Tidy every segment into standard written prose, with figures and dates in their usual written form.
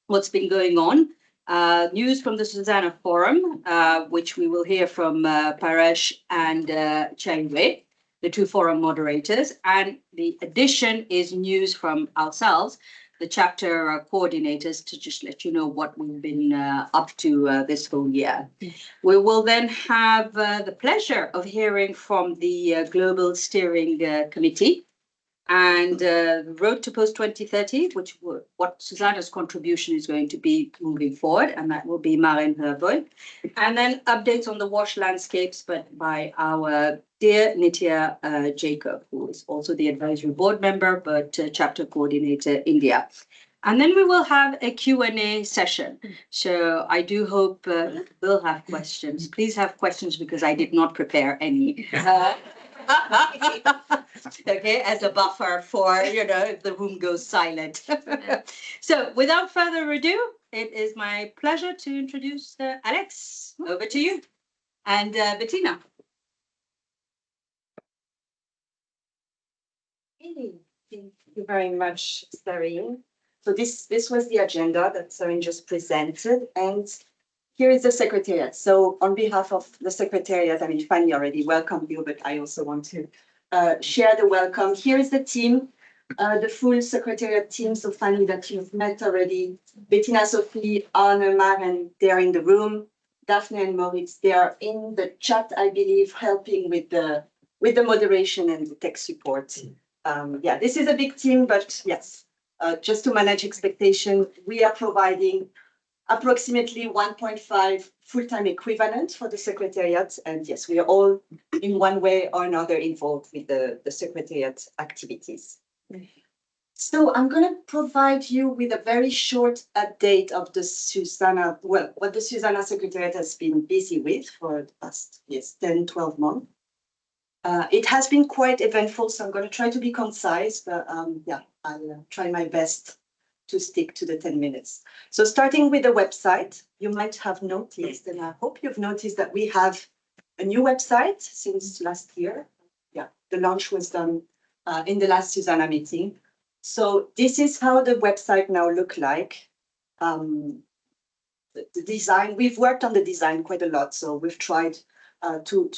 what's been going on. News from the SuSanA Forum, which we will hear from Paresh and Chengwei, the two forum moderators. And the addition is news from ourselves, the chapter coordinators, to just let you know what we've been up to this whole year. We will then have the pleasure of hearing from the Global Steering Committee and the Road to Post 2030, which what SuSanA's contribution is going to be moving forward, and that will be Maren Hervoy. And then updates on the wash landscapes, but by our dear Nitya Jacob, who is also the advisory board member, but chapter coordinator India. And then we will have a Q&A session. So I do hope we'll have questions. Please have questions because I did not prepare any. Okay, as a buffer for, you know, if the room goes silent. So without further ado, it is my pleasure to introduce Alex. Over to you. And Bettina. Thank you very much, Sarine. So this was the agenda that Sarine just presented, and here is the Secretariat. So on behalf of the Secretariat, I mean, Fanny already welcomed you, but I also want to share the welcome. Here is the team, the full Secretariat team. So Fanny, that you've met already. Bettina, Sophie, Arne, Maren, they're in the room. Daphne and Moritz, they are in the chat, I believe, helping with the moderation and the tech support. Yeah, this is a big team, but yes, just to manage expectation, we are providing approximately 1.5 full-time equivalent for the Secretariat. And yes, we are all in one way or another involved with the Secretariat activities. So I'm going to provide you with a very short update of the SuSanA, well, what the SuSanA Secretariat has been busy with for the past, 10, 12 months. It has been quite eventful, so I'm going to try to be concise, but yeah, I'll try my best to stick to the 10 minutes. So starting with the website, you might have noticed, and I hope you've noticed that we have a new website since last year. Yeah, the launch was done in the last SuSanA meeting. So this is how the website now look like. The design, we've worked on the design quite a lot, so we've tried to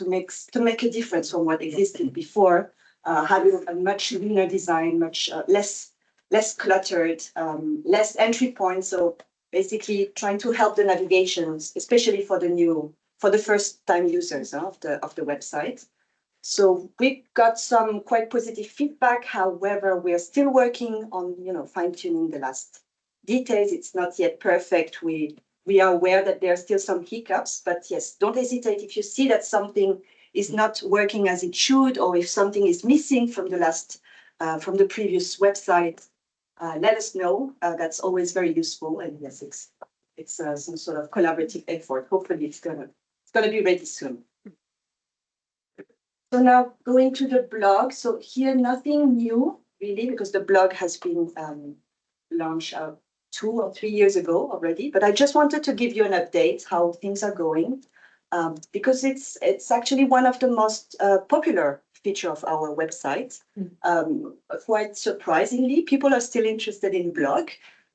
make a difference from what existed before, having a much leaner design, much less cluttered, less entry points. So basically trying to help the navigations, especially for the first time users of the website. So we got some quite positive feedback. However, we are still working on, fine tuning the last details. It's not yet perfect. We are aware that there are still some hiccups, but yes, don't hesitate if you see that something is not working as it should, or if something is missing from the previous website. Let us know. That's always very useful. And yes, it's some sort of collaborative effort. Hopefully, it's gonna be ready soon. So now going to the blog. So here, nothing new really, because the blog has been launched 2 or 3 years ago already. But I just wanted to give you an update how things are going, because it's actually one of the most popular feature of our website. Quite surprisingly, people are still interested in blog.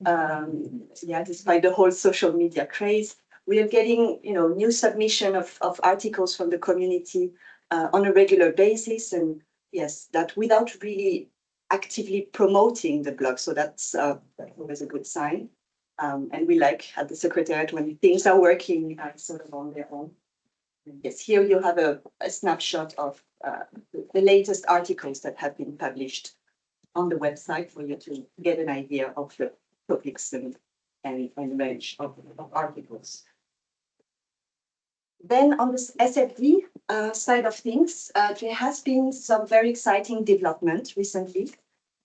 Yeah, despite the whole social media craze, we are getting new submission of articles from the community on a regular basis, and yes, that without really actively promoting the blog. So that's always a good sign. And we like at the Secretariat when things are working sort of on their own. Yes, here you have a snapshot of the latest articles that have been published on the website for you to get an idea of the topics and range of articles. Then on the SFD side of things, there has been some very exciting development recently.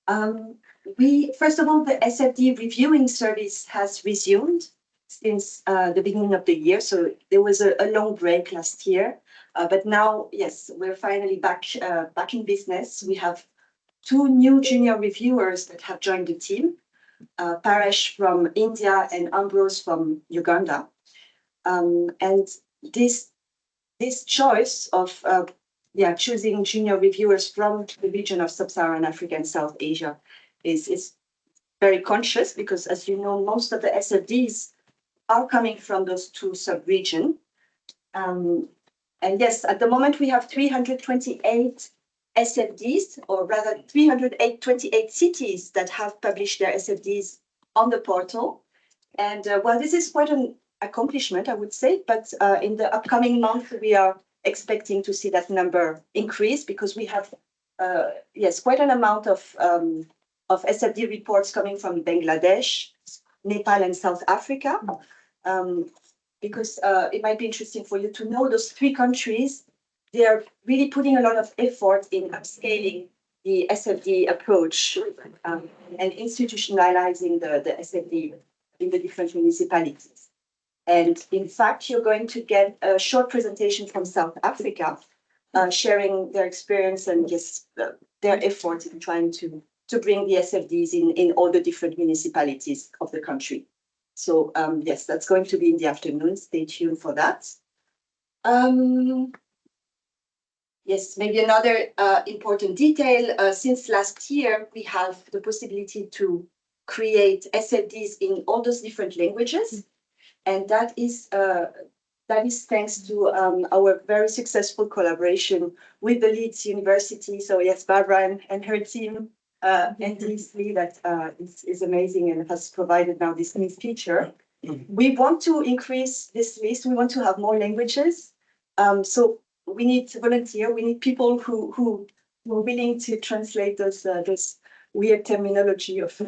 First of all, the SFD reviewing service has resumed since the beginning of the year. So there was a long break last year, but now, yes, we're finally back in business. We have 2 new junior reviewers that have joined the team, Paresh from India and Ambrose from Uganda. And this choice of choosing junior reviewers from the region of Sub-Saharan Africa and South Asia is very conscious because, as you know, most of the SFDs are coming from those two sub-regions. And yes, at the moment we have 328 SFDs, or rather 328 cities that have published their SFDs on the portal. And well, this is quite an accomplishment, I would say, but in the upcoming month, we are expecting to see that number increase because we have, yes, quite an amount of SFD reports coming from Bangladesh, Nepal, and South Africa. Because it might be interesting for you to know those three countries, they are really putting a lot of effort in upscaling the SFD approach and institutionalizing the SFD in the different municipalities. And in fact, you're going to get a short presentation from South Africa, sharing their experience and yes, their effort in trying to bring the SFDs in all the different municipalities of the country. So yes, that's going to be in the afternoon. Stay tuned for that. Yes, maybe another important detail. Since last year, we have the possibility to create SFDs in all those different languages. And that is thanks to our very successful collaboration with the Leeds University. So yes, Barbara and her team and Leslie, that is amazing and has provided now this new feature. We want to increase this list. We want to have more languages. So we need volunteers. We need people who are willing to translate those weird terminology of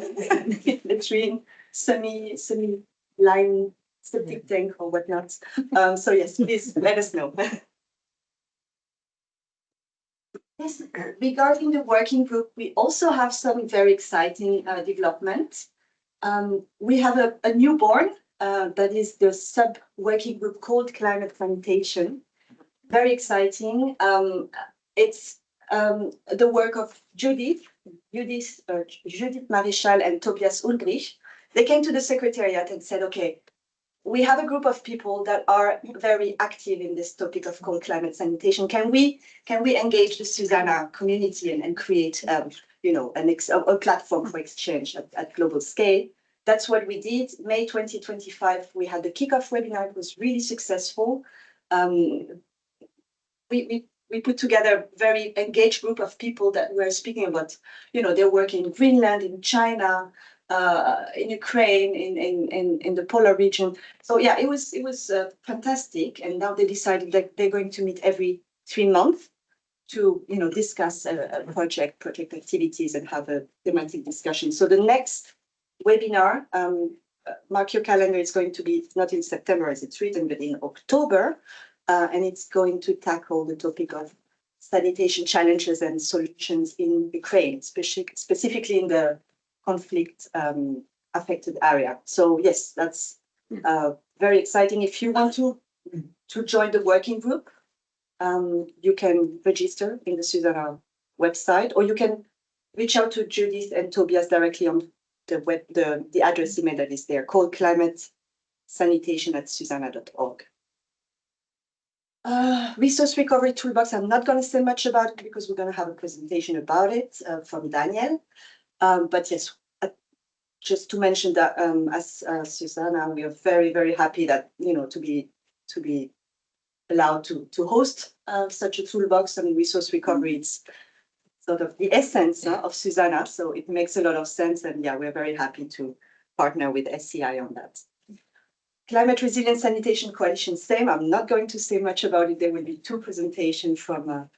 latrine, semi-line, septic tank or whatnot. So yes, please let us know. Yes, regarding the working group, we also have some very exciting development. We have a newborn that is the sub-working group called Climate Sanitation. Very exciting. It's the work of Judith Marischal and Tobias Ulbrich. They came to the Secretariat and said, okay, we have a group of people that are very active in this topic of cold climate sanitation. Can we engage the SuSanA community and create, a platform for exchange at global scale? That's what we did. May 2025, we had the kickoff webinar. It was really successful. We put together a very engaged group of people that were speaking about, their work in Greenland, in China, in Ukraine, in the polar region. So yeah, it was fantastic. And now they decided that they're going to meet every 3 months to discuss a project activities and have a thematic discussion. So the next webinar, mark your calendar, it's going to be not in September as it's written, but in October, and it's going to tackle the topic of sanitation challenges and solutions in Ukraine, specifically in the conflict affected area. So yes, that's very exciting. If you want to join the working group, you can register in the SuSanA website, or you can reach out to Judith and Tobias directly on the address email that is there, called climatesanitation@susana.org. Resource recovery toolbox, I'm not going to say much about it because we're going to have a presentation about it from Daniel. But yes, just to mention that as SuSanA, we are very, very happy that to be allowed to host such a toolbox. I mean, resource recovery, it's sort of the essence of SuSanA, so it makes a lot of sense. And yeah, we're very happy to partner with SCI on that. Climate Resilient Sanitation Coalition, same. I'm not going to say much about it. There will be 2 presentations from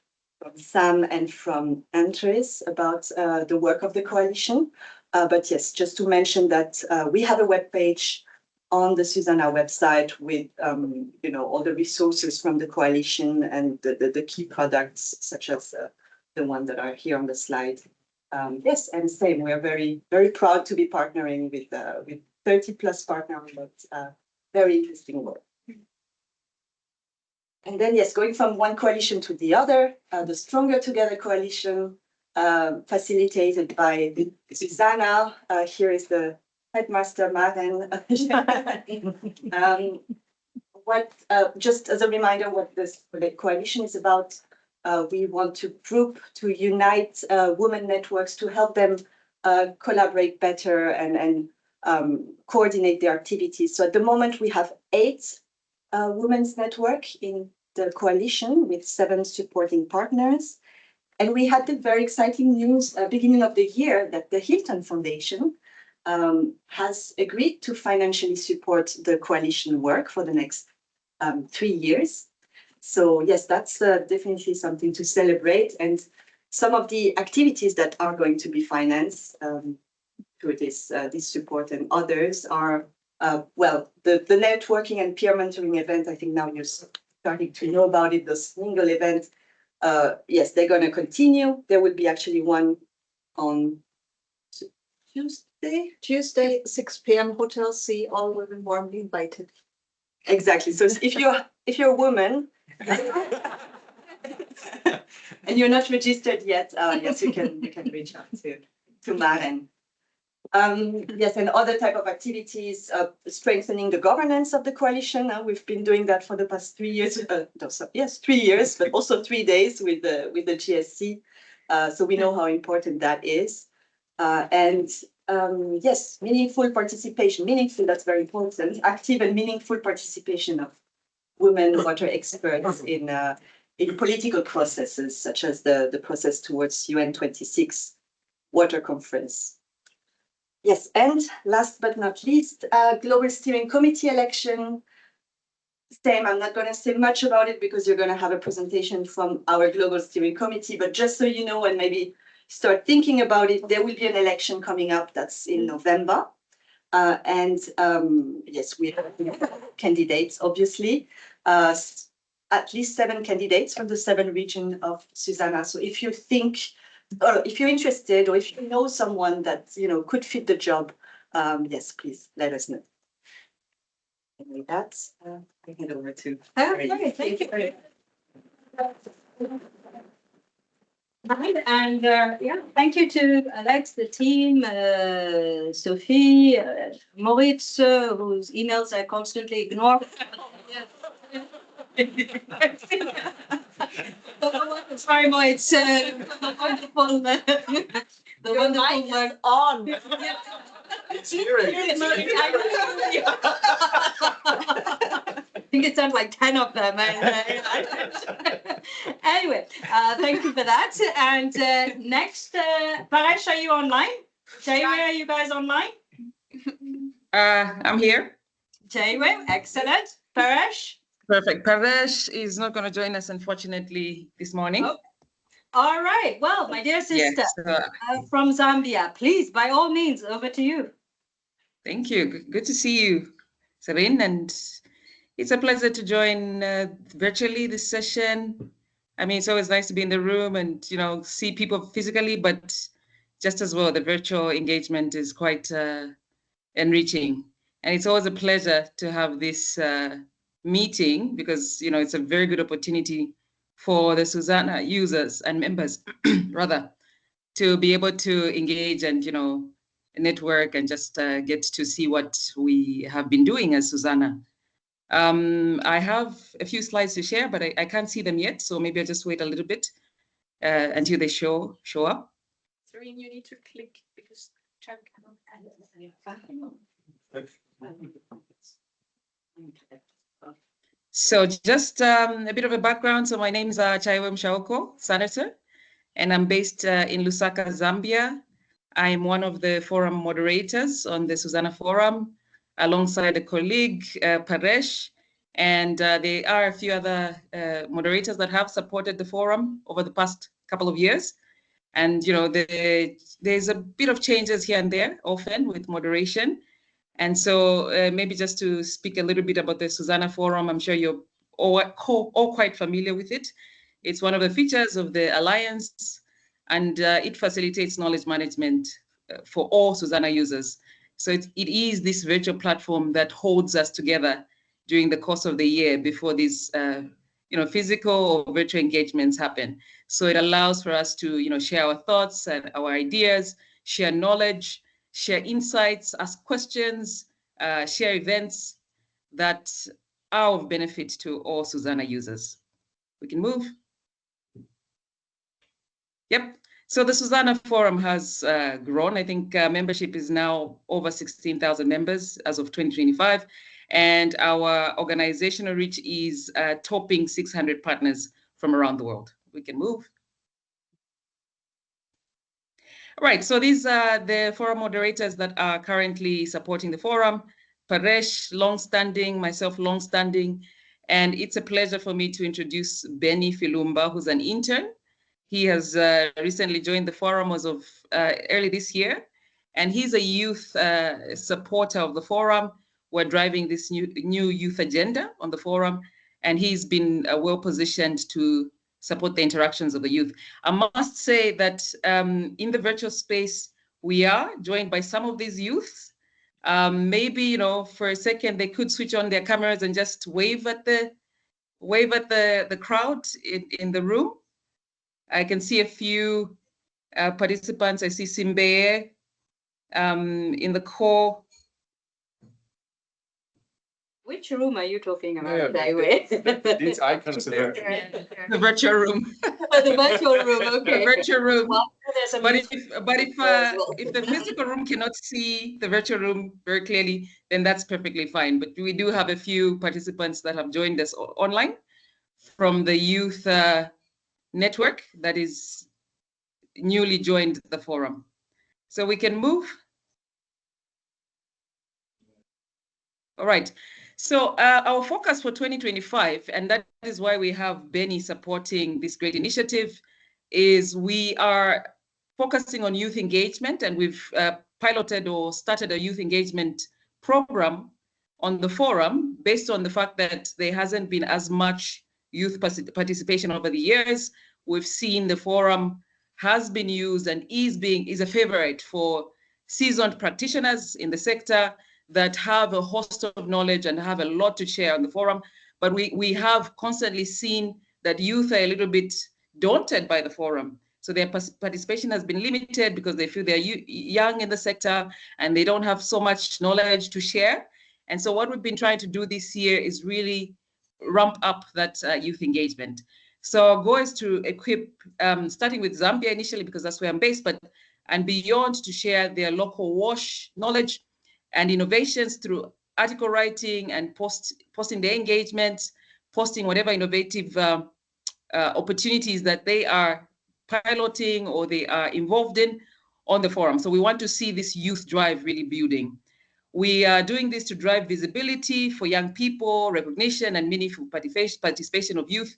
Sam and from Andres about the work of the coalition. But yes, just to mention that we have a webpage on the SuSanA website with all the resources from the coalition and the key products, such as the one that are here on the slide. Yes, and same, we're very, very proud to be partnering with 30 plus partners, but very interesting work. And then, yes, going from one coalition to the other, the Stronger Together coalition, facilitated by SuSanA. Here is the headmaster, Maren. Just as a reminder, what the coalition is about, we want to unite women networks to help them collaborate better and coordinate their activities. So at the moment, we have 8 women's network in the coalition with 7 supporting partners. And we had the very exciting news beginning of the year that the Hilton Foundation has agreed to financially support the coalition work for the next 3 years. So yes, that's definitely something to celebrate. And some of the activities that are going to be financed through this support and others are, well, the networking and peer mentoring event. I think now you're starting to know about it, the single event. Yes, they're going to continue. There will be actually one on Tuesday, 6 p.m. Hotel C. All women warmly invited. Exactly. So if you're a woman and you're not registered yet, yes, you can reach out to Maren. Yes, and other type of activities, strengthening the governance of the coalition. We've been doing that for the past 3 years. Yes, 3 years, but also 3 days with the GSC. So we know how important that is. Yes, meaningful participation. Meaningful, that's very important. Active and meaningful participation of women water experts in political processes, such as the process towards UN 26 water conference. Yes, and last but not least, Global Steering Committee election. Same, I'm not going to say much about it because you're going to have a presentation from our Global Steering Committee, but just so you know and maybe start thinking about it, there will be an election coming up that's in November. Yes, we have candidates, obviously, at least 7 candidates from the 7 regions of SuSanA. So if you think, or if you're interested, or if you know someone that could fit the job, yes, please let us know. And with that, I hand over to. Okay, thank you. And yeah, thank you to Alex, the team, Sophie, Moritz, whose emails I constantly ignore. Sorry, Moritz. The wonderful work on. It's hearing. I think it's done like 10 of them. Anyway, thank you for that. And next, Paresh, are you online? Jayway, are you guys online? I'm here. Jayway, excellent. Paresh? Perfect. Paresh is not going to join us, unfortunately, this morning. Oh. All right. Well, my dear sister Yes, from Zambia, please, by all means, over to you. Thank you. Good to see you, Serene. And it's a pleasure to join virtually this session. I mean, it's always nice to be in the room and, see people physically, but just as well, the virtual engagement is quite enriching. And it's always a pleasure to have this meeting because, it's a very good opportunity for the SuSanA users and members, rather, to be able to engage and, network and just get to see what we have been doing as SuSanA. I have a few slides to share, but I can't see them yet. So maybe I'll just wait a little bit until they show up. Serene, you need to click because Chan cannot edit. So just a bit of a background. So my name is Chaiwe Mshaoko, senator, and I'm based in Lusaka, Zambia. I'm one of the forum moderators on the SuSanA Forum, alongside a colleague, Paresh, and there are a few other moderators that have supported the forum over the past couple of years. And, there's a bit of changes here and there, often with moderation. And so maybe just to speak a little bit about the SuSanA Forum, I'm sure you're all quite familiar with it. It's one of the features of the Alliance, and it facilitates knowledge management for all SuSanA users. So it is this virtual platform that holds us together during the course of the year before these physical or virtual engagements happen. So it allows for us to share our thoughts and our ideas, share knowledge, share insights, ask questions, share events that are of benefit to all SuSanA users. We can move. Yep. So the SuSanA Forum has grown. I think membership is now over 16,000 members as of 2025. And our organizational reach is topping 600 partners from around the world. We can move. Right, so these are the forum moderators that are currently supporting the forum. Paresh, long-standing, myself, long-standing. And it's a pleasure for me to introduce Benny Filumba, who's an intern. He has recently joined the forum as of early this year, and he's a youth supporter of the forum. We're driving this new youth agenda on the forum, and he's been well positioned to support the interactions of the youth. I must say that in the virtual space, we are joined by some of these youths. Maybe, you know, for a second, they could switch on their cameras and just wave at the crowd in the room. I can see a few participants. I see Simbe in the core. Which room are you talking about? Yeah, these icons there. The virtual room. The virtual room, okay. The virtual room. Well, But if the physical room cannot see the virtual room very clearly, then that's perfectly fine. But we do have a few participants that have joined us online from the youth network that is newly joined the forum. So we can move. All right. So our focus for 2025, and that is why we have Benny supporting this great initiative, is we are focusing on youth engagement, and we've piloted or started a youth engagement program on the forum based on the fact that there hasn't been as much youth participation over the years. We've seen the forum has been used and is a favorite for seasoned practitioners in the sector that have a host of knowledge and have a lot to share on the forum. But we have constantly seen that youth are a little bit daunted by the forum. So their participation has been limited because they feel they're young in the sector and they don't have so much knowledge to share. And so what we've been trying to do this year is really ramp up that youth engagement. So our goal is to equip, starting with Zambia initially, because that's where I'm based, and beyond, to share their local WASH knowledge and innovations through article writing and posting their engagements, posting whatever innovative opportunities that they are piloting or they are involved in on the forum. So we want to see this youth drive really building. We are doing this to drive visibility for young people, recognition and meaningful participation of youth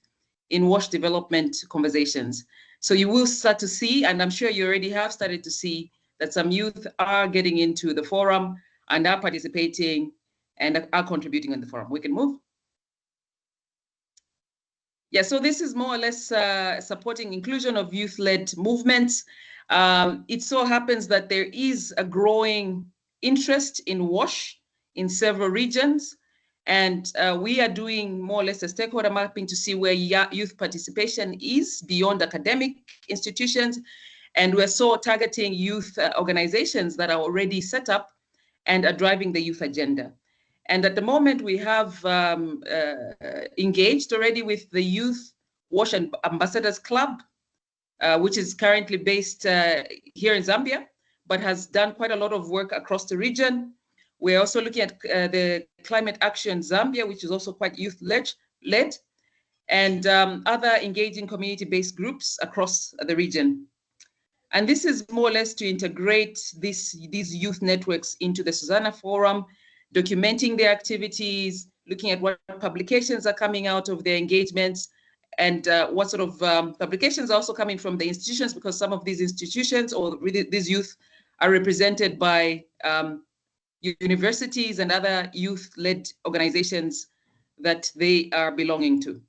in WASH development conversations. So you will start to see, and I'm sure you already have started to see, that some youth are getting into the forum and are participating and are contributing on the forum. We can move. Yeah, so this is more or less supporting inclusion of youth-led movements. It so happens that there is a growing interest in WASH in several regions. And we are doing more or less a stakeholder mapping to see where youth participation is beyond academic institutions. And we're so targeting youth organizations that are already set up and are driving the youth agenda. And at the moment, we have engaged already with the Youth WASH Ambassadors Club, which is currently based here in Zambia, but has done quite a lot of work across the region. We're also looking at the Climate Action Zambia, which is also quite youth-led, and other engaging community-based groups across the region. And this is more or less to integrate these youth networks into the SuSanA Forum, documenting their activities, looking at what publications are coming out of their engagements, and what sort of publications are also coming from the institutions, because some of these institutions or these youth are represented by universities and other youth-led organizations that they are belonging to.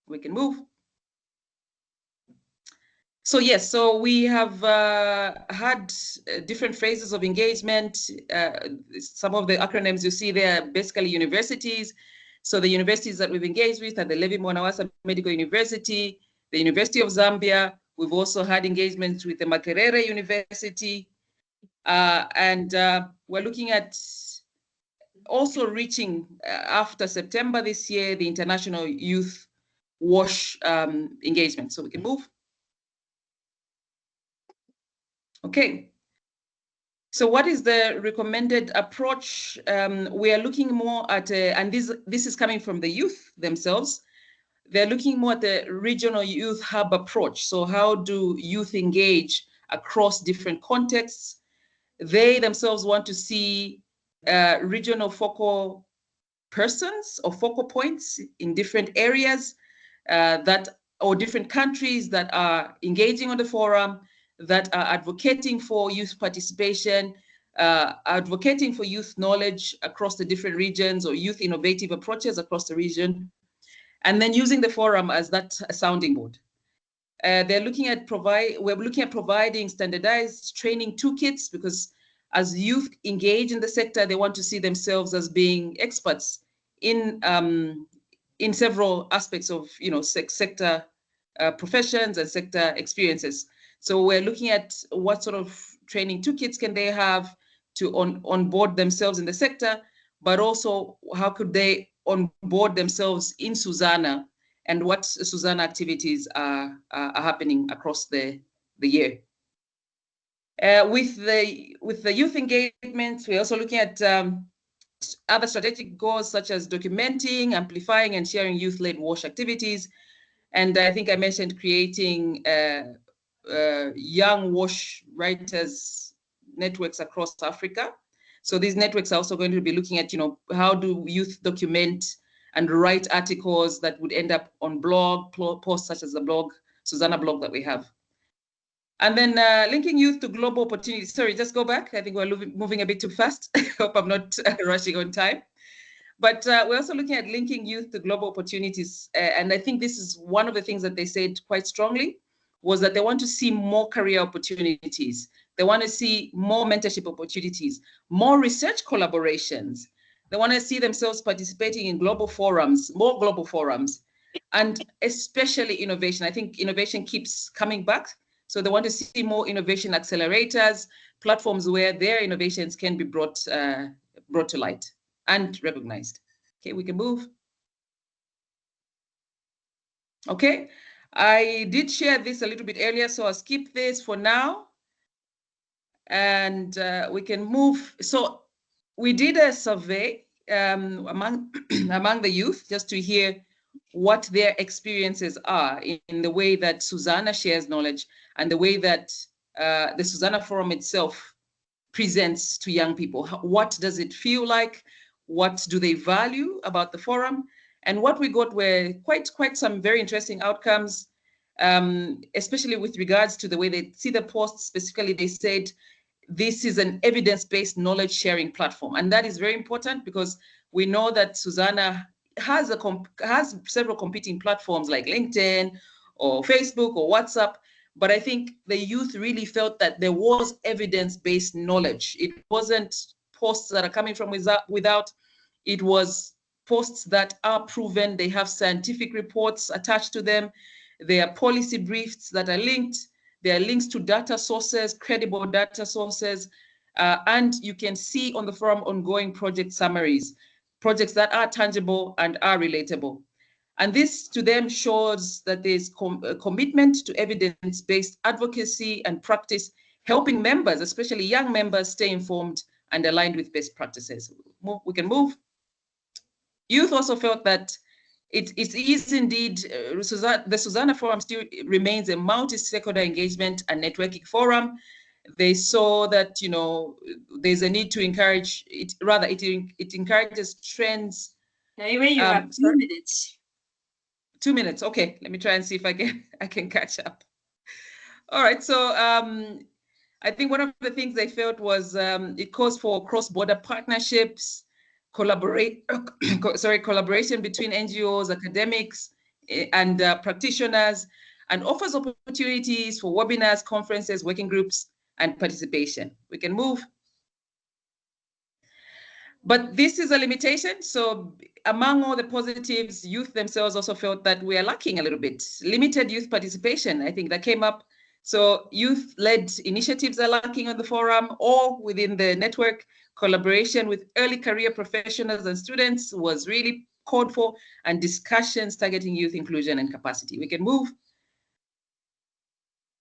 We can move. So yes, so we have had different phases of engagement. Some of the acronyms you see there are basically universities. So the universities that we've engaged with are the Levi Mwanawasa Medical University, the University of Zambia. We've also had engagements with the Makerere University. And we're looking at also reaching, after September this year, the International Youth WASH engagement. So we can move. Okay. So what is the recommended approach? We are looking more at, and this is coming from the youth themselves. They're looking more at the regional youth hub approach. So how do youth engage across different contexts? They themselves want to see regional focal persons or focal points in different areas or different countries that are engaging on the forum, that are advocating for youth participation, advocating for youth knowledge across the different regions or youth innovative approaches across the region, and then using the forum as that sounding board. We're looking at providing standardized training toolkits, because as youth engage in the sector, they want to see themselves as being experts in several aspects of sector professions and sector experiences. So we're looking at what sort of training toolkits can they have to onboard themselves in the sector, but also how could they onboard themselves in SuSanA, and what SuSanA activities are happening across the year. With the youth engagement, we're also looking at other strategic goals such as documenting, amplifying, and sharing youth-led WASH activities. And I think I mentioned creating young WASH writers networks across Africa. So these networks are also going to be looking at, how do youth document and write articles that would end up on blog posts such as the blog, SuSanA blog that we have. And then linking youth to global opportunities. Sorry, just go back. I think we're moving a bit too fast. Hope I'm not rushing on time. But we're also looking at linking youth to global opportunities. And I think this is one of the things that they said quite strongly, was that they want to see more career opportunities. They want to see more mentorship opportunities, more research collaborations. They want to see themselves participating in global forums, more global forums, and especially innovation. I think innovation keeps coming back. So they want to see more innovation accelerators, platforms where their innovations can be brought to light and recognized. Okay, we can move. Okay, I did share this a little bit earlier, so I'll skip this for now. And we can move. So we did a survey among the youth, just to hear what their experiences are in the way that SuSanA shares knowledge and the way that the SuSanA Forum itself presents to young people. What does it feel like? What do they value about the forum? And what we got were quite some very interesting outcomes, especially with regards to the way they see the posts. Specifically, they said this is an evidence-based knowledge sharing platform. And that is very important, because we know that SuSanA has several competing platforms like LinkedIn or Facebook or WhatsApp. But I think the youth really felt that there was evidence-based knowledge. It wasn't posts that are coming from without. It was posts that are proven. They have scientific reports attached to them. There are policy briefs that are linked. There are links to data sources, credible data sources. And you can see on the forum ongoing project summaries, projects that are tangible and are relatable. And this to them shows that there's a commitment to evidence-based advocacy and practice, helping members, especially young members, stay informed and aligned with best practices. We can move. Youth also felt that it is indeed, the SuSanA Forum still remains a multi-stakeholder engagement and networking forum. They saw that, there's a need to encourage it, rather it encourages trends. Anyway, you have 2 minutes. 2 minutes. Okay, let me try and see if I can catch up. All right. So I think one of the things they felt was it calls for cross-border partnerships, collaboration between NGOs, academics, and practitioners, and offers opportunities for webinars, conferences, working groups, and participation. We can move. But this is a limitation. So among all the positives, youth themselves also felt that we are lacking a little bit. Limited youth participation, I think that came up. So youth-led initiatives are lacking on the forum or within the network. Collaboration with early career professionals and students was really called for, and discussions targeting youth inclusion and capacity. We can move.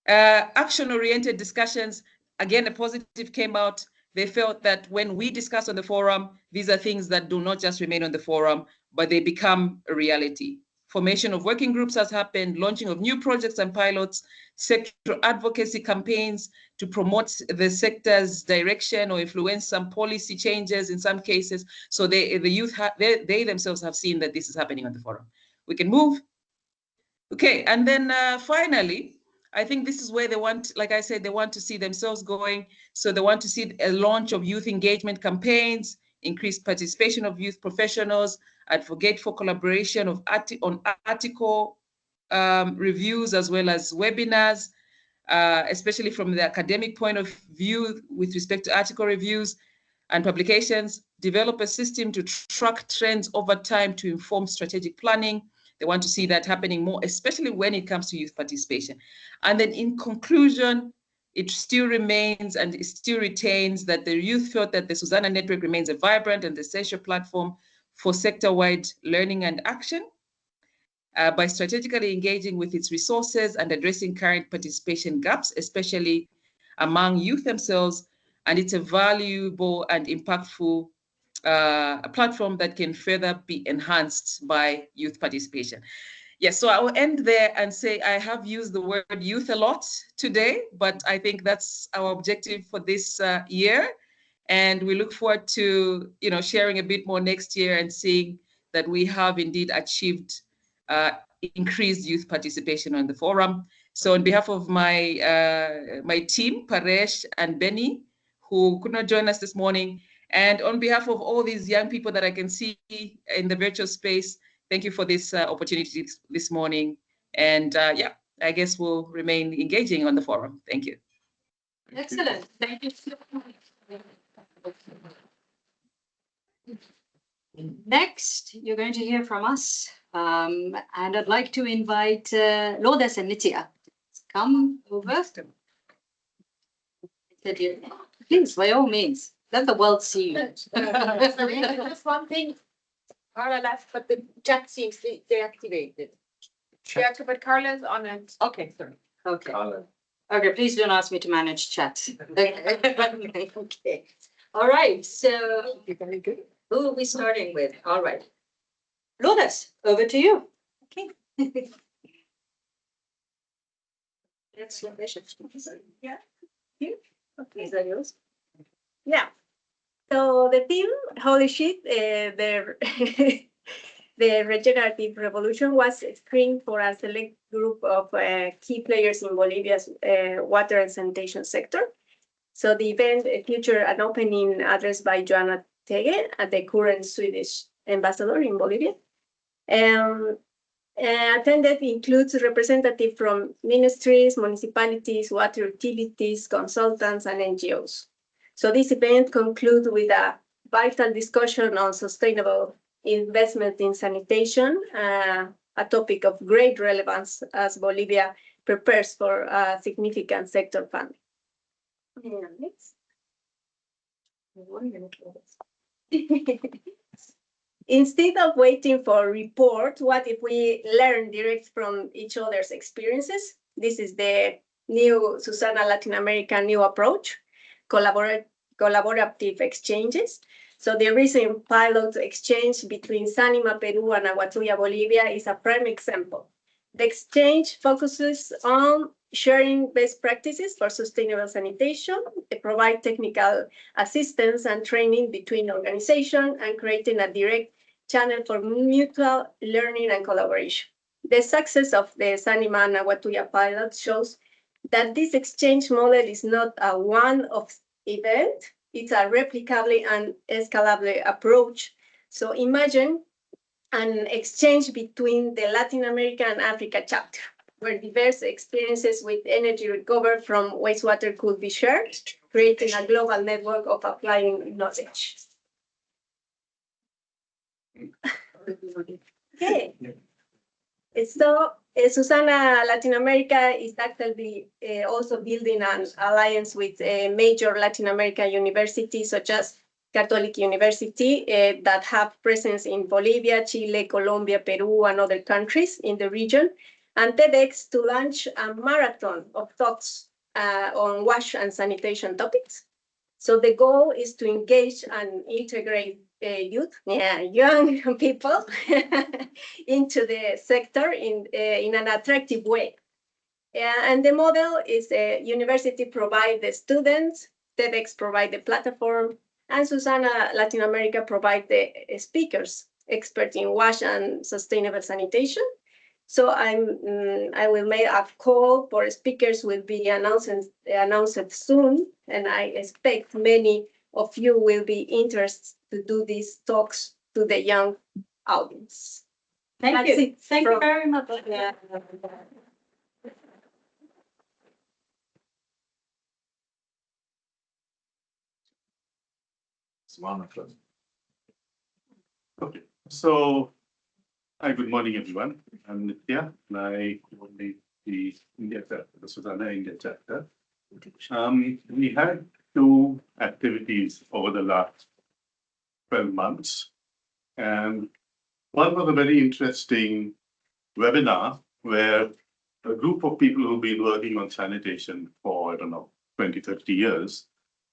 Action-oriented discussions. again, a positive came out. They felt that when we discuss on the forum, these are things that do not just remain on the forum, but they become a reality. Formation of working groups has happened, launching of new projects and pilots, sector advocacy campaigns to promote the sector's direction or influence some policy changes in some cases. So the youth, they themselves have seen that this is happening on the forum. We can move. Okay, and then finally, I think this is where they want, like I said, they want to see themselves going. So they want to see a launch of youth engagement campaigns, increased participation of youth professionals, advocate for collaboration of on article reviews as well as webinars, especially from the academic point of view with respect to article reviews and publications, develop a system to track trends over time to inform strategic planning. They want to see that happening more, especially when it comes to youth participation. And then in conclusion, it still remains and it still retains that the youth felt that the SuSanA network remains a vibrant and essential platform for sector-wide learning and action by strategically engaging with its resources and addressing current participation gaps, especially among youth themselves. And it's a valuable and impactful a platform that can further be enhanced by youth participation. Yes, so I will end there and say I have used the word youth a lot today, but I think that's our objective for this year. And we look forward to sharing a bit more next year and seeing that we have indeed achieved increased youth participation on the forum. So on behalf of my, my team, Paresh and Benny, who could not join us this morning, and on behalf of all these young people that I can see in the virtual space, thank you for this opportunity this morning. And yeah, I guess we'll remain engaging on the forum. Thank you. Excellent. Thank you so much. Next, you're going to hear from us. And I'd like to invite Lourdes and Nitya. Come over. Please, by all means. Let the world see you. Just one thing, Carla left, but the chat seems deactivated. But Carla's on it. Okay, sorry. Okay. Okay, please don't ask me to manage chat. Okay. All right. So who are we starting with? All right. Lourdes, over to you. Okay. That's ambitious. Yeah. Here. Okay. Is that yours? Yeah. So the theme, holy shit, the regenerative revolution was screened for a select group of key players in Bolivia's water and sanitation sector. So the event featured an opening address by Joanna Tege, the current Swedish ambassador in Bolivia. Attended includes representatives from ministries, municipalities, water utilities, consultants, and NGOs. So this event concludes with a vital discussion on sustainable investment in sanitation, a topic of great relevance as Bolivia prepares for significant sector funding. Next. 1 minute. Instead of waiting for a report, what if we learn direct from each other's experiences? This is the new SuSanA Latin America new approach, collaborative exchanges. So the recent pilot exchange between Sanima Peru and Aguatuya Bolivia is a prime example. The exchange focuses on sharing best practices for sustainable sanitation, provide technical assistance and training between organizations, and creating a direct channel for mutual learning and collaboration. The success of the Sanima and Aguatuya pilot shows that this exchange model is not a one-off event, it's a replicable and scalable approach. So imagine an exchange between the Latin America and Africa chapter, where diverse experiences with energy recovery from wastewater could be shared, creating a global network of applying knowledge. Okay. So SuSanA Latin America is actively also building an alliance with major Latin American universities such as Catholic University that have presence in Bolivia, Chile, Colombia, Peru, and other countries in the region, and TEDx to launch a marathon of talks on wash and sanitation topics. So the goal is to engage and integrate young people into the sector in an attractive way. And the model is university provide the students, TEDx provide the platform, and SuSanA Latin America provide the speakers, expert in wash and sustainable sanitation. So I will make a call for speakers will be announced soon, and I expect many of you will be interested to do these talks to the young audience. Thank That's you. it Thank you from- very much. It's wonderful. Okay, so hi, good morning, everyone. I'm Nitya, and I coordinate the India chapter, the SuSanA India chapter. We had two activities over the last 12 months, and one was a very interesting webinar where a group of people who've been working on sanitation for, I don't know, 20, 30 years,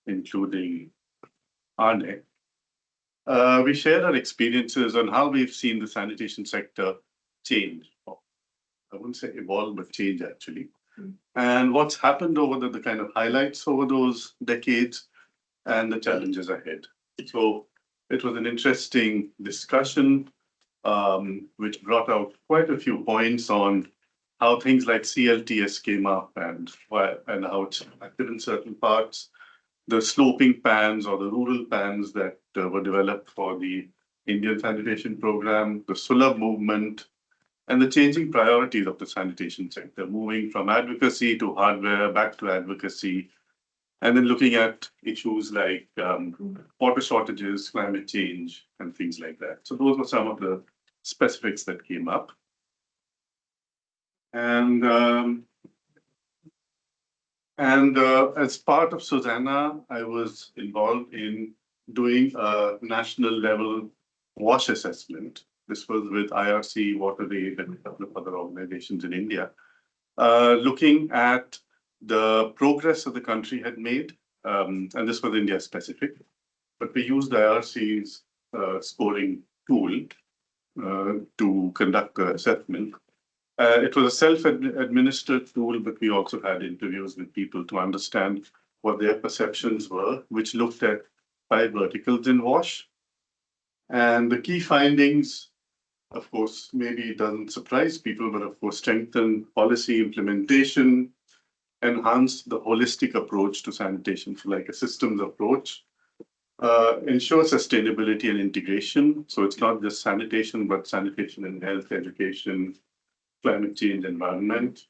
including Arne, we shared our experiences on how we've seen the sanitation sector change. I wouldn't say evolve, but change actually. And what's happened over the kind of highlights over those decades and the challenges ahead. So it was an interesting discussion, which brought out quite a few points on how things like CLTS came up and how it's active in certain parts, the sloping pans or the rural pans that were developed for the Indian sanitation program, the Sulabh movement, and the changing priorities of the sanitation sector, moving from advocacy to hardware, back to advocacy, and then looking at issues like water shortages, climate change, and things like that. So those were some of the specifics that came up. And as part of SuSanA, I was involved in doing a national level wash assessment. This was with IRC, WaterAid, and a couple of other organizations in India, looking at the progress that the country had made. And this was India specific, but we used IRC's scoring tool to conduct the assessment. It was a self-administered tool, but we also had interviews with people to understand what their perceptions were, which looked at 5 verticals in WASH. And the key findings, of course, maybe it doesn't surprise people, but of course, strengthen policy implementation, enhance the holistic approach to sanitation, so like a systems approach, ensure sustainability and integration. So it's not just sanitation, but sanitation and health, education, climate change, environment,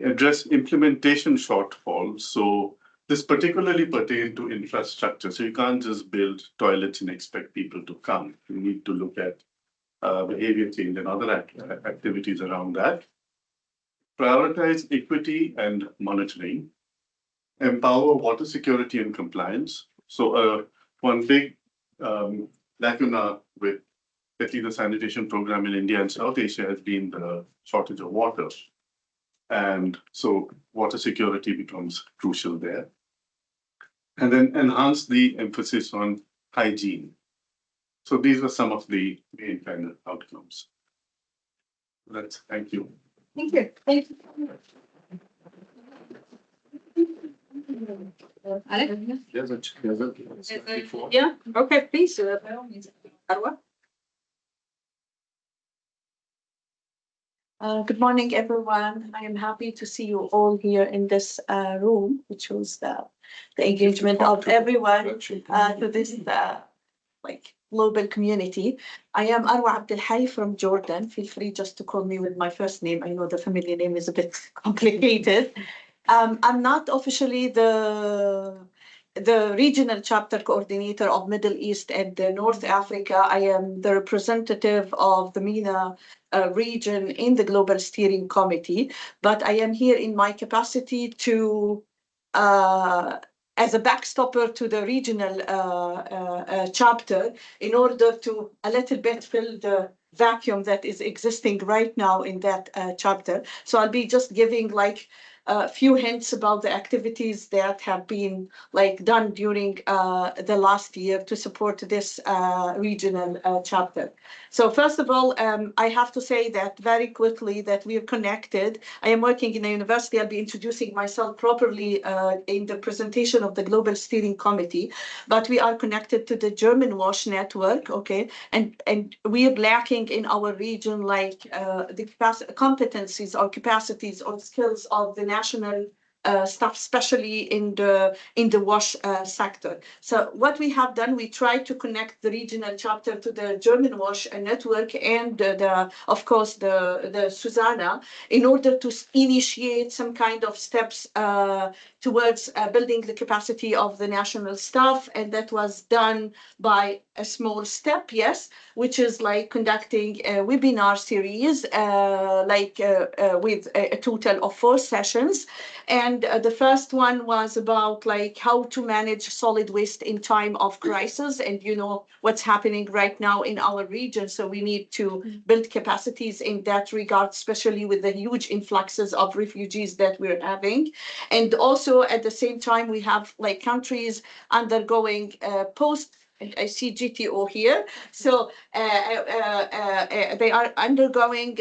address implementation shortfalls. So this particularly pertains to infrastructure. So you can't just build toilets and expect people to come. You need to look at behavior change and other activities around that. Prioritize equity and monitoring. Empower water security and compliance. So one big lacuna with the sanitation program in India and South Asia has been the shortage of water. And so water security becomes crucial there. And then enhance the emphasis on hygiene. So these are some of the main kind of outcomes. Thank you. Thank you. Thank you. Alex? Yeah, okay, please. By all means. Arwa? Good morning, everyone. I am happy to see you all here in this room, which shows the engagement of everyone to this like global community. I am Arwa Abdel Hay from Jordan. Feel free just to call me with my first name. I know the family name is a bit complicated. I'm not officially the regional chapter coordinator of Middle East and North Africa. I am the representative of the MENA region in the Global Steering Committee, but I am here in my capacity to, as a backstopper to the regional chapter in order to a little bit fill the vacuum that is existing right now in that chapter. So I'll be just giving like a few hints about the activities that have been done during the last year to support this regional chapter. So first of all, I have to say that very quickly that we are connected. I am working in a university. I'll be introducing myself properly in the presentation of the Global Steering Committee, but we are connected to the German WASH network, okay? And we are lacking in our region the competencies or capacities or skills of the national staff, especially in the WASH sector. So what we have done, we try to connect the regional chapter to the German WASH network and of course the SuSanA in order to initiate some kind of steps towards building the capacity of the national staff, and that was done by a small step, yes, which is conducting a webinar series with a total of 4 sessions. And the first one was about how to manage solid waste in time of crisis, and you know what's happening right now in our region, so we need to build capacities in that regard, especially with the huge influxes of refugees that we're having. And also at the same time we have countries undergoing post, and I see GTO here, so they are undergoing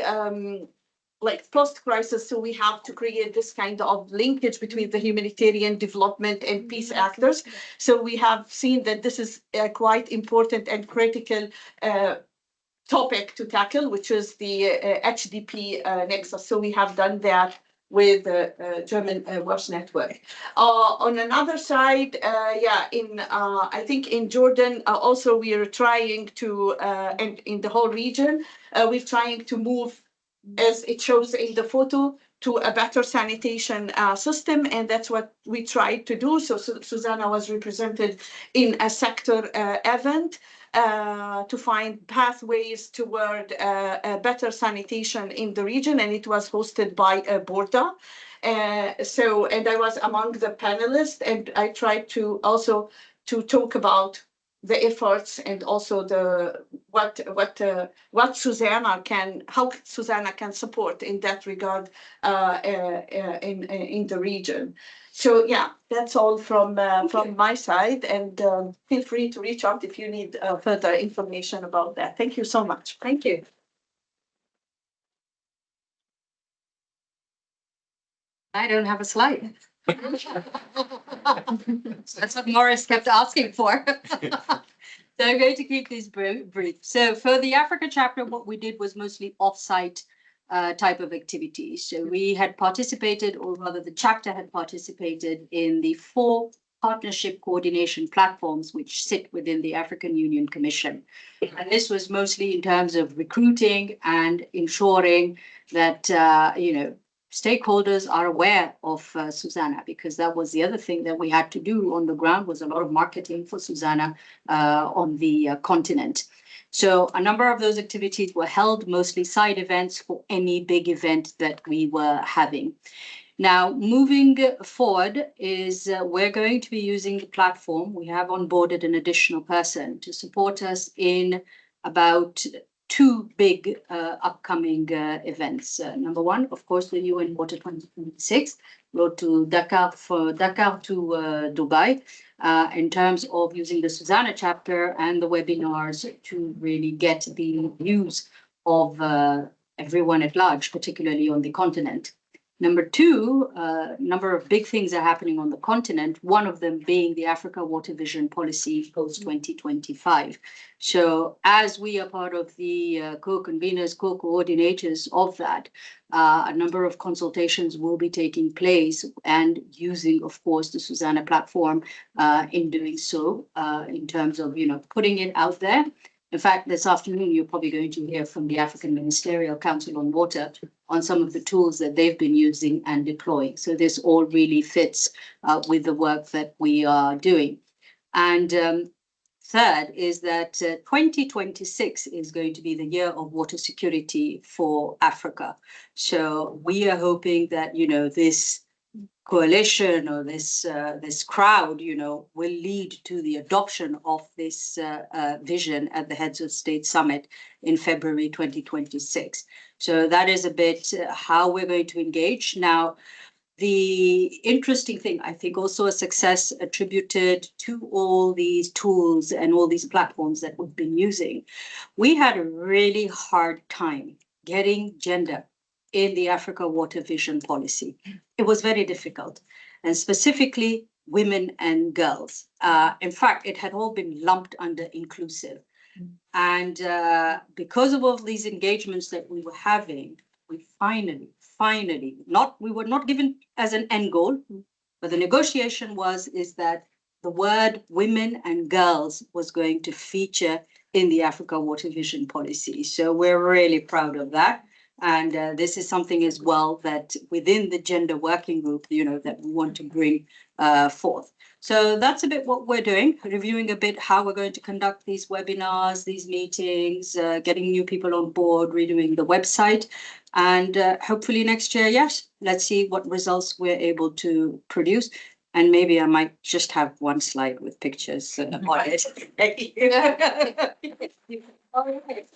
post-crisis, so we have to create this kind of linkage between the humanitarian development and peace actors. So we have seen that this is a quite important and critical topic to tackle, which is the HDP nexus. So we have done that with the German WASH network. On another side, I think in Jordan also we are trying to, and in the whole region, we're trying to move, as it shows in the photo, to a better sanitation system, and that's what we tried to do. So SuSanA was represented in a sector event to find pathways toward better sanitation in the region, and it was hosted by Borda. And I was among the panelists, and I tried to also to talk about the efforts and also the what SuSanA can, how SuSanA can support in that regard in the region. So yeah, that's all from my side, and feel free to reach out if you need further information about that. Thank you so much. Thank you. I don't have a slide. That's what Morris kept asking for. So I'm going to keep this brief. So for the Africa chapter, what we did was mostly offsite type of activities. So we had participated, or rather the chapter had participated in the 4 partnership coordination platforms which sit within the African Union Commission. And this was mostly in terms of recruiting and ensuring that, stakeholders are aware of SuSanA, because that was the other thing that we had to do on the ground, was a lot of marketing for SuSanA on the continent. So a number of those activities were held, mostly side events for any big event that we were having. Now, moving forward is we're going to be using the platform. We have onboarded an additional person to support us in about 2 big upcoming events. Number 1, of course, the UN Water 2026, road to Dakar to Dubai, in terms of using the SuSanA chapter and the webinars to really get the views of everyone at large, particularly on the continent. Number 2, a number of big things are happening on the continent, one of them being the Africa Water Vision Policy post-2025. So as we are part of the co-conveners, co-coordinators of that, a number of consultations will be taking place, and using, of course, the SuSanA platform in doing so, in terms of, putting it out there. In fact, this afternoon, you're probably going to hear from the African Ministerial Council on Water on some of the tools that they've been using and deploying. So this all really fits with the work that we are doing. And third is that 2026 is going to be the year of water security for Africa. So we are hoping that, this coalition or this crowd, will lead to the adoption of this vision at the Heads of State Summit in February 2026. So that is a bit how we're going to engage. Now, the interesting thing, I think also a success attributed to all these tools and all these platforms that we've been using. We had a really hard time getting gender in the Africa Water Vision policy. It was very difficult, and specifically women and girls. In fact, it had all been lumped under inclusive. And because of all these engagements that we were having, we finally, we were not given as an end goal, but the negotiation is that the word women and girls was going to feature in the Africa Water Vision policy. So we're really proud of that. And this is something as well that within the gender working group, that we want to bring forth. So that's a bit what we're doing, reviewing a bit how we're going to conduct these webinars, these meetings, getting new people on board, redoing the website. And hopefully next year, yes, let's see what results we're able to produce. And maybe I might just have one slide with pictures on it. All right.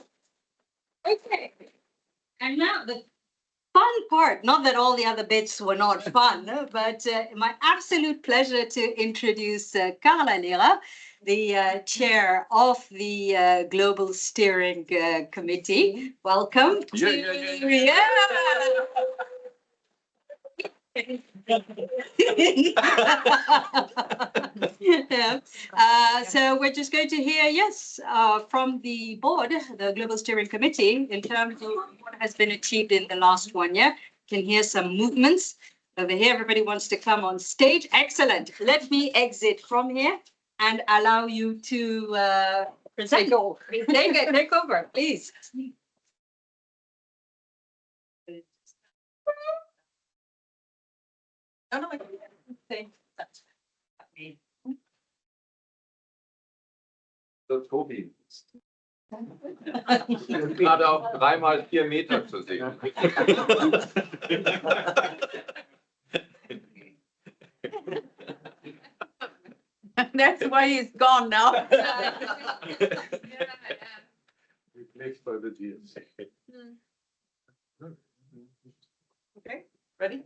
Okay. And now the fun part, not that all the other bits were not fun, but my absolute pleasure to introduce Carla Lira, the chair of the Global Steering Committee. Welcome. So we're just going to hear, from the board, the Global Steering Committee, in terms of what has been achieved in the last 1 year. Can hear some movements over here. Everybody wants to come on stage. Excellent. Let me exit from here and allow you to present. Take over, please. So, Tobi, gerade auf 3x4 Meter zu sehen. That's why he's gone now. Replaced by the GS. Okay, ready?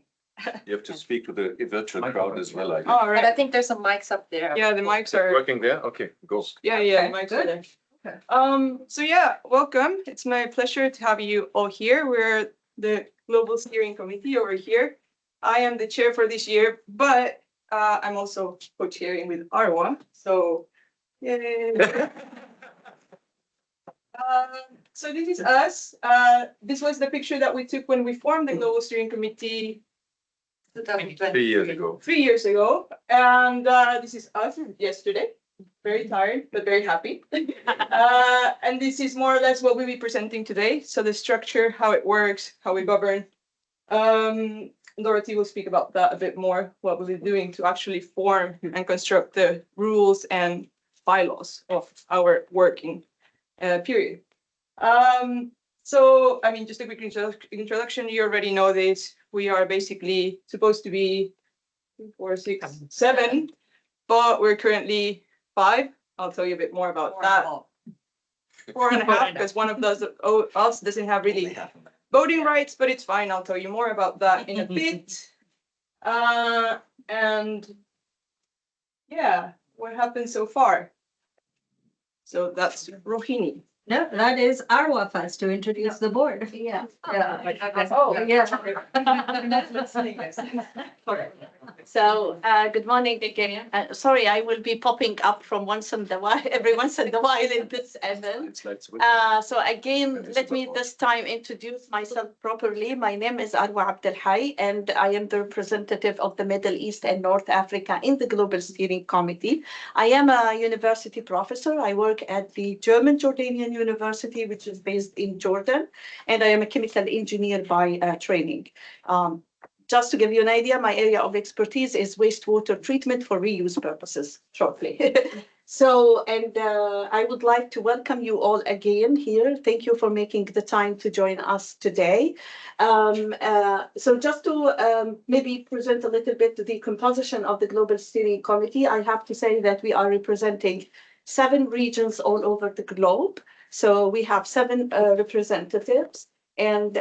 You have to speak to the virtual crowd as well, I guess. All But I right. think there's some mics up there. Yeah, the mics are. Working there? Okay, go. Yeah, Okay, the mics good. are there. So yeah, welcome. It's my pleasure to have you all here. We're the Global Steering Committee over here. I am the chair for this year, but I'm also co-chairing with Arwa. So, yay. So this is us. This was the picture that we took when we formed the Global Steering Committee 3 years ago. 3 years ago. And this is us yesterday. Very tired, but very happy. And this is more or less what we'll be presenting today. So the structure, how it works, how we govern. Dorothy will speak about that a bit more, what we'll be doing to actually form and construct the rules and bylaws of our working period. So, I mean, just a quick introduction, you already know this. We are basically supposed to be 4, 6, 7, but we're currently 5. I'll tell you a bit more about that. 4.5, because one of those us doesn't have really voting rights, but it's fine. I'll tell you more about that in a bit. And yeah, what happened so far? So that's Rohini. No, that is Arwa first to introduce the board. Yeah. Oh, yeah. So, good morning again. Sorry, I will be popping up from once in a while, every once in a while in this event. So again, let me this time introduce myself properly. My name is Arwa Abdelhai, and I am the representative of the Middle East and North Africa in the Global Steering Committee. I am a university professor. I work at the German Jordanian University, which is based in Jordan, and I am a chemical engineer by training. Just to give you an idea, my area of expertise is wastewater treatment for reuse purposes, shortly. So, and I would like to welcome you all again here. Thank you for making the time to join us today. So just to maybe present a little bit the composition of the Global Steering Committee, I have to say that we are representing 7 regions all over the globe. So we have 7 representatives. And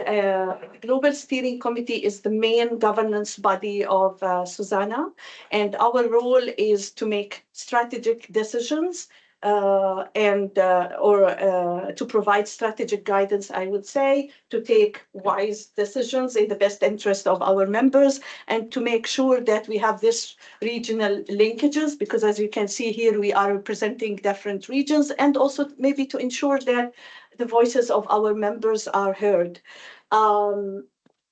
Global Steering Committee is the main governance body of SuSanA. And our role is to make strategic decisions or to provide strategic guidance, I would say, to take wise decisions in the best interest of our members, and to make sure that we have this regional linkages, because as you can see here, we are representing different regions, and also maybe to ensure that the voices of our members are heard.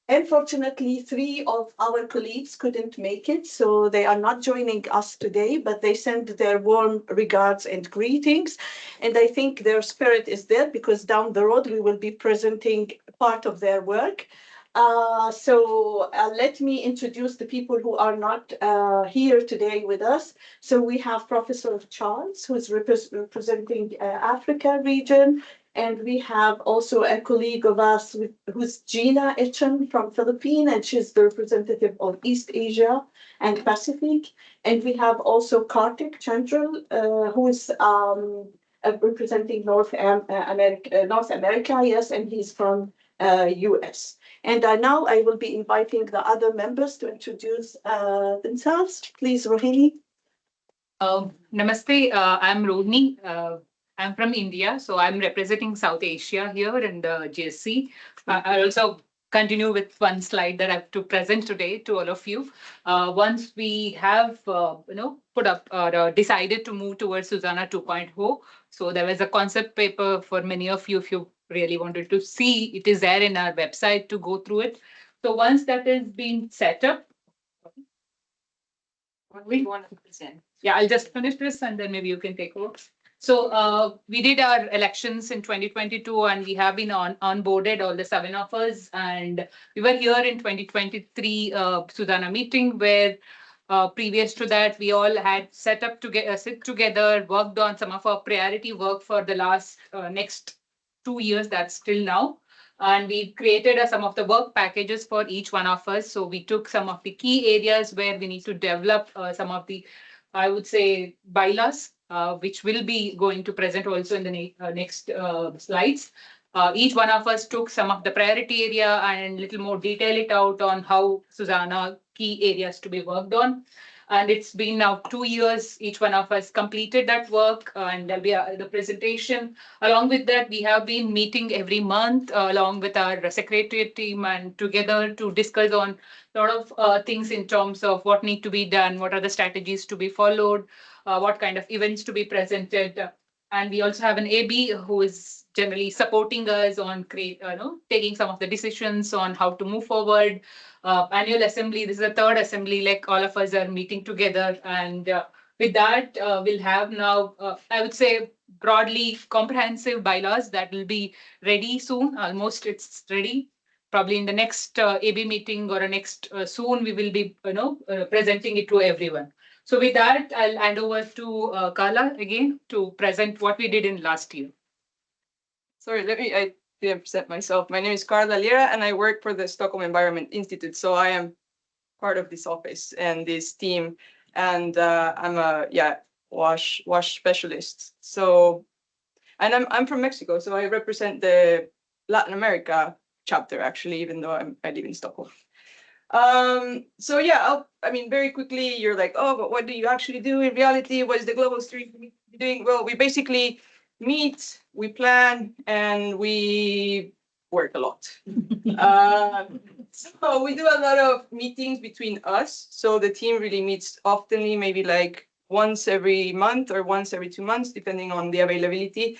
Unfortunately, 3 of our colleagues couldn't make it, so they are not joining us today, but they send their warm regards and greetings. And I think their spirit is there, because down the road we will be presenting part of their work. Let me introduce the people who are not here today with us. So we have Professor Charles, who is representing Africa region. And we have also a colleague of us who's Gina Etchen from Philippines, and she's the representative of East Asia and Pacific. And we have also Kartik Chandral, who is representing North America, yes, and he's from US. And now I will be inviting the other members to introduce themselves. Please, Rohini. Namaste, I'm Rohini. I'm from India, so I'm representing South Asia here in the GSC. I'll also continue with one slide that I have to present today to all of you. Once we have, put up or decided to move towards SuSanA 2.0, so there was a concept paper for many of you, if you really wanted to see, it is there in our website to go through it. So once that is being set up, what we want to present. Yeah, I'll just finish this and then maybe you can take over. So we did our elections in 2022, and we have been onboarded, all the 7 of us. And we were here in 2023 SuSanA meeting, where previous to that, we all had sit together, worked on some of our priority work for the last next 2 years, that's till now. And we created some of the work packages for each one of us. So we took some of the key areas where we need to develop some of the, I would say, bylaws, which will be going to present also in the next slides. Each one of us took some of the priority area and little more detail it out on how SuSanA key areas to be worked on. And it's been now 2 years, each one of us completed that work, and there'll be the presentation. Along with that, we have been meeting every month along with our Secretariat team and together to discuss on a lot of things in terms of what need to be done, what are the strategies to be followed, what kind of events to be presented. And we also have an AB who is generally supporting us on taking some of the decisions on how to move forward. Annual assembly, this is the 3rd assembly, like all of us are meeting together. And with that, we'll have now, I would say, broadly comprehensive bylaws that will be ready soon. Almost it's ready. Probably in the next AB meeting or next soon, we will be presenting it to everyone. So with that, I'll hand over to Carla again to present what we did in last year. Sorry, I didn't present myself. My name is Carla Lira, and I work for the Stockholm Environment Institute. So I am part of this office and this team, and I'm a wash specialist. So, and I'm from Mexico, so I represent the Latin America chapter actually, even though I live in Stockholm. So yeah, very quickly, you're like, oh, but what do you actually do in reality? What is the Global Steering Committee doing? Well, we basically meet, we plan, and we work a lot. So we do a lot of meetings between us. So the team really meets oftenly, maybe like once every month or once every 2 months, depending on the availability.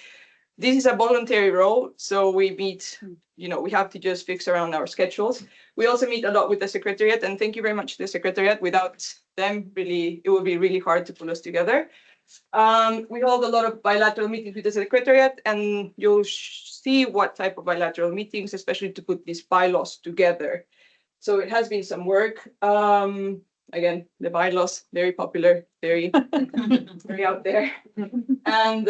This is a voluntary role, so we meet, we have to just fix around our schedules. We also meet a lot with the Secretariat, and thank you very much to the Secretariat. Without them, really, it would be really hard to pull us together. We hold a lot of bilateral meetings with the Secretariat, and you'll see what type of bilateral meetings, especially to put these bylaws together. So it has been some work. Again, the bylaws, very popular, very, very out there. And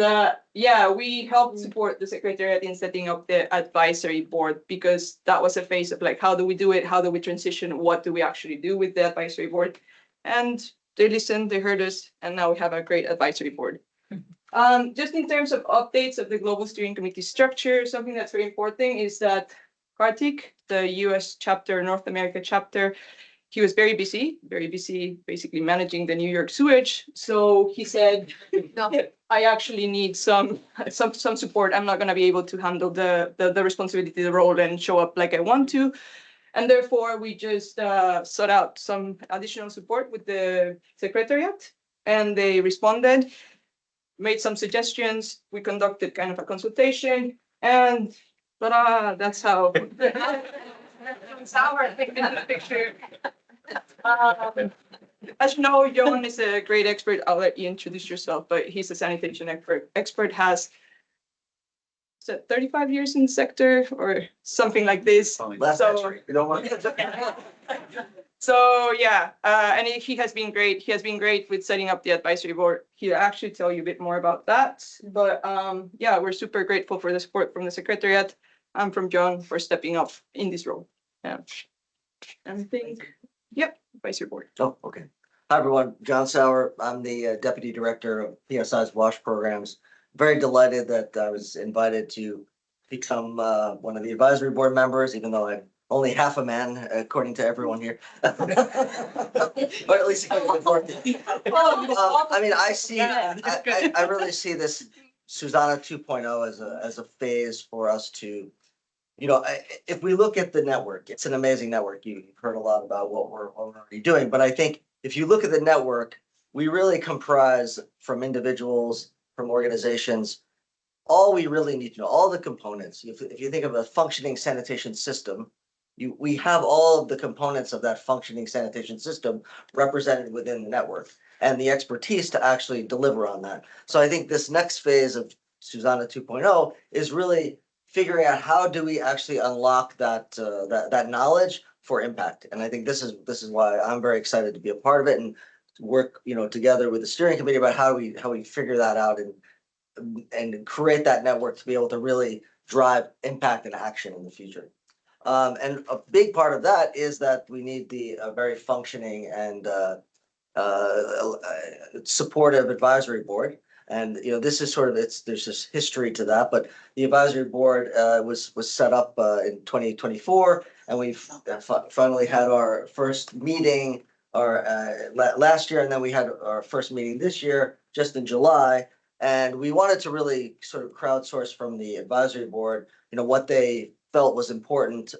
we helped support the Secretariat in setting up the advisory board, because that was a phase of like, how do we do it? How do we transition? What do we actually do with the advisory board? And they listened, they heard us, and now we have a great advisory board. Just in terms of updates of the Global Steering Committee structure, something that's very important is that PRACTIC, the US chapter, North America chapter. He was very busy, basically managing the New York sewage. So he said, no, I actually need some support. I'm not going to be able to handle the responsibility, the role, and show up like I want to. And therefore, we just sought out some additional support with the Secretariat, and they responded, made some suggestions. We conducted kind of a consultation, and ta-da, that's how. Sour in the picture. As you know, Johan is a great expert. I'll let you introduce yourself, but he's a sanitation expert, has 35 years in the sector or something like this. Last century. You don't want. So yeah, and he has been great. He has been great with setting up the advisory board. He'll actually tell you a bit more about that. But yeah, we're super grateful for the support from the Secretariat and from John for stepping up in this role. Yeah. And I think, yep, advisory board. Oh, okay. Hi, everyone. John Sauer. I'm the Deputy Director of PSI's WASH programs. Very delighted that I was invited to become one of the advisory board members, even though I'm only half a man, according to everyone here. Or at least according to Dorothy. I mean, I really see this SuSanA 2.0 as a phase for us to, you know, if we look at the network, it's an amazing network. You've heard a lot about what we're already doing, but I think if you look at the network, we really comprise from individuals, from organizations, all we really need to know, all the components. If you think of a functioning sanitation system, we have all of the components of that functioning sanitation system represented within the network and the expertise to actually deliver on that. So I think this next phase of SuSanA 2.0 is really figuring out how do we actually unlock that knowledge for impact. And I think this is why I'm very excited to be a part of it and work, you know, together with the steering committee about how we figure that out and create that network to be able to really drive impact and action in the future. And a big part of that is that we need the very functioning and supportive advisory board. And you know, this is sort of there's this history to that, but the advisory board was set up in 2024, and we've finally had our first meeting last year, and then we had our first meeting this year, just in July. And we wanted to really sort of crowdsource from the advisory board, you know, what they felt was important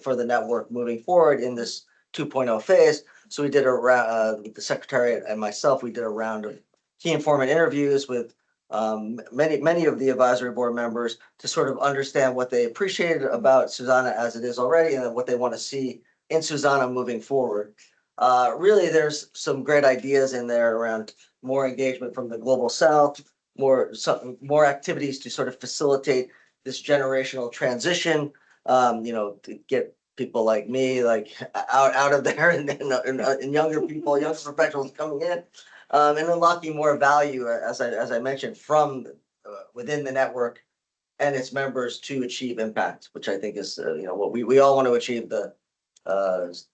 for the network moving forward in this 2.0 phase. So we did with the Secretariat and myself, we did a round of key informant interviews with many of the advisory board members to sort of understand what they appreciated about SuSanA as it is already and what they want to see in SuSanA moving forward. Really, there's some great ideas in there around more engagement from the global south, more activities to sort of facilitate this generational transition, you know, to get people like me, like out of there and younger people, young professionals coming in, and unlocking more value, as I mentioned, from within the network and its members to achieve impact, which I think is, you know, what we all want to achieve, the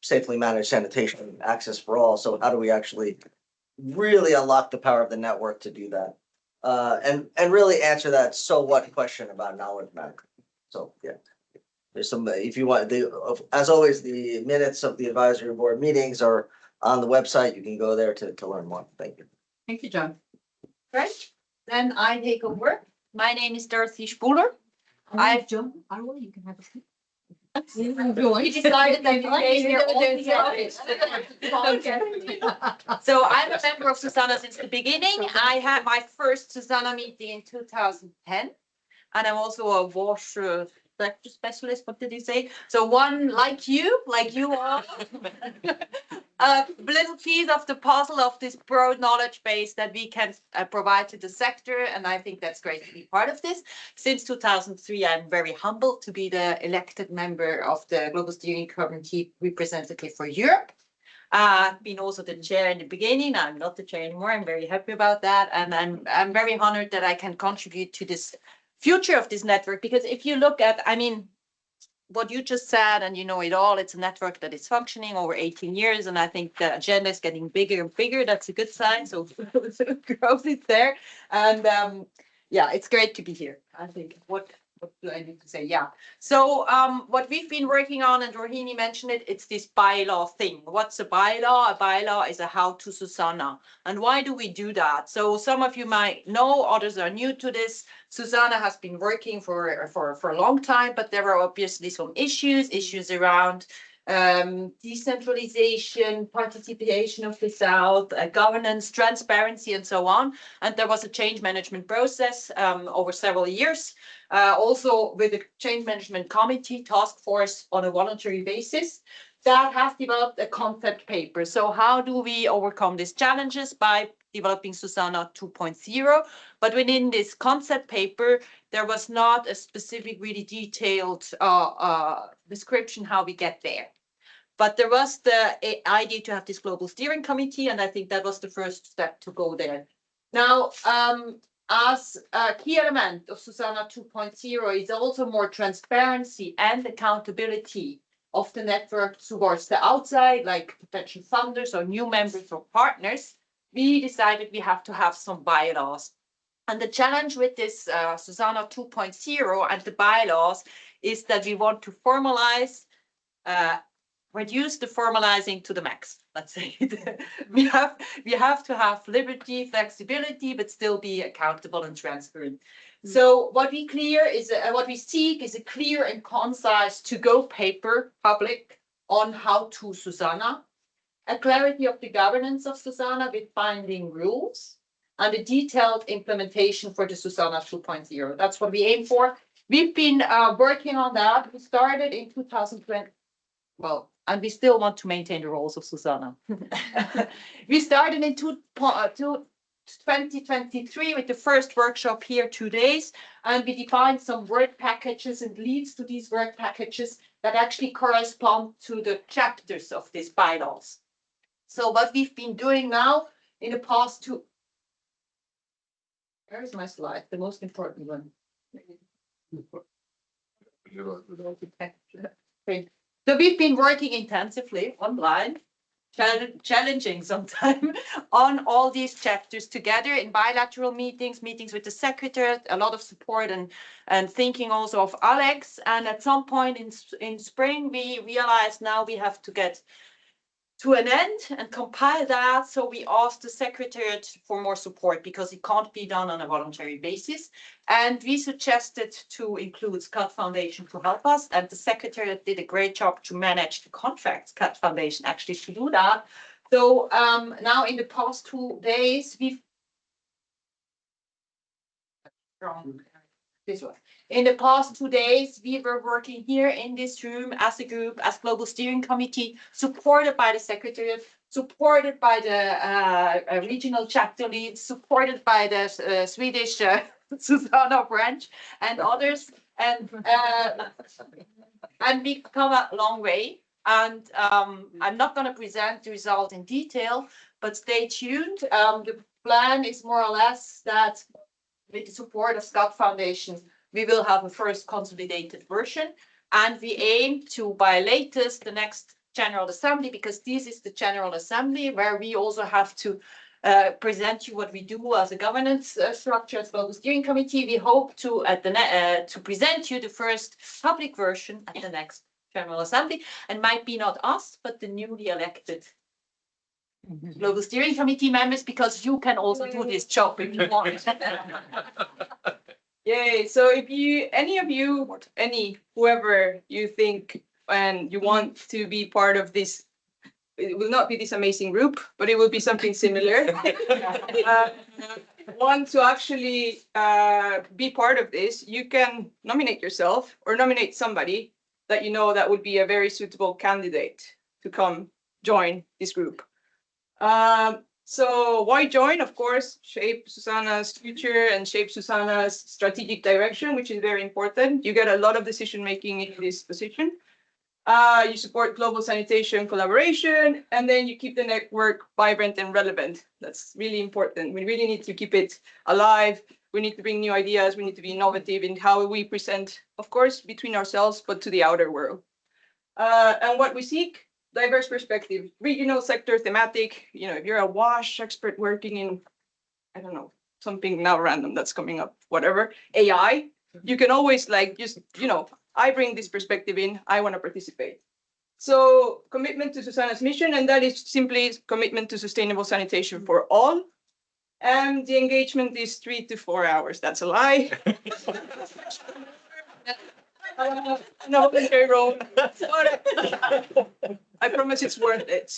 safely managed sanitation access for all. So how do we actually really unlock the power of the network to do that? And really answer that so what question about knowledge management. So yeah, there's some, if you want, as always, the minutes of the advisory board meetings are on the website. You can go there to learn more. Thank you. Thank you, John. Right, then I take over. My name is Dorothy Spuler. I've John. You can have a seat. We decided that you came here all together. So I'm a member of SuSanA since the beginning. I had my first SuSanA meeting in 2010, and I'm also a WASH sector specialist. What did you say? So one like you are, a little piece of the puzzle of this broad knowledge base that we can provide to the sector, and I think that's great to be part of this. Since 2003, I'm very humbled to be the elected member of the Global Steering Committee representative for Europe. I've been also the chair in the beginning. I'm not the chair anymore. I'm very happy about that, and I'm very honored that I can contribute to this future of this network, because if you look at, I mean, what you just said, and you know it all, it's a network that is functioning over 18 years, and I think the agenda is getting bigger and bigger. That's a good sign. So growth is there, and yeah, it's great to be here. I think what what do I need to say? Yeah. So what we've been working on, and Rohini mentioned it, it's this bylaw thing. What's a bylaw? A bylaw is a how-to SuSanA. And why do we do that? So some of you might know, others are new to this. SuSanA has been working for a long time, but there are obviously some issues around decentralization, participation of the South, governance, transparency, and so on. And there was a change management process over several years, also with a change management committee task force on a voluntary basis that has developed a concept paper. So how do we overcome these challenges? By developing SuSanA 2.0. But within this concept paper, there was not a specific, really detailed description how we get there. But there was the idea to have this global steering committee, and I think that was the first step to go there. Now, as a key element of SuSanA 2.0 is also more transparency and accountability of the network towards the outside, like potential funders or new members or partners. We decided we have to have some bylaws. And the challenge with this SuSanA 2.0 and the bylaws is that we want to formalize, reduce the formalizing to the max. Let's say we have to have liberty, flexibility, but still be accountable and transparent. So what we seek is a clear and concise to-go paper, public, on how to SuSanA, a clarity of the governance of SuSanA with binding rules, and a detailed implementation for the SuSanA 2.0. That's what we aim for. We've been working on that. We started in 2020. Well, and we still want to maintain the roles of SuSanA. We started in 2023 with the first workshop here, 2 days, and we defined some work packages and leads to these work packages that actually correspond to the chapters of these bylaws. So what we've been doing now in the past two, where's my slide? The most important one. So we've been working intensively online, challenging sometimes on all these chapters together in bilateral meetings with the Secretariat, a lot of support and thinking also of Alex. And at some point in spring, we realized now we have to get to an end and compile that. So we asked the Secretariat for more support because it can't be done on a voluntary basis. And we suggested to include SCAT Foundation to help us. And the Secretariat did a great job to manage the contract, SCAT Foundation actually to do that. So now in the past 2 days, in the past 2 days, we were working here in this room as a group, as Global Steering Committee, supported by the Secretariat, supported by the regional chapter leads, supported by the Swedish SuSanA branch and others. And we've come a long way. And I'm not going to present the result in detail, but stay tuned. The plan is more or less that with the support of SCAT Foundation, we will have a first consolidated version, and we aim to, by latest, the next General Assembly, because this is the General Assembly where we also have to present you what we do as a governance structure as Global Steering Committee. We hope to present you the first public version at the next General Assembly, and might be not us, but the newly elected Global Steering Committee members, because you can also do this job if you want. Yay. So if whoever you think and you want to be part of this, it will not be this amazing group, but it will be something similar. Want to actually be part of this, you can nominate yourself or nominate somebody that you know that would be a very suitable candidate to come join this group. So why join? Of course, shape SuSanA's future and shape SuSanA's strategic direction, which is very important. You get a lot of decision making in this position. You support global sanitation collaboration, and then you keep the network vibrant and relevant. That's really important. We really need to keep it alive. We need to bring new ideas. We need to be innovative in how we present, of course, between ourselves, but to the outer world. And what we seek, diverse perspective, regional, sector, thematic. You know, if you're a WASH expert working in, I don't know, something now random that's coming up, whatever, AI, you can always like just, I bring this perspective in, I want to participate. So commitment to SuSanA's mission, and that is simply commitment to sustainable sanitation for all. And the engagement is 3 to 4 hours. That's a lie. No voluntary role. I promise it's worth it.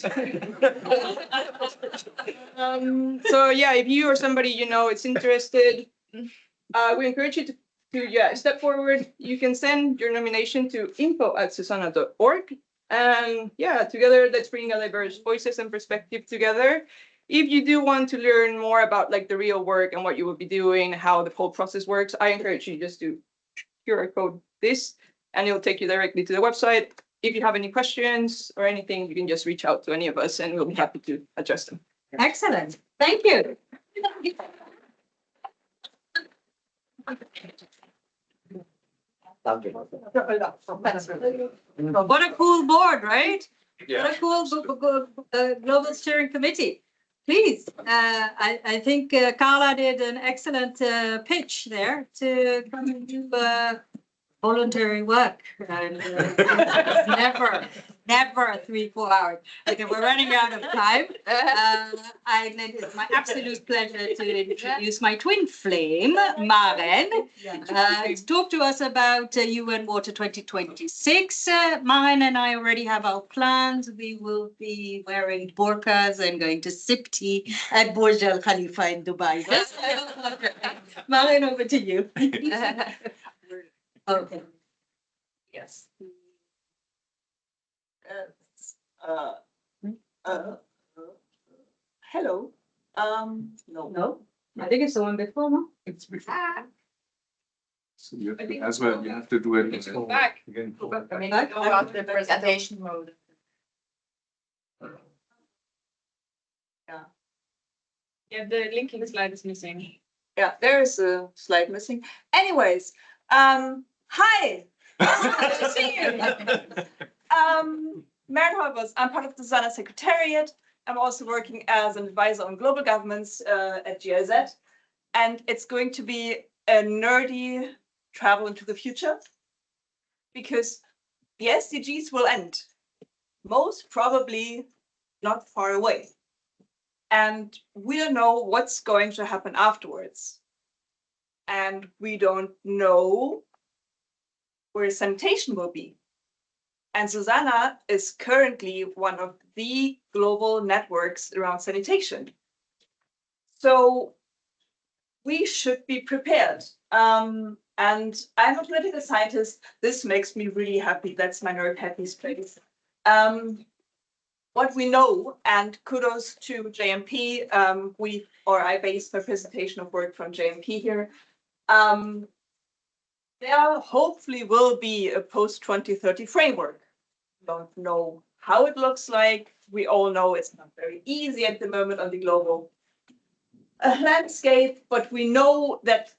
So yeah, if you or somebody you know is interested, we encourage you to step forward. You can send your nomination to info@susana.org. And yeah, together let's bring diverse voices and perspective together. If you do want to learn more about like the real work and what you will be doing, how the whole process works, I encourage you just to QR code this and it'll take you directly to the website. If you have any questions or anything, you can just reach out to any of us and we'll be happy to address them. Excellent. Thank you. What a cool board, right? Yeah. What a cool global steering committee. Please, I think Carla did an excellent pitch there to come and do voluntary work. And never 3-4 hours. Okay, we're running out of time. And it's my absolute pleasure to introduce my twin flame, Maren, to talk to us about UN Water 2026. Maren and I already have our plans. We will be wearing burqas and going to sip tea at Burj Al Khalifa in Dubai. Maren, over to you. Okay. Yes. Hello. No, I think it's the one before, no? It's before. So you have to, as well, you have to do it. Go back. Again. Go out the presentation mode. Yeah, the linking slide is missing. Yeah, there is a slide missing. Anyways, hi. Nice to see you. Maren Hoybos, I'm part of the SuSanA Secretariat. I'm also working as an advisor on global governments at GIZ. And it's going to be a nerdy travel into the future because the SDGs will end, most probably not far away. And we don't know what's going to happen afterwards. And we don't know where sanitation will be. And SuSanA is currently one of the global networks around sanitation. So we should be prepared. And I'm a political scientist. This makes me really happy. That's my nerd happy space. What we know, and kudos to JMP, I based my presentation of work from JMP here. There hopefully will be a post-2030 framework. Don't know how it looks like. We all know it's not very easy at the moment on the global landscape, but we know that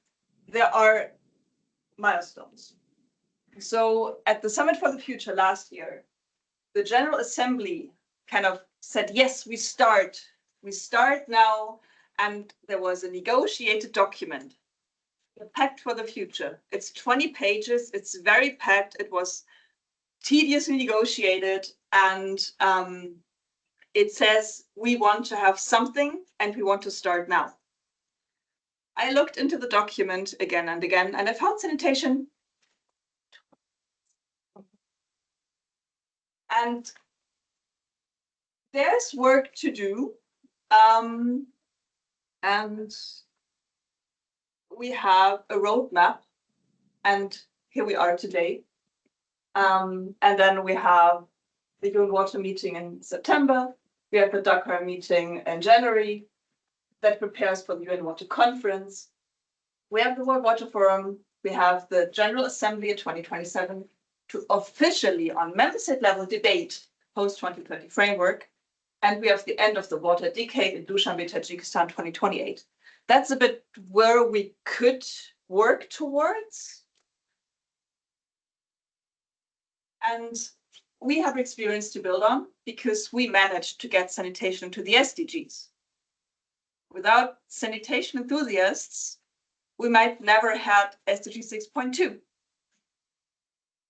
there are milestones. So at the Summit for the Future last year, the General Assembly kind of said, yes, we start now. And there was a negotiated document, the Pact for the Future. It's 20 pages. It's very packed. It was tediously negotiated. And it says, we want to have something and we want to start now. I looked into the document again and again, and I found sanitation. And there's work to do. And we have a roadmap, and here we are today. And then we have the UN Water meeting in September. We have the Dakar meeting in January that prepares for the UN Water conference. We have the World Water Forum. We have the General Assembly in 2027 to officially, on member state level, debate post-2030 framework. And we have the end of the water decade in Dushanbe, Tajikistan, 2028. That's a bit where we could work towards. And we have experience to build on because we managed to get sanitation to the SDGs. Without sanitation enthusiasts, we might never had SDG 6.2.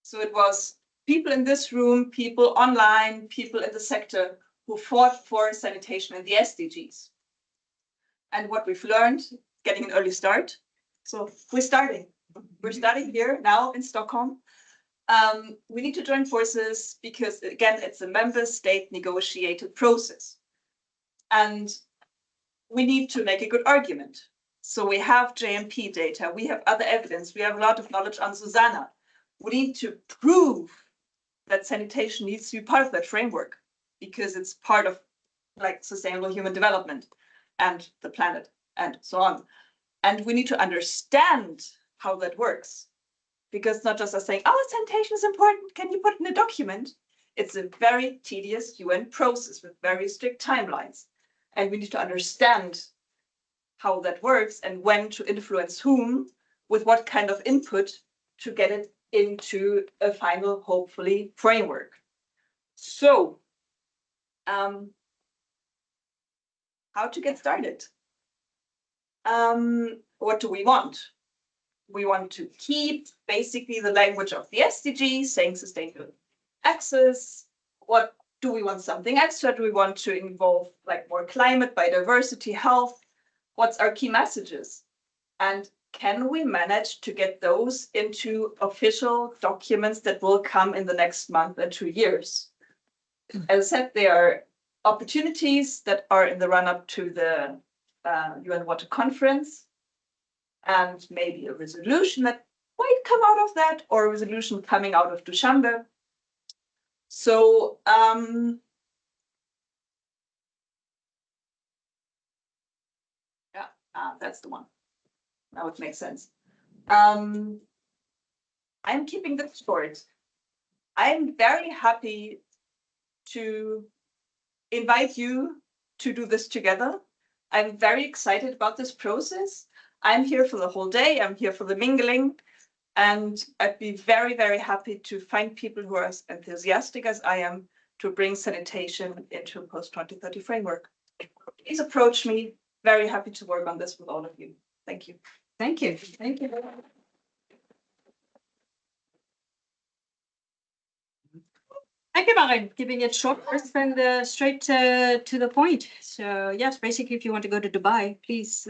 So it was people in this room, people online, people in the sector who fought for sanitation and the SDGs. And what we've learned, getting an early start. So we're starting here now in Stockholm. We need to join forces because, again, it's a member state negotiated process. And we need to make a good argument. So we have JMP data, we have other evidence, we have a lot of knowledge on SuSanA. We need to prove that sanitation needs to be part of that framework because it's part of like sustainable human development and the planet and so on. And we need to understand how that works because not just us saying, oh, sanitation is important, can you put it in a document? It's a very tedious UN process with very strict timelines. And we need to understand how that works and when to influence whom, with what kind of input to get it into a final, hopefully, framework. So, how to get started? What do we want? We want to keep basically the language of the SDGs, saying sustainable access. What do we want something extra? Do we want to involve like more climate, biodiversity, health? What's our key messages? And can we manage to get those into official documents that will come in the next month and 2 years? As I said, there are opportunities that are in the run-up to the UN Water Conference, and maybe a resolution that might come out of that, or a resolution coming out of Dushanbe. So that's the one. Now it makes sense. I'm keeping this short. I'm very happy to invite you to do this together. I'm very excited about this process. I'm here for the whole day. I'm here for the mingling. And I'd be very, very happy to find people who are as enthusiastic as I am to bring sanitation into a post-2030 framework. Please approach me. Very happy to work on this with all of you. Thank you. Thank you. Thank you. Thank you, Maren. Keeping it short first and straight to the point. So yes, basically, if you want to go to Dubai, please,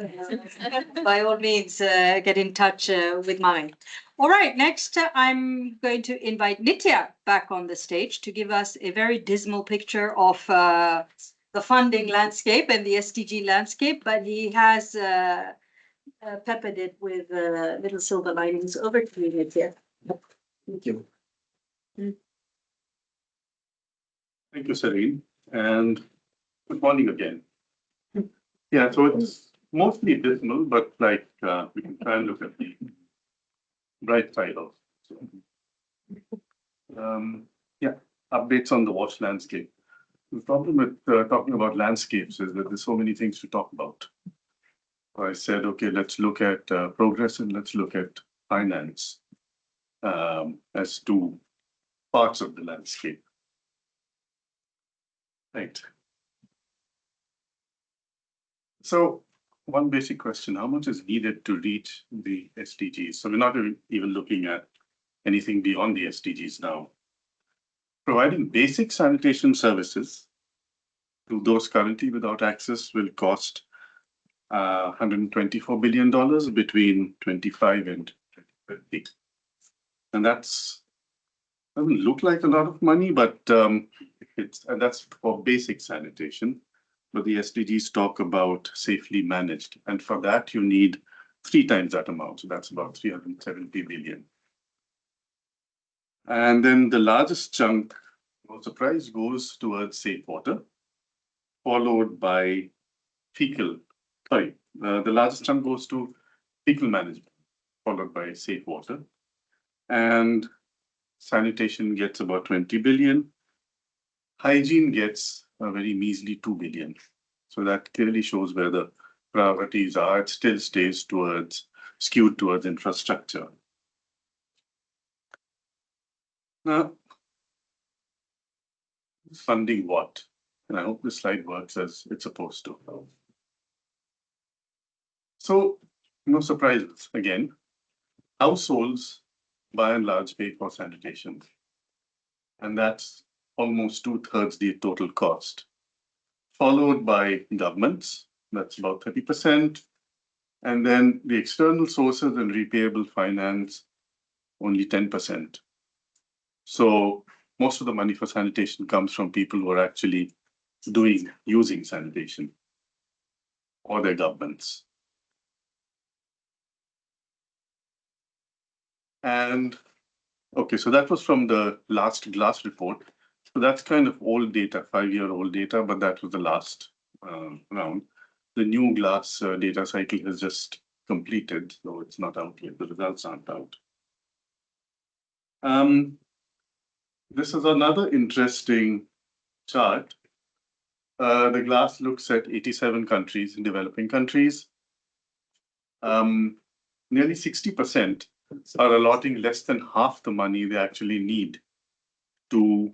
by all means, get in touch with Maren. All right, next I'm going to invite Nitya back on the stage to give us a very dismal picture of the funding landscape and the SDG landscape, but he has peppered it with little silver linings. Over to you, Nitya. Thank you. Thank you, Serene, and good morning again. Yeah, so it's mostly dismal, but like we can try and look at the bright side of it. Yeah, updates on the WASH landscape. The problem with talking about landscapes is that there's so many things to talk about. I said, okay, let's look at progress and let's look at finance as two parts of the landscape. Right. So one basic question, how much is needed to reach the SDGs? So we're not even looking at anything beyond the SDGs now. Providing basic sanitation services to those currently without access will cost $124 billion between 25 and 2050. And that's doesn't look like a lot of money, but and that's for basic sanitation. But the SDGs talk about safely managed, and for that you need 3 times that amount. So that's about 370 billion. And then the largest chunk, no surprise, goes towards safe water, followed by fecal. Sorry, the largest chunk goes to fecal management, followed by safe water, and sanitation gets about 20 billion. Hygiene gets a very measly 2 billion. So that clearly shows where the priorities are. It still stays skewed towards infrastructure. Now, funding what? And I hope this slide works as it's supposed to. So no surprises again. Households, by and large, pay for sanitation. And that's almost 2/3 the total cost. Followed by governments, that's about 30%. And then the external sources and repayable finance, only 10%. So most of the money for sanitation comes from people who are actually using sanitation or their governments. And okay, so that was from the last GLASS report. So that's kind of old data, 5-year-old data, but that was the last round. The new GLASS data cycle has just completed, so it's not out yet. The results aren't out. This is another interesting chart. The GLASS looks at 87 countries, developing countries. Nearly 60% are allotting less than half the money they actually need to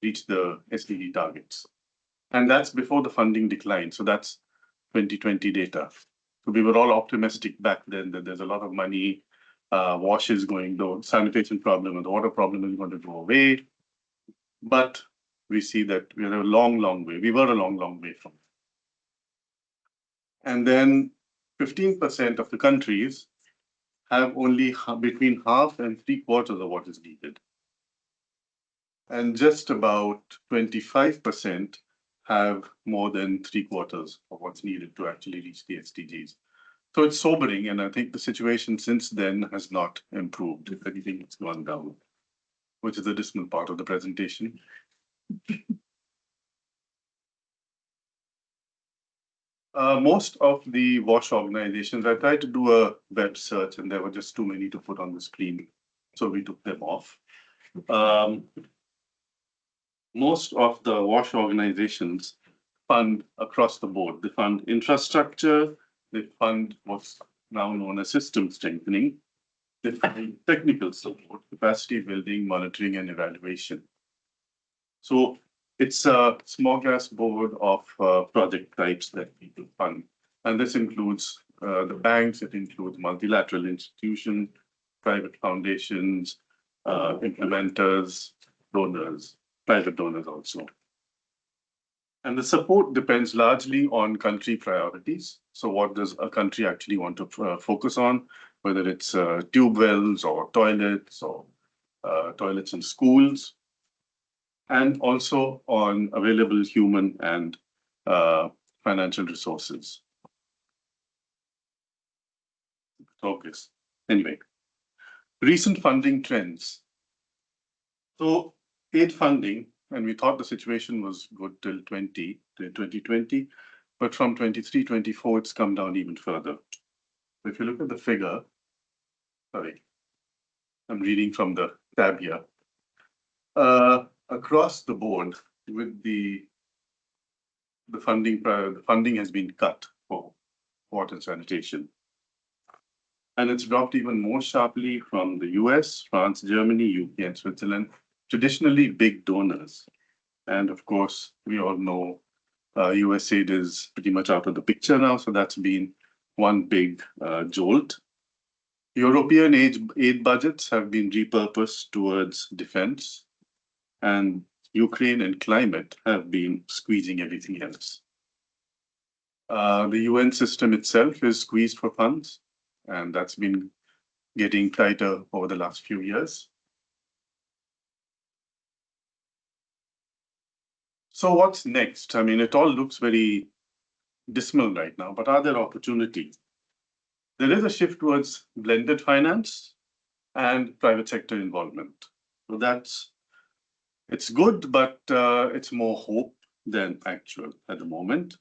reach the SDG targets. And that's before the funding decline. So that's 2020 data. So we were all optimistic back then that there's a lot of money, wash is going, the sanitation problem and the water problem is going to go away. But we see that we're a long, long way. We were a long, long way from it. And then 15% of the countries have only between half and 3/4 of what is needed. And just about 25% have more than 3/4 of what's needed to actually reach the SDGs. So it's sobering, and I think the situation since then has not improved. If anything, it's gone down, which is the dismal part of the presentation. Most of the WASH organizations, I tried to do a web search and there were just too many to put on the screen, so we took them off. Most of the WASH organizations fund across the board. They fund infrastructure, they fund what's now known as system strengthening, they fund technical support, capacity building, monitoring, and evaluation. So it's a smorgasbord of project types that people fund. And this includes the banks, it includes multilateral institutions, private foundations, implementers, donors, private donors also. And the support depends largely on country priorities. So what does a country actually want to focus on, whether it's tube wells or toilets in schools, and also on available human and financial resources. Okay. Anyway, recent funding trends. So aid funding, and we thought the situation was good till 2020, but from 23-24, it's come down even further. So if you look at the figure, sorry, I'm reading from the tab here. Across the board, with the funding has been cut for water and sanitation. And it's dropped even more sharply from the US, France, Germany, UK, and Switzerland, traditionally big donors. And of course, we all know US aid is pretty much out of the picture now, so that's been one big jolt. European aid budgets have been repurposed towards defense, and Ukraine and climate have been squeezing everything else. The UN system itself is squeezed for funds, and that's been getting tighter over the last few years. So what's next? I mean, it all looks very dismal right now, but are there opportunities? There is a shift towards blended finance and private sector involvement. So it's good, but it's more hope than actual at the moment.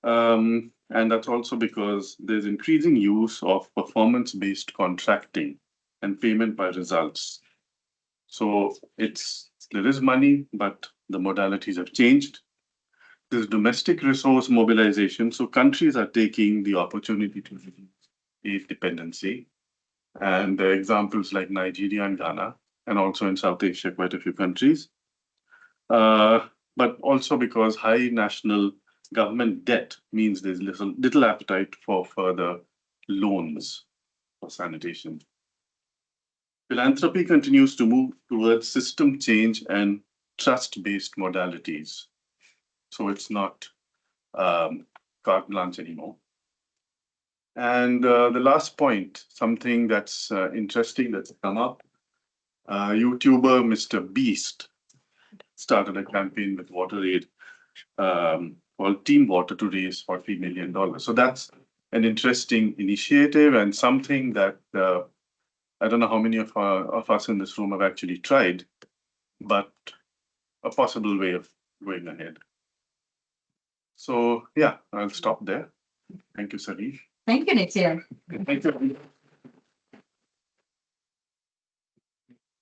And that's also because there's increasing use of performance-based contracting and payment by results. So there is money, but the modalities have changed. There's domestic resource mobilization. So countries are taking the opportunity to reduce aid dependency. And there are examples like Nigeria and Ghana, and also in South Asia, quite a few countries. But also because high national government debt means there's little appetite for further loans for sanitation. Philanthropy continues to move towards system change and trust-based modalities. So it's not carte blanche anymore. And the last point, something that's interesting that's come up, YouTuber Mr. Beast started a campaign with WaterAid called Team Water to raise $40 million. So that's an interesting initiative and something that I don't know how many of us in this room have actually tried, but a possible way of going ahead. So yeah, I'll stop there. Thank you, Sarif. Thank you, Nitya. Thank you.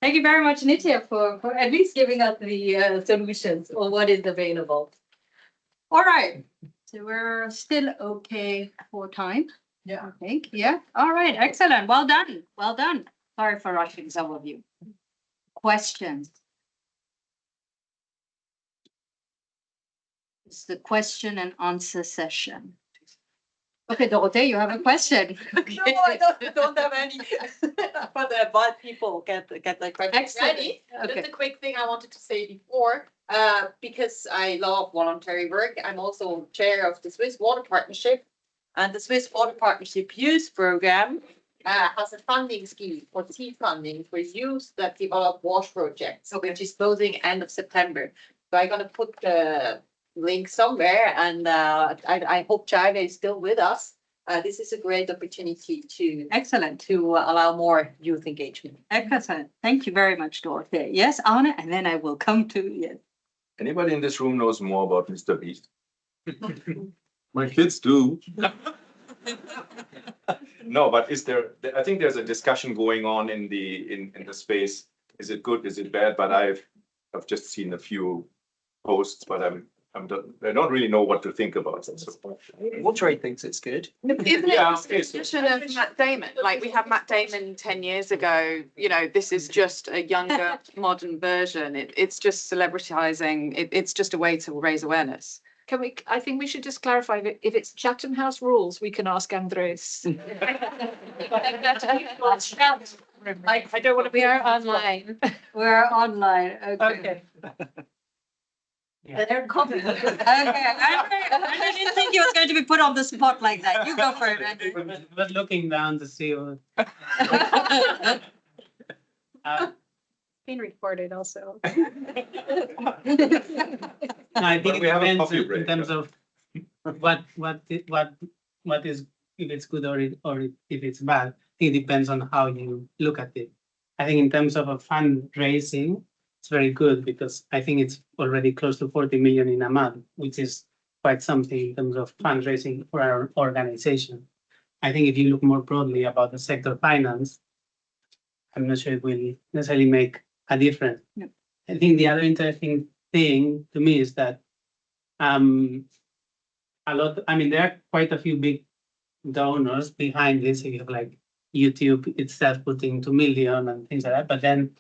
Thank you very much, Nitya, for at least giving us the solutions or what is available. All right, so we're still okay for time. Yeah, I think. Yeah. All right. Excellent. Well done. Well done. Sorry for rushing some of you. Questions? It's the question and answer session. Okay, Dorothee, you have a question. No, I don't have any. For the bad people get the questions Excellent. ready. Okay. Just a quick thing I wanted to say before, because I love voluntary work, I'm also chair of the Swiss Water Partnership, and the Swiss Water Partnership Youth Program has a funding scheme for seed funding for youth that develop wash projects, which is closing end of September. So I'm gonna put the link somewhere, and I hope China is still with us. This is a great opportunity to Excellent. to allow more youth engagement. Excellent. Thank you very much, Dorothee. Yes, Anna, and then I will come to yes. Anybody in this room knows more about Mr. Beast? My kids do. No, but is there, I think there's a discussion going on in the space. Is it good? Is it bad? But I've just seen a few posts, but I don't really know what to think about it. So. WaterAid thinks it's good. Isn't it the position of Matt Damon? Like we had Matt Damon 10 years ago, you know, this is just a younger, modern version. It's just celebritizing. It's just a way to raise awareness. Can we, I think we should just clarify that if it's Chatham House rules, we can ask Andres. I don't want to be online. We're online. Okay. Yeah. They're copies. Okay. I didn't think he was going to be put on the spot like that. You go for it, Andrew. Was looking down to see what. Being recorded also. No, I think it depends in terms of what is, if it's good or if it's bad. It depends on how you look at it. I think in terms of a fundraising, it's very good because I think it's already close to 40 million in a month, which is quite something in terms of fundraising for our organization. I think if you look more broadly about the sector finance, I'm not sure it will necessarily make a difference. Yeah. I think the other interesting thing to me is that there are quite a few big donors behind this. You have like YouTube itself putting 2 million and things like that, but then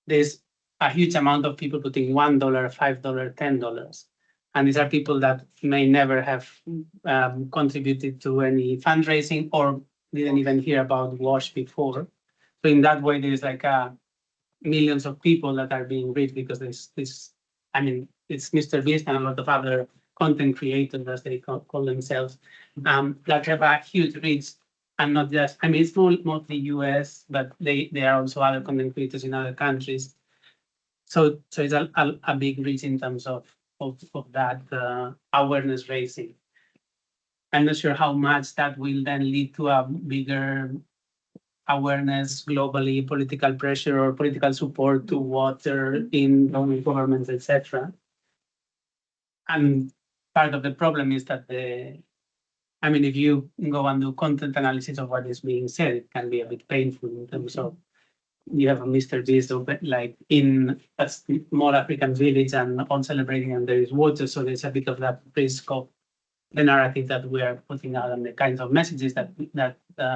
there's a huge amount of people putting $1, $5, $10. And these are people that may never have contributed to any fundraising or didn't even hear about WASH before. So in that way, there's like millions of people that are being reached because there's this, it's Mr. Beast and a lot of other content creators, as they call themselves, that have a huge reach. And not just, it's mostly US, but there are also other content creators in other countries. So it's a big reach in terms of that awareness raising. I'm not sure how much that will then lead to a bigger awareness globally, political pressure or political support to water in governments, etc. And part of the problem is that if you go and do content analysis of what is being said, it can be a bit painful in terms of you have a Mr. Beast like in a small African village and on celebrating and there is water. So there's a bit of that risk of the narrative that we are putting out and the kinds of messages that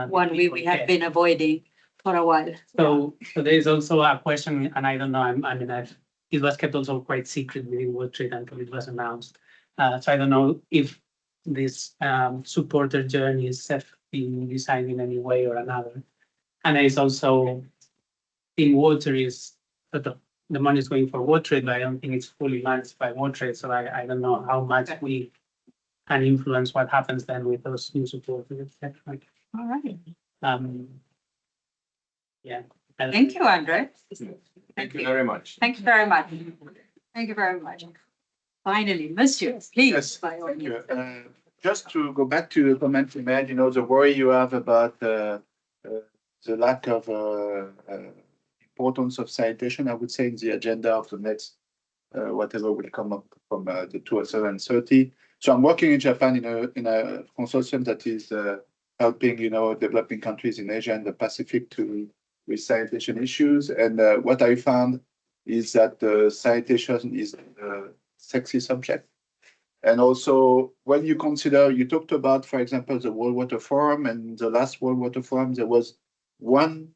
one we have been avoiding for a while. So there is also a question, and I don't know, it was kept also quite secret within WaterAid until it was announced. So I don't know if this supporter journeys have being designed in any way or another. And it's also in water is sort of the money is going for water, but I don't think it's fully managed by water. So I don't know how much we can influence what happens then with those new supports, etc. All right. Yeah. Thank you, Andre. Thank you very much. Thank you very much. Thank you very much. Finally, Monsieur, please. Yes, by all thank means. you. Just to go back to the comment you made, the worry you have about the lack of importance of sanitation, I would say in the agenda of the next whatever will come up from the 2030. So I'm working in Japan in a consortium that is helping developing countries in Asia and the Pacific with sanitation issues. And what I found is that sanitation is a sexy subject. And also, when you consider, you talked about, for example, the World Water Forum, and the last World Water Forum, there was one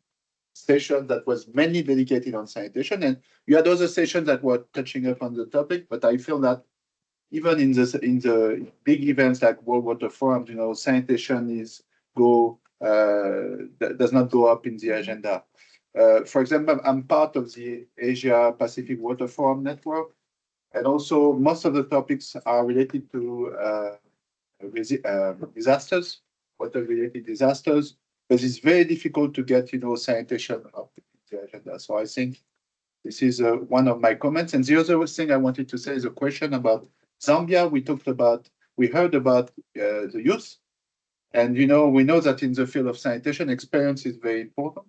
session that was mainly dedicated on sanitation, and you had other sessions that were touching up on the topic. But I feel that even in the big events like World Water Forum, sanitation does not go up in the agenda. For example, I'm part of the Asia Pacific Water Forum network. And also, most of the topics are related to disasters, water-related disasters, but it's very difficult to get, sanitation up the agenda. So I think this is one of my comments. And the other thing I wanted to say is a question about Zambia. We heard about the youth, and we know that in the field of sanitation, experience is very important.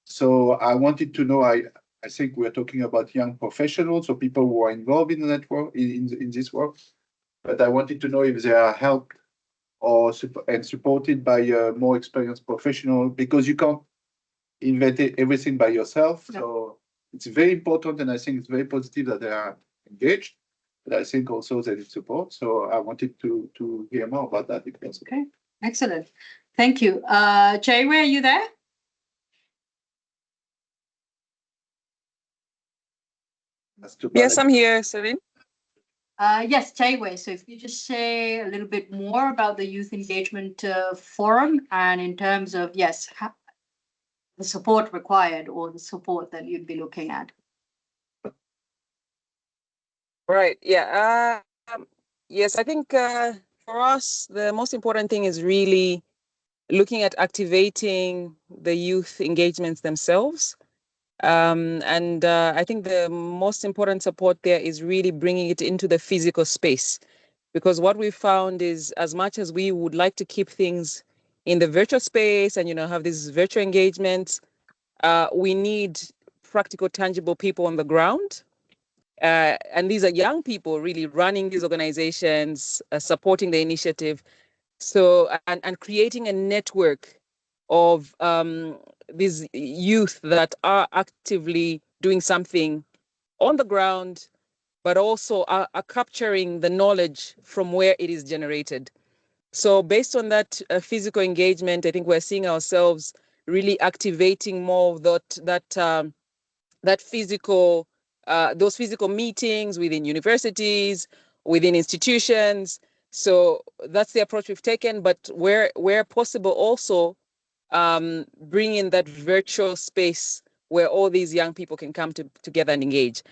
So I wanted to know, I think we're talking about young professionals or people who are involved in the network, in this work. But I wanted to know if they are helped or supported by a more experienced professional, because you can't invent everything by yourself. No. So it's very important, and I think it's very positive that they are engaged. But I think also they need support. So I wanted to hear more about that. If possible. Okay, excellent. Thank you. Jaiwe, are you there? Yes, I'm here, Celine. Yes, Jaiwe. So if you just say a little bit more about the Youth Engagement Forum, and in terms of, yes, the support required or the support that you'd be looking at. Right. Yeah. Yes, I think for us, the most important thing is really looking at activating the youth engagements themselves. And I think the most important support there is really bringing it into the physical space, because what we found is, as much as we would like to keep things in the virtual space and have these virtual engagements, we need practical, tangible people on the ground. And these are young people really running these organizations, supporting the initiative. So, and creating a network of these youth that are actively doing something on the ground, but also are capturing the knowledge from where it is generated. So based on that physical engagement, I think we're seeing ourselves really activating more of that physical, those physical meetings within universities, within institutions. So that's the approach we've taken, but where possible also bring in that virtual space where all these young people can come together and engage.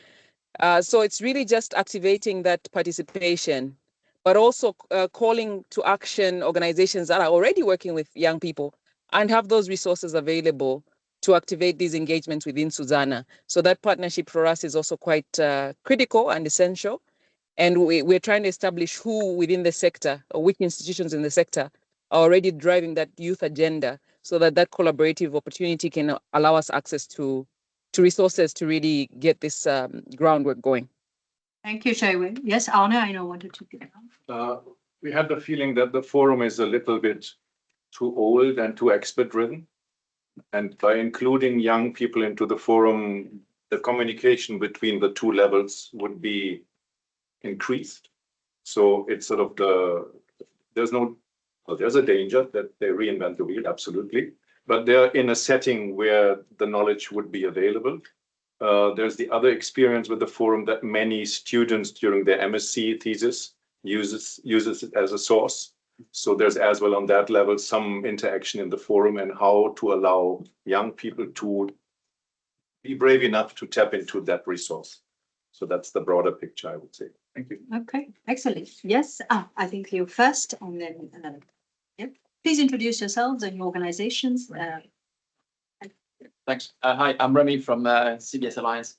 So it's really just activating that participation, but also calling to action organizations that are already working with young people and have those resources available to activate these engagements within SuSanA. So that partnership for us is also quite critical and essential. And we're trying to establish who within the sector or which institutions in the sector are already driving that youth agenda, so that collaborative opportunity can allow us access to resources to really get this groundwork going. Thank you, Jaiwe. Yes, Arne, I know wanted to get on. We have the feeling that the forum is a little bit too old and too expert driven. And by including young people into the forum, the communication between the two levels would be increased. So it's sort of there's a danger that they reinvent the wheel, absolutely. But they're in a setting where the knowledge would be available. There's the other experience with the forum that many students during their MSc thesis uses it as a source. So there's as well on that level some interaction in the forum and how to allow young people to be brave enough to tap into that resource. So that's the broader picture, I would say. Thank you. Okay, excellent. Yes, I think you first, and then yeah. Please introduce yourselves and your organizations. Thanks. Hi, I'm Remy from CBS Alliance.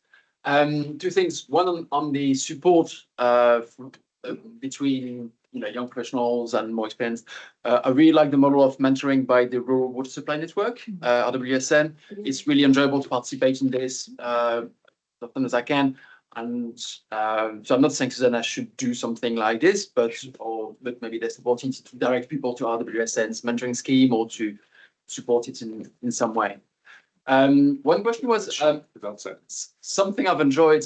Two things. One on the support between young professionals and more experienced. I really like the model of mentoring by the Rural Water Supply Network, RWSN. It's really enjoyable to participate in this as often as I can. And so I'm not saying SuSanA should do something like this, but maybe there's opportunity to direct people to RWSN's mentoring scheme or to support it in some way. One question was something I've enjoyed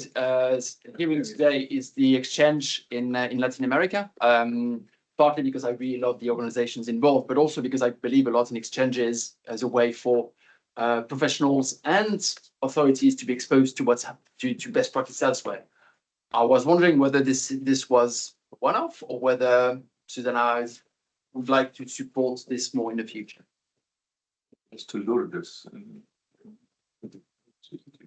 hearing today is the exchange in Latin America, partly because I really love the organizations involved, but also because I believe a lot in exchanges as a way for professionals and authorities to be exposed to to best practice elsewhere. I was wondering whether this was a one-off or whether SuSanA would like to support this more in the future. Just to lure this.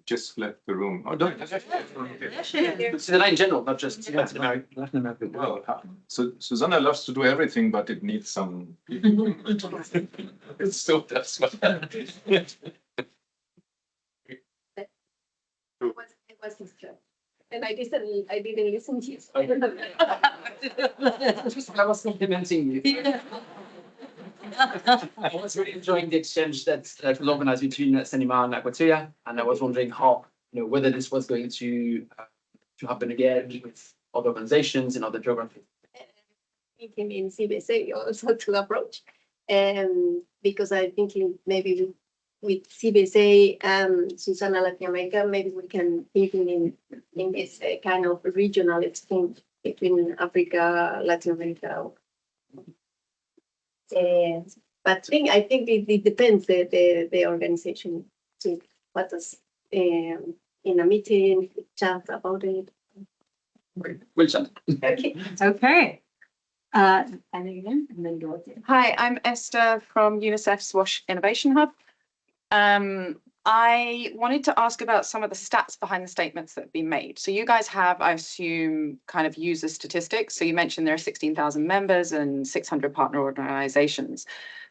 Just left the room. Oh, don't. SuSanA in general, not just Latin America. Well, so SuSanA loves to do everything, but it needs some people. It still does. It was his job. And I didn't listen to you. I was complimenting you. I was really enjoying the exchange that was organized between Sanima and Aquatuya, and I was wondering how, whether this was going to happen again with other organizations in other geographies. Thinking in CBSA also to approach, because I'm thinking maybe with CBSA and SuSanA Latin America, maybe we can think in this kind of regional exchange between Africa, Latin America. But I think it depends the organization to let us in a meeting chat about it. We'll chat. Okay. Okay. And again, and then go again. Hi, I'm Esther from UNICEF's WASH Innovation Hub. I wanted to ask about some of the stats behind the statements that have been made. So you guys have, I assume, kind of user statistics. So you mentioned there are 16,000 members and 600 partner organizations.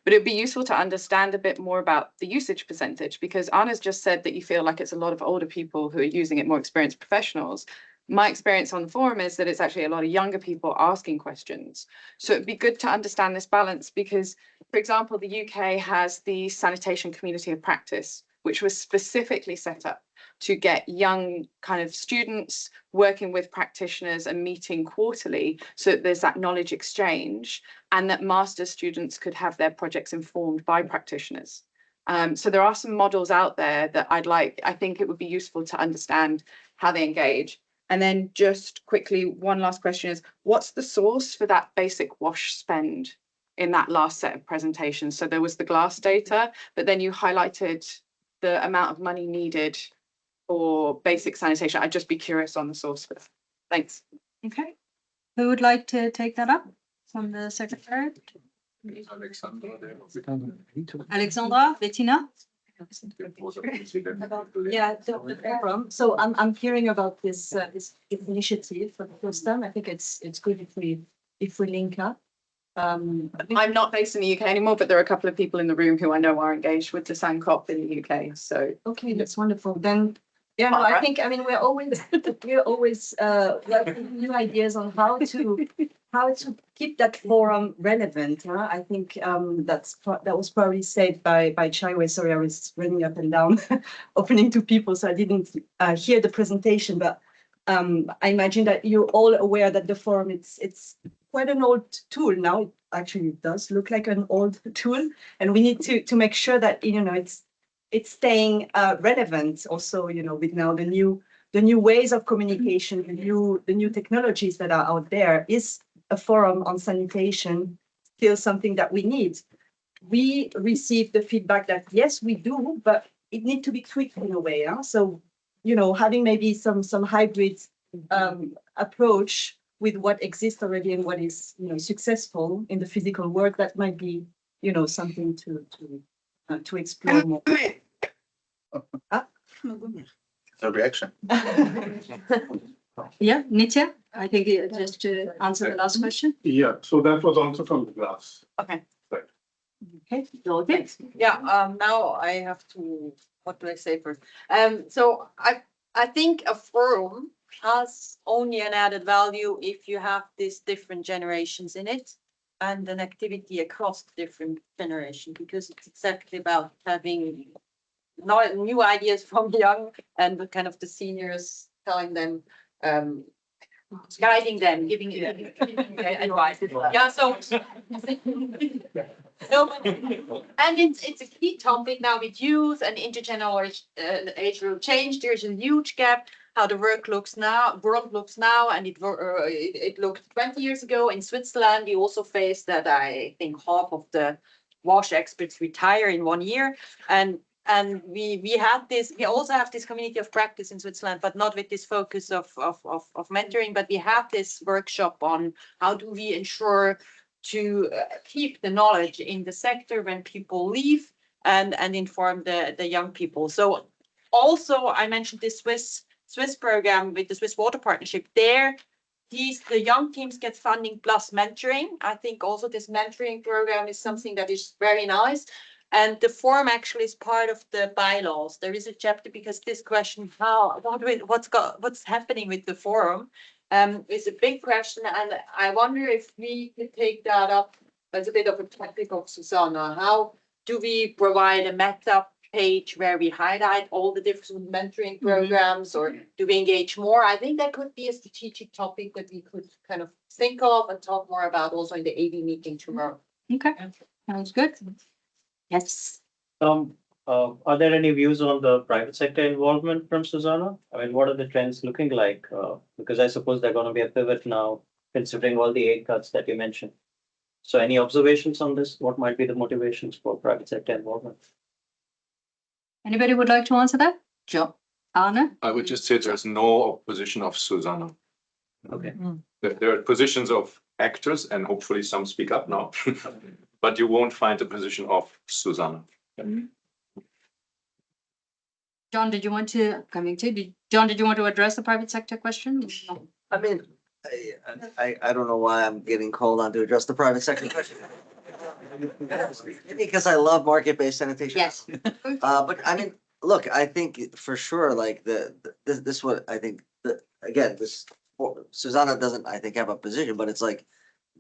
But it'd be useful to understand a bit more about the usage percentage, because Anna's just said that you feel like it's a lot of older people who are using it, more experienced professionals. My experience on the forum is that it's actually a lot of younger people asking questions. So it'd be good to understand this balance because, for example, the UK has the Sanitation Community of Practice, which was specifically set up to get young kind of students working with practitioners and meeting quarterly so that there's that knowledge exchange and that master's students could have their projects informed by practitioners. So there are some models out there that I think it would be useful to understand how they engage. And then just quickly, one last question is, what's the source for that basic WASH spend in that last set of presentations? So there was the glass data, but then you highlighted the amount of money needed for basic sanitation. I'd just be curious on the source for that. Thanks. Okay. Who would like to take that up from the Secretariat? Alexandra, Bettina? Yeah, the forum. So I'm hearing about this initiative for the first time. I think it's good if we link up. I'm not based in the UK anymore, but there are a couple of people in the room who I know are engaged with the SANCOP in the UK. So okay, that's wonderful. Then yeah, no, I mean we're always welcoming new ideas on how to keep that forum relevant. I think that was probably said by Chaiwe. Sorry, I was running up and down, opening to people, so I didn't hear the presentation. But I imagine that you're all aware that the forum it's quite an old tool now. It actually does look like an old tool, and we need to make sure that it's staying relevant. Also, with now the new ways of communication, the new technologies that are out there, is a forum on sanitation still something that we need? We receive the feedback that yes, we do, but it needs to be tweaked in a way. So, having maybe some hybrid approach with what exists already and what is, successful in the physical world, that might be, something to explore more. A reaction. Yeah, Nitya, I think just to answer the last question. Yeah, so that was also from the glass. Okay. Right. Okay, Dorothy. Yeah, now I have to, what do I say first? So I think a forum has only an added value if you have these different generations in it and an activity across different generations, because it's exactly about having new ideas from the young and the kind of the seniors telling them, guiding them, giving advice. Yeah, so. No, and it's a key topic now with youth and intergenerational age group change. There's a huge gap how the world looks now, and it looked 20 years ago in Switzerland. You also face that I think half of the WASH experts retire in 1 year, and we also have this community of practice in Switzerland, but not with this focus of mentoring. But we have this workshop on how do we ensure to keep the knowledge in the sector when people leave, and inform the young people. So also I mentioned this Swiss program with the Swiss Water Partnership. There, the young teams get funding plus mentoring. I think also this mentoring program is something that is very nice. And the forum actually is part of the bylaws. There is a chapter because this question, what's happening with the forum, is a big question. And I wonder if we could take that up as a bit of a topic of SuSanA. How do we provide a meta page where we highlight all the different mentoring programs, or do we engage more? I think that could be a strategic topic that we could kind of think of and talk more about also in the AV meeting tomorrow. Okay, sounds good. Yes. Are there any views on the private sector involvement from SuSanA? I mean, what are the trends looking like? Because I suppose they're going to be a pivot now, considering all the aid cuts that you mentioned. So any observations on this? What might be the motivations for private sector involvement? Anybody would like to answer that? Joe, Anna? I would just say there's no opposition of SuSanA. Okay. There are positions of actors, and hopefully some speak up now, but you won't find a position of SuSanA. John, did you want to address the private sector question? I mean, I don't know why I'm getting called on to address the private sector question. Maybe because I love market-based sanitation. Yes. But I mean, look, I think for sure, like this what I think again, this SuSanA doesn't, I think, have a position, but it's like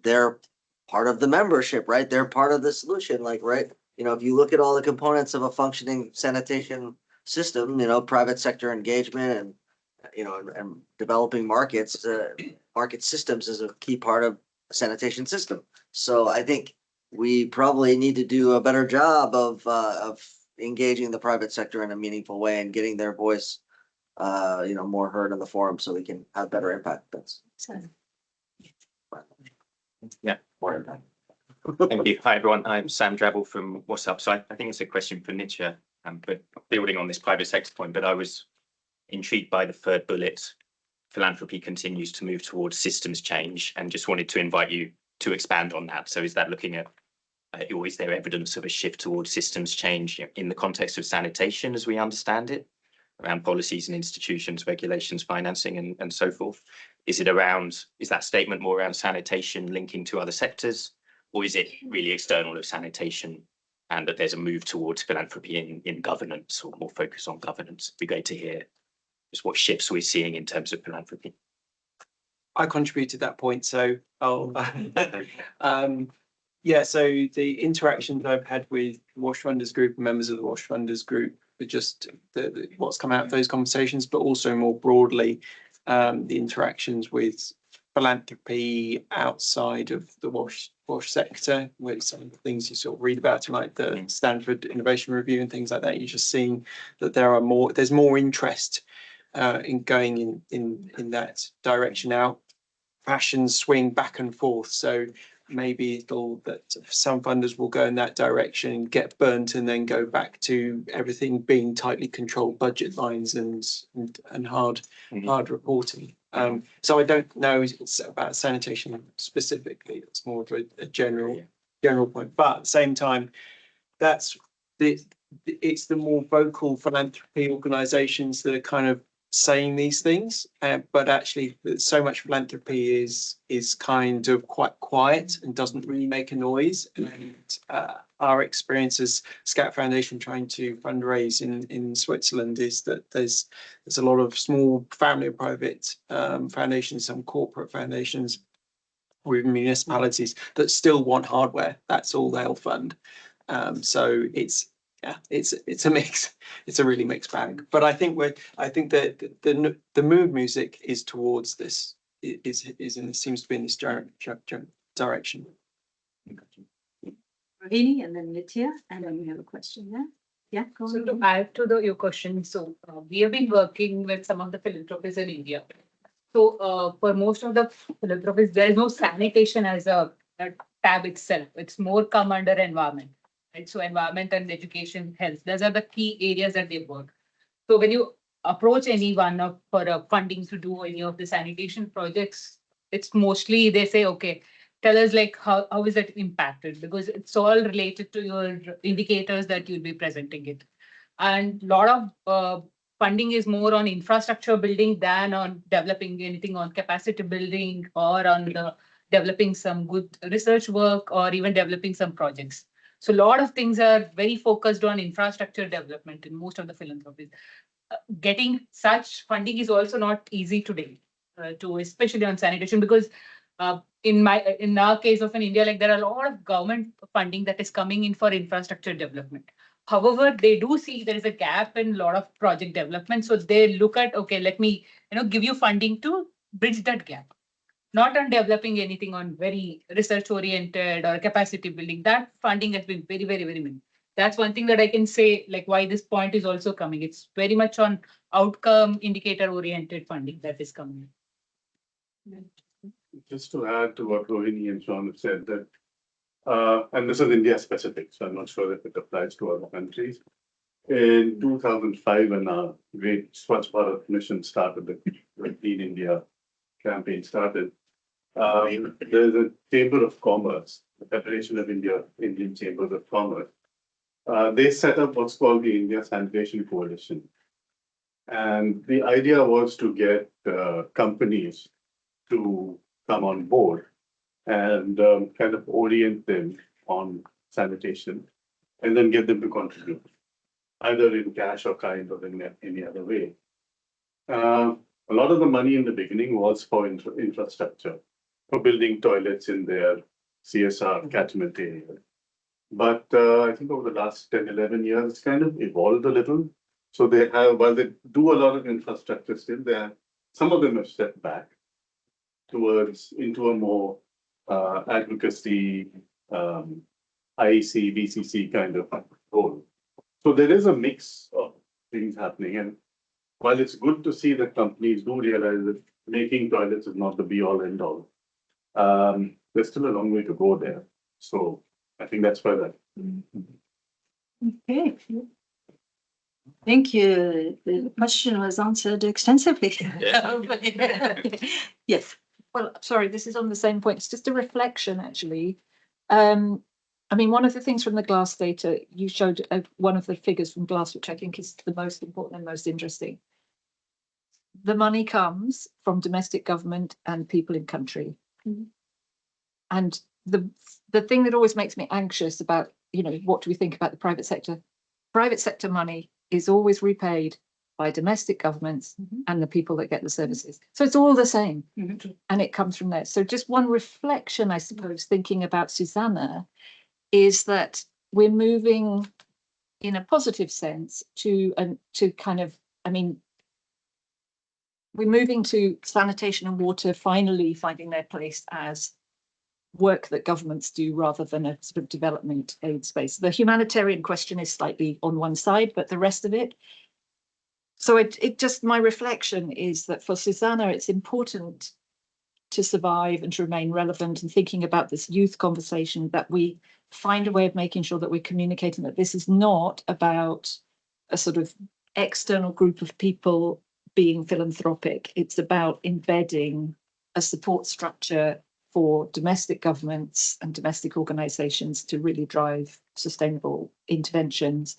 they're part of the membership, right? They're part of the solution, like, right? If you look at all the components of a functioning sanitation system, private sector engagement and, and developing markets, market systems is a key part of a sanitation system. So I think we probably need to do a better job of engaging the private sector in a meaningful way and getting their voice, more heard in the forum so we can have better impact. That's yeah, more impact. Thank you. Hi, everyone. I'm Sam Drabble from What's Up. So I think it's a question for Nitya, but building on this private sector point, but I was intrigued by the third bullet. Philanthropy continues to move towards systems change, and just wanted to invite you to expand on that. So is that looking at, or is there evidence of a shift towards systems change in the context of sanitation as we understand it, around policies and institutions, regulations, financing, and so forth? Is that statement more around sanitation linking to other sectors, or is it really external of sanitation and that there's a move towards philanthropy in governance, or more focus on governance? It'd be great to hear just what shifts we're seeing in terms of philanthropy. I contributed that point, so I'll yeah, so the interactions I've had with WASH Funders Group and members of the WASH Funders Group are just what's come out of those conversations, but also more broadly, the interactions with philanthropy outside of the WASH sector, with some of the things you sort of read about, like the Stanford Innovation Review and things like that. You're just seeing that there's more interest in going in that direction now. Passions swing back and forth. So maybe some funders will go in that direction, get burnt, and then go back to everything being tightly controlled budget lines and hard reporting. So I don't know it's about sanitation specifically. It's more of a general point. But at the same time, it's the more vocal philanthropy organisations that are kind of saying these things, but actually so much philanthropy is kind of quite quiet and doesn't really make a noise. And our experience as Scout Foundation trying to fundraise in Switzerland is that there's a lot of small family and private foundations, some corporate foundations, or even municipalities that still want hardware. That's all they'll fund. So it's a mix. It's a really mixed bag. But I think that the mood music is towards this. Seems to be in this direction. Rohini and then Nitya, and then we have a question there. Yeah, go So on. to add to your question, so we have been working with some of the philanthropists in India. So for most of the philanthropists, there is no sanitation as a tab itself. It's more come under environment. Right? So environment and education, health, those are the key areas that they work. So when you approach anyone for funding to do any of the sanitation projects, it's mostly they say, okay, tell us like how is it impacted? Because it's all related to your indicators that you'll be presenting it. And a lot of funding is more on infrastructure building than on developing anything on capacity building or on developing some good research work or even developing some projects. So a lot of things are very focused on infrastructure development in most of the philanthropies. Getting such funding is also not easy today, especially on sanitation, because in our case of in India, like there are a lot of government funding that is coming in for infrastructure development. However, they do see there is a gap in a lot of project development. So they look at, okay, let me give you funding to bridge that gap. Not on developing anything on very research oriented or capacity building. That funding has been very, very, very minimal. That's one thing that I can say, like why this point is also coming. It's very much on outcome indicator oriented funding that is coming. Just to add to what Rohini and Sean have said, that and this is India specific, so I'm not sure if it applies to other countries. In 2005, when our great Swachh Bharat mission started, the Clean India campaign started, there's a Chamber of Commerce, the Federation of Indian Chambers of Commerce. They set up what's called the India Sanitation Coalition. And the idea was to get companies to come on board and kind of orient them on sanitation and then get them to contribute, either in cash or kind or in any other way. A lot of the money in the beginning was for infrastructure, for building toilets in their CSR catchment area. But I think over the last 10, 11 years, it's kind of evolved a little. So they have, while they do a lot of infrastructure still, some of them have stepped back into a more advocacy, IEC, BCC kind of role. So there is a mix of things happening. And while it's good to see that companies do realize that making toilets is not the be all end all, there's still a long way to go there. So I think that's why that. Okay. Thank you. The question was answered extensively. Yes. Well, sorry, this is on the same point. It's just a reflection, actually. I mean, one of the things from the GLASS data, you showed one of the figures from GLASS, which I think is the most important and most interesting. The money comes from domestic government and people in country. Mm-hmm. And the thing that always makes me anxious about, what do we think about the private sector? Private sector money is always repaid by domestic governments and the people that get the services. So it's all the same, and it comes from there. So just one reflection, I suppose, thinking about SuSanA, is that we're moving in a positive sense to kind of, we're moving to sanitation and water finally finding their place as work that governments do rather than a sort of development aid space. The humanitarian question is slightly on one side, but the rest of it. So it just, my reflection is that for SuSanA, it's important to survive and to remain relevant, and thinking about this youth conversation, that we find a way of making sure that we're communicating that this is not about a sort of external group of people being philanthropic. It's about embedding a support structure for domestic governments and domestic organizations to really drive sustainable interventions.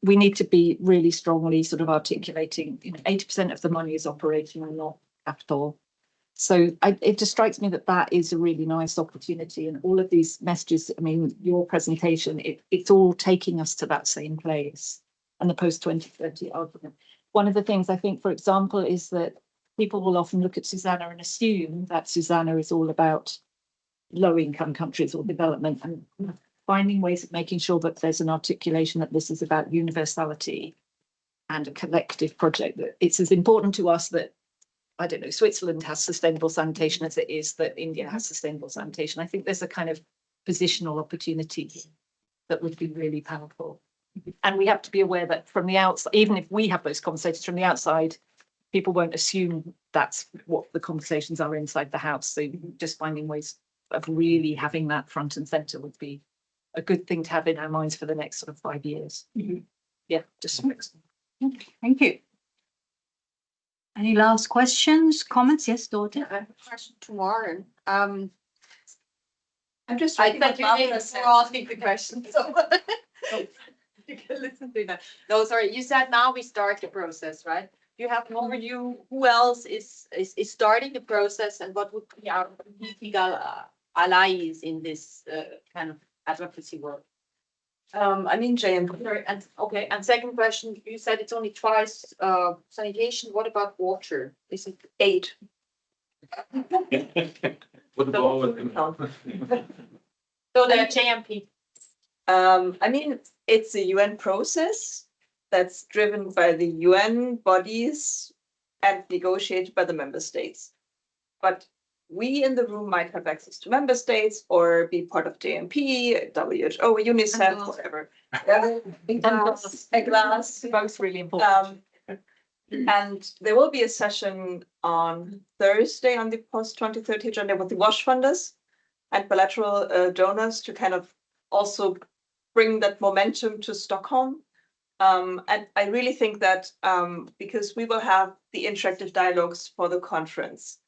We need to be really strongly sort of articulating, 80% of the money is operating and not capital. So it just strikes me that that is a really nice opportunity, and all of these messages, I mean, your presentation, it's all taking us to that same place and the post-2030 argument. One of the things I think, for example, is that people will often look at SuSanA and assume that SuSanA is all about low-income countries or development, and finding ways of making sure that there's an articulation that this is about universality and a collective project, that it's as important to us that, I don't know, Switzerland has sustainable sanitation as it is that India has sustainable sanitation. I think there's a kind of positional opportunity that would be really powerful. And we have to be aware that from the outside, even if we have those conversations from the outside, people won't assume that's what the conversations are inside the house. So just finding ways of really having that front and center would be a good thing to have in our minds for the next sort of 5 years. Yeah, just Thank you. Any last questions, comments? Yes, Dorothy? I have a question to Warren. I'm just I reading thought what you Barbara did said. before asking the question, so you can listen to that. No, sorry, you said now we start the process, right? Do you have an overview? Who else is starting the process, and what would be our legal allies in this kind of advocacy work? I mean, JMP. Sorry, and okay, and second question, you said it's only twice sanitation. What about water? Is it 8? What about? So the JMP. I mean, it's a UN process that's driven by the UN bodies and negotiated by the member states. But we in the room might have access to member states or be part of JMP, WHO, UNICEF, whatever. A glass. Both really important. And there will be a session on Thursday on the post-2030 agenda with the WASH funders and bilateral donors to kind of also bring that momentum to Stockholm. And I really think that because we will have the interactive dialogues for the conference,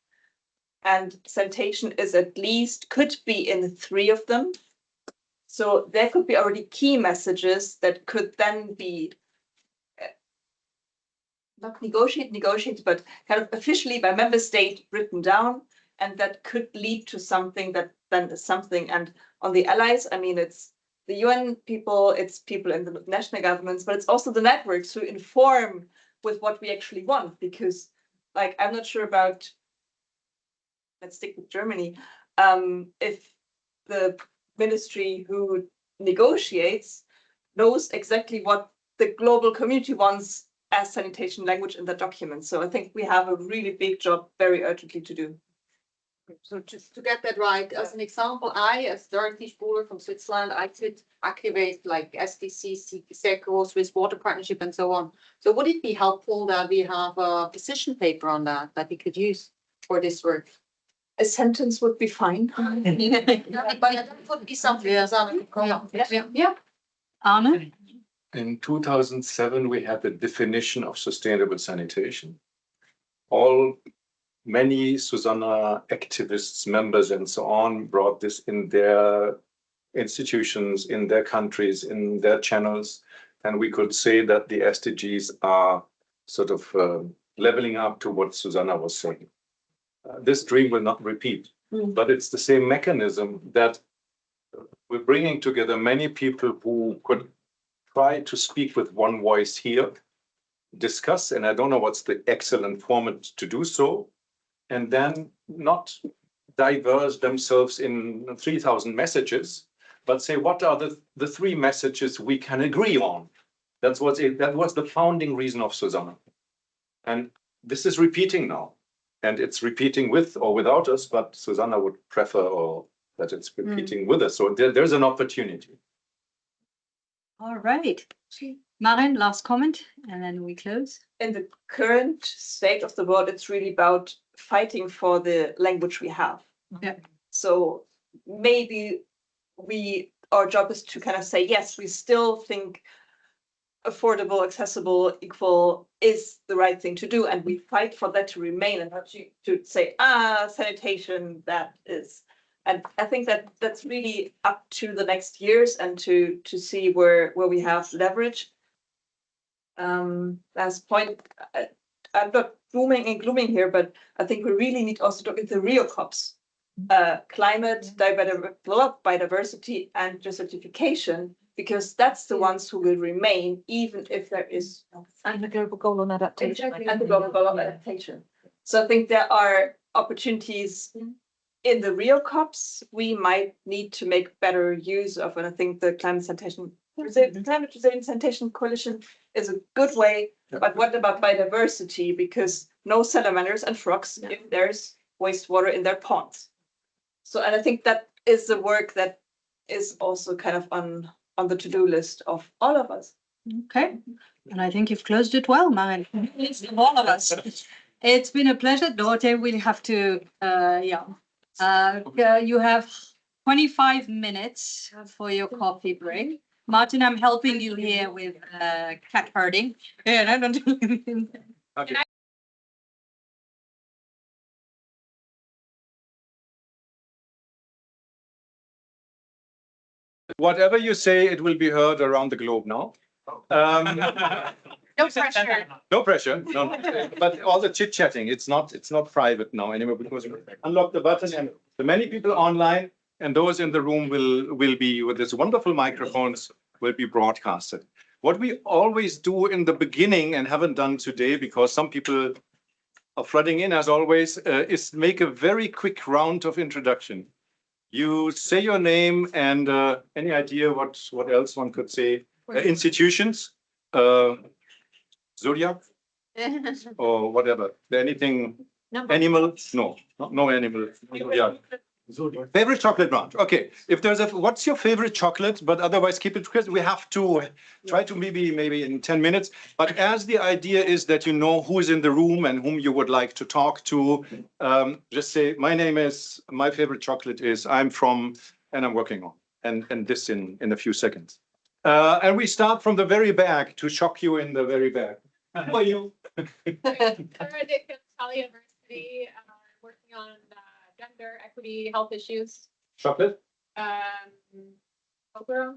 and sanitation is at least, could be in 3 of them. So there could be already key messages that could then be not negotiated, but kind of officially by member state written down, and that could lead to something that then is something. And on the allies, I mean, it's the UN people, it's people in the national governments, but it's also the networks who inform with what we actually want. Because, like, I'm not sure about, let's stick with Germany, if the ministry who negotiates knows exactly what the global community wants as sanitation language in the document. So I think we have a really big job very urgently to do. So just to get that right, as an example, I, as Dorothy Spuler from Switzerland, I could activate like SDC, SECO, Swiss Water Partnership, and so on. So would it be helpful that we have a position paper on that we could use for this work? A sentence would be fine. But that would be something SuSanA could come up with. Yeah. Arne? In 2007, we had the definition of sustainable sanitation. Many SuSanA activists, members, and so on brought this in their institutions, in their countries, in their channels. And we could say that the SDGs are sort of leveling up to what SuSanA was saying. This dream will not repeat, but it's the same mechanism that we're bringing together many people who could try to speak with one voice here, discuss, and I don't know what's the excellent format to do so, and then not diverse themselves in 3,000 messages, but say, what are the 3 messages we can agree on? That was the founding reason of SuSanA. And this is repeating now. And it's repeating with or without us, but SuSanA would prefer that it's repeating with us. So there's an opportunity. All right. Maren, last comment, and then we close. In the current state of the world, it's really about fighting for the language we have. Yeah. So maybe our job is to kind of say, yes, we still think affordable, accessible, equal is the right thing to do, and we fight for that to remain, and not to say, sanitation, that is. And I think that that's really up to the next years and to see where we have leverage. Last point, I'm not glooming and glooming here, but I think we really need also to look at the real COPs. Climate, biodiversity, and desertification, because that's the ones who will remain, even if there is. And the global goal on adaptation. Exactly, and the global goal on adaptation. So I think there are opportunities in the real COPs we might need to make better use of, and I think the Climate Resilient Sanitation Coalition is a good way. But what about biodiversity? Because no salamanders and frogs if there's wastewater in their ponds. So, and I think that is the work that is also kind of on the to-do list of all of us. Okay, and I think you've closed it well, Maren. It's all of us. It's been a pleasure. Dorte, we'll have to, you have 25 minutes for your coffee break. Martin, I'm helping you here with cat herding. Yeah, I don't do anything. Okay. Whatever you say, it will be heard around the globe now. No pressure. No pressure. No, but all the chit chatting, it's not private now anymore because we unlock the button and the many people online and those in the room will be with these wonderful microphones will be broadcasted. What we always do in the beginning and haven't done today because some people are flooding in as always is make a very quick round of introduction. You say your name and any idea what else one could say? Institutions, zodiac, or whatever. Anything? Animal? No, no animal. Yeah. Favorite chocolate brand. Okay. If there's what's your favorite chocolate? But otherwise, keep it because we have to try to maybe in 10 minutes. But as the idea is that you know who is in the room and whom you would like to talk to, just say my favorite chocolate is I'm from and I'm working on and this in a few seconds. And we start from the very back to shock you in the very back. How are you? I'm at Costal University, working on gender equity, health issues. Chocolate? Opera.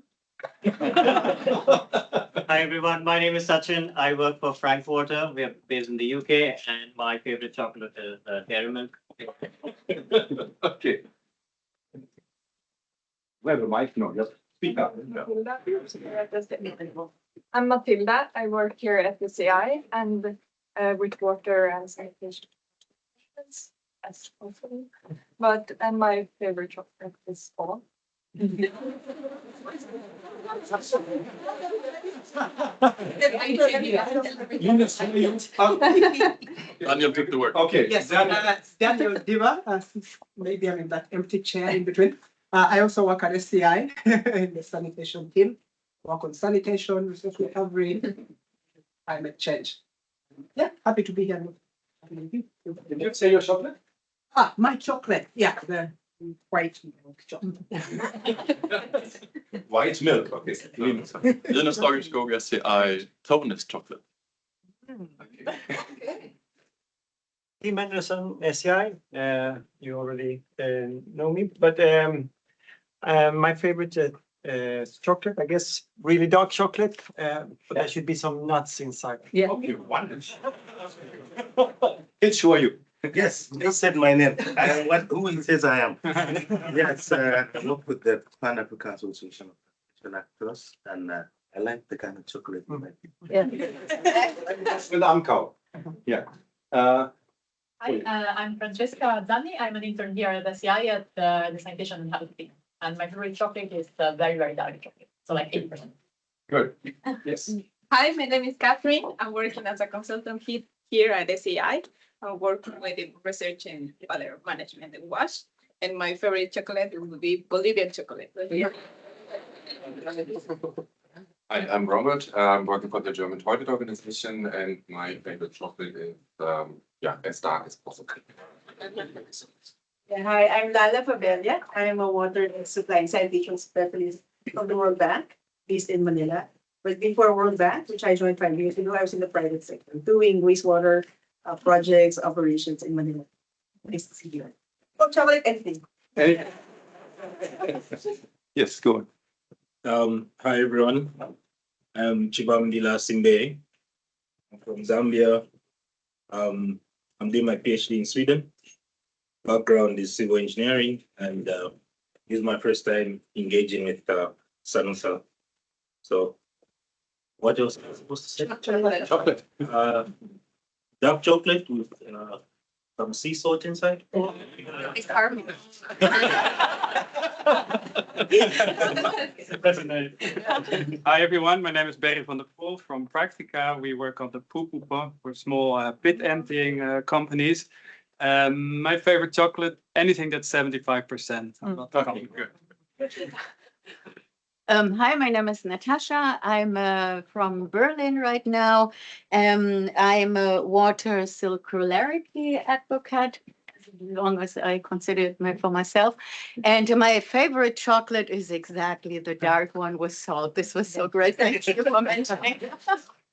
Hi everyone, my name is Sachin. I work for Frankwater. We are based in the UK, and my favorite chocolate is dairy milk. Okay. Where the mic? No, just speak up. I'm Matilda. I work here at the CI and with water and sanitation. As possible. And my favorite chocolate is all. Daniel took the word. Okay. Yes, Daniel Diva. Maybe I'm in that empty chair in between. I also work at SCI in the sanitation team. Work on sanitation, resource recovery, climate change. Yeah, happy to be here. Did you say your chocolate? My chocolate. Yeah, the white milk chocolate. White milk. Okay. Linus Lagerskog, SCI, Tonus chocolate. Team Anderson, SCI. You already know me, but my favorite chocolate, I guess, really dark chocolate, but there should be some nuts inside. Yeah. Okay, wonderful. It's sure you. Yes, you said my name. Who it says I am? Yes, I work with the Pan African Association of Actors, and I like the kind of chocolate. Yeah. With AMCOW. Yeah. Hi, I'm Francesca Zanni. I'm an intern here at SCI at the Sanitation and Health team. And my favorite chocolate is the very, very dark chocolate. So like 80%. Good. Yes. Hi, my name is Catherine. I'm working as a consultant here at SCI. I'm working with research in water management and wash. And my favorite chocolate would be Bolivian chocolate. I'm Robert. I'm working for the German Toilet Organization, and my favorite chocolate is, as dark as possible. Yeah, hi, I'm Lala Fabelia. I'm a water supply and sanitation specialist of the World Bank, based in Manila. But before World Bank, which I joined 5 years ago, I was in the private sector doing wastewater projects, operations in Manila. Nice to see you. Oh, chocolate, anything. Yes, go on. Hi everyone. I'm Chibamdila Simbe. I'm from Zambia. I'm doing my PhD in Sweden. Background is civil engineering, and this is my first time engaging with SuSanA. So, what else am I supposed to say? Chocolate. Dark chocolate with some sea salt inside. It's carbon. Hi everyone, my name is Berry van der Poel from PRACTICA. We work on the poep for small pit emptying companies. My favorite chocolate, anything that's 75%. I'm not talking good. Hi, my name is Natasha. I'm from Berlin right now. I'm a water circularity advocate, as long as I consider it for myself. And my favorite chocolate is exactly the dark one with salt. This was so great. Thank you for mentioning.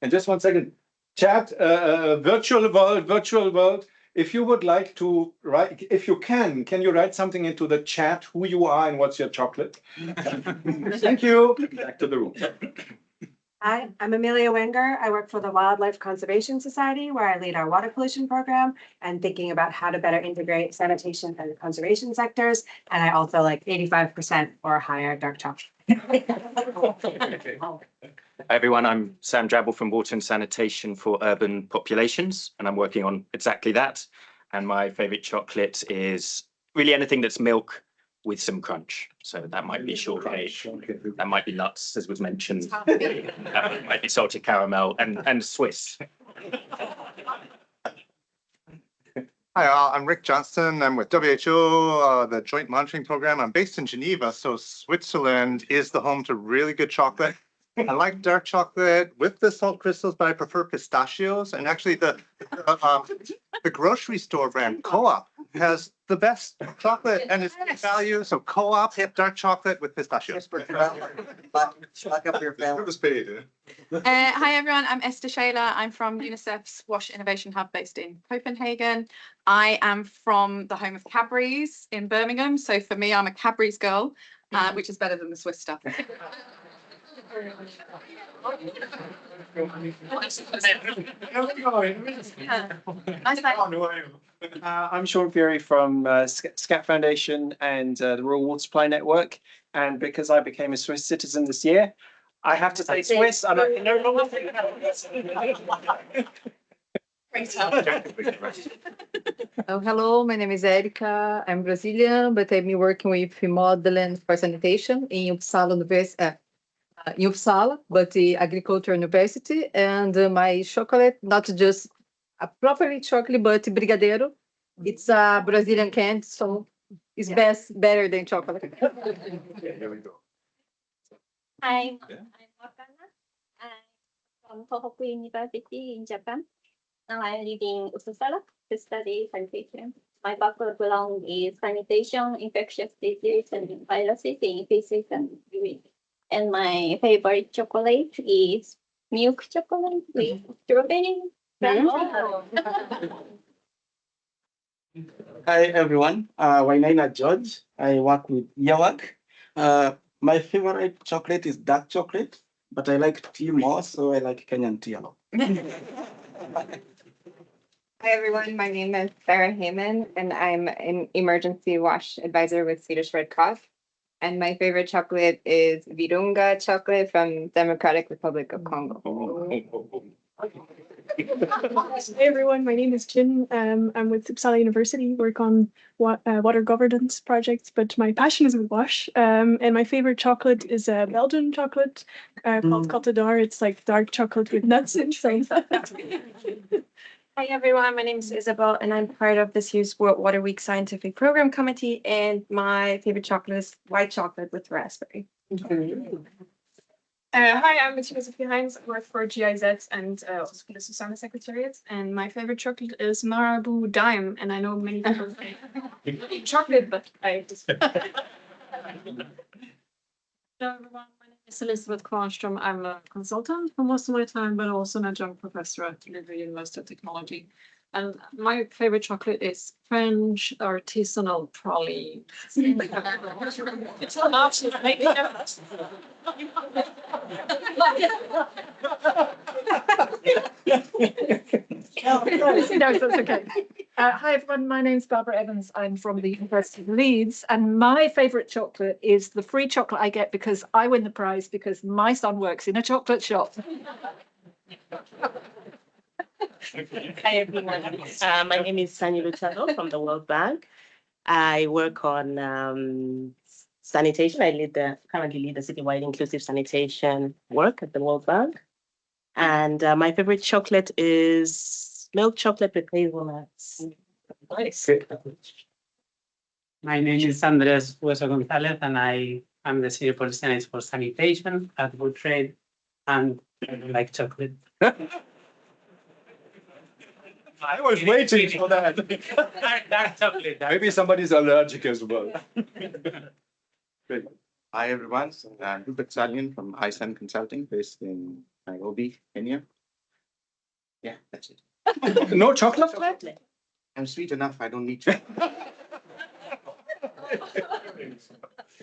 And just 1 second, chat, virtual world. If you would like to write, if you can you write something into the chat, who you are and what's your chocolate? Thank you. Back to the room. Hi, I'm Amelia Wenger. I work for the Wildlife Conservation Society, where I lead our water pollution program and thinking about how to better integrate sanitation and conservation sectors. And I also like 85% or higher dark chocolate. Hi everyone, I'm Sam Drabble from Water and Sanitation for Urban Populations, and I'm working on exactly that. And my favorite chocolate is really anything that's milk with some crunch. So that might be shortcake, that might be nuts, as was mentioned. That might be salted caramel and Swiss. Hi, I'm Rick Johnston. I'm with WHO, the Joint Monitoring Program. I'm based in Geneva, so Switzerland is the home to really good chocolate. I like dark chocolate with the salt crystals, but I prefer pistachios. And actually, the grocery store brand Co-op has the best chocolate and it's good value. So Co-op dark chocolate with pistachios. Back up your family. It was paid. Hi everyone, I'm Esther Shayla. I'm from UNICEF's Wash Innovation Hub based in Copenhagen. I am from the home of Cadbury's in Birmingham. So for me, I'm a Cadbury's girl, which is better than the Swiss stuff. I'm Sean Fury from SCAT Foundation and the Rural Water Supply Network. And because I became a Swiss citizen this year, I have to say Swiss. I'm no longer thinking Oh, hello, my name is Erica. I'm Brazilian, but I've been working with modeling for sanitation in Uppsala, but the Agricultural University. And my chocolate, not just a properly chocolate, but brigadeiro. It's a Brazilian candy, so it's better than chocolate. Here we go. Hi, I'm Wakana. I'm from Tohoku University in Japan. Now I'm living in Uppsala to study sanitation. My background is sanitation, infectious disease, and viruses in physics and chemistry. And my favorite chocolate is milk chocolate with strawberry. Hi everyone, my name is George. I work with Yawak. My favorite chocolate is dark chocolate, but I like tea more, so I like Kenyan tea a lot. Hi everyone, my name is Sarah Heyman and I'm an emergency wash advisor with Swedish Red Cross. And my favorite chocolate is Virunga chocolate from Democratic Republic of Congo. Hey everyone, my name is Jin. I'm with Uppsala University, work on water governance projects, but my passion is with wash. And my favorite chocolate is a Belgian chocolate called Côte d'Or. It's like dark chocolate with nuts inside. Hi everyone, my name is Isabel and I'm part of this year's World Water Week Scientific Program Committee, and my favorite chocolate is white chocolate with raspberry. Hi, I'm Sophie Heinz. I work for GIZ and also for the SuSanA Secretariat. And my favorite chocolate is Marabou Dime. And I know many people say chocolate, but I just. Hello everyone, my name is Elizabeth Kvarnström. I'm a consultant for most of my time, but also an adjunct professor at the University of Technology. And my favorite chocolate is French artisanal praline. It's an option. No, that's okay. Hi everyone, my name's Barbara Evans. I'm from the University of Leeds, and my favorite chocolate is the free chocolate I get because I win the prize because my son works in a chocolate shop. Hi everyone, my name is Sani Luciano from the World Bank. I work on sanitation. I currently lead the citywide inclusive sanitation work at the World Bank. And my favorite chocolate is milk chocolate with hazelnuts. Nice. My name is Andres Hueso Gonzalez, and I'm the senior policy analyst for sanitation at Wood Trade, and I like chocolate. I was waiting for that. Dark chocolate. Maybe somebody's allergic as well. Hi everyone, I'm Rupert Salian from ISAN Consulting based in Nairobi, Kenya. Yeah, that's it. No chocolate? I'm sweet enough, I don't need chocolate.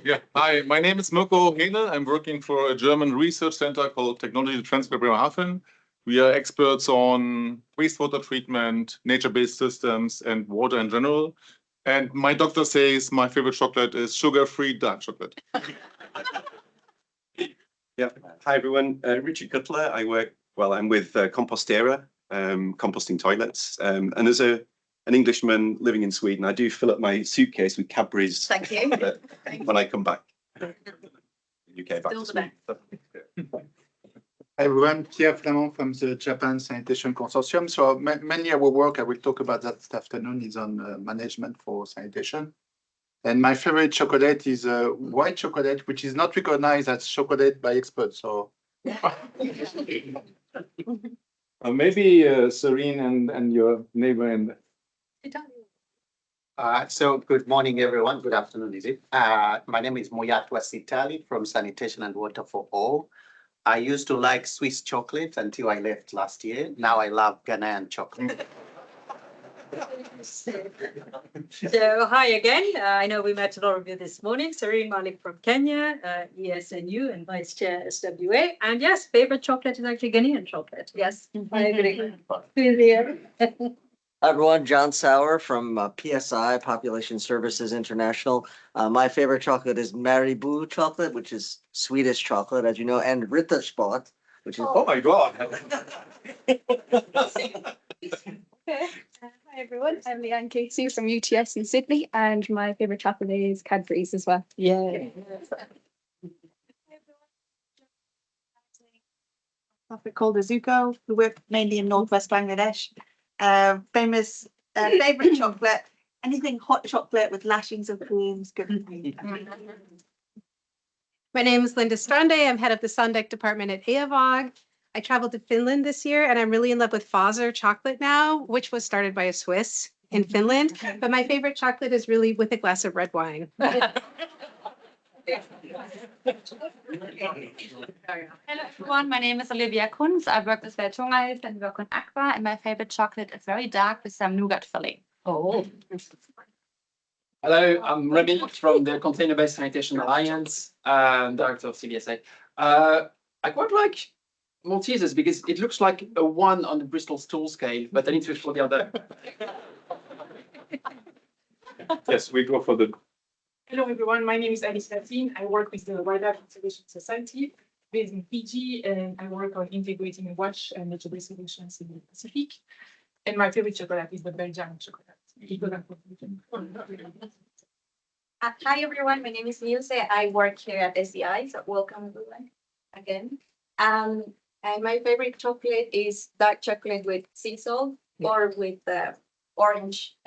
Yeah, hi, my name is Mirko Henel. I'm working for a German research center called Technology Transfer Bremerhaven. We are experts on wastewater treatment, nature-based systems, and water in general. And my doctor says my favorite chocolate is sugar-free dark chocolate. Yeah. Hi, everyone. Richard Cutler. I'm with Compostera, composting toilets. And as an Englishman living in Sweden, I do fill up my suitcase with Cadbury's. Thank you. When I come back. UK back to Still the best. Sweden. Hi everyone, Pierre Flamand from the Japan Sanitation Consortium. So mainly our work, I will talk about that this afternoon, is on management for sanitation. And my favorite chocolate is white chocolate, which is not recognized as chocolate by experts. So Maybe Serene and your neighbor in So good morning, everyone. Good afternoon, is it? My name is Muyatwa Sitali from Sanitation and Water for All. I used to like Swiss chocolate until I left last year. Now I love Ghanaian chocolate. So hi again. I know we met a lot of you this morning. Serene Malik from Kenya, ESNU and Vice Chair SWA. And yes, favorite chocolate is actually Ghanaian chocolate. Yes, I agree. Hi everyone, John Sauer from PSI, Population Services International. My favorite chocolate is Marabou chocolate, which is Swedish chocolate, as you know, and Rittersport, which is. Oh my God. Hi everyone, I'm Leanne Casey from UTS in Sydney, and my favorite chocolate is Cadbury's as well. Yeah. Prophet called Azuko, who work mainly in northwest Bangladesh. Famous favorite chocolate, anything hot chocolate with lashings of creams. Good. My name is Linda Strande. I'm head of the Sandek department at AVOG. I traveled to Finland this year, and I'm really in love with Fazer chocolate now, which was started by a Swiss in Finland. But my favorite chocolate is really with a glass of red wine. Hello everyone, my name is Olivia Kunz. I work with Weltjournalist and work on Aqua, and my favorite chocolate is very dark with some nougat filling. Oh. Hello, I'm Remy from the Container Based Sanitation Alliance and director of CBSA. I quite like Maltesers because it looks like a 1 on the Bristol stool scale, but I need to for the other. Yes, we go for the. Hello everyone, my name is Alice Latin. I work with the Wildlife Conservation Society based in Fiji, and I work on integrating wash and nature-based solutions in the Pacific. And my favorite chocolate is the Belgian chocolate. Hi everyone, my name is Nilse. I work here at SEI, so welcome everyone again. And my favorite chocolate is dark chocolate with sea salt or with orange.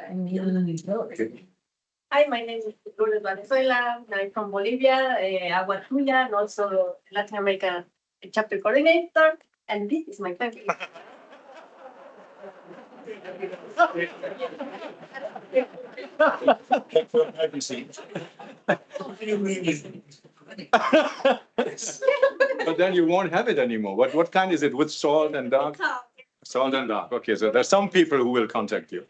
Hi, my name is Lourdes Valenzuela. I'm from Bolivia, Aguatuya, and also Latin America a chapter coordinator, and this is my favorite. But then you won't have it anymore. What kind is it? With salt and dark? Salt and dark. Okay, so there's some people who will contact you.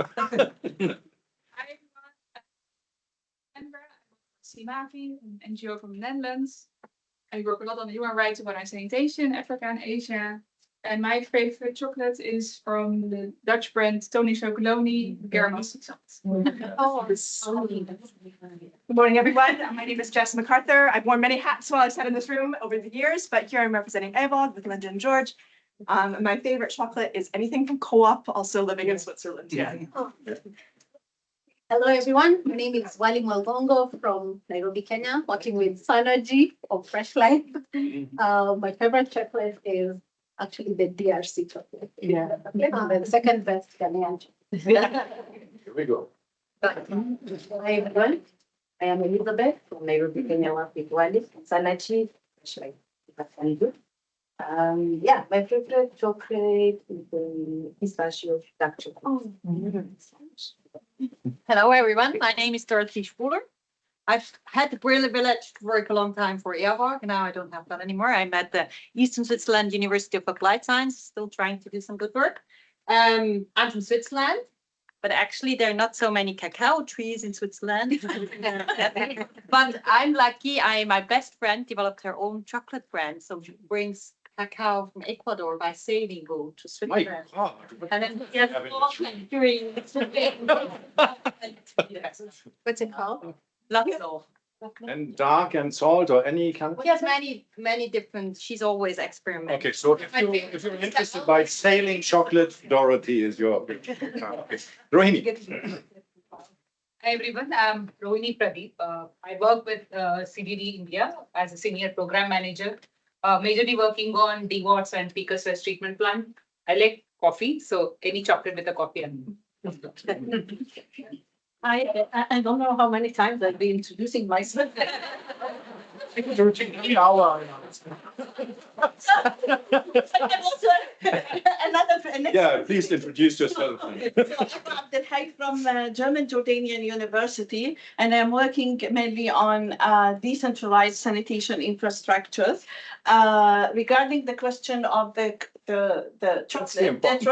SuSanA, an NGO from the Netherlands. I work a lot on human rights and sanitation, Africa and Asia. And my favorite chocolate is from the Dutch brand Tony Chocolonely Caramel Sea Salt. Good morning, everyone. My name is Jess MacArthur. I've worn many hats while I've sat in this room over the years, but here I'm representing AVOG with Linda and George. My favorite chocolate is anything from Co-op, also living in Switzerland. Yeah. Hello, everyone. My name is Wali Mwalgongo from Nairobi, Kenya, working with Synergy of Fresh Life. My favorite chocolate is actually the DRC chocolate. Yeah. The second best Ghanaian chocolate. Here we go. Hi, everyone. I am Elizabeth from Nairobi, Kenya, working with Wali, Synergy, Fresh Life. Yeah, my favorite chocolate is the pistachio dark chocolate. Hello, everyone. My name is Dorothy Spuler. I've had the Brile Village to work a long time for EAVAG. Now I don't have that anymore. I'm at the Eastern Switzerland University of Applied Science, still trying to do some good work. I'm from Switzerland, but actually there are not so many cacao trees in Switzerland. But I'm lucky. My best friend developed her own chocolate brand. So she brings cacao from Ecuador by sailing boat to Switzerland. And then he has during What's it called? Laxo. And dark and salt or any kind. She has many different. She's always experimenting. Okay, so if you're interested by sailing chocolate, Dorothy is your. Okay. Rohini. Hi everyone, I'm Rohini Pradeep. I work with CDD India as a senior program manager, majorly working on DWATS and Picus West treatment plant. I like coffee, so any chocolate with a coffee. I don't know how many times I'll be introducing myself. Yeah, please introduce yourself. Abdel Hai from German Jordanian University, and I'm working mainly on decentralized sanitation infrastructures. Regarding the question of the chocolate, that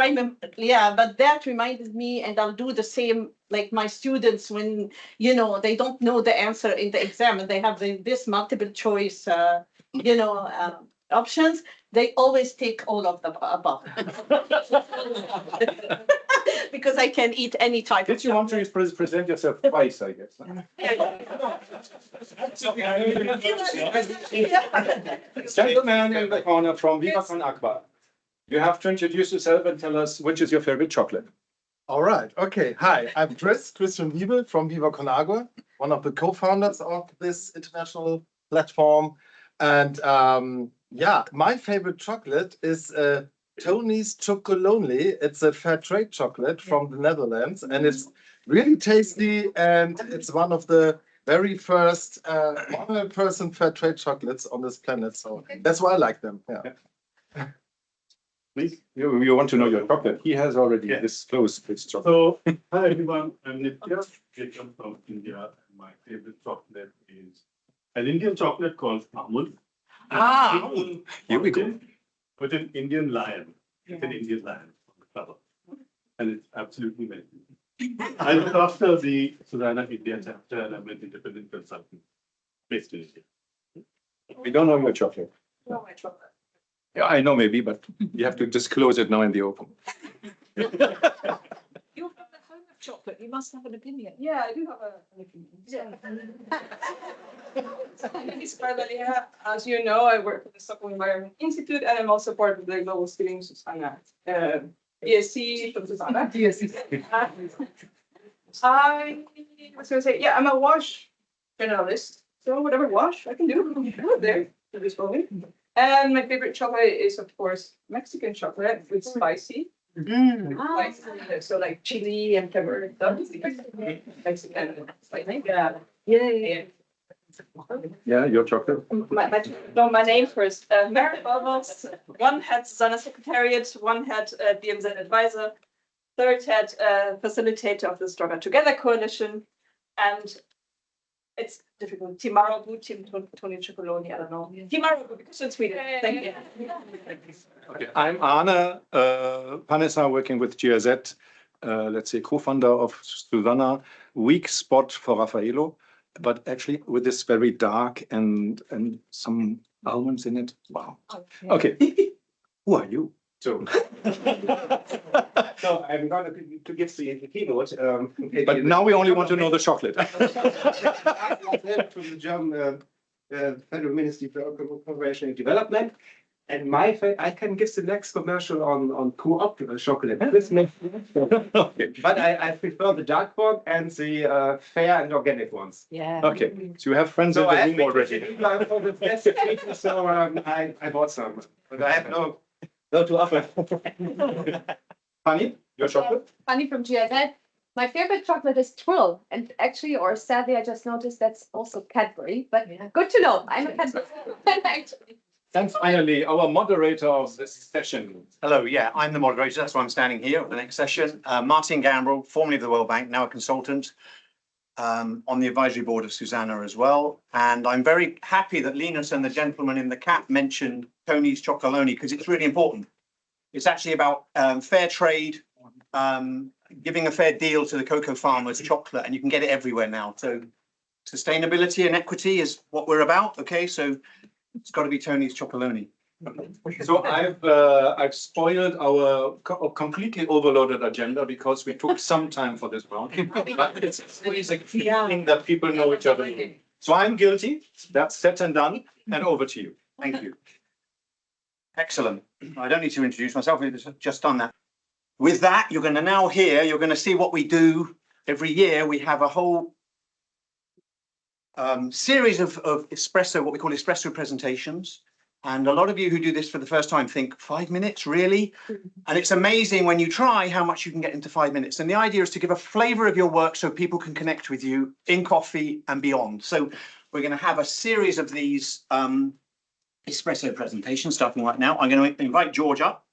reminded me, and I'll do the same like my students when they don't know the answer in the exam and they have this multiple choice options. They always take all of the above because I can eat any type. Did you want to present yourself twice? I guess. Gentleman in the corner from Viva Con Aqua. You have to introduce yourself and tell us which is your favorite chocolate. All right. Okay. Hi, I'm Christian Wiebel from Viva Con Agua, one of the co-founders of this international platform. And yeah, my favorite chocolate is Tony's Chocolonely. It's a fair trade chocolate from the Netherlands, and it's really tasty. And it's one of the very first 100% fair trade chocolates on this planet. So that's why I like them. Yeah. Please, you want to know your chocolate. He has already disclosed his chocolate. So, hi everyone, I'm Nitya. I come from India. And my favorite chocolate is an Indian chocolate called Amul. Here we go. With an Indian lion. It's an Indian lion on the cover. And it's absolutely amazing. I look after the SuSanA India chapter and I'm an independent consultant based in India. We don't know your chocolate. No, my chocolate. Yeah, I know maybe, but you have to disclose it now in the open. You're from the home of chocolate. You must have an opinion. Yeah, I do have an opinion. My name is Pardalia. As you know, I work for the Stockholm Environment Institute, and I'm also part of the Global Steering SuSanA. DSC from SuSanA. DSC. I was going to say, yeah, I'm a wash generalist. So whatever wash I can do, there for this moment. And my favorite chocolate is, of course, Mexican chocolate with spicy. Spicy, so like chili and pepper and stuff. Mexican spicy. Yeah. Yeah, your chocolate. My name first. Mary Bubbles. One had SuSanA Secretariat, one had BMZ Advisor, third had facilitator of the Stronger Together Coalition, and it's difficult. Timarogu, Tim Tony Cipolloni, I don't know. Timarogu, because it's Sweden. Thank you. Okay, I'm Arne Panessa, working with GIZ, let's say co-founder of SuSanA, weak spot for Raffaello, but actually with this very dark and some almonds in it. Wow. Okay, who are you? So, so I'm going to give the keynote. But now we only want to know the chocolate. From the German Federal Ministry for Cooperation and Development. And I can give the next commercial on co-op chocolate. Okay. But I prefer the dark one and the fair and organic ones. Yeah. Okay. So you have friends in the room already. So I bought some, but I have no to offer. Fanny, your chocolate? Fanny from GIZ. My favorite chocolate is Twill, and actually, or sadly, I just noticed that's also Cadbury. But good to know. I'm a Cadbury fan actually. And finally, our moderator of this session. Hello, yeah, I'm the moderator. That's why I'm standing here at the next session. Martin Gambrel, formerly of the World Bank, now a consultant on the advisory board of SuSanA as well. And I'm very happy that Linus and the gentleman in the cap mentioned Tony's Chocolonely, because it's really important. It's actually about fair trade, giving a fair deal to the cocoa farmers' chocolate, and you can get it everywhere now. So sustainability and equity is what we're about. Okay, so it's got to be Tony's Chocolonely. So I've spoiled our completely overloaded agenda because we took some time for this round. But it's always a key thing that people know each other. So I'm guilty. That's set and done. And over to you. Thank you. Excellent. I don't need to introduce myself. We've just done that. With that, you're going to now hear, you're going to see what we do every year. We have a whole series of espresso, what we call espresso presentations. And a lot of you who do this for the first time think 5 minutes, really? And it's amazing when you try how much you can get into 5 minutes. And the idea is to give a flavor of your work so people can connect with you in coffee and beyond. So we're going to have a series of these espresso presentations starting right now. I'm going to invite George up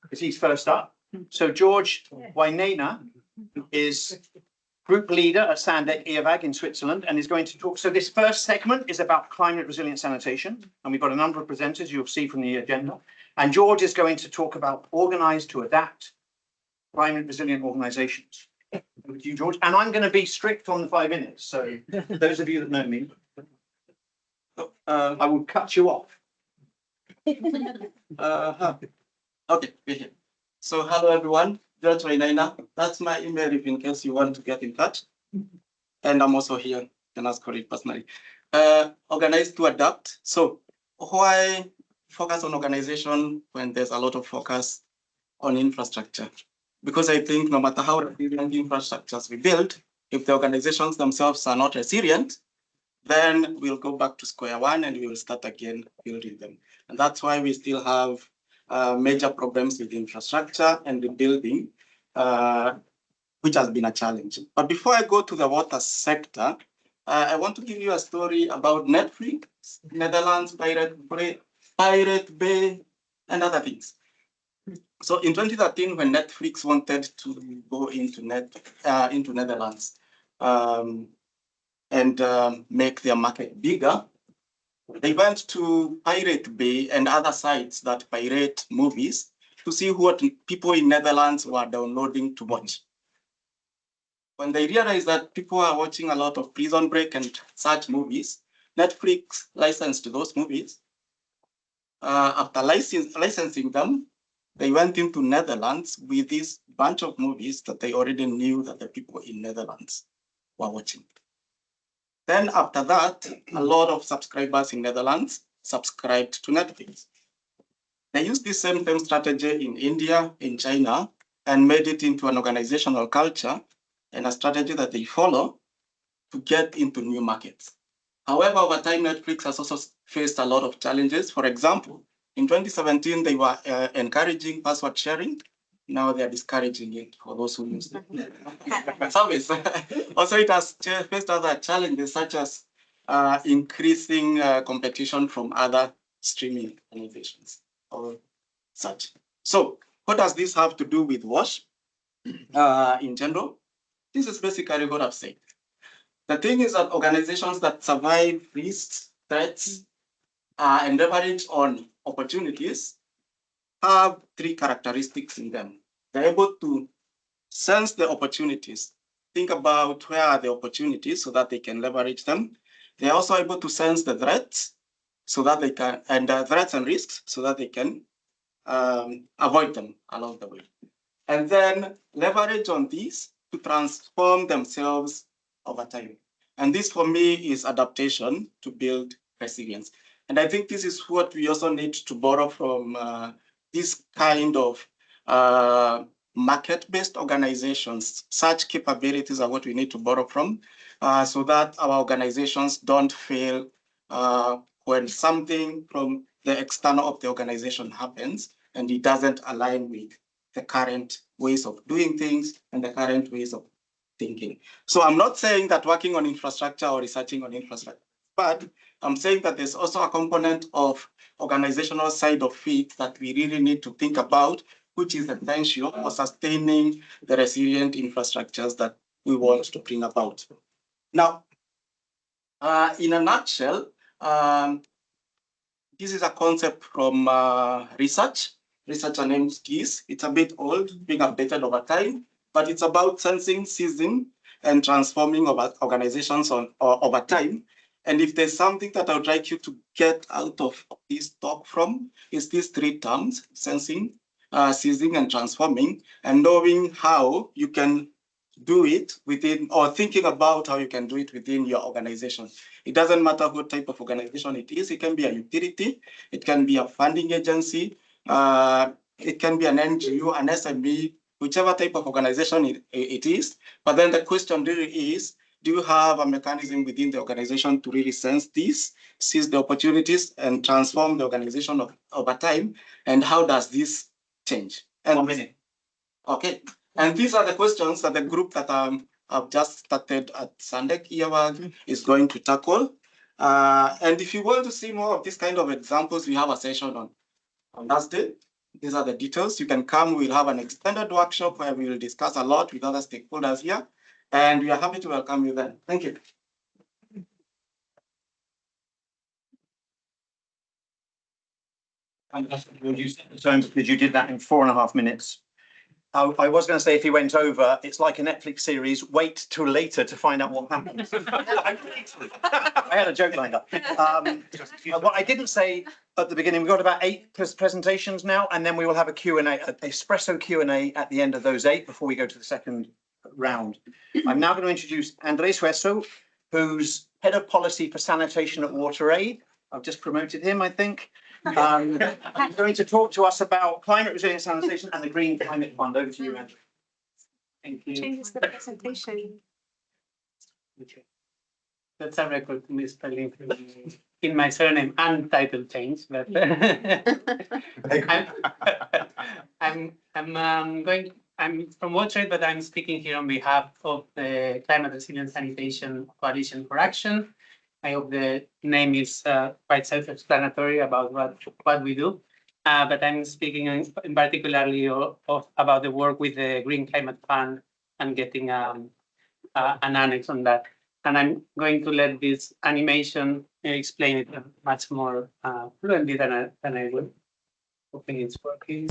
because he's first up. So George Wainena is group leader at Sandec EAVAG in Switzerland and is going to talk. So this first segment is about climate resilient sanitation. And we've got a number of presenters you'll see from the agenda. And George is going to talk about organized to adapt climate resilient organizations. Over to you, George. And I'm going to be strict on the 5 minutes. So those of you that know me, I will cut you off. Okay. So hello everyone. George Wainaina, that's my email if in case you want to get in touch. And I'm also here, you can ask for it personally. Organized to adapt. So why focus on organization when there's a lot of focus on infrastructure? Because I think no matter how resilient infrastructures we build, if the organizations themselves are not resilient, then we'll go back to square one and we will start again building them. And that's why we still have major problems with infrastructure and the building, which has been a challenge. But before I go to the water sector, I want to give you a story about Netflix, Netherlands, Pirate Bay, and other things. So in 2013, when Netflix wanted to go into Netherlands and make their market bigger, they went to Pirate Bay and other sites that pirate movies to see what people in Netherlands were downloading to watch. When they realized that people are watching a lot of Prison Break and such movies, Netflix licensed those movies. After licensing them, they went into Netherlands with this bunch of movies that they already knew that the people in Netherlands were watching. Then after that, a lot of subscribers in Netherlands subscribed to Netflix. They used this same strategy in India, in China, and made it into an organizational culture and a strategy that they follow to get into new markets. However, over time, Netflix has also faced a lot of challenges. For example, in 2017, they were encouraging password sharing. Now they are discouraging it for those who use the service. Also, it has faced other challenges such as increasing competition from other streaming organizations or such. So what does this have to do with WASH in general? This is basically what I've said. The thing is that organizations that survive risks, threats, and leverage on opportunities have three characteristics in them. They're able to sense the opportunities, think about where are the opportunities so that they can leverage them. They're also able to sense the threats so that they can, and threats and risks so that they can avoid them along the way. And then leverage on these to transform themselves over time. And this for me is adaptation to build resilience. And I think this is what we also need to borrow from this kind of market-based organizations. Such capabilities are what we need to borrow from so that our organizations don't fail when something from the external of the organization happens and it doesn't align with the current ways of doing things and the current ways of thinking. So I'm not saying that working on infrastructure or researching on infrastructure, but I'm saying that there's also a component of organizational side of it that we really need to think about, which is essential for sustaining the resilient infrastructures that we want to bring about. Now, in a nutshell, this is a concept from research named GIS. It's a bit old, being updated over time, but it's about sensing, seizing, and transforming organizations over time. And if there's something that I would like you to get out of this talk from, is these three terms: sensing, seizing, and transforming, and knowing how you can do it within, or thinking about how you can do it within your organization. It doesn't matter what type of organization it is. It can be a utility, it can be a funding agency, it can be an NGO, an SME, whichever type of organization it is. But then the question really is, do you have a mechanism within the organization to really sense this, seize the opportunities, and transform the organization over time? And how does this change? And 1 minute. Okay. And these are the questions that the group that I've just started at Sandek Iyawag is going to tackle. And if you want to see more of this kind of examples, we have a session on Thursday. These are the details. You can come. We'll have an extended workshop where we will discuss a lot with other stakeholders here. And we are happy to welcome you then. Thank you. You set the tone because you did that in 4.5 minutes. I was going to say, if he went over, it's like a Netflix series, wait till later to find out what happens. I had a joke lined up. What I didn't say at the beginning, we've got about 8 presentations now, and then we will have a Q&A, an espresso Q&A at the end of those 8 before we go to the second round. I'm now going to introduce Andres Hueso, who's Head of Policy for Sanitation at WaterAid. I've just promoted him, I think. He's going to talk to us about climate resilient sanitation and the Green Climate Fund. Over to you, Andrew. Thank you. Changes the presentation. Okay. That's a record misspelling in my surname and title change, but I'm from WaterAid, but I'm speaking here on behalf of the Climate Resilient Sanitation Coalition for Action. I hope the name is quite self-explanatory about what we do, but I'm speaking in particularly about the work with the Green Climate Fund and getting an annex on that. And I'm going to let this animation explain it much more fluently than I would. Hoping it's working.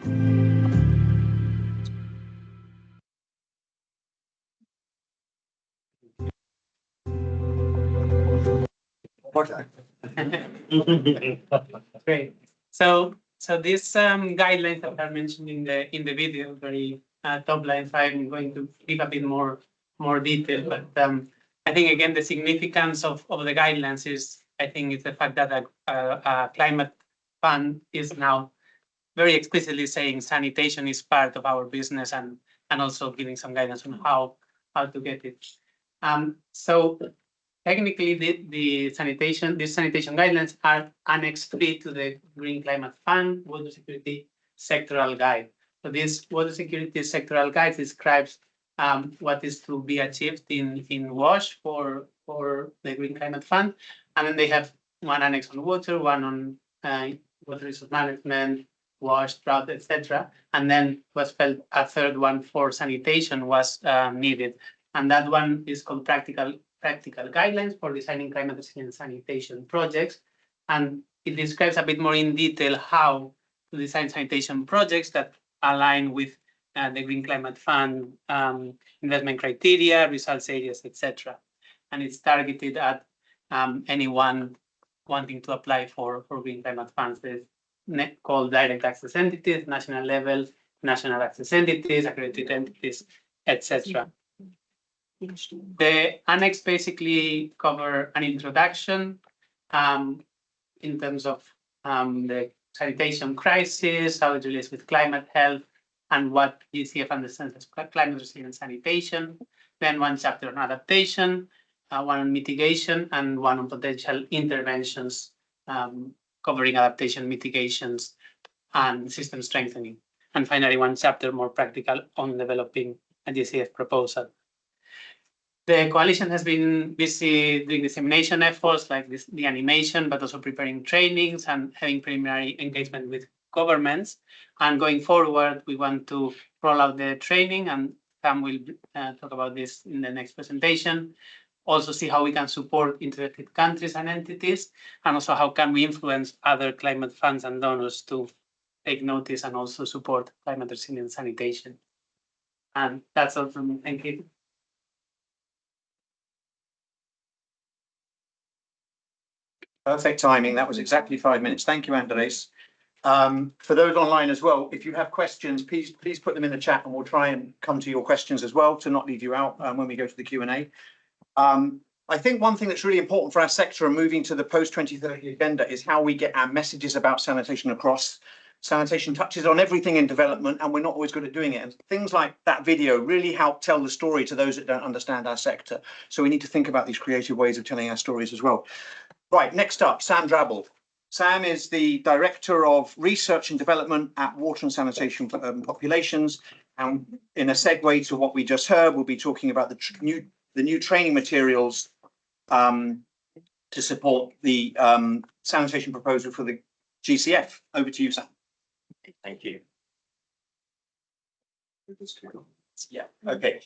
Great. So these guidelines that are mentioned in the video, very top lines, I'm going to give a bit more detail. But I think again the significance of the guidelines is, I think, it's the fact that a climate fund is now very explicitly saying sanitation is part of our business, and also giving some guidance on how to get it. So technically, these sanitation guidelines are Annex 3 to the Green Climate Fund Water Security Sectoral Guide. So this Water Security Sectoral Guide describes what is to be achieved in WASH for the Green Climate Fund, and then they have one annex on water, one on water resource management, WASH, drought, etc. And then was felt a third one for sanitation was needed, and that one is called practical guidelines for designing climate resilient sanitation projects. And it describes a bit more in detail how to design sanitation projects that align with the Green Climate Fund investment criteria, results areas, etc. And it's targeted at anyone wanting to apply for Green Climate Funds. There's called direct access entities, national level, national access entities, accredited entities, etc. The annex basically cover an introduction in terms of the sanitation crisis, how it relates with climate health, and what GCF understands as climate resilient sanitation. Then one chapter on adaptation, one on mitigation, and one on potential interventions covering adaptation, mitigations, and system strengthening. And finally, one chapter more practical on developing a GCF proposal. The coalition has been busy doing dissemination efforts like the animation, but also preparing trainings and having preliminary engagement with governments. And going forward, we want to roll out the training, and Sam will talk about this in the next presentation. Also see how we can support interested countries and entities, and also how can we influence other climate funds and donors to take notice and also support climate resilient sanitation. And that's all from me. Thank you. Perfect timing. That was exactly 5 minutes. Thank you, Andres. For those online as well, if you have questions, please put them in the chat, and we'll try and come to your questions as well to not leave you out when we go to the Q&A. I think one thing that's really important for our sector and moving to the post-2030 agenda is how we get our messages about sanitation across. Sanitation touches on everything in development, and we're not always good at doing it. And things like that video really help tell the story to those that don't understand our sector. So we need to think about these creative ways of telling our stories as well. Right, next up, Sam Drabble. Sam is the Director of Research and Development at Water and Sanitation for Urban Populations. And in a segue to what we just heard, we'll be talking about the new training materials to support the sanitation proposal for the GCF. Over to you, Sam. Thank you. Yeah, okay.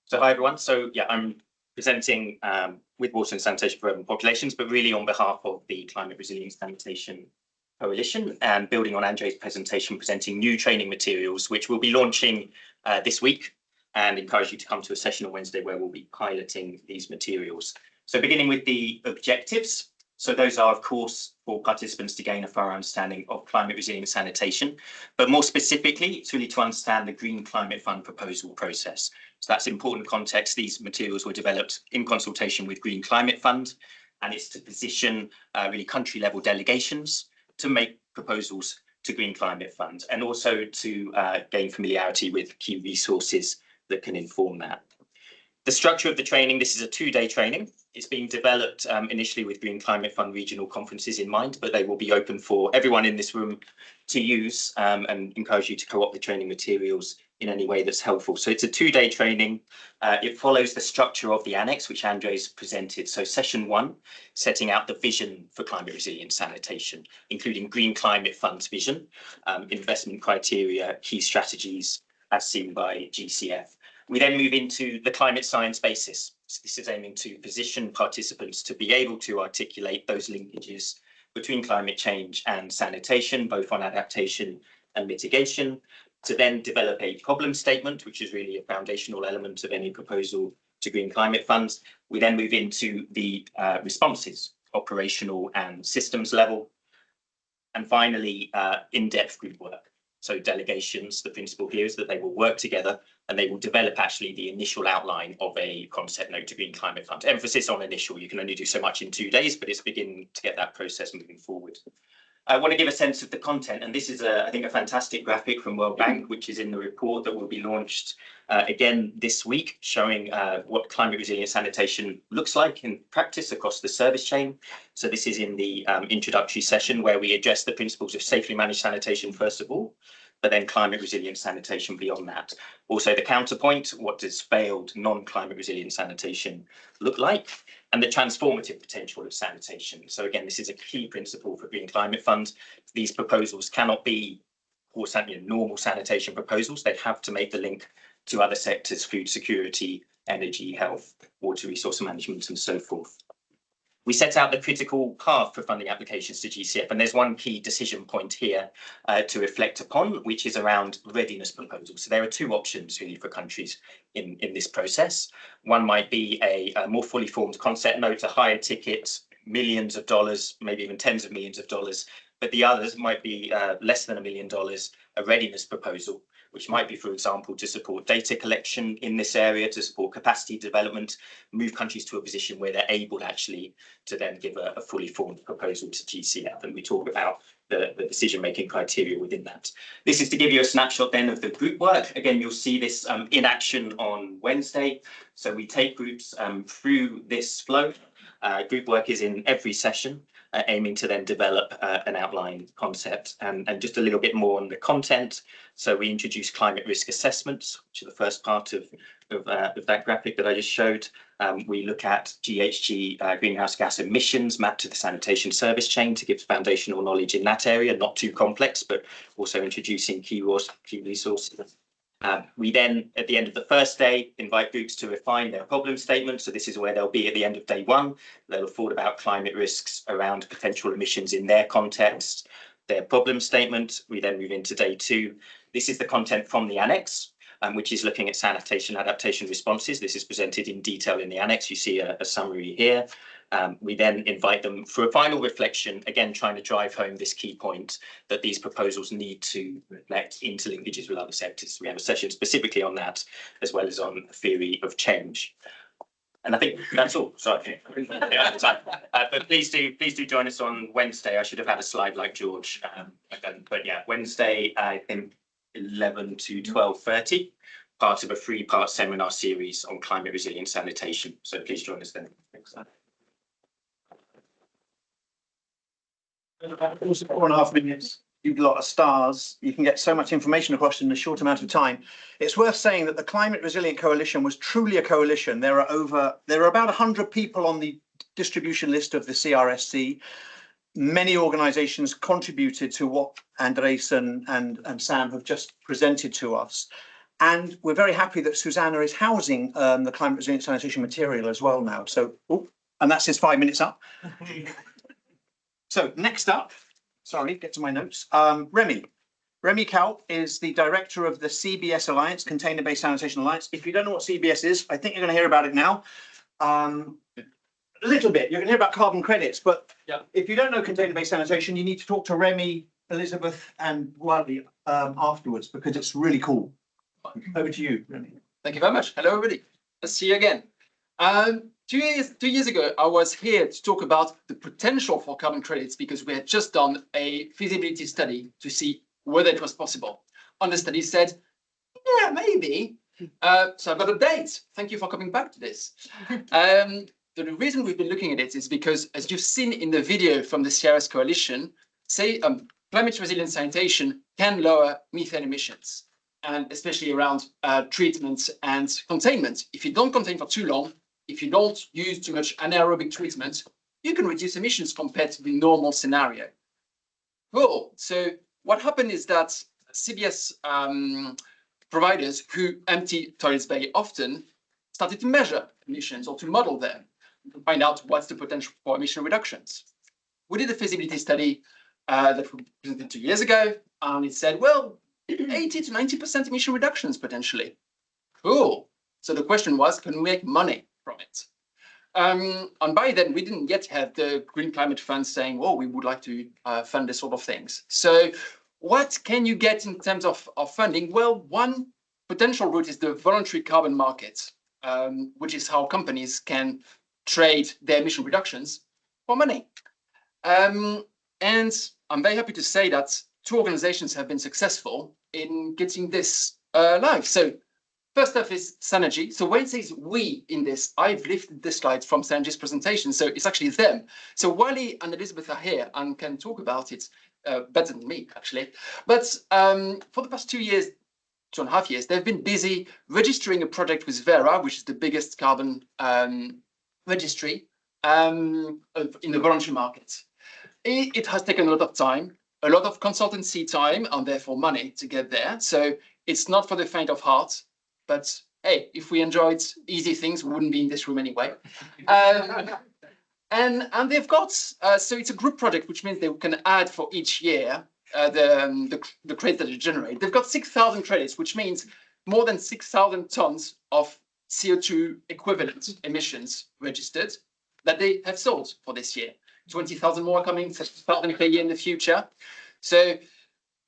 So hi, everyone. So yeah, I'm presenting with Water and Sanitation for Urban Populations, but really on behalf of the Climate Resilient Sanitation Coalition, and building on Andre's presentation, presenting new training materials, which we'll be launching this week, and encourage you to come to a session on Wednesday where we'll be piloting these materials. So beginning with the objectives. So those are, of course, for participants to gain a thorough understanding of climate resilient sanitation, but more specifically, it's really to understand the Green Climate Fund proposal process. So that's important context. These materials were developed in consultation with Green Climate Fund, and it's to position really country level delegations to make proposals to Green Climate Fund, and also to gain familiarity with key resources that can inform that. The structure of the training, this is a 2-day training. It's being developed initially with Green Climate Fund regional conferences in mind, but they will be open for everyone in this room to use, and encourage you to co-opt the training materials in any way that's helpful. So it's a 2-day training. It follows the structure of the annex, which Andres presented. So session 1, setting out the vision for climate resilient sanitation, including Green Climate Fund's vision, investment criteria, key strategies as seen by GCF. We then move into the climate science basis. So this is aiming to position participants to be able to articulate those linkages between climate change and sanitation, both on adaptation and mitigation, to then develop a problem statement, which is really a foundational element of any proposal to green climate funds. We then move into the responses, operational and systems level. And finally, in-depth group work. So delegations, the principle here is that they will work together and they will develop actually the initial outline of a concept note to green climate fund. Emphasis on initial, you can only do so much in 2 days, but it's beginning to get that process moving forward. I want to give a sense of the content, and this is, I think, a fantastic graphic from World Bank, which is in the report that will be launched again this week, showing what climate resilient sanitation looks like in practice across the service chain. So this is in the introductory session where we address the principles of safely managed sanitation first of all, but then climate resilient sanitation beyond that. Also the counterpoint, what does failed non-climate resilient sanitation look like? And the transformative potential of sanitation. So again, this is a key principle for Green Climate Fund. These proposals cannot be normal sanitation proposals. They have to make the link to other sectors, food security, energy, health, water resource management, and so forth. We set out the critical path for funding applications to GCF, and there's one key decision point here to reflect upon, which is around readiness proposals. So there are two options really for countries in this process. One might be a more fully formed concept note, a higher ticket, millions of dollars, maybe even tens of millions of dollars, but the others might be less than $1 million, a readiness proposal, which might be, for example, to support data collection in this area, to support capacity development, move countries to a position where they're able actually to then give a fully formed proposal to GCF. And we talk about the decision-making criteria within that. This is to give you a snapshot then of the group work. Again, you'll see this in action on Wednesday. So we take groups through this flow. Group work is in every session, aiming to then develop an outline concept and just a little bit more on the content. So we introduce climate risk assessments, which are the first part of that graphic that I just showed. We look at GHG greenhouse gas emissions mapped to the sanitation service chain to give foundational knowledge in that area, not too complex, but also introducing key resources. We then, at the end of the first day, invite groups to refine their problem statement. So this is where they'll be at the end of day one. They'll have thought about climate risks around potential emissions in their context, their problem statement. We then move into day two. This is the content from the annex, which is looking at sanitation adaptation responses. This is presented in detail in the annex. You see a summary here. We then invite them for a final reflection, again, trying to drive home this key point that these proposals need to reflect interlinkages with other sectors. We have a session specifically on that, as well as on theory of change. And I think that's all. Sorry. But please do join us on Wednesday. I should have had a slide like George. But yeah, Wednesday, I think 11 to 12:30, part of a 3-part seminar series on climate resilient sanitation. So please join us then. Thanks. 4.5 minutes. You've got a lot of stars. You can get so much information across in a short amount of time. It's worth saying that the Climate Resilient Coalition was truly a coalition. There are about 100 people on the distribution list of the CRSC. Many organisations contributed to what Andres and Sam have just presented to us. And we're very happy that SuSanA is housing the climate resilient sanitation material as well now. So, and that's his 5 minutes up. So next up, sorry, get to my notes. Remy Kaup is the director of the CBS Alliance, Container-Based Sanitation Alliance. If you don't know what CBS is, I think you're going to hear about it now. A little bit. You're going to hear about carbon credits, but if you don't know container-based sanitation, you need to talk to Remy, Elizabeth, and Wally afterwards because it's really cool. Over to you, Remy. Thank you very much. Hello, everybody. Let's see you again. 2 years ago, I was here to talk about the potential for carbon credits because we had just done a feasibility study to see whether it was possible. And the study said, yeah, maybe. So I've got a date. Thank you for coming back to this. The reason we've been looking at it is because, as you've seen in the video from the CRS Coalition, climate resilient sanitation can lower methane emissions, and especially around treatment and containment. If you don't contain for too long, if you don't use too much anaerobic treatment, you can reduce emissions compared to the normal scenario. Cool. So what happened is that CBS providers who empty toilets very often started to measure emissions or to model them to find out what's the potential for emission reductions. We did a feasibility study that we presented 2 years ago. and it said, well, 80 to 90% emission reductions potentially. Cool. So the question was, can we make money from it? And by then, we didn't yet have the Green Climate Fund saying, oh, we would like to fund this sort of things. So what can you get in terms of funding? Well, one potential route is the voluntary carbon market, which is how companies can trade their emission reductions for money. And I'm very happy to say that 2 organizations have been successful in getting this live. So first up is Synergy. So when it says we in this, I've lifted the slides from Synergy's presentation, so it's actually them. So Wally and Elizabeth are here and can talk about it better than me, actually. But for the past 2 years, 2.5 years, they've been busy registering a project with Vera, which is the biggest carbon registry in the voluntary market. It has taken a lot of time, a lot of consultancy time, and therefore money to get there. So it's not for the faint of heart. But hey, if we enjoyed easy things, we wouldn't be in this room anyway. And they've got, so it's a group project, which means they can add for each year the credits that they generate. They've got 6,000 credits, which means more than 6,000 tons of CO2 equivalent emissions registered that they have sold for this year. 20,000 more coming, 30,000 per year in the future. So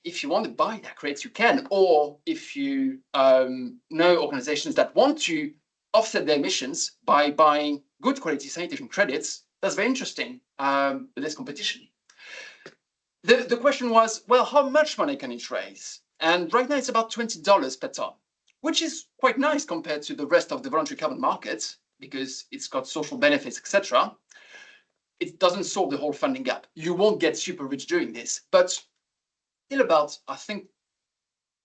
if you want to buy that credits, you can, or if you know organizations that want to offset their emissions by buying good quality sanitation credits, that's very interesting. There's competition. The question was, well, how much money can it raise? And right now it's about $20 per ton, which is quite nice compared to the rest of the voluntary carbon market because it's got social benefits, etc. It doesn't solve the whole funding gap. You won't get super rich doing this, but still about, I think,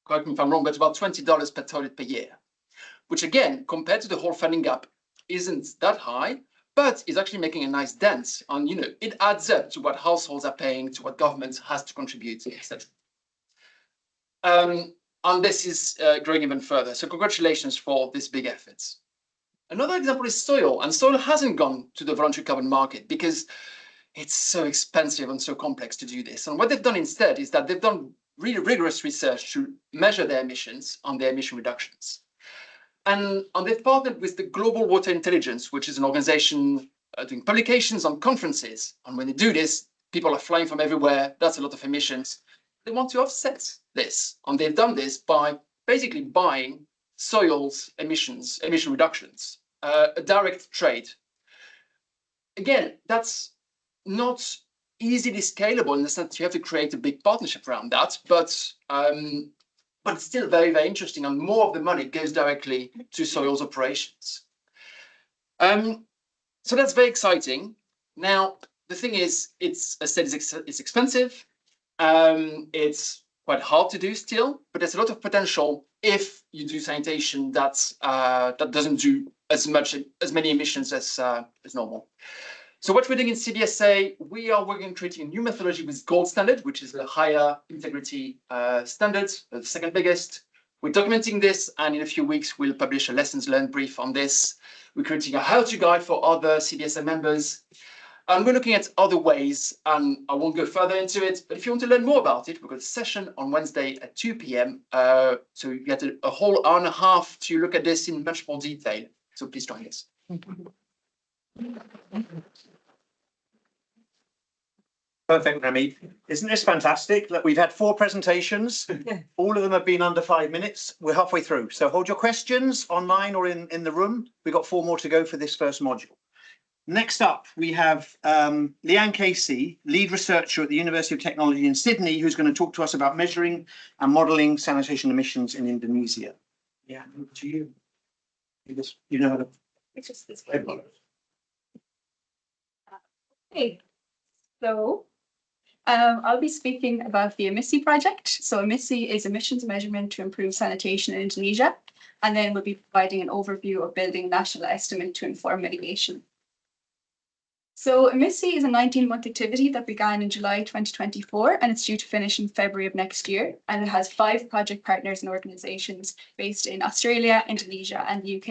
correct me if I'm wrong, but about $20 per toilet per year, which again, compared to the whole funding gap, isn't that high, but is actually making a nice dent on, you know, it adds up to what households are paying, to what government has to contribute, etc. And this is growing even further. So congratulations for this big effort. Another example is soil, and soil hasn't gone to the voluntary carbon market because it's so expensive and so complex to do this. And what they've done instead is that they've done really rigorous research to measure their emissions on their emission reductions. And they've partnered with the Global Water Intelligence, which is an organization doing publications on conferences. And when they do this, people are flying from everywhere. That's a lot of emissions. They want to offset this. And they've done this by basically buying soil's emission reductions, a direct trade. Again, that's not easily scalable in the sense you have to create a big partnership around that, but it's still very, very interesting, and more of the money goes directly to soil's operations. So that's very exciting. Now, the thing is, it's expensive. It's quite hard to do still, but there's a lot of potential if you do sanitation that doesn't do as many emissions as normal. So what we're doing in CDSA, we are working on creating a new methodology with gold standard, which is the higher integrity standard, the second biggest. We're documenting this, and in a few weeks, we'll publish a lessons learned brief on this. We're creating a how-to guide for other CDSA members. And we're looking at other ways, and I won't go further into it, but if you want to learn more about it, we've got a session on Wednesday at 2 p.m. So you get a whole hour and a half to look at this in much more detail. So please join us. Perfect, Remy. Isn't this fantastic? Look, we've had 4 presentations. All of them have been under 5 minutes. We're halfway through. So hold your questions online or in the room. We've got 4 more to go for this first module. Next up, we have Leanne Casey, lead researcher at the University of Technology in Sydney, who's going to talk to us about measuring and modelling sanitation emissions in Indonesia. Yeah, to you. You know how to. It's just this way. Okay, so I'll be speaking about the EMISI project. So EMISI is emissions measurement to improve sanitation in Indonesia, and then we'll be providing an overview of building a national estimate to inform mitigation. So EMISI is a 19-month activity that began in July 2024, and it's due to finish in February of next year. And it has 5 project partners and organizations based in Australia, Indonesia, and the UK.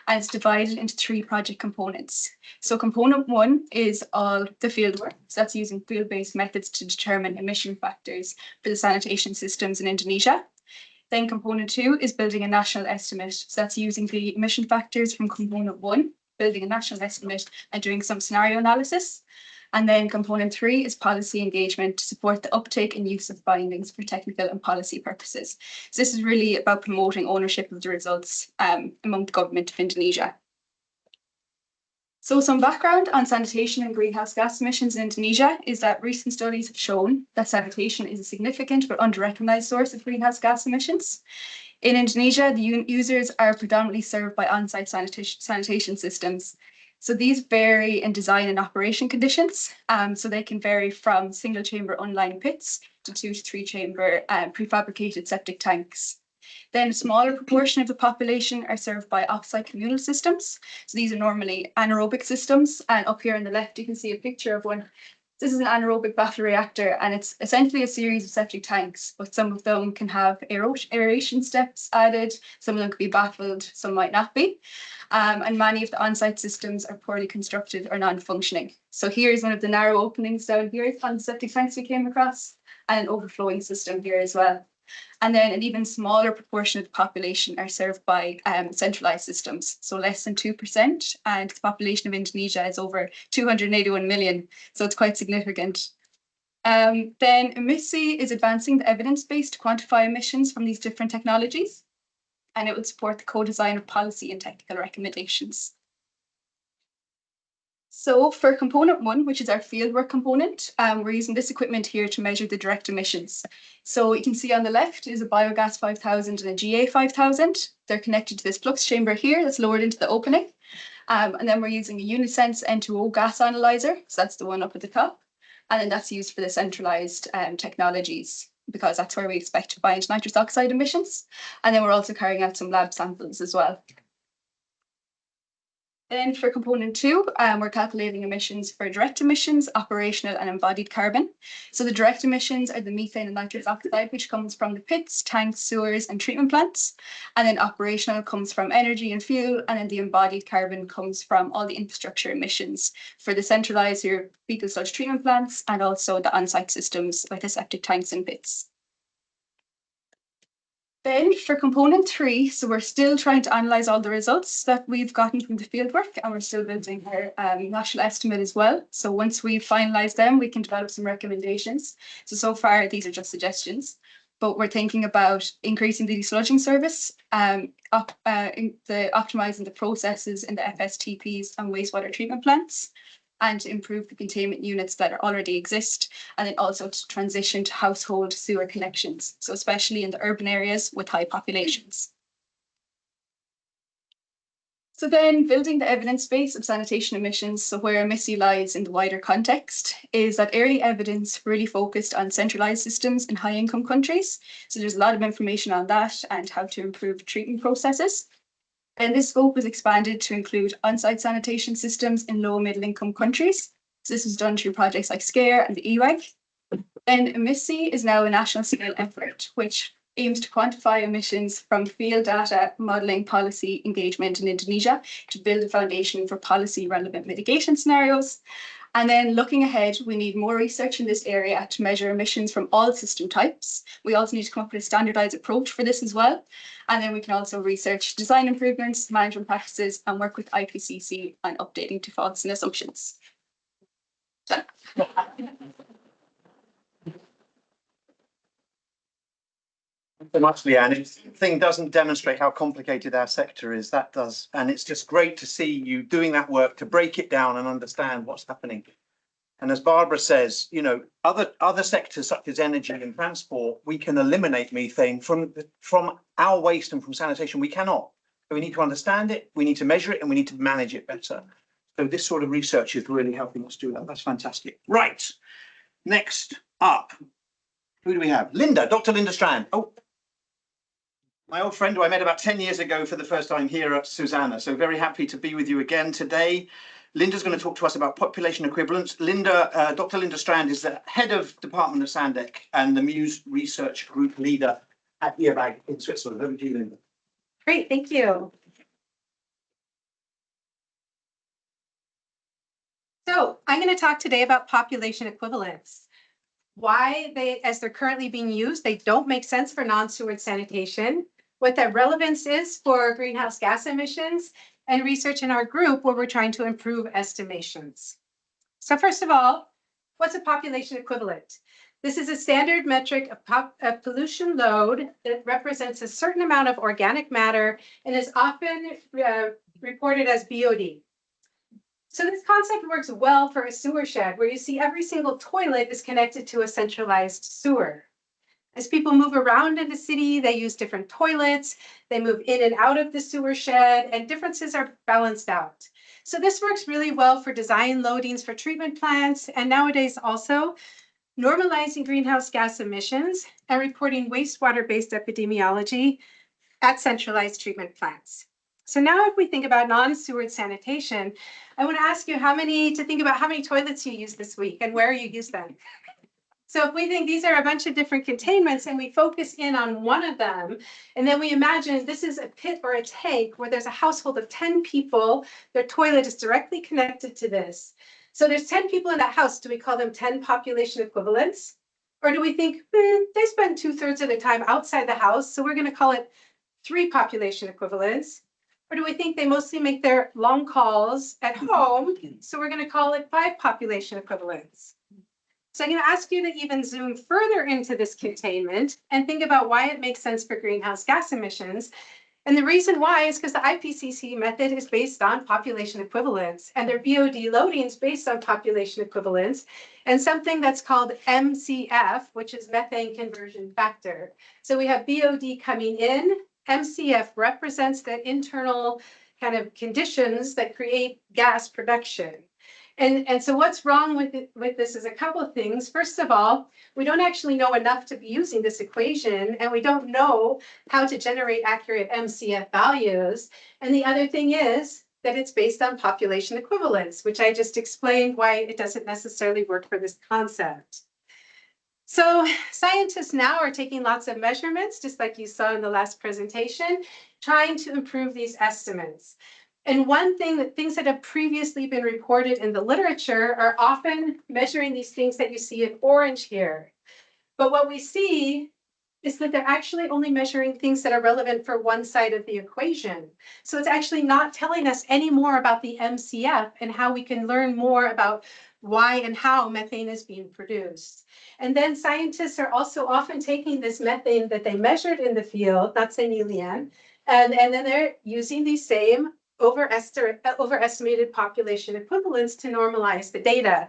And it's divided into 3 project components. So component 1 is all the field work. So that's using field-based methods to determine emission factors for the sanitation systems in Indonesia. Then component 2 is building a national estimate. So that's using the emission factors from component 1, building a national estimate and doing some scenario analysis. And then component 3 is policy engagement to support the uptake and use of findings for technical and policy purposes. So this is really about promoting ownership of the results among the government of Indonesia. So some background on sanitation and greenhouse gas emissions in Indonesia is that recent studies have shown that sanitation is a significant but under-recognised source of greenhouse gas emissions. In Indonesia, the users are predominantly served by on-site sanitation systems. So these vary in design and operation conditions. So they can vary from single-chamber unlined pits to 2 to 3 chamber prefabricated septic tanks. Then a smaller proportion of the population are served by off-site communal systems. So these are normally anaerobic systems. And up here on the left, you can see a picture of one. This is an anaerobic battle reactor, and it's essentially a series of septic tanks, but some of them can have aeration steps added, some of them could be baffled, some might not be. And many of the on-site systems are poorly constructed or non-functioning. So here's one of the narrow openings down here on the septic tanks we came across, and an overflowing system here as well. And then an even smaller proportion of the population are served by centralised systems, so less than 2%, and the population of Indonesia is over 281 million, so it's quite significant. Then EMISI is advancing the evidence base to quantify emissions from these different technologies, and it would support the co-design of policy and technical recommendations. So for component 1, which is our fieldwork component, we're using this equipment here to measure the direct emissions. So you can see on the left is a biogas 5000 and a GA 5000. They're connected to this flux chamber here that's lowered into the opening. And then we're using a Unisense N2O gas analyzer. So that's the one up at the top. And then that's used for the centralized technologies, because that's where we expect to bind nitrous oxide emissions. And then we're also carrying out some lab samples as well. Then for component 2, we're calculating emissions for direct emissions, operational and embodied carbon. So the direct emissions are the methane and nitrous oxide, which comes from the pits, tanks, sewers and treatment plants. And then operational comes from energy and fuel. And then the embodied carbon comes from all the infrastructure emissions for the centralised fecal sludge treatment plants and also the on-site systems like the septic tanks and pits. Then for component 3, so we're still trying to analyse all the results that we've gotten from the fieldwork, and we're still building our national estimate as well. So once we've finalised them, we can develop some recommendations. So far, these are just suggestions, but we're thinking about increasing the desludging service, optimising the processes in the FSTPs and wastewater treatment plants, and to improve the containment units that already exist, and then also to transition to household sewer connections, so especially in the urban areas with high populations. So then building the evidence base of sanitation emissions, so where EMISI lies in the wider context, is that early evidence really focused on centralised systems in high-income countries. So there's a lot of information on that and how to improve treatment processes. And this scope was expanded to include on-site sanitation systems in low and middle-income countries. So this was done through projects like SCARE and the EWAG. Then EMISI is now a national scale effort, which aims to quantify emissions from field data, modelling, policy engagement in Indonesia to build a foundation for policy relevant mitigation scenarios. And then looking ahead, we need more research in this area to measure emissions from all system types. We also need to come up with a standardised approach for this as well. And then we can also research design improvements, management practices, and work with IPCC on updating defaults and assumptions. So. So much, Leanne. This thing doesn't demonstrate how complicated our sector is. That does. And it's just great to see you doing that work to break it down and understand what's happening. And as Barbara says, you know, other sectors such as energy and transport, we can eliminate methane from our waste and from sanitation. We cannot. So we need to understand it, we need to measure it, and we need to manage it better. So this sort of research is really helping us do that. That's fantastic. Right. Next up, who do we have? Linda, Dr. Linda Strand. Oh. My old friend who I met about 10 years ago for the first time here at SuSanA. So very happy to be with you again today. Linda's going to talk to us about population equivalence. Dr. Linda Strand is the head of Department of Sandec and the Muse Research Group leader at IABAG in Switzerland. Over to you, Linda. Great, thank you. So I'm going to talk today about population equivalents. Why they, as they're currently being used, they don't make sense for non-sewered sanitation, what their relevance is for greenhouse gas emissions, and research in our group where we're trying to improve estimations. So first of all, what's a population equivalent? This is a standard metric of pollution load that represents a certain amount of organic matter and is often reported as BOD. So this concept works well for a sewer shed where you see every single toilet is connected to a centralized sewer. As people move around in the city, they use different toilets, they move in and out of the sewer shed, and differences are balanced out. So this works really well for design loadings for treatment plants, and nowadays also normalizing greenhouse gas emissions and reporting wastewater-based epidemiology at centralized treatment plants. So now if we think about non-sewered sanitation, I want to ask you to think about how many toilets you use this week and where you use them. So if we think these are a bunch of different containments and we focus in on one of them, and then we imagine this is a pit or a tank where there's a household of 10 people, their toilet is directly connected to this. So there's 10 people in that house. Do we call them 10 population equivalents? Or do we think they spend 2/3 of their time outside the house, so we're going to call it 3 population equivalents? Or do we think they mostly make their long calls at home, so we're going to call it 5 population equivalents? So I'm going to ask you to even zoom further into this containment and think about why it makes sense for greenhouse gas emissions. And the reason why is because the IPCC method is based on population equivalents, and their BOD loading is based on population equivalents and something that's called MCF, which is methane conversion factor. So we have BOD coming in. MCF represents the internal kind of conditions that create gas production. And so what's wrong with this is a couple of things. First of all, we don't actually know enough to be using this equation, and we don't know how to generate accurate MCF values. And the other thing is that it's based on population equivalence, which I just explained why it doesn't necessarily work for this concept. So scientists now are taking lots of measurements, just like you saw in the last presentation, trying to improve these estimates. And one thing things that have previously been reported in the literature are often measuring these things that you see in orange here. But what we see is that they're actually only measuring things that are relevant for one side of the equation. So it's actually not telling us any more about the MCF and how we can learn more about why and how methane is being produced. And then scientists are also often taking this methane that they measured in the field, not saying you, Leanne, and then they're using these same overestimated population equivalents to normalize the data.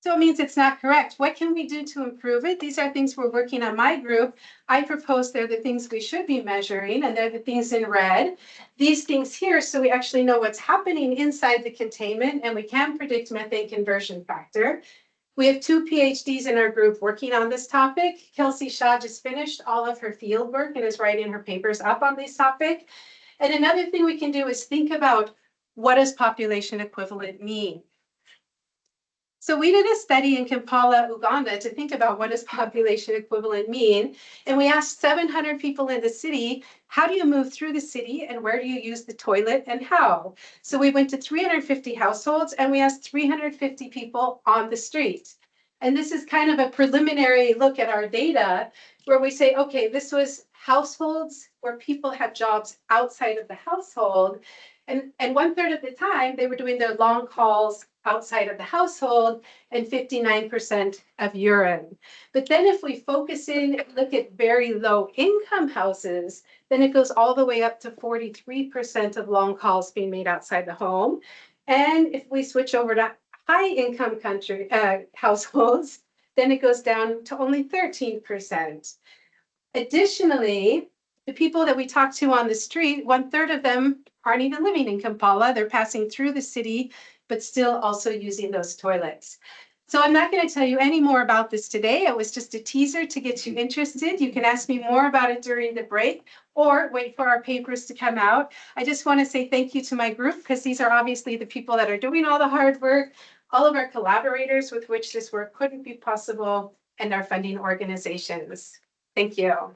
So it means it's not correct. What can we do to improve it? These are things we're working on my group. I propose they're the things we should be measuring, and they're the things in red. These things here, so we actually know what's happening inside the containment, and we can predict methane conversion factor. We have 2 PhDs in our group working on this topic. Kelsey Shaw just finished all of her field work and is writing her papers up on this topic. And another thing we can do is think about, what does population equivalent mean? So we did a study in Kampala, Uganda, to think about what does population equivalent mean. And we asked 700 people in the city, how do you move through the city and where do you use the toilet and how? So we went to 350 households and we asked 350 people on the street. And this is kind of a preliminary look at our data where we say, okay, this was households where people had jobs outside of the household. And 1/3 of the time, they were doing their long calls outside of the household and 59% of urine. But then if we focus in and look at very low income houses, then it goes all the way up to 43% of long calls being made outside the home. And if we switch over to high income households, then it goes down to only 13%. Additionally, the people that we talk to on the street, 1/3 of them aren't even living in Kampala. They're passing through the city, but still also using those toilets. So I'm not going to tell you any more about this today. It was just a teaser to get you interested. You can ask me more about it during the break or wait for our papers to come out. I just want to say thank you to my group because these are obviously the people that are doing all the hard work, all of our collaborators with which this work couldn't be possible, and our funding organizations. Thank you.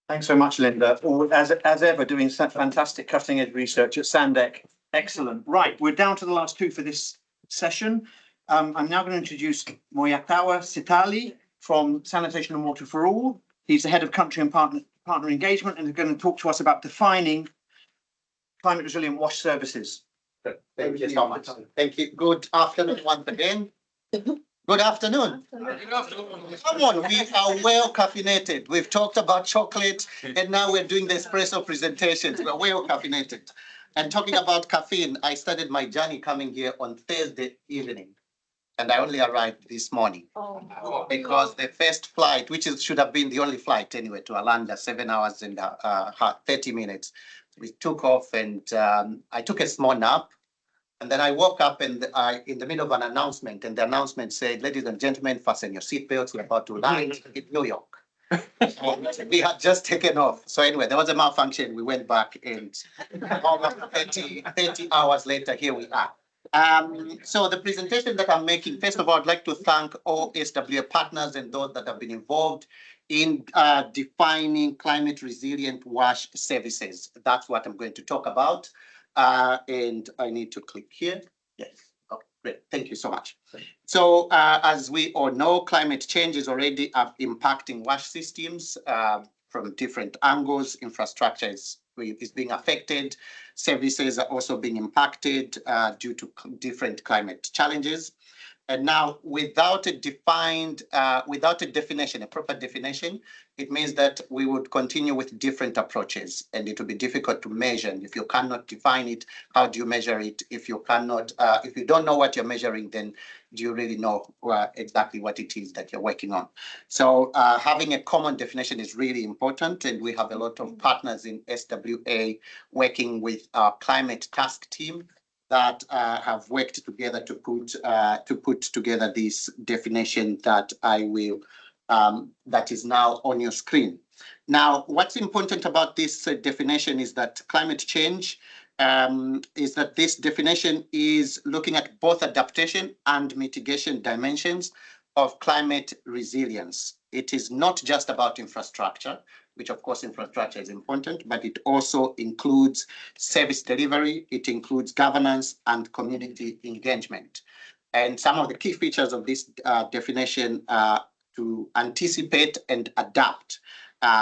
Thanks so much, Linda. As ever, doing fantastic cutting edge research at Sandec. Excellent. Right, we're down to the last two for this session. I'm now going to introduce Moyakawa Sitali from Sanitation and Water for All. He's the head of country and partner engagement and is going to talk to us about defining climate resilient wash services. Thank you so much. Thank you. Good afternoon once again. Good afternoon. Come on, we are well caffeinated. We've talked about chocolate and now we're doing the espresso presentations. We're well caffeinated. And talking about caffeine, I started my journey coming here on Thursday evening. And I only arrived this morning because the first flight, which should have been the only flight anyway to Alanda, 7 hours and 30 minutes, we took off and I took a small nap. And then I woke up and in the middle of an announcement, and the announcement said, "Ladies and gentlemen, fasten your seatbelts. We're about to land in New York." We had just taken off. So anyway, there was a malfunction. We went back and almost 30 hours later, here we are. So the presentation that I'm making, first of all, I'd like to thank all SWA partners and those that have been involved in defining climate resilient wash services. That's what I'm going to talk about. And I need to click here. Yes. Oh, great. Thank you so much. So as we all know, climate change is already impacting wash systems from different angles. Infrastructure is being affected. Services are also being impacted due to different climate challenges. And now, without a definition, a proper definition, it means that we would continue with different approaches, and it will be difficult to measure. And if you cannot define it, how do you measure it? If you cannot, if you don't know what you're measuring, then do you really know exactly what it is that you're working on? So having a common definition is really important, and we have a lot of partners in SWA working with our climate task team that have worked together to put together this definition that I will that is now on your screen. Now, what's important about this definition is that climate change is that this definition is looking at both adaptation and mitigation dimensions of climate resilience. It is not just about infrastructure, which of course infrastructure is important, but it also includes service delivery, it includes governance and community engagement. And some of the key features of this definition are to anticipate and adapt.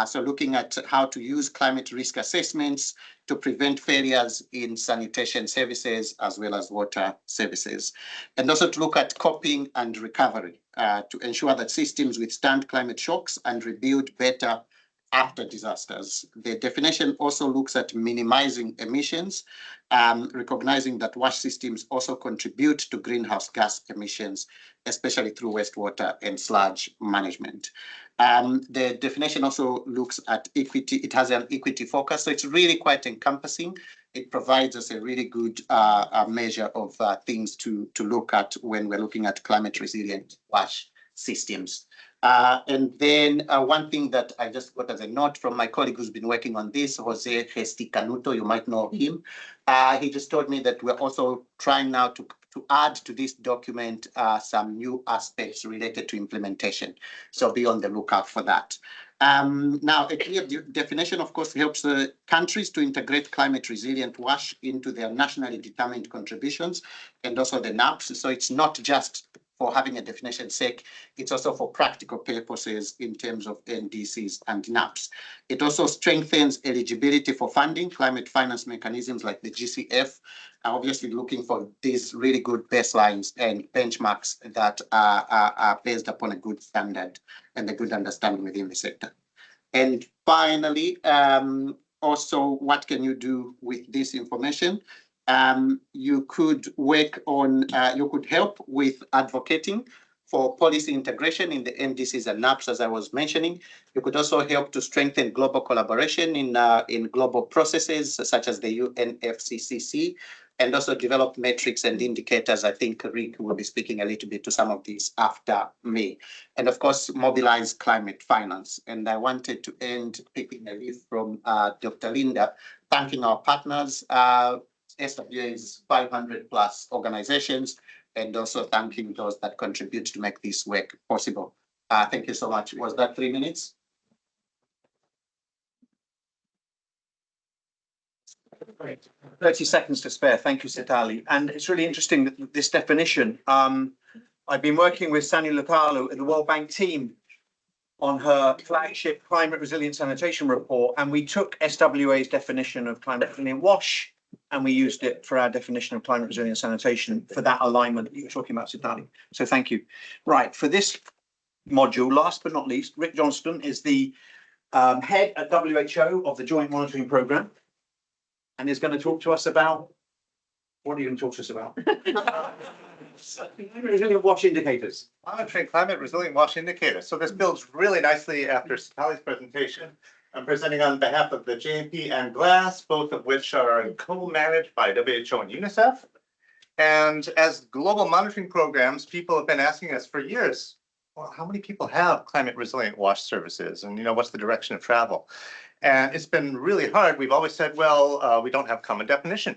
So looking at how to use climate risk assessments to prevent failures in sanitation services as well as water services. And also to look at coping and recovery to ensure that systems withstand climate shocks and rebuild better after disasters. The definition also looks at minimizing emissions, recognizing that wash systems also contribute to greenhouse gas emissions, especially through wastewater and sludge management. The definition also looks at equity. It has an equity focus, so it's really quite encompassing. It provides us a really good measure of things to look at when we're looking at climate resilient wash systems. And then one thing that I just got as a note from my colleague who's been working on this, Jose Gesticanuto, you might know him. He just told me that we're also trying now to add to this document some new aspects related to implementation. So be on the lookout for that. Now, a clear definition, of course, helps countries to integrate climate resilient wash into their nationally determined contributions and also the NAPs. So it's not just for having a definition sake, it's also for practical purposes in terms of NDCs and NAPs. It also strengthens eligibility for funding, climate finance mechanisms like the GCF, obviously looking for these really good baselines and benchmarks that are based upon a good standard and a good understanding within the sector. And finally, also, what can you do with this information? You could work on, you could help with advocating for policy integration in the NDCs and NAPs, as I was mentioning. You could also help to strengthen global collaboration in global processes such as the UNFCCC, and also develop metrics and indicators. I think Rick will be speaking a little bit to some of these after me. And of course, mobilize climate finance. And I wanted to end picking a leaf from Dr. Linda, thanking our partners, SWA's 500 plus organizations, and also thanking those that contribute to make this work possible. Thank you so much. Was that 3 minutes? Great. 30 seconds to spare. Thank you, Sitali. And it's really interesting that this definition. I've been working with Sani Lutalu at the World Bank team on her flagship climate resilient sanitation report, and we took SWA's definition of climate resilient wash, and we used it for our definition of climate resilient sanitation for that alignment that you were talking about, Sitali. So thank you. Right, for this module, last but not least, Rick Johnston is the head at WHO of the Joint Monitoring Programme, and is going to talk to us about, what are you going to talk to us about? Climate resilient wash indicators. Monitoring climate resilient wash indicators. So this builds really nicely after Sitali's presentation. I'm presenting on behalf of the JMP and GLASS, both of which are co-managed by WHO and UNICEF. And as global monitoring programs, people have been asking us for years, well, how many people have climate resilient wash services? And what's the direction of travel? And it's been really hard. We've always said, well, we don't have common definition.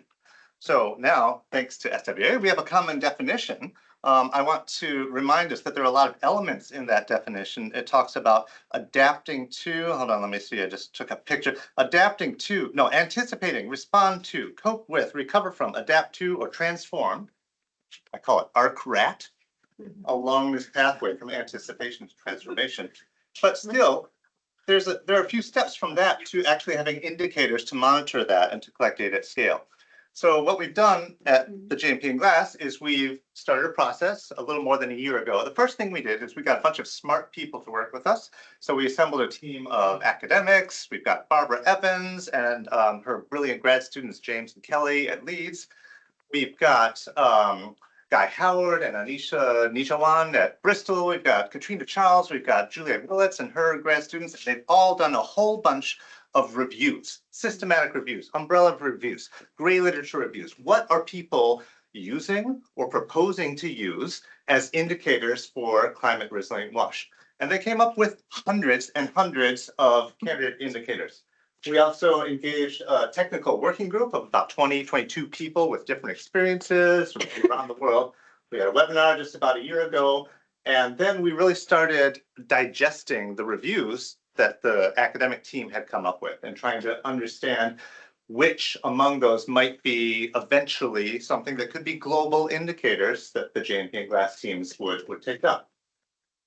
So now, thanks to SWA, we have a common definition. I want to remind us that there are a lot of elements in that definition. It talks about adapting to, hold on, let me see, I just took a picture. Adapting to, no, anticipating, respond to, cope with, recover from, adapt to, or transform. I call it ARC-RAT, along this pathway from anticipation to transformation. But still, there are a few steps from that to actually having indicators to monitor that and to collect data at scale. So what we've done at the JMP and GLASS is we've started a process a little more than a year ago. The first thing we did is we got a bunch of smart people to work with us. So we assembled a team of academics. We've got Barbara Evans and her brilliant grad students, James and Kelly at Leeds. We've got Guy Howard and Anisha Nijawan at Bristol. We've got Katrina Charles. We've got Juliet Willits and her grad students. And they've all done a whole bunch of reviews, systematic reviews, umbrella reviews, gray literature reviews. What are people using or proposing to use as indicators for climate resilient wash? And they came up with hundreds and hundreds of candidate indicators. We also engaged a technical working group of about 22 people with different experiences from around the world. We had a webinar just about a year ago, and then we really started digesting the reviews that the academic team had come up with and trying to understand which among those might be eventually something that could be global indicators that the JMP and GLASS teams would take up.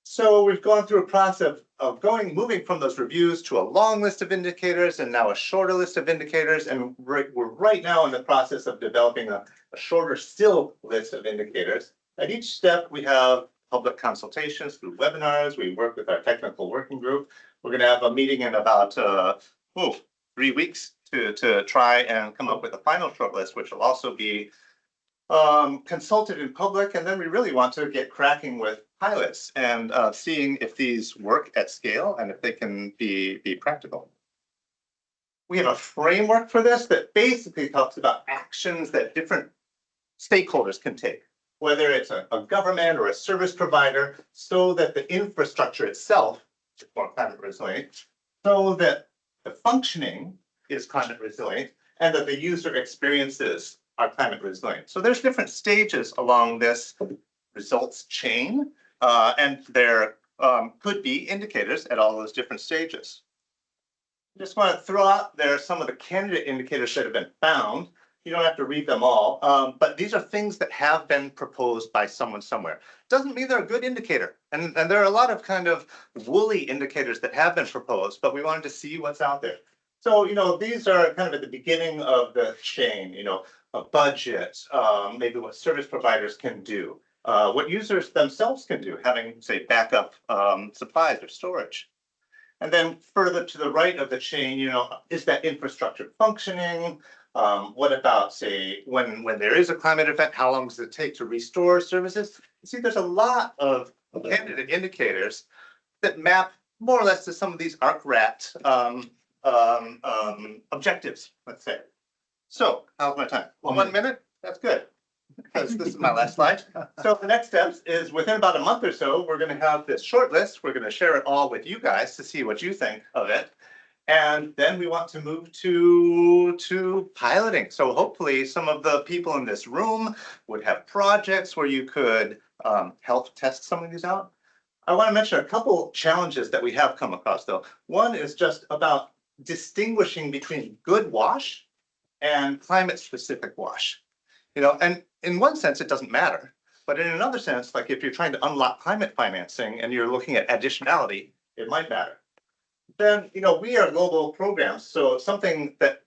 So we've gone through a process of moving from those reviews to a long list of indicators and now a shorter list of indicators. And we're right now in the process of developing a shorter still list of indicators. At each step, we have public consultations through webinars. We work with our technical working group. We're going to have a meeting in about 3 weeks to try and come up with a final shortlist, which will also be consulted in public. And then we really want to get cracking with pilots and seeing if these work at scale and if they can be practical. We have a framework for this that basically talks about actions that different stakeholders can take, whether it's a government or a service provider, so that the infrastructure itself is more climate resilient, so that the functioning is climate resilient, and that the user experiences are climate resilient. So there's different stages along this results chain, and there could be indicators at all those different stages. I just want to throw out there some of the candidate indicators that have been found. You don't have to read them all, but these are things that have been proposed by someone somewhere. Doesn't mean they're a good indicator. And there are a lot of kind of woolly indicators that have been proposed, but we wanted to see what's out there. So, these are kind of at the beginning of the chain, a budget, maybe what service providers can do, what users themselves can do, having, say, backup supplies or storage. And then further to the right of the chain, is that infrastructure functioning? What about, say, when there is a climate event, how long does it take to restore services? You see, there's a lot of candidate indicators that map more or less to some of these ARC-RAT objectives, let's say. So how's my time? Well, 1 minute, that's good, because this is my last slide. So the next steps is within about a month or so, we're going to have this short list. We're going to share it all with you guys to see what you think of it. And then we want to move to piloting. So hopefully some of the people in this room would have projects where you could help test some of these out. I want to mention a couple challenges that we have come across though. One is just about distinguishing between good wash and climate specific wash. You know, and in one sense it doesn't matter, but in another sense, like if you're trying to unlock climate financing and you're looking at additionality, it might matter. Then, you know, we are global programs, so something that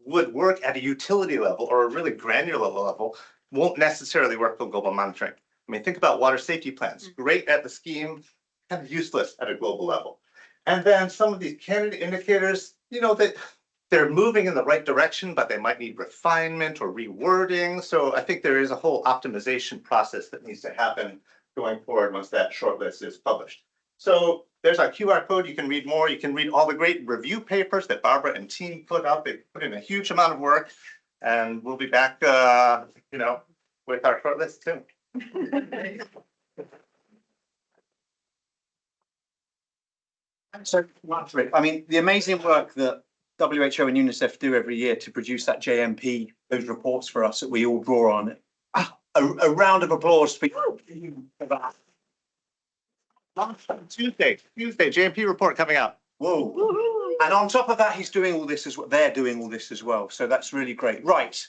would work at a utility level or a really granular level won't necessarily work for global monitoring. I mean, think about water safety plans, great at the scheme, kind of useless at a global level. And then some of these candidate indicators, you know, that they're moving in the right direction, but they might need refinement or rewording. So I think there is a whole optimization process that needs to happen going forward once that shortlist is published. So there's our QR code. You can read more. You can read all the great review papers that Barbara and team put up. They put in a huge amount of work, and we'll be back, you know, with our shortlist soon. So, I mean, the amazing work that WHO and UNICEF do every year to produce that JMP, those reports for us that we all draw on. A round of applause for you for that. Tuesday, JMP report coming out. Whoa. And on top of that, he's doing all this as well. They're doing all this as well. So that's really great. Right.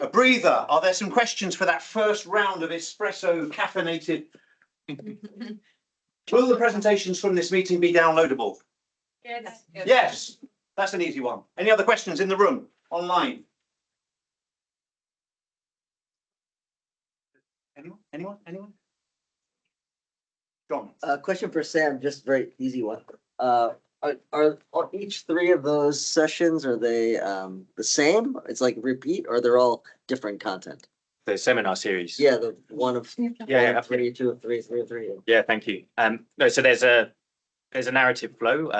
A breather. Are there some questions for that first round of espresso caffeinated? Will the presentations from this meeting be downloadable? Yes. Yes. That's an easy one. Any other questions in the room, online? Anyone? John. Question for Sam, just very easy one. Are each three of those sessions, are they the same? It's like repeat, or they're all different content? The seminar series. Yeah, the one of Yeah, 3, 2 of 3, 3 of 3. Yeah, thank you. No, so there's a narrative flow,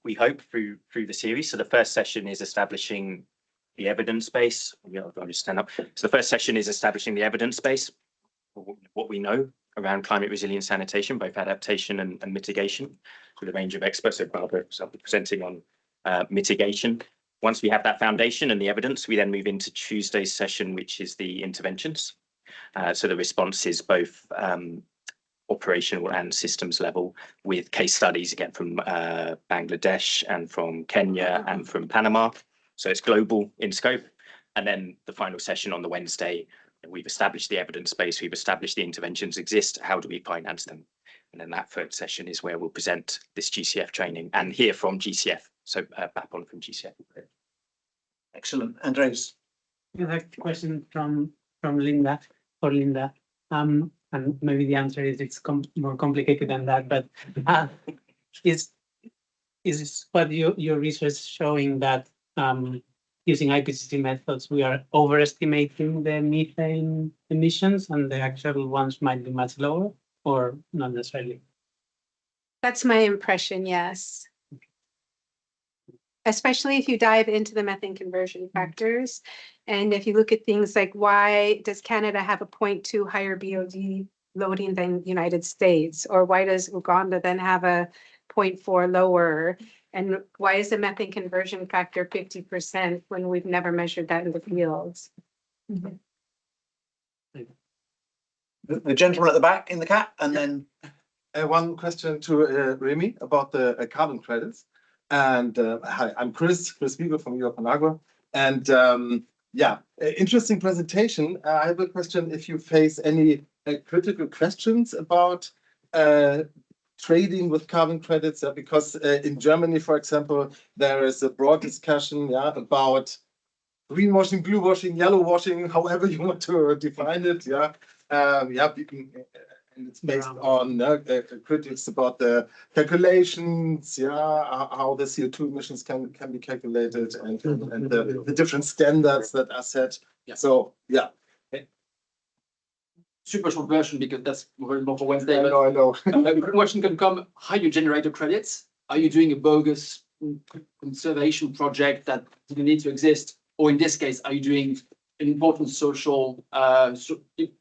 we hope, through the series. So the first session is establishing the evidence base. I'll just stand up. So the first session is establishing the evidence base, what we know around climate resilient sanitation, both adaptation and mitigation, with a range of experts. So Barbara will be presenting on mitigation. Once we have that foundation and the evidence, we then move into Tuesday's session, which is the interventions. So the response is both operational and systems level, with case studies again from Bangladesh and from Kenya and from Panama. So it's global in scope. And then the final session on the Wednesday, we've established the evidence base, we've established the interventions exist, how do we finance them? And then that third session is where we'll present this GCF training and hear from GCF. So Bapon from GCF. Excellent. Andres. A question from Linda, for Linda. And maybe the answer is it's more complicated than that, but is what your research showing that using IPCC methods, we are overestimating the methane emissions and the actual ones might be much lower, or not necessarily? That's my impression, yes. Especially if you dive into the methane conversion factors. And if you look at things like, why does Canada have a 0.2 higher BOD loading than United States? Or why does Uganda then have a 0.4 lower? And why is the methane conversion factor 50% when we've never measured that in the fields? The gentleman at the back in the cap, and then one question to Remy about the carbon credits. And hi, I'm Chris Weaver from Europe and Agua. And yeah, interesting presentation. I have a question if you face any critical questions about trading with carbon credits, because in Germany, for example, there is a broad discussion about greenwashing, blue washing, yellow washing, however you want to define it. Yeah, and it's based on critics about the calculations, how the CO2 emissions can be calculated, and the different standards that are set. So yeah. super short version because that's more for Wednesday. I but, know, I know. the question can come, how you generate the credits? Are you doing a bogus conservation project that didn't need to exist? Or in this case, are you doing an important social,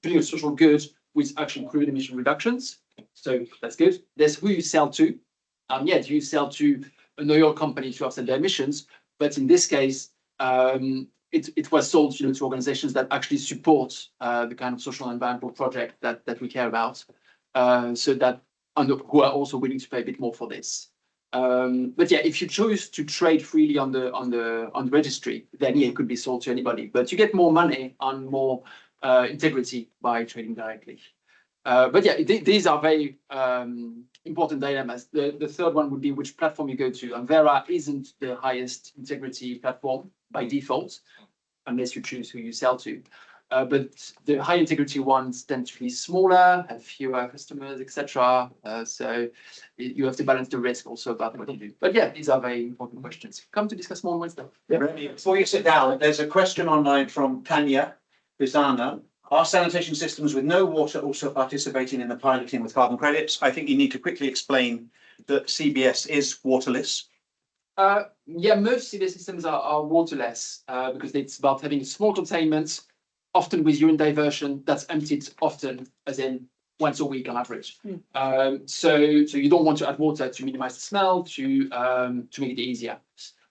doing a social good with actually proven emission reductions? So that's good. There's who you sell to. Yeah, do you sell to an oil company to offset their emissions? But in this case, it was sold, to organizations that actually support the kind of social and environmental project that we care about, so that who are also willing to pay a bit more for this. But yeah, if you choose to trade freely on the registry, then yeah, it could be sold to anybody. But you get more money on more integrity by trading directly. But yeah, these are very important dilemmas. The third one would be which platform you go to. And Vera isn't the highest integrity platform by default, unless you choose who you sell to. But the high integrity ones tend to be smaller, have fewer customers, etc. So you have to balance the risk also about what you do. But yeah, these are very important questions. Come to discuss more on Wednesday. Remy, before you sit down, there's a question online from Tanya Bizana. Are sanitation systems with no water also participating in the piloting with carbon credits? I think you need to quickly explain that CBS is waterless. Yeah, most CBS systems are waterless because it's about having small containments, often with urine diversion that's emptied often, as in once a week on average. So you don't want to add water to minimize the smell, to make it easier.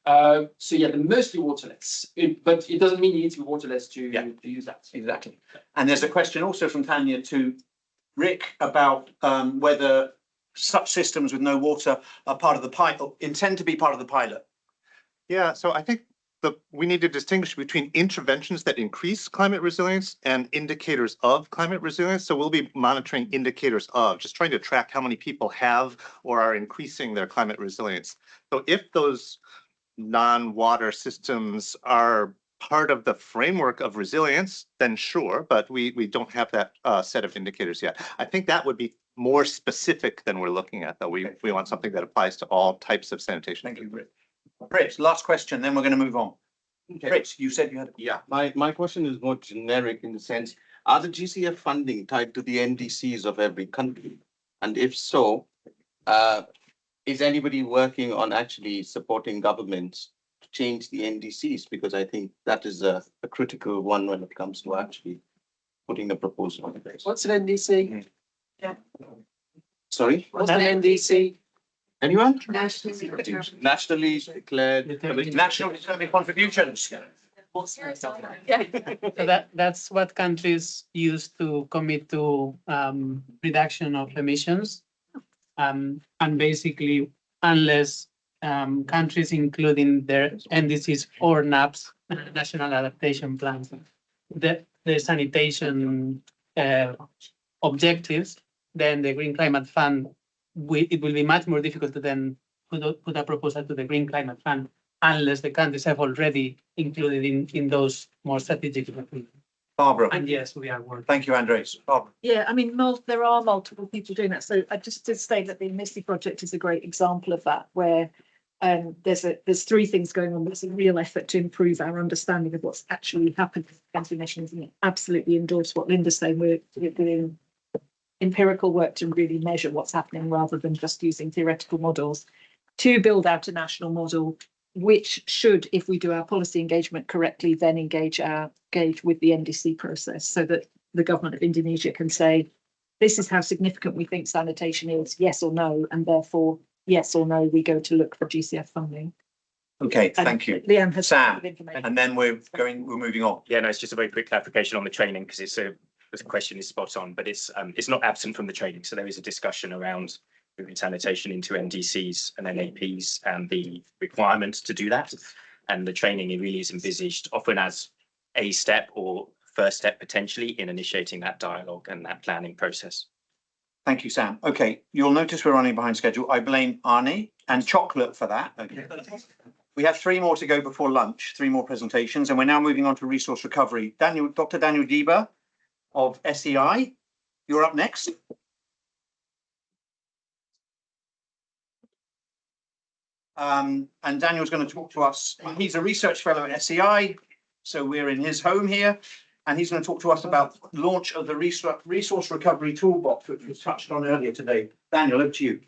So yeah, they're mostly waterless, but it doesn't mean you need to be waterless to use that. Exactly. And there's a question also from Tanya to Rick about whether such systems with no water are part of the pilot, intend to be part of the pilot. Yeah, so I think we need to distinguish between interventions that increase climate resilience and indicators of climate resilience. So we'll be monitoring indicators of, just trying to track how many people have or are increasing their climate resilience. So if those non-water systems are part of the framework of resilience, then sure, but we don't have that set of indicators yet. I think that would be more specific than we're looking at, though. We want something that applies to all types of sanitation. Thank you, Britt. Britt, last question, then we're going to move on. Okay. Britt, you said you had. Yeah, my question is more generic in the sense, are the GCF funding tied to the NDCs of every country? And if so, is anybody working on actually supporting governments to change the NDCs? Because I think that is a critical one when it comes to actually putting a proposal in place. What's an NDC? Yeah. Sorry? What's an NDC? Anyone? Nationally Nationally declared. National determined contributions. So that's what countries use to commit to reduction of emissions. And basically, unless countries including their NDCs or NAPs, national adaptation plans, the sanitation objectives, then the Green Climate Fund, it will be much more difficult to then put a proposal to the Green Climate Fund unless the countries have already included in those more strategic. Barbara. And yes, we are working. Thank you, Andres. Barbara. Yeah, I mean, there are multiple people doing that. So I just did say that the Misty project is a great example of that, where there's three things going on. There's a real effort to improve our understanding of what's actually happened with cancer emissions, and absolutely endorse what Linda's saying. We're doing empirical work to really measure what's happening rather than just using theoretical models to build out a national model, which should, if we do our policy engagement correctly, then engage with the NDC process so that the government of Indonesia can say, this is how significant we think sanitation is, yes or no, and therefore, yes or no, we go to look for GCF funding. Okay, thank you. Liam has Sam, information. and then we're moving on. Yeah, no, it's just a very quick clarification on the training because the question is spot on, but it's not absent from the training. So there is a discussion around moving sanitation into NDCs and NAPs and the requirement to do that. And the training, it really is envisaged often as a step or first step potentially in initiating that dialogue and that planning process. Thank you, Sam. Okay, you'll notice we're running behind schedule. I blame Arnie and chocolate for that. Okay. We have 3 more to go before lunch, 3 more presentations, and we're now moving on to resource recovery. Dr. Daniel Dieber of SEI, you're up next. And Daniel's going to talk to us. He's a research fellow at SEI, so we're in his home here. and he's going to talk to us about launch of the resource recovery toolbox, which was touched on earlier today. Daniel, over to you.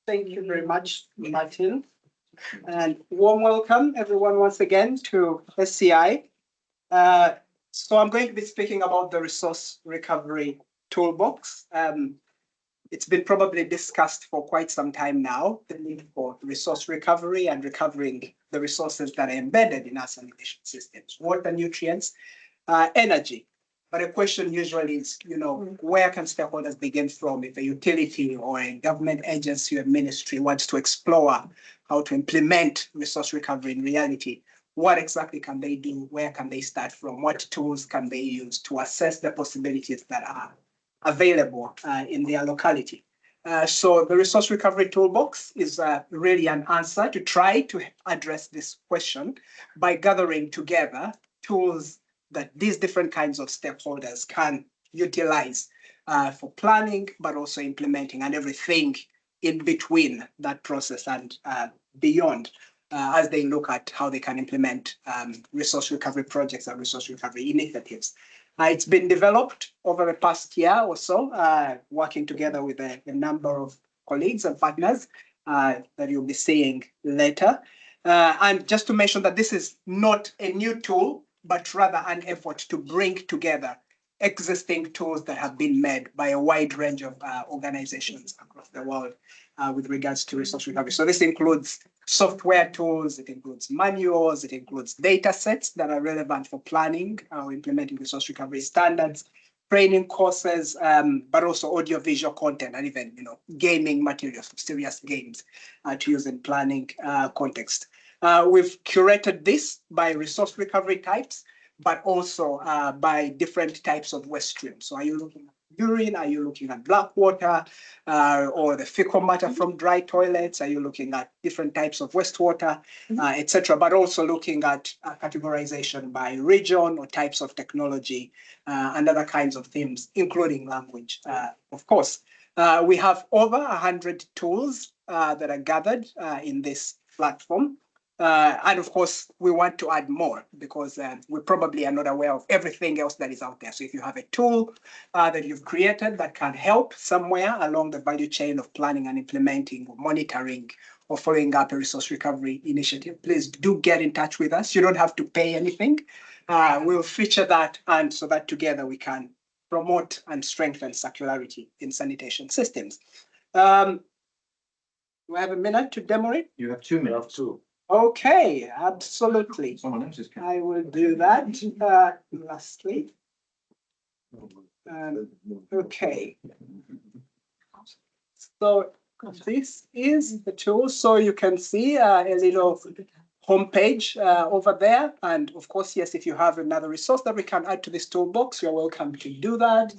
Thank you very much, Martin. And warm welcome everyone once again to SCI. So I'm going to be speaking about the resource recovery toolbox. It's been probably discussed for quite some time now, the need for resource recovery and recovering the resources that are embedded in our sanitation systems, water, nutrients, energy. But the question usually is, where can stakeholders begin from if a utility or a government agency or ministry wants to explore how to implement resource recovery in reality? What exactly can they do? Where can they start from? What tools can they use to assess the possibilities that are available in their locality? So the resource recovery toolbox is really an answer to try to address this question by gathering together tools that these different kinds of stakeholders can utilize for planning, but also implementing and everything in between that process and beyond as they look at how they can implement resource recovery projects and resource recovery initiatives. It's been developed over the past year or so, working together with a number of colleagues and partners that you'll be seeing later. And just to mention that this is not a new tool, but rather an effort to bring together existing tools that have been made by a wide range of organizations across the world with regards to resource recovery. So this includes software tools, it includes manuals, it includes data sets that are relevant for planning or implementing resource recovery standards, training courses, but also audiovisual content and even gaming materials, serious games to use in planning context. We've curated this by resource recovery types, but also by different types of waste streams. So are you looking at urine? Are you looking at black water or the fecal matter from dry toilets? Are you looking at different types of wastewater, etc.? But also looking at categorization by region or types of technology and other kinds of themes, including language, of course. We have over 100 tools that are gathered in this platform. And of course, we want to add more because we probably are not aware of everything else that is out there. So if you have a tool that you've created that can help somewhere along the value chain of planning and implementing or monitoring or following up a resource recovery initiative, please do get in touch with us. You don't have to pay anything. We'll feature that, and so that together we can promote and strengthen circularity in sanitation systems. Do I have a minute to demo it? You have 2 minutes. Okay, absolutely. I will do that lastly. Okay. So this is the tool. So you can see a little homepage over there. And of course, yes, if you have another resource that we can add to this toolbox, you're welcome to do that.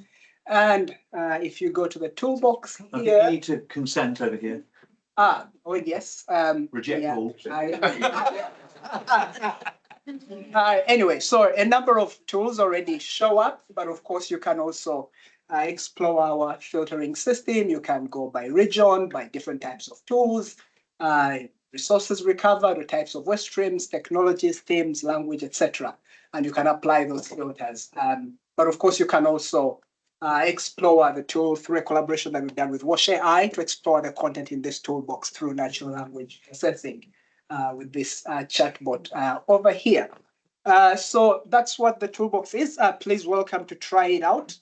And if you go to the toolbox here. I need to consent over here. Oh yes. Reject all. Anyway, so a number of tools already show up, but of course you can also explore our filtering system. You can go by region, by different types of tools, resources recovered, or types of waste streams, technologies, themes, language, etc. And you can apply those filters. But of course you can also explore the tool through a collaboration that we've done with WashAI to explore the content in this toolbox through natural language processing with this chatbot over here. So that's what the toolbox is. Please welcome to try it out,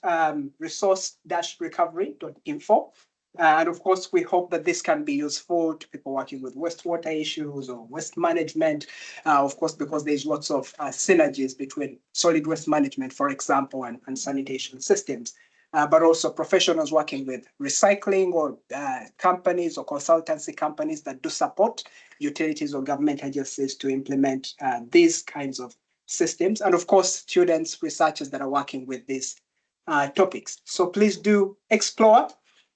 resource-recovery.info. And of course, we hope that this can be useful to people working with wastewater issues or waste management, of course, because there's lots of synergies between solid waste management, for example, and sanitation systems. But also professionals working with recycling or companies or consultancy companies that do support utilities or government agencies to implement these kinds of systems. And of course, students, researchers that are working with these topics. So please do explore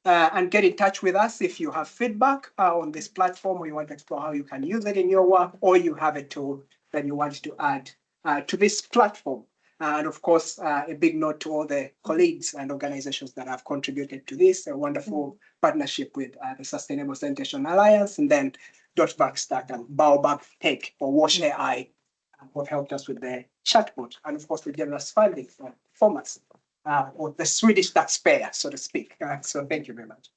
and get in touch with us if you have feedback on this platform, or you want to explore how you can use it in your work, or you have a tool that you want to add to this platform. And of course, a big note to all the colleagues and organizations that have contributed to this, a wonderful partnership with the Sustainable Sanitation Alliance, and then Dot Backstack and Baobab Tech or WashAI who have helped us with the chatbot, and of course the generous funding from Formats, or the Swedish taxpayer, so to speak. So thank you very much.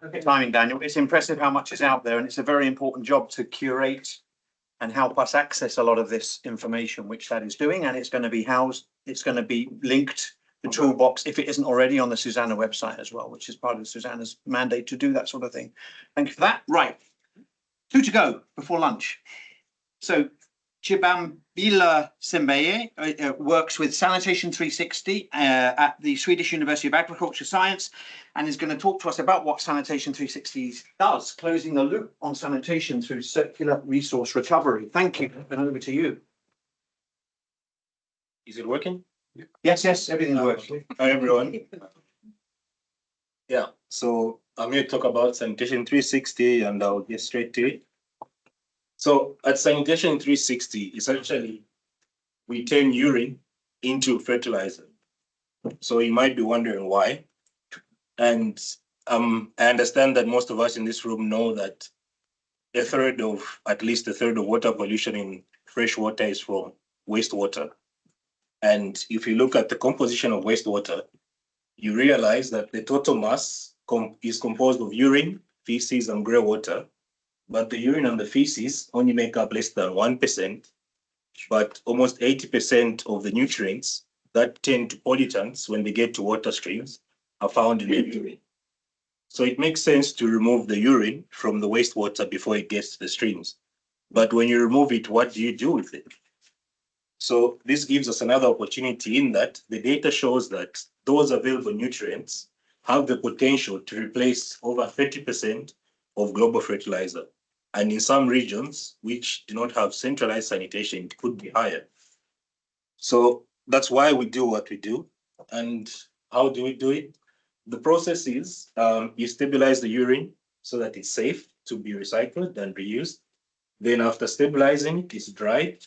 Okay, timing, Daniel. It's impressive how much is out there, and it's a very important job to curate and help us access a lot of this information, which that is doing, and it's going to be housed, it's going to be linked, the toolbox, if it isn't already, on the SuSanA website as well, which is part of SuSanA's mandate to do that sort of thing. Thank you for that. Right, 2 to go before lunch. So Chibambila Sembeye works with Sanitation 360 at the Swedish University of Agriculture Science, and is going to talk to us about what Sanitation 360 does, closing the loop on sanitation through circular resource recovery. Thank you, and over to you. Is it working? Yes, everything's working. Hi, everyone. Yeah, so I'm here to talk about Sanitation 360, and I'll get straight to it. So at Sanitation 360, essentially, we turn urine into fertilizer. So you might be wondering why. And I understand that most of us in this room know that at least a third of water pollution in fresh water is from wastewater. And if you look at the composition of wastewater, you realize that the total mass is composed of urine, feces, and grey water. But the urine and the feces only make up less than 1%, but almost 80% of the nutrients that tend to pollutants when they get to water streams are found in the urine. So it makes sense to remove the urine from the wastewater before it gets to the streams. But when you remove it, what do you do with it? So this gives us another opportunity in that the data shows that those available nutrients have the potential to replace over 30% of global fertilizer. And in some regions which do not have centralized sanitation, it could be higher. So that's why we do what we do. And how do we do it? The process is you stabilize the urine so that it's safe to be recycled and reused. Then after stabilizing it, it's dried.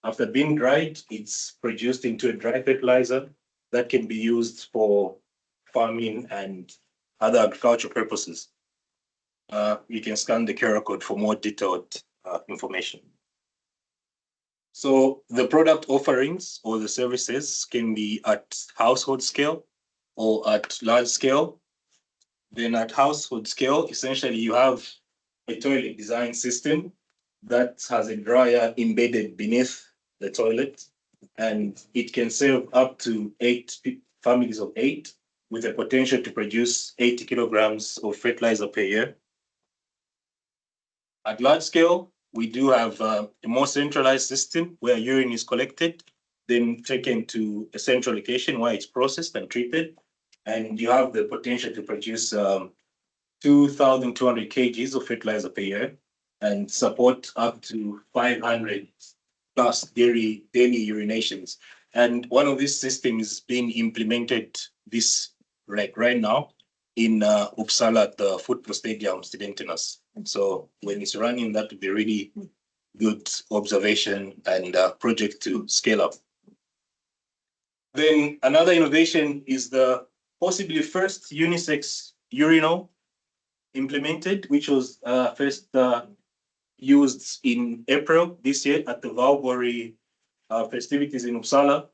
After being dried, it's produced into a dry fertilizer that can be used for farming and other agricultural purposes. You can scan the QR code for more detailed information. So the product offerings or the services can be at household scale or at large scale. Then at household scale, essentially you have a toilet design system that has a dryer embedded beneath the toilet, and it can serve up to 8 families of 8 with a potential to produce 80 kilograms of fertilizer per year. At large scale, we do have a more centralized system where urine is collected, then taken to a central location where it's processed and treated. And you have the potential to produce 2,200 kgs of fertilizer per year and support up to 500 plus daily urinations. And one of these systems is being implemented right now in Uppsala at the football stadium, Studenternas. So when it's running, that would be really good observation and project to scale up. Then another innovation is the possibly first unisex urinal implemented, which was first used in April this year at the Valborg festivities in Uppsala.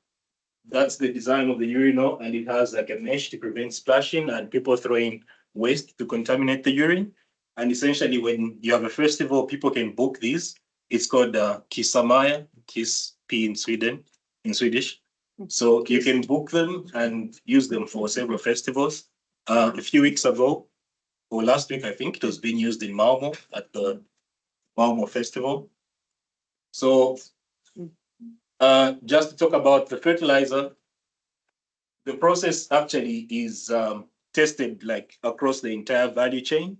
That's the design of the urinal, and it has like a mesh to prevent splashing and people throwing waste to contaminate the urine. And essentially, when you have a festival, people can book these. It's called Kissamaya, Kiss P in Swedish. So you can book them and use them for several festivals. A few weeks ago, or last week, I think, it was being used in Malmo at the Malmo Festival. So just to talk about the fertilizer, the process actually is tested like across the entire value chain.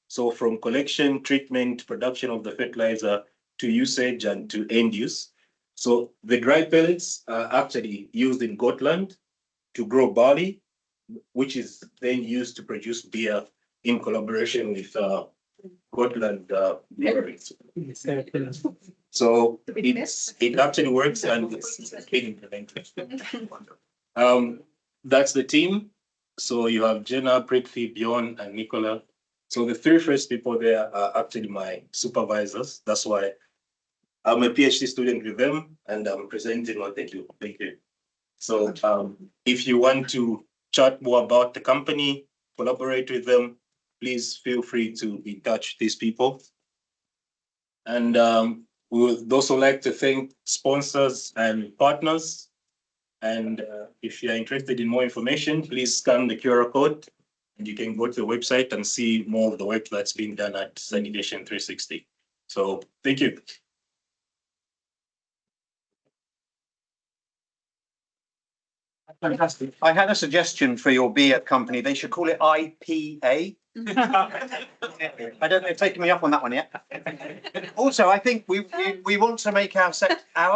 So from collection, treatment, production of the fertilizer to usage and to end use. So the dry pellets are actually used in Gotland to grow barley, which is then used to produce beer in collaboration with Gotland breweries. So it actually works and it's being implemented. That's the team. So you have Jenna, Prithvi, Bjorn, and Nicola. So the three first people there are actually my supervisors. That's why I'm a PhD student with them, and I'm presenting what they do. Thank you. So if you want to chat more about the company, collaborate with them, please feel free to be in touch with these people. And we would also like to thank sponsors and partners. And if you are interested in more information, please scan the QR code and you can go to the website and see more of the work that's been done at Sanitation 360. So thank you. Fantastic. I had a suggestion for your beer company. They should call it IPA. I don't know, they've taken me up on that one yet. Also, I think we want to make our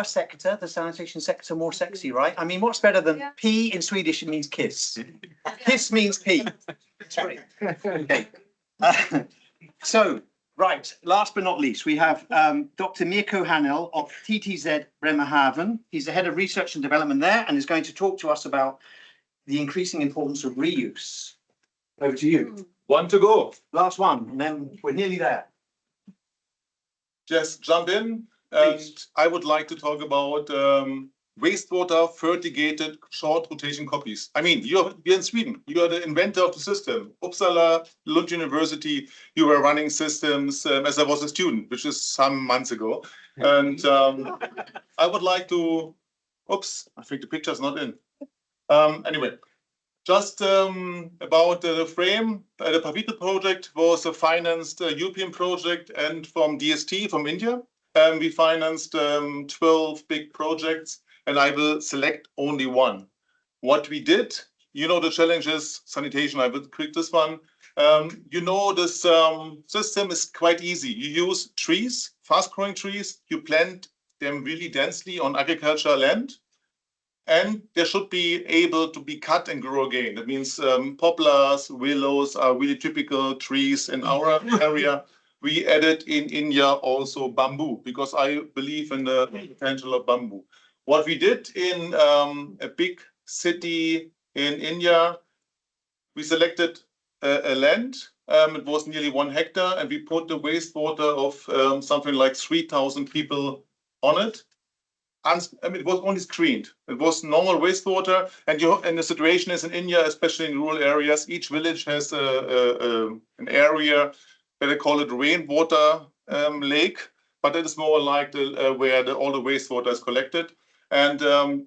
sector, the sanitation sector, more sexy, right? I mean, what's better than P in Swedish? It means kiss. Kiss means P. It's great. Okay. So, right, last but not least, we have Dr. Mirko Hanel of TTZ Bremerhaven. He's the head of research and development there and is going to talk to us about the increasing importance of reuse. Over to you. One to go. Last one, and then we're nearly there. Just jump in. And I would like to talk about wastewater fertigated short rotation copies. I mean, you're in Sweden. You are the inventor of the system. Uppsala, Lund University, you were running systems as I was a student, which is some months ago. And I would like to, oops, I think the picture's not in. Anyway, just about the frame, the Pavitra project was a financed European project and from DST, from India. We financed 12 big projects and I will select only one. What we did, you know, the challenge is sanitation. I will click this one. You know, this system is quite easy. You use trees, fast growing trees, you plant them really densely on agricultural land. And they should be able to be cut and grow again. That means poplars, willows are really typical trees in our area. We added in India also bamboo because I believe in the potential of bamboo. What we did in a big city in India, we selected a land. It was nearly 1 hectare and we put the wastewater of something like 3,000 people on it. I mean, it was only screened. It was normal wastewater, and the situation is in India, especially in rural areas. Each village has an area where they call it rainwater lake, but it is more like where all the wastewater is collected, and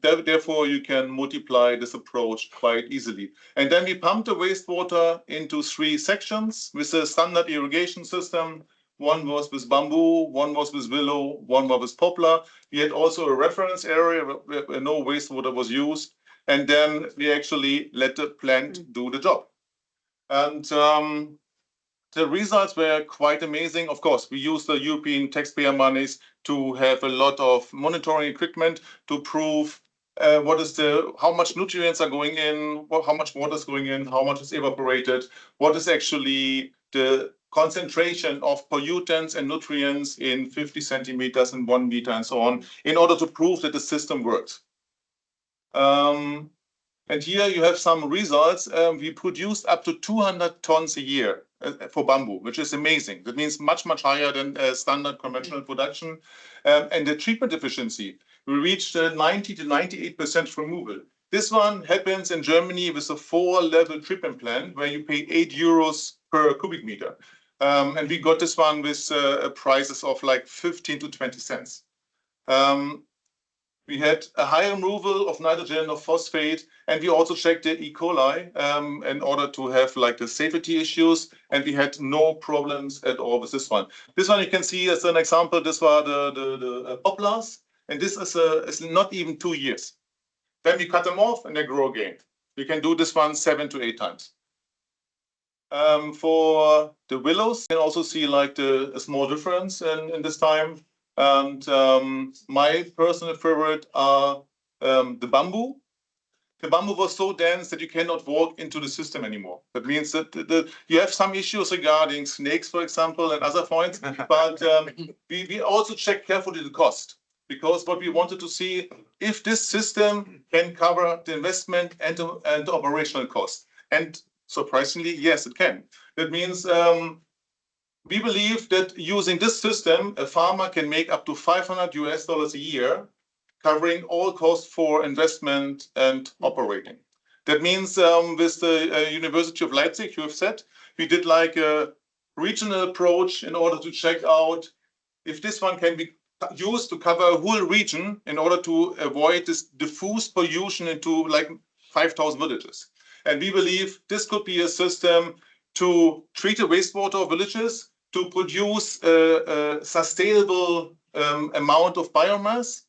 therefore you can multiply this approach quite easily. And then we pump the wastewater into 3 sections with a standard irrigation system. One was with bamboo, one was with willow, one was with poplar. We had also a reference area where no wastewater was used. And then we actually let the plant do the job. And the results were quite amazing. Of course, we used the European taxpayer monies to have a lot of monitoring equipment to prove how much nutrients are going in, how much water is going in, how much is evaporated, what is actually the concentration of pollutants and nutrients in 50 centimeters and 1 meter and so on, in order to prove that the system works. And here you have some results. We produced up to 200 tons a year for bamboo, which is amazing. That means much, much higher than standard conventional production. And the treatment efficiency, we reached 90 to 98% removal. This one happens in Germany with a 4-level treatment plant where you pay €8 per cubic meter. And we got this one with prices of like 15 to 20 cents. We had a high removal of nitrogen, of phosphate, and we also checked the E. coli in order to have like the safety issues, and we had no problems at all with this one. This one you can see as an example. This were the poplars, and this is not even 2 years. Then we cut them off and they grow again. We can do this one 7 to 8 times. For the willows, you can also see like a small difference in this time. And my personal favorite are the bamboo. The bamboo was so dense that you cannot walk into the system anymore. That means that you have some issues regarding snakes, for example, and other points. But we also checked carefully the cost, because what we wanted to see if this system can cover the investment and the operational cost. And Surprisingly, yes, it can. That means we believe that using this system, a farmer can make up to $500 a year, covering all costs for investment and operating. That means with the University of Leipzig, you have said, we did like a regional approach in order to check out if this one can be used to cover a whole region in order to avoid this diffuse pollution into like 5,000 villages. And we believe this could be a system to treat the wastewater of villages, to produce a sustainable amount of biomass.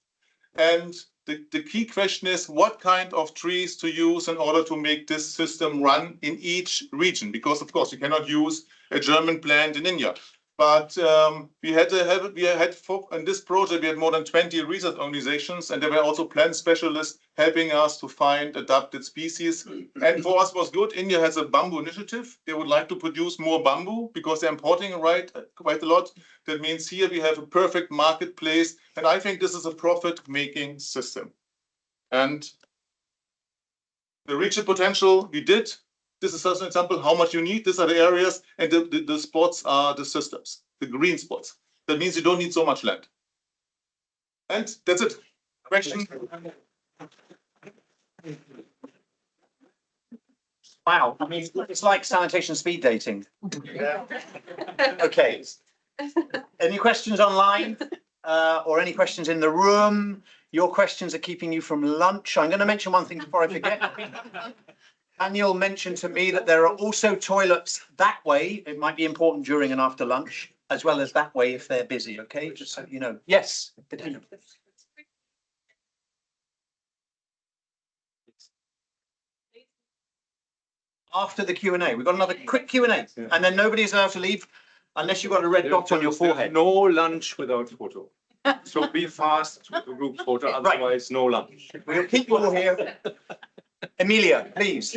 And the key question is what kind of trees to use in order to make this system run in each region? Because of course you cannot use a German plant in India. But we had in this project, we had more than 20 research organizations, and there were also plant specialists helping us to find adapted species. And for us was good. India has a bamboo initiative. They would like to produce more bamboo because they're importing quite a lot. That means here we have a perfect marketplace. And I think this is a profit-making system. And the reach potential we did. This is just an example how much you need. These are the areas, and the spots are the systems, the green spots. That means you don't need so much land. And that's it. Question? Wow, I mean, it's like sanitation speed dating. Okay. Any questions online or any questions in the room? Your questions are keeping you from lunch. I'm going to mention one thing before I forget. Daniel mentioned to me that there are also toilets that way. It might be important during and after lunch, as well as that way if they're busy, okay? Just so you know. Yes. After the Q&A, we've got another quick Q&A, and then nobody's allowed to leave unless you've got a red dot on your forehead. No lunch without photo. So be fast to the group photo, otherwise no lunch. We'll keep you all here. Emilia, please.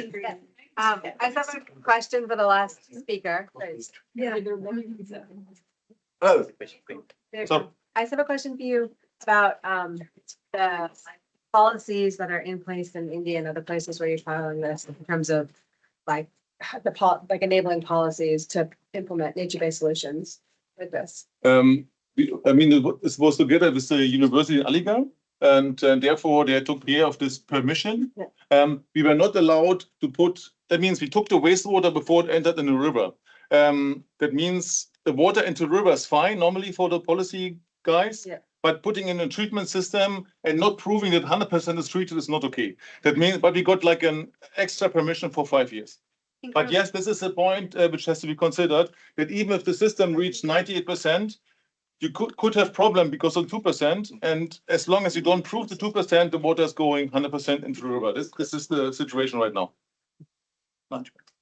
I just have a question for the last speaker. Hello. I just have a question for you about the policies that are in place in India and other places where you're following this in terms of like enabling policies to implement nature-based solutions like this. I mean, it was together with the University in Aligarh, and therefore they took care of this permission. Yeah. We were not allowed to put, that means we took the wastewater before it entered in the river. That means the water into the river is fine normally for the policy guys, yeah. But putting in a treatment system and not proving that 100% is treated is not okay. That means, but we got like an extra permission for 5 years. But yes, this is a point which has to be considered, that even if the system reached 98%, you could have problem because of 2%, and as long as you don't prove the 2%, the water is going 100% into the river. This is the situation right now.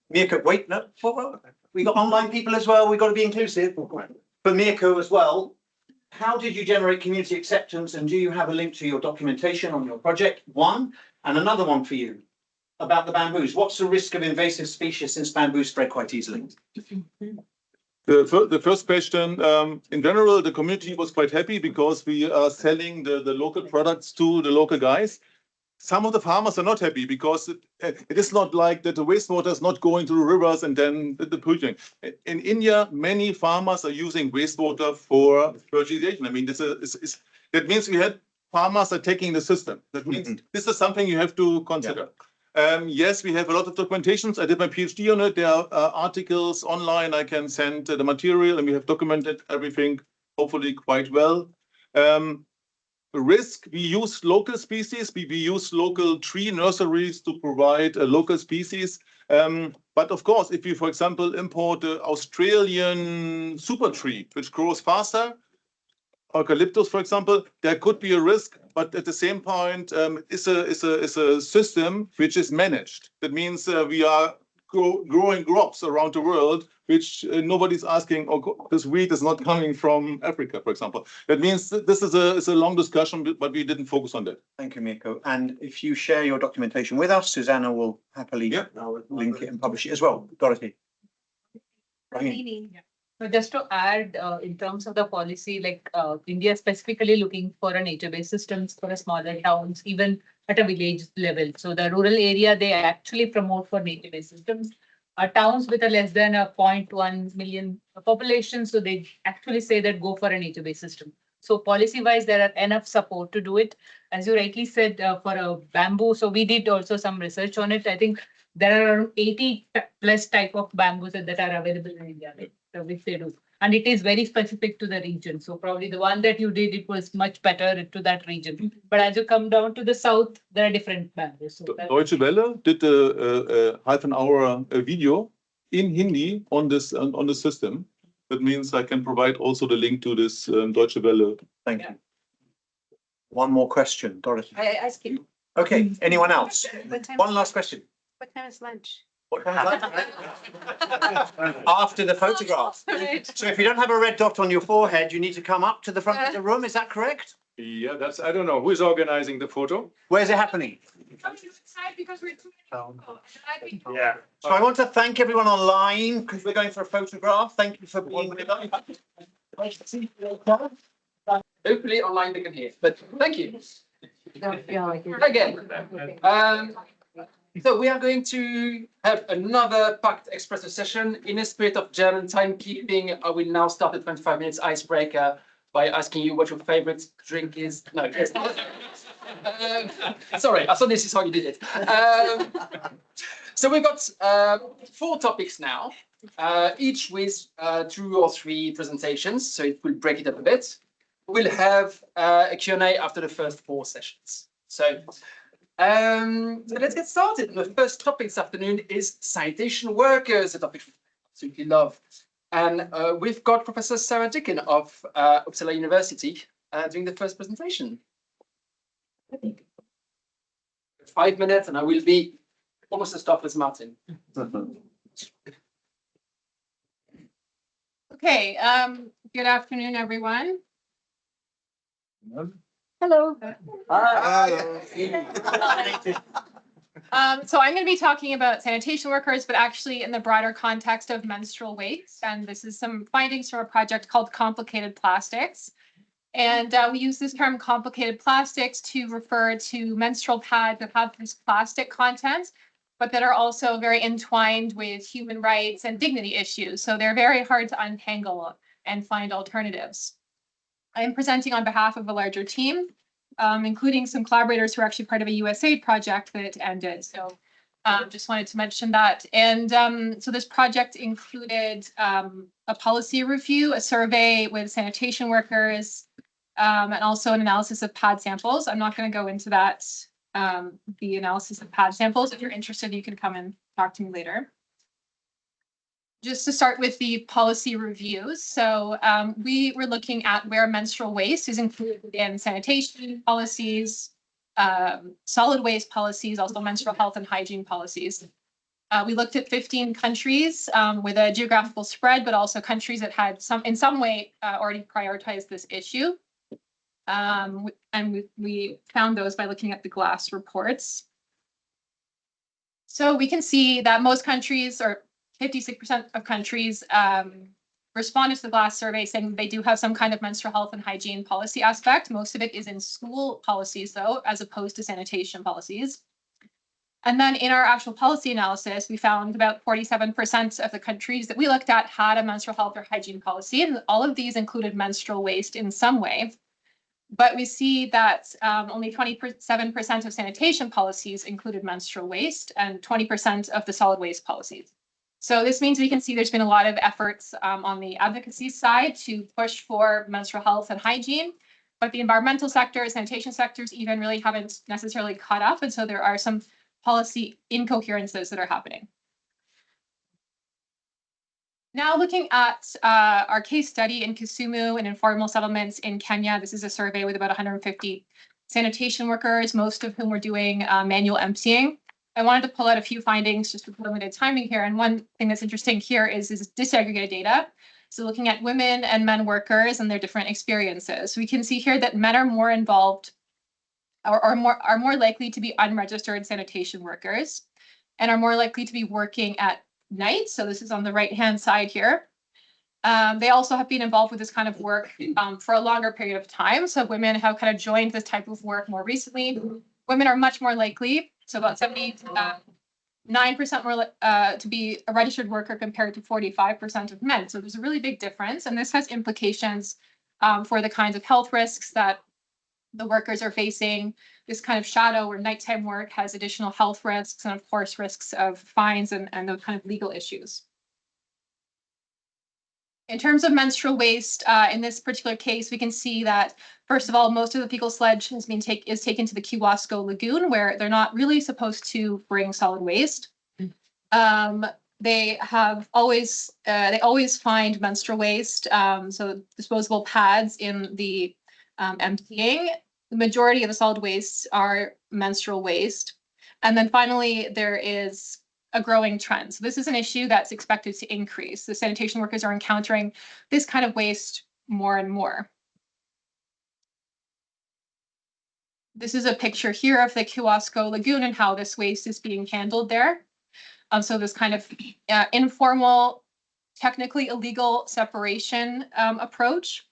Mirko, wait, no, we got online people as well. We've got to be inclusive. For Mirko as well, how did you generate community acceptance, and do you have a link to your documentation on your project? One, and another one for you about the bamboos. What's the risk of invasive species since bamboo spread quite easily? The first question, in general, the community was quite happy because we are selling the local products to the local guys. Some of the farmers are not happy because it is not like that the wastewater is not going to the rivers and then the pollution. In India, many farmers are using wastewater for fertilization. I mean, that means we had farmers are taking the system. That means this is something you have to consider. Yeah. Yes, we have a lot of documentations. I did my PhD on it. There are articles online. I can send the material, and we have documented everything, hopefully quite well. Risk, we use local species. We use local tree nurseries to provide a local species. But of course, if you, for example, import the Australian super tree, which grows faster, eucalyptus, for example, there could be a risk, but at the same point, it's a system which is managed. That means we are growing crops around the world, which nobody's asking, oh, this wheat is not coming from Africa, for example. That means this is a long discussion, but we didn't focus on that. Thank you, Mirko. And if you share your documentation with us, SuSanA will happily link it and publish it as well. Dorothy. So just to add, in terms of the policy, like India specifically looking for a nature-based systems for a smaller towns, even at a village level. So the rural area, they actually promote for nature-based systems. towns with a less than a 0.1 million population. So they actually say that go for an HA-based system. So policy-wise, there are enough support to do it. As you rightly said, for a bamboo, so we did also some research on it. I think there are around 80 plus type of bamboos that are available in India, which they do. And it is very specific to the region. So probably the one that you did, it was much better to that region. But as you come down to the south, there are different bamboos. So Deutsche Welle did a half an hour video in Hindi on this system. That means I can provide also the link to this Deutsche Welle. Thank you. One more question, Dorothy. I skip. Okay, anyone else? What time- One last question. What time is lunch? What kind of lunch? After the photograph. Right. So if you don't have a red dot on your forehead, you need to come up to the front of the room. Is that correct? Yeah, that's, I don't know, who is organizing the photo? Where's it happening? Because we're Yeah. So I want to thank everyone online because we're going for a photograph. Thank you for being with us. Hopefully online they can hear, but thank you. Don't feel like you're. Again, so we are going to have another packed espresso session in the spirit of German timekeeping. I will now start the 25 minutes icebreaker by asking you what your favorite drink is. No, yes. Sorry, I thought this is how you did it. So we've got 4 topics now, each with 2 or 3 presentations. So it will break it up a bit. We'll have a Q&A after the first 4 sessions. So let's get started. The first topic this afternoon is sanitation workers, a topic I absolutely love. And we've got Professor Sarah Dicken of Uppsala University doing the first presentation. 5 minutes and I will be almost as tough as Martin. Okay, good afternoon, everyone. Hello. So I'm going to be talking about sanitation workers, but actually in the broader context of menstrual waste. And this is some findings from a project called Complicated Plastics. And we use this term complicated plastics to refer to menstrual pads that have this plastic content, but that are also very entwined with human rights and dignity issues. So they're very hard to untangle and find alternatives. I am presenting on behalf of a larger team, including some collaborators who are actually part of a USAID project that ended. So just wanted to mention that. And so this project included a policy review, a survey with sanitation workers, and also an analysis of pad samples. I'm not going to go into that, the analysis of pad samples. If you're interested, you can come and talk to me later. Just to start with the policy reviews. So we were looking at where menstrual waste is included in sanitation policies, solid waste policies, also menstrual health and hygiene policies. We looked at 15 countries with a geographical spread, but also countries that had in some way already prioritized this issue. And we found those by looking at the GLASS reports. So we can see that most countries, or 56% of countries, responded to the GLASS survey saying they do have some kind of menstrual health and hygiene policy aspect. Most of it is in school policies, though, as opposed to sanitation policies. And then in our actual policy analysis, we found about 47% of the countries that we looked at had a menstrual health or hygiene policy, and all of these included menstrual waste in some way. But we see that only 27% of sanitation policies included menstrual waste and 20% of the solid waste policies. So this means we can see there's been a lot of efforts on the advocacy side to push for menstrual health and hygiene, but the environmental sectors, sanitation sectors even really haven't necessarily caught up. And so there are some policy incoherences that are happening. Now looking at our case study in Kisumu and informal settlements in Kenya, this is a survey with about 150 sanitation workers, most of whom were doing manual emptying. I wanted to pull out a few findings just with limited timing here. And one thing that's interesting here is disaggregated data. So looking at women and men workers and their different experiences. We can see here that men are more involved or are more likely to be unregistered sanitation workers and are more likely to be working at night. So this is on the right-hand side here. They also have been involved with this kind of work for a longer period of time. So women have kind of joined this type of work more recently. Women are much more likely, so about 70% 9% more to be a registered worker compared to 45% of men. So there's a really big difference, and this has implications for the kinds of health risks that the workers are facing. This kind of shadow or nighttime work has additional health risks and, of course, risks of fines and those kind of legal issues. In terms of menstrual waste, in this particular case, we can see that, first of all, most of the fecal sludge is taken to the Kewasco Lagoon, where they're not really supposed to bring solid waste. They always find menstrual waste, so disposable pads in the emptying. The majority of the solid wastes are menstrual waste. And then finally, there is a growing trend. So this is an issue that's expected to increase. The sanitation workers are encountering this kind of waste more and more. This is a picture here of the Kewasco Lagoon and how this waste is being handled there. So this kind of informal, technically illegal separation approach.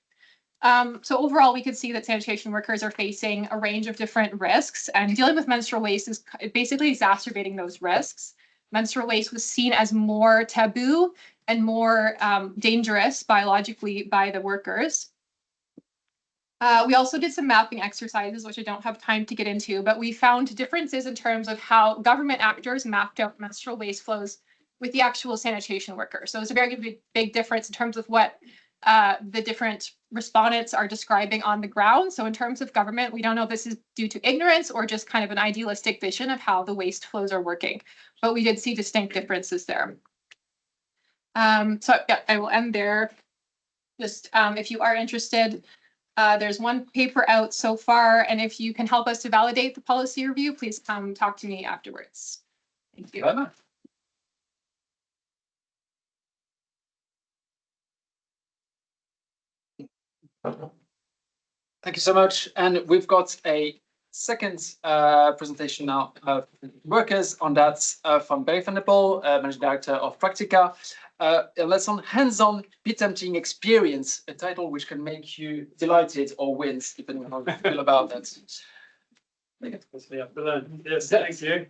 So overall, we could see that sanitation workers are facing a range of different risks, and dealing with menstrual waste is basically exacerbating those risks. Menstrual waste was seen as more taboo and more dangerous biologically by the workers. We also did some mapping exercises, which I don't have time to get into, but we found differences in terms of how government actors mapped out menstrual waste flows with the actual sanitation workers. So it's a very big difference in terms of what the different respondents are describing on the ground. So in terms of government, we don't know if this is due to ignorance or just kind of an idealistic vision of how the waste flows are working, but we did see distinct differences there. So yeah, I will end there. Just if you are interested, there's one paper out so far, and if you can help us to validate the policy review, please come talk to me afterwards. Thank you. Thank you so much. And we've got a second presentation now of workers on that from Barry van der Pol, Managing Director of PRACTICA. A lesson hands-on pit emptying experience, a title which can make you delighted or wince, depending on how you feel about that. Yes, thank you.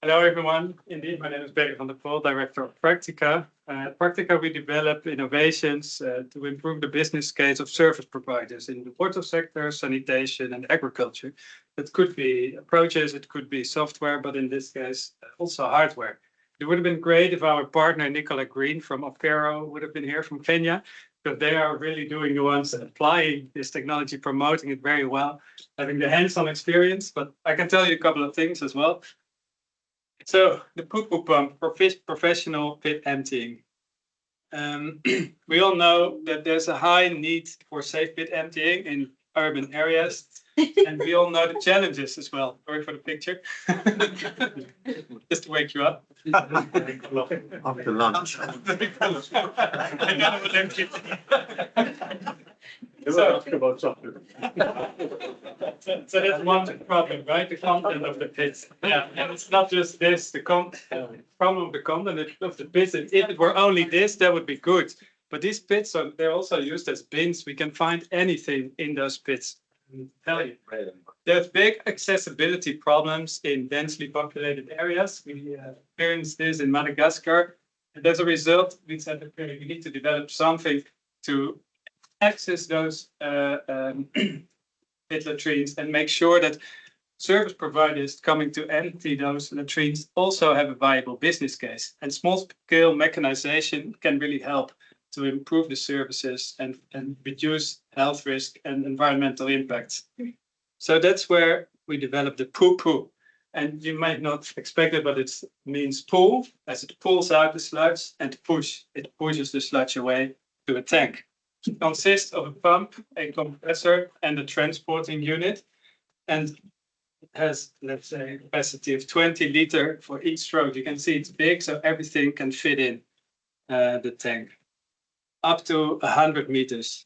Hello, everyone. Indeed, my name is Barry van der Pol, Director of PRACTICA. At PRACTICA, we develop innovations to improve the business case of service providers in the water sector, sanitation, and agriculture. It could be approaches, it could be software, but in this case, also hardware. It would have been great if our partner, Nicola Green from Opero, would have been here from Kenya, because they are really doing the ones applying this technology, promoting it very well, having the hands-on experience. But I can tell you a couple of things as well. So the poo-poo pump, professional pit emptying. We all know that there's a high need for safe pit emptying in urban areas. And we all know the challenges as well. Sorry for the picture. Just to wake you up. After lunch. So that's one problem, right? The content of the pits. Yeah, and it's not just this. The problem of the content of the pits. If it were only this, that would be good. But these pits they're also used as bins. We can find anything in those pits. Tell you. There's big accessibility problems in densely populated areas. We experienced this in Madagascar. And as a result, we said, okay, we need to develop something to access those pit latrines and make sure that service providers coming to empty those latrines also have a viable business case. And small-scale mechanization can really help to improve the services and reduce health risk and environmental impacts. So that's where we developed the poo-poo. And you might not expect it, but it means pull, as it pulls out the sludge, and push, it pushes the sludge away to a tank. It consists of a pump, a compressor, and a transporting unit. And it has, let's say, a capacity of 20 liters for each stroke. You can see it's big, so everything can fit in the tank. Up to 100 meters.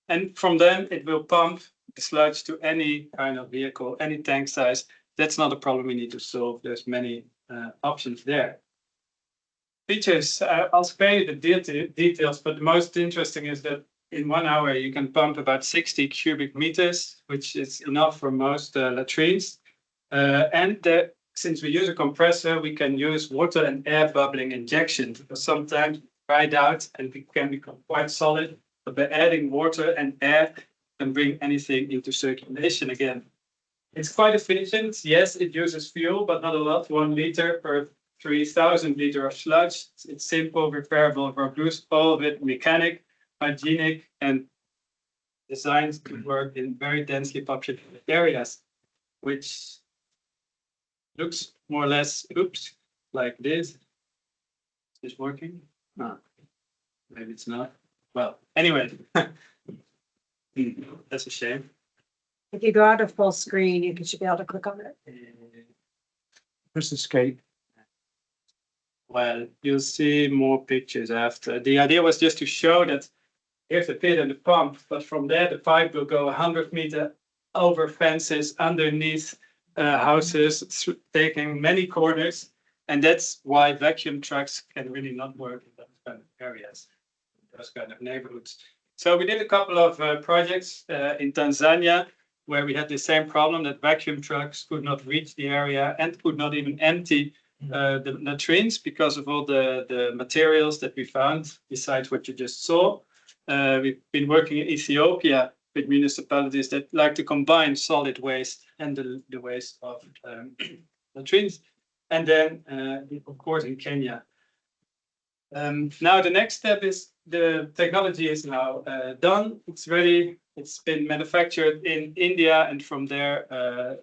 And from then it will pump the sludge to any kind of vehicle, any tank size. That's not a problem we need to solve. There's many options there. Features, I'll spare you the details, but the most interesting is that in 1 hour you can pump about 60 cubic meters, which is enough for most latrines. And the since we use a compressor, we can use water and air bubbling injection because sometimes it dried out and it can become quite solid. But by adding water and air, can bring anything into circulation again. It's quite efficient. Yes, it uses fuel, but not a lot. 1 liter per 3,000 liter of sludge. It's simple, repairable, robust, all of it mechanic, hygienic, and designed to work in very densely populated areas, which looks more or less, oops, like this. Is this working? No, maybe it's not. Well, anyway, that's a shame. If you go out of full screen, you should be able to click on it. Press escape. Well, you'll see more pictures after. The idea was just to show that here's the pit and the pump, but from there the pipe will go 100 meters over fences, underneath houses, taking many corners. And that's why vacuum trucks can really not work in those kind of areas, those kind of neighborhoods. So we did a couple of projects in Tanzania where we had the same problem that vacuum trucks could not reach the area and could not even empty the latrines because of all the materials that we found besides what you just saw. We've been working in Ethiopia with municipalities that like to combine solid waste and the waste of latrines. And then, of course, in Kenya. Now, the next step is the technology is now done. It's ready. It's been manufactured in India and from there,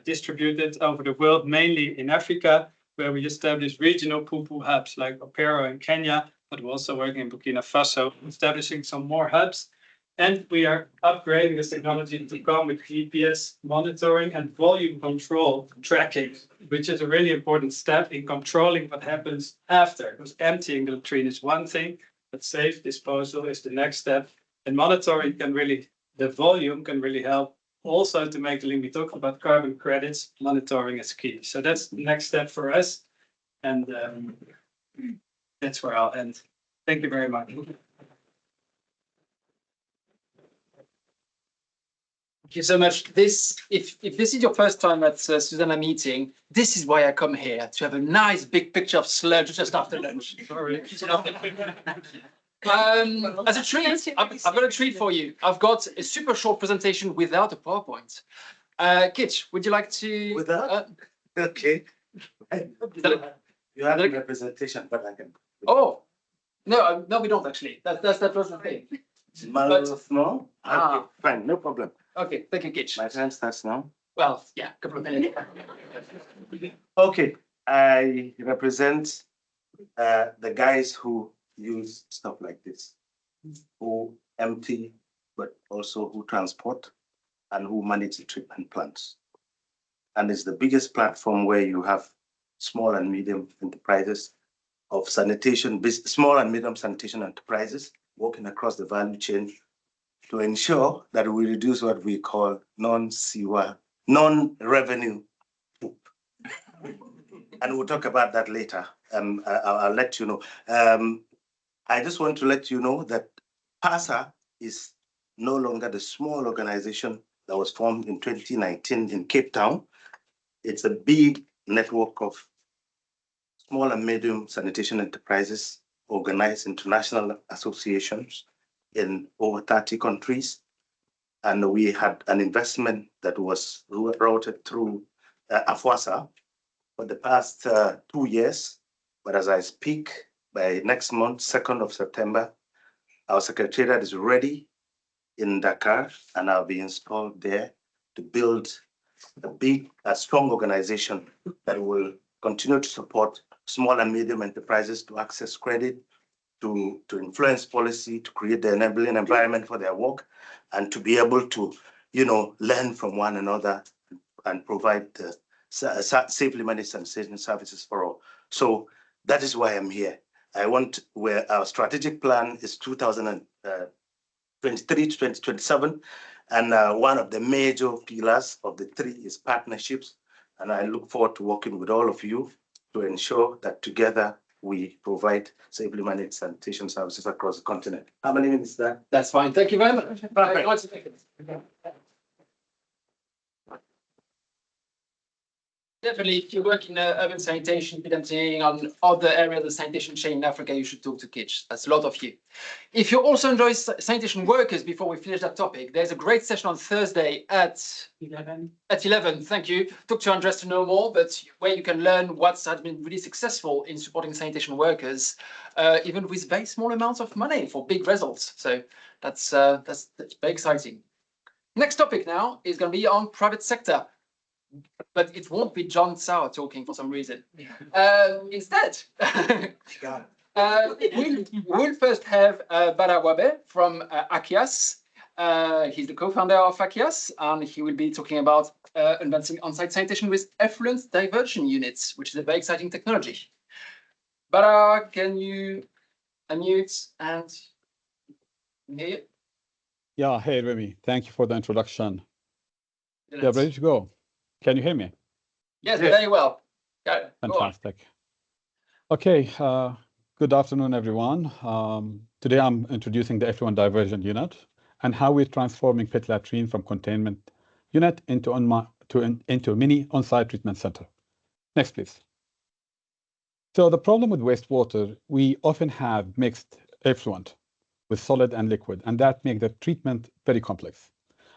distributed over the world, mainly in Africa, where we established regional poo-poo hubs like Opero in Kenya, but we're also working in Burkina Faso, establishing some more hubs. And we are upgrading this technology to come with GPS monitoring and volume control tracking, which is a really important step in controlling what happens after. Because emptying the latrine is one thing, but safe disposal is the next step. And monitoring can really, the volume can really help also to make the link. We talked about carbon credits, monitoring is key. So that's the next step for us. And that's where I'll end. Thank you very much. Thank you so much. If this is your first time at SuSanA Meeting, this is why I come here, to have a nice big picture of sludge just after lunch. Sorry. As a treat, I've got a treat for you. I've got a super short presentation without a PowerPoint. Kitch, would you like to? Without? Okay. You have a representation, but I can. Oh, no, no, we don't actually. That was the thing. No? Okay, fine, no problem. Okay, thank you, Kitch. My turn starts now. Well, yeah, a couple of minutes. Okay, I represent the guys who use stuff like this, who empty, but also who transport and who manage the treatment plants. And it's the biggest platform where you have small and medium enterprises of sanitation, small and medium sanitation enterprises working across the value chain to ensure that we reduce what we call non-revenue poop. And we'll talk about that later. I'll let you know. I just want to let you know that PASA is no longer the small organization that was formed in 2019 in Cape Town. It's a big network of small and medium sanitation enterprises, organized international associations in over 30 countries. And we had an investment that was routed through AFWASA for the past 2 years. But as I speak, by next month, 2nd of September, our Secretariat is ready in Dakar, and I'll be installed there to build a strong organization that will continue to support small and medium enterprises to access credit, to influence policy, to create the enabling environment for their work, and to be able to, learn from one another and provide safely managed sanitation services for all. So that is why I'm here. Where our strategic plan is 2023 to 2027, and one of the major pillars of the 3 is partnerships. And I look forward to working with all of you to ensure that together we provide safely managed sanitation services across the continent. How many minutes is that? That's fine. Thank you very much. Definitely, if you work in urban sanitation, depending on other areas of the sanitation chain in Africa, you should talk to Kitch. That's a lot of you. If you also enjoy sanitation workers, before we finish that topic, there's a great session on Thursday at 11. At 11, thank you. Talk to Andres to know more, but where you can learn what's has been really successful in supporting sanitation workers, even with very small amounts of money for big results. So that's very exciting. Next topic now is going to be on private sector. But it won't be John Sauer talking for some reason. Instead, we'll first have Bala Wabe from Akias. He's the co-founder of Akias, and he will be talking about advancing on-site sanitation with effluent diversion units, which is a very exciting technology. Bala, can you unmute and hear you? Yeah, hey, Remy, thank you for the introduction. Yeah, ready to go. Can you hear me? Yes, very well. Go Fantastic. Okay, good afternoon, everyone. Today I'm introducing the effluent diversion unit and how we're transforming pit latrine from containment unit into a mini on-site treatment center. Next, please. So the problem with wastewater, we often have mixed effluent with solid and liquid, and that makes the treatment very complex.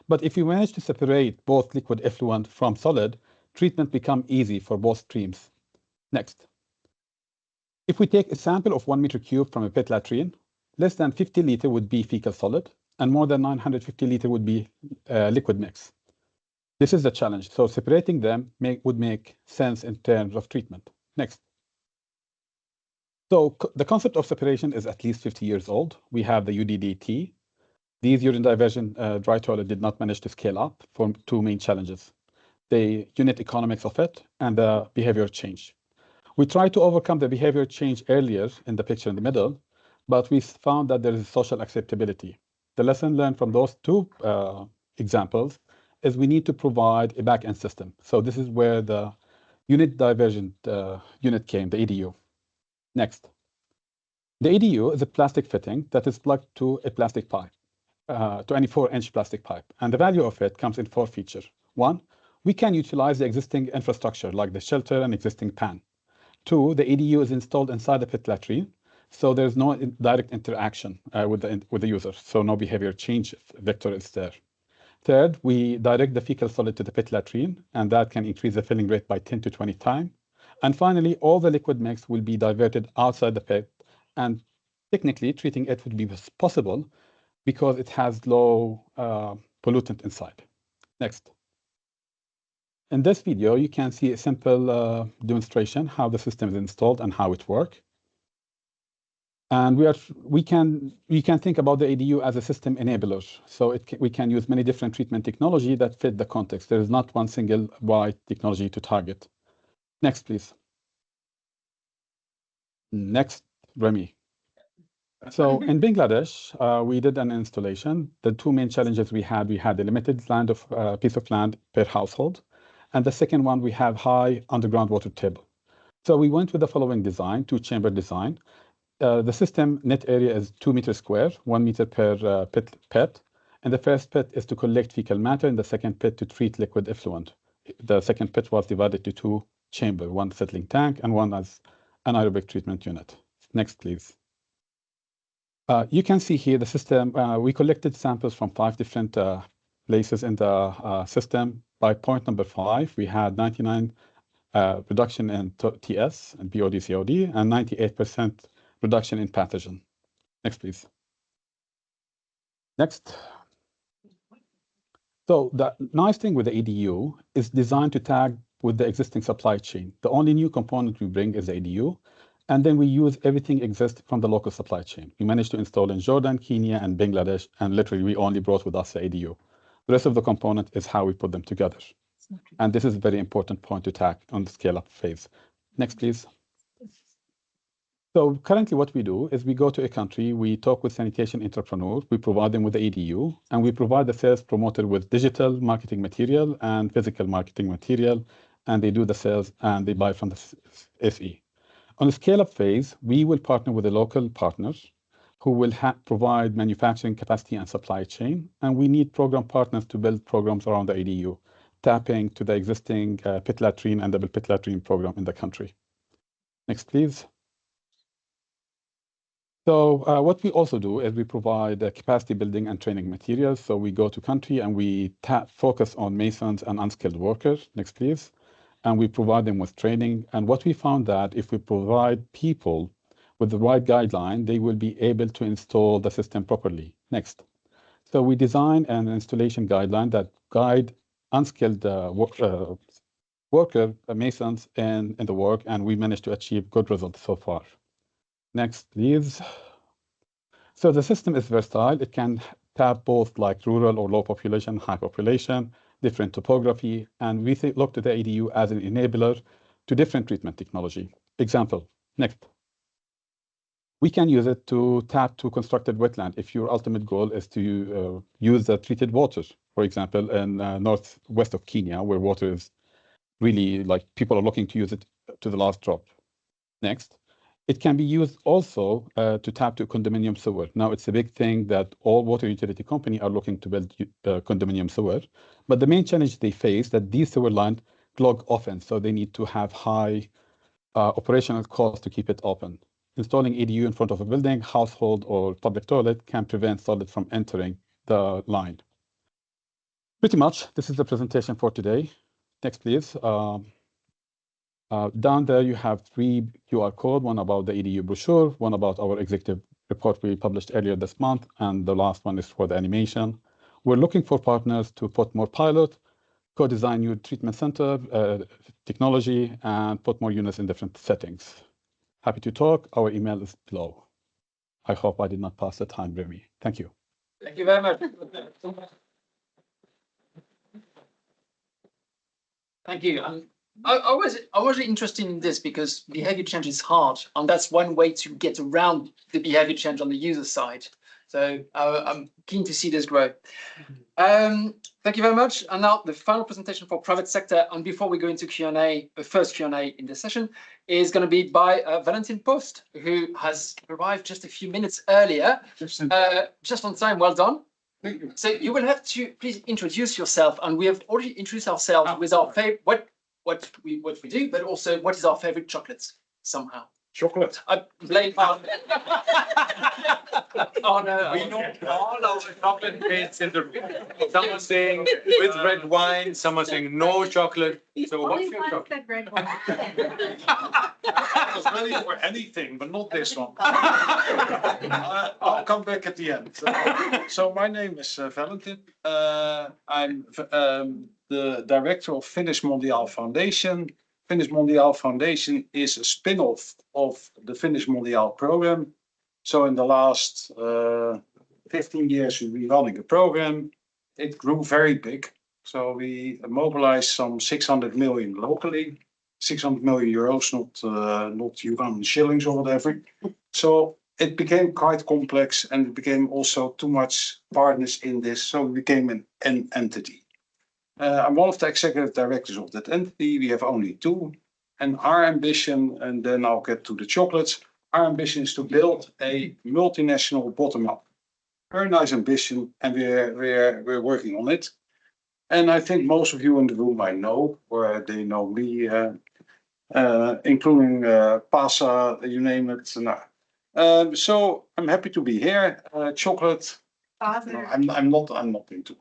But if you manage to separate both liquid effluent from solid, treatment becomes easy for both streams. Next. If we take a sample of 1 meter cubed from a pit latrine, less than 50 liter would be fecal solid, and more than 950 liter would be liquid mix. This is the challenge. So separating them would make sense in terms of treatment. Next. So the concept of separation is at least 50 years old. We have the UDDT. These urine diversion dry toilet did not manage to scale up for two main challenges: the unit economics of it and the behavior change. We tried to overcome the behavior change earlier in the picture in the middle, but we found that there is social acceptability. The lesson learned from those two examples is we need to provide a back-end system. So this is where the unit diversion unit came, the EDU. Next. The EDU is a plastic fitting that is plugged to a plastic pipe. 24-inch plastic pipe. And the value of it comes in 4 features. 1, we can utilize the existing infrastructure like the shelter and existing pan. 2, the EDU is installed inside the pit latrine, so there's no direct interaction with the user, so no behavior change vector is there. 3rd, we direct the fecal solid to the pit latrine, and that can increase the filling rate by 10 to 20 times. And finally, all the liquid mix will be diverted outside the pit, and technically treating it would be possible because it has low pollutant inside. Next. In this video, you can see a simple demonstration how the system is installed and how it works. And we can think about the EDU as a system enabler. So we can use many different treatment technology that fit the context. There is not one single right technology to target. Next, please. Next, Remy. So in Bangladesh, we did an installation. The two main challenges we had a limited piece of land per household. And the second one, we have high underground water table. So we went with the following design, 2-chamber design. The system net area is 2 meters square, 1 meter per pit. And the first pit is to collect fecal matter, and the second pit to treat liquid effluent. The second pit was divided to 2 chambers, one settling tank and one as anaerobic treatment unit. Next, please. You can see here the system. We collected samples from 5 different places in the system. By point number 5, we had 99 reduction in TS and BOD-COD and 98% reduction in pathogen. Next, please. Next. So the nice thing with the EDU is designed to tag with the existing supply chain. The only new component we bring is the EDU, and then we use everything exists from the local supply chain. We managed to install in Jordan, Kenya, and Bangladesh, and literally we only brought with us the EDU. The rest of the component is how we put them together. And this is a very important point to tag on the scale-up phase. Next, please. So currently what we do is we go to a country, we talk with sanitation entrepreneurs, we provide them with the EDU, and we provide the sales promoter with digital marketing material and physical marketing material, and they do the sales and they buy from the SE. On the scale-up phase, we will partner with the local partners who will provide manufacturing capacity and supply chain, and we need program partners to build programs around the EDU. tapping to the existing pit latrine and double pit latrine program in the country. Next, please. So what we also do is we provide capacity building and training materials. So we go to country and we focus on masons and unskilled workers. Next, please. And we provide them with training. And what we found that if we provide people with the right guideline, they will be able to install the system properly. Next. So we design an installation guideline that guide unskilled worker masons in the work, and we managed to achieve good results so far. Next, please. So the system is versatile. It can tap both like rural or low population, high population, different topography, and we looked at the ADU as an enabler to different treatment technology. Example, next. We can use it to tap to constructed wetland if your ultimate goal is to use the treated water, for example, in northwest of Kenya, where water is really like people are looking to use it to the last drop. Next. It can be used also to tap to condominium sewer. Now, it's a big thing that all water utility companies are looking to build condominium sewer. But the main challenge they face that these sewer lines clog often, so they need to have high operational costs to keep it open. Installing ADU in front of a building, household, or public toilet can prevent solid from entering the line. Pretty much, this is the presentation for today. Next, please. Down there, you have 3 QR codes, one about the ADU brochure, one about our executive report we published earlier this month, and the last one is for the animation. We're looking for partners to put more pilot, co-design new treatment center, technology, and put more units in different settings. Happy to talk. Our email is below. I hope I did not pass the time, Remy. Thank you. Thank you very much. Thank you. I was interested in this because behavior change is hard, and that's one way to get around the behavior change on the user side. So I'm keen to see this grow. Thank you very much. And now the final presentation for private sector. And before we go into Q&A, the first Q&A in this session is going to be by Valentin Post, who has arrived just a few minutes earlier, just on time. Well done. Thank you. So you will have to please introduce yourself, and we have already introduced ourselves with our favorite what we do, but also what is our favorite chocolates somehow. Chocolate. I blame on. Oh no! We know all our chocolate bits in the room. Someone saying with red wine, someone saying no chocolate. So what's your chocolate? I was ready for anything, but not this one. I'll come back at the end. So my name is Valentin. I'm the director of Finnish Mondial Foundation. Finnish Mondial Foundation is a spin-off of the Finnish Mondial program. So in the last 15 years, we've been running a program. It grew very big. So we mobilized some 600 million locally, 600 million euros, not Ugandan shillings or whatever. So it became quite complex, and it became also too much partners in this. So we became an entity. I'm one of the executive directors of that entity. We have only 2. And our ambition, and then I'll get to the chocolates, our ambition is to build a multinational bottom-up. Very nice ambition, and we're working on it. And I think most of you in the room I know, or they know me, including PASA, you name it. So I'm happy to be here. Chocolate. No, I'm not into it.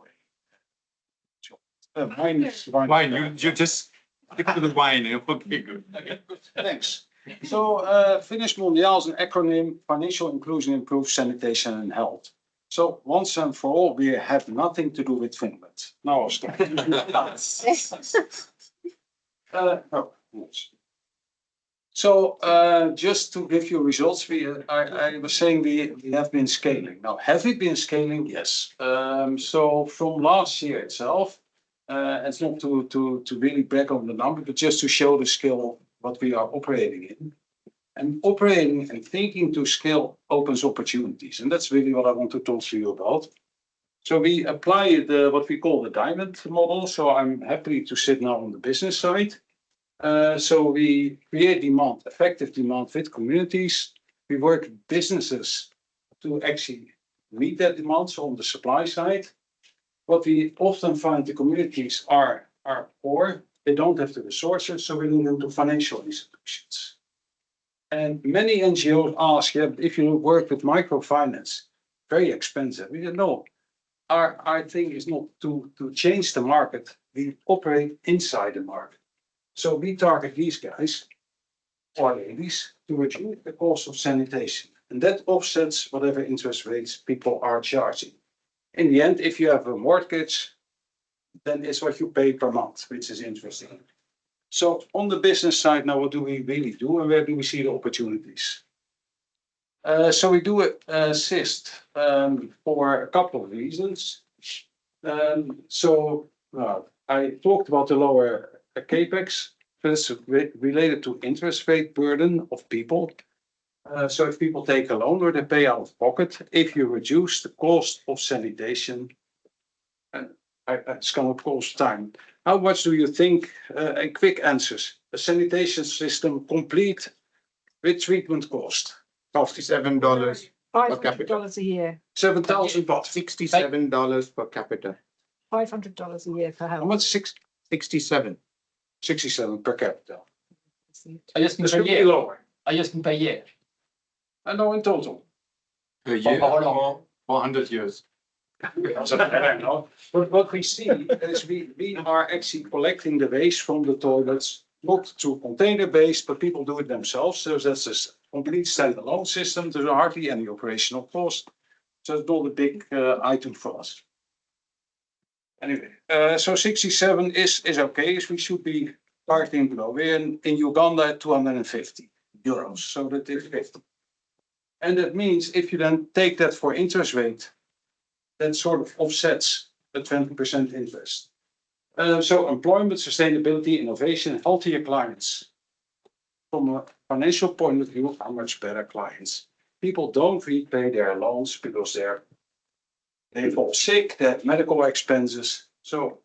Wine. You just stick to the wine. Okay, good. Okay, good. Thanks. So Finnish Mondial is an acronym: Financial Inclusion Improves Sanitation and Health. So once and for all, we have nothing to do with Finland. Now I'll start. So just to give you results, I was saying we have been scaling. Now, have we been scaling? Yes. So from last year itself, it's not to really brag on the number, but just to show the scale what we are operating in. And operating and thinking to scale opens opportunities. And that's really what I want to talk to you about. So we apply what we call the diamond model. So I'm happy to sit now on the business side. So we create demand, effective demand with communities. We work with businesses to actually meet that demand, so on the supply side. What we often find the communities are are poor, they don't have the resources, so we link them to financial institutions. And many NGOs ask, yeah, if you work with microfinance, very expensive. We said, no, our thing is not to change the market, we operate inside the market. So we target these guys or ladies to reduce the cost of sanitation. And that offsets whatever interest rates people are charging. In the end, if you have a mortgage, then it's what you pay per month, which is interesting. So on the business side now, what do we really do and where do we see the opportunities? So we do assist for a couple of reasons. I talked about the lower capex. That's related to interest rate burden of people. So if people take a loan or they pay out of pocket, if you reduce the cost of sanitation, it's going to cost time. How much do you think? Quick answers. A sanitation system complete with treatment cost. $57 per capita. $500 a year. 7,000 baht. $67 per capita. $500 a year per house. How much? 67. 67 per capita. I just This could be lower. I just per year. I know in total. Per year or 400 years. I don't know. But what we see is we are actually collecting the waste from the toilets, not through container based, but people do it themselves. So that's a complete standalone system. There's hardly any operational cost. So it's not a big item for us. Anyway, so 67 is okay. We should be targeting below. We're in Uganda at 250 euros. So that is 50. And that means if you then take that for interest rate, that sort of offsets the 20% interest. So employment, sustainability, innovation, healthier clients. From a financial point of view, are much better clients. People don't repay their loans because they fall sick, they have medical expenses. So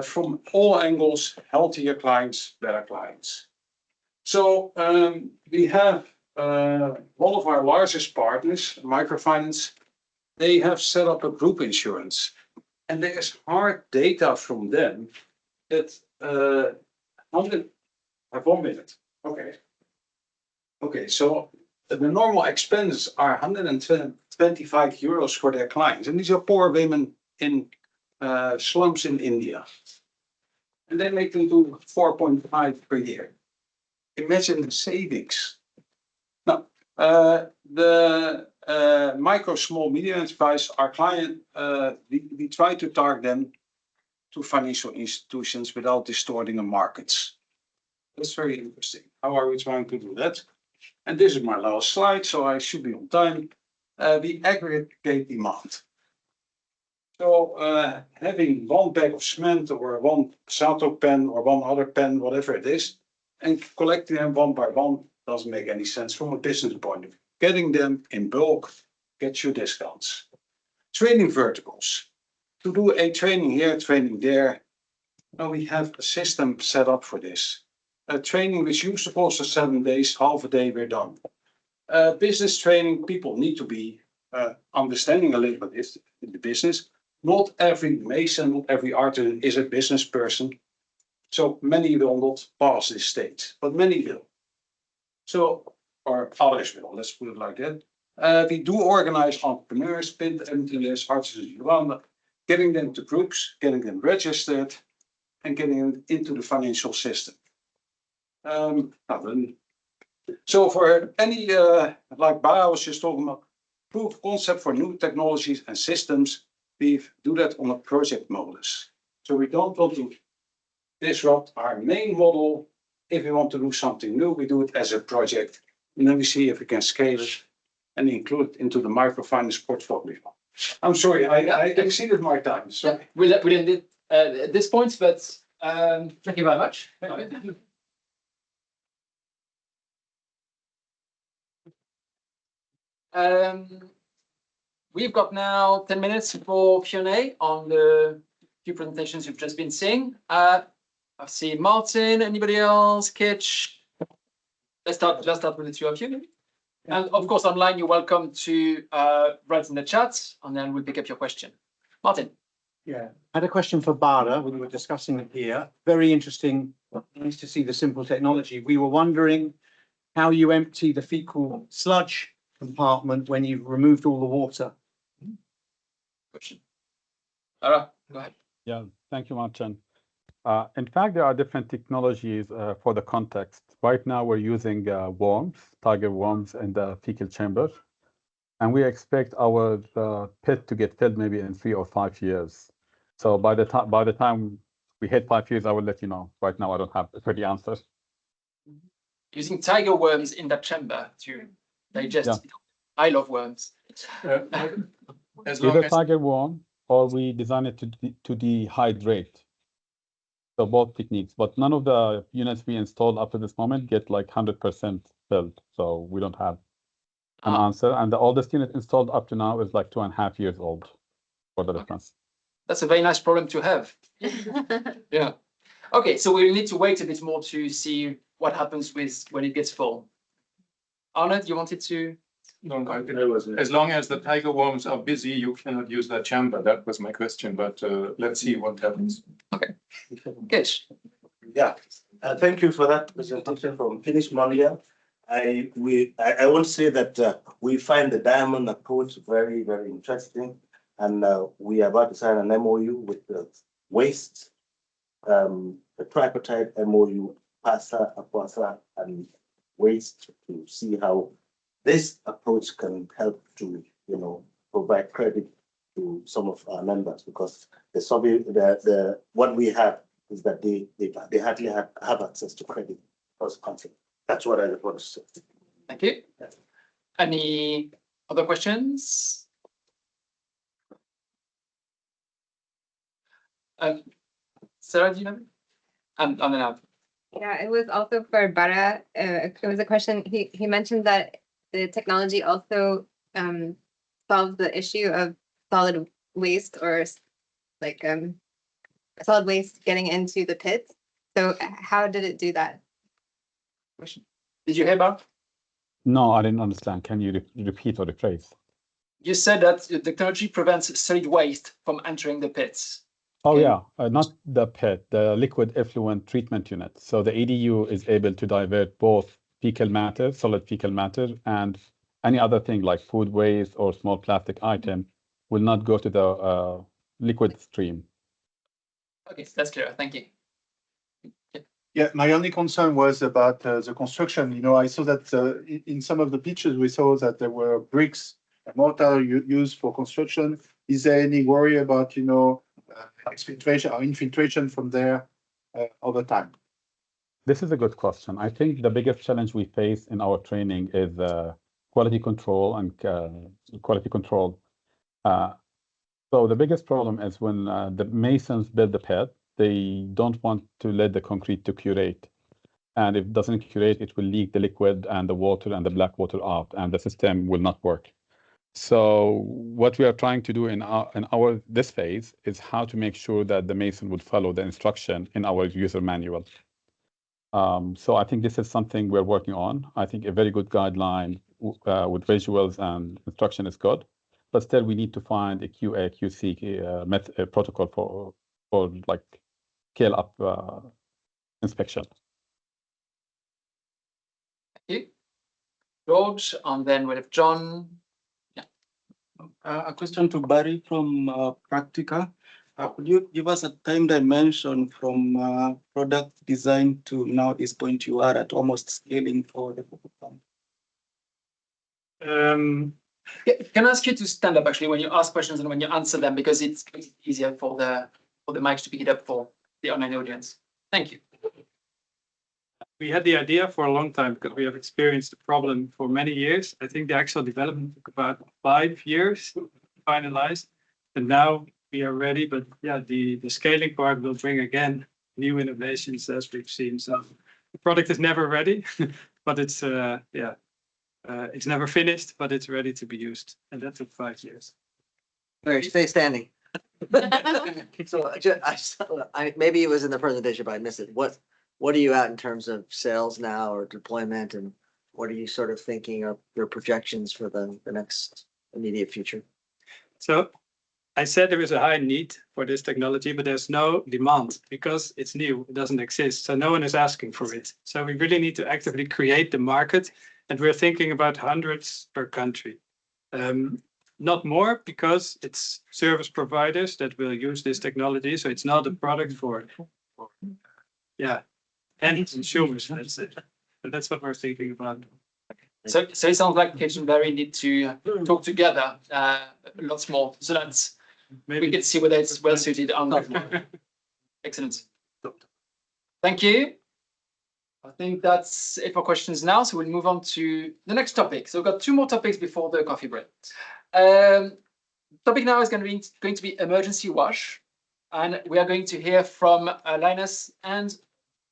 from all angles, healthier clients, better clients. So we have one of our largest partners, microfinance. They have set up a group insurance, and there's hard data from them that 100. I have 1 minute. Okay. Okay. So the normal expenses are 125 euros for their clients, and these are poor women in slums in India, and they make them do 4.5 per year. Imagine the savings. Now, the micro, small, medium enterprise, our client, we try to target them to financial institutions without distorting the markets. That's very interesting. How are we trying to do that? And this is my last slide, so I should be on time. We aggregate demand. So having one bag of cement or one Sato pen or one other pen, whatever it is, and collecting them one by one doesn't make any sense from a business point of view. Getting them in bulk gets you discounts. Training verticals. To do a training here, training there. Now we have a system set up for this. A training which used to cost us 7 days, half a day, we're done. Business training, people need to be understanding a little bit in the business. Not every mason, not every artisan is a business person. So many will not pass this stage, but many will. So, or others will, let's put it like that. We do organize entrepreneurs, pin MTLS, artisans, Uganda, getting them to groups, getting them registered, and getting them into the financial system. So for any, like Bara was just talking about, proof of concept for new technologies and systems, we do that on a project modus. So we don't want to disrupt our main model. If we want to do something new, we do it as a project, and then we see if we can scale it and include it into the microfinance portfolio. I'm sorry, I exceeded my time. So we ended at this point, but thank you very much. We've got now 10 minutes for Q&A on the few presentations you've just been seeing. I see Martin, anybody else? Kitch? Let's start with the two of you. Maybe. And of course, online, you're welcome to write in the chat, and then we'll pick up your question. Martin. Yeah, I had a question for Bara when we were discussing it here. Very interesting. Nice to see the simple technology. We were wondering how you empty the fecal sludge compartment when you've removed all the water. Question. Bara, go ahead. Yeah, thank you, Martin. In fact, there are different technologies for the context. Right now, we're using worms, tiger worms in the fecal chamber. And we expect our pit to get filled maybe in 3 or 5 years. So by the time we hit 5 years, I will let you know. Right now, I don't have a pretty answer. Using tiger worms in that chamber to digest. Yeah. I love worms. As long Either as tiger worm or we design it to dehydrate. So both techniques, but none of the units we installed up to this moment get like 100% filled. So we don't have an answer. And the oldest unit installed up to now is like 2.5 years old for the difference. That's a very nice problem to have. Yeah. Okay, so we'll need to wait a bit more to see what happens with when it gets full. Arnold, you wanted to? No, as long as the tiger worms are busy, you cannot use that chamber. That was my question, but let's see what happens. Okay, good. Yeah, thank you for that presentation from Finnish Mondial. I won't say that we find the diamond approach very, very interesting. And we are about to sign an MOU with the waste, the tripartite MOU, PASA, APASA, and waste to see how this approach can help to, provide credit to some of our members, because what we have is that they hardly have access to credit across the country. That's what I want to say. Thank you. Any other questions? Sarah, do you have it? And then I'll. Yeah, it was also for Bara. It was a question. He mentioned that the technology also solves the issue of solid waste or like solid waste getting into the pits. So how did it do that? Did you hear about? No, I didn't understand. Can you repeat or rephrase? You said that the technology prevents solid waste from entering the pits. Oh, yeah, not the pit, the liquid effluent treatment unit. So the EDU is able to divert both fecal matter, solid fecal matter, and any other thing like food waste or small plastic item will not go to the liquid stream. Okay, that's clear. Thank you. Yeah, my only concern was about the construction. I saw that in some of the pictures we saw that there were bricks and mortar used for construction. Is there any worry about, exfiltration or infiltration from there over time? This is a good question. I think the biggest challenge we face in our training is quality control and quality control. So the biggest problem is when the masons build the pit, they don't want to let the concrete to curate. And if it doesn't curate, it will leak the liquid and the water and the black water out, and the system will not work. So what we are trying to do in this phase is how to make sure that the mason would follow the instruction in our user manual. So I think this is something we're working on. I think a very good guideline with visuals and instruction is good, but still we need to find a QA, QC protocol for like scale up inspection. Thank you. George, and then we have John. A question to Barry from PRACTICA. Could you give us a time dimension from product design to now this point you are at almost scaling for the program? Can I ask you to stand up actually when you ask questions and when you answer them, because it's easier for the mics to pick it up for the online audience. Thank you. We had the idea for a long time because we have experienced the problem for many years. I think the actual development took about 5 years to finalize, and now we are ready. But yeah, the scaling part will bring again new innovations as we've seen. So the product is never ready, but it's it's never finished, but it's ready to be used, and that took 5 years. Larry, stay standing. So maybe it was in the presentation, but I missed it. What are you at in terms of sales now or deployment, and what are you sort of thinking of your projections for the next immediate future? So I said there is a high need for this technology, but there's no demand because it's new, it doesn't exist. So no one is asking for it. So we really need to actively create the market. And we're thinking about hundreds per country. Not more because it's service providers that will use this technology. So it's not a product for end consumers. That's it. And that's what we're thinking about. So it sounds like Cage and Barry need to talk together lots more. So that's maybe we can see whether it's well suited or not. Excellent. Thank you. I think that's it for questions now. So we'll move on to the next topic. So we've got two more topics before the coffee break. Topic now is going to be emergency wash, and we are going to hear from Linus and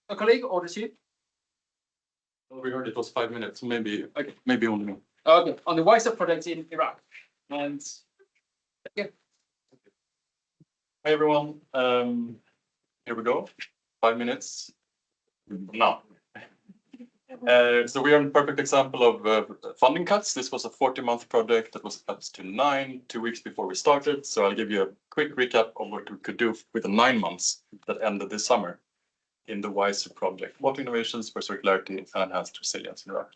a colleague, or the two. We heard it was 5 minutes, maybe maybe only me. Okay, on the WICER project in Iraq. And yeah. Hi everyone. Here we go. 5 minutes. Now. So we are a perfect example of funding cuts. This was a 40-month project that was cut to 9, 2 weeks before we started. So I'll give you a quick recap of what we could do with the 9 months that ended this summer in the WICER project, Water Innovations for Circularity and Enhanced Resilience in Iraq,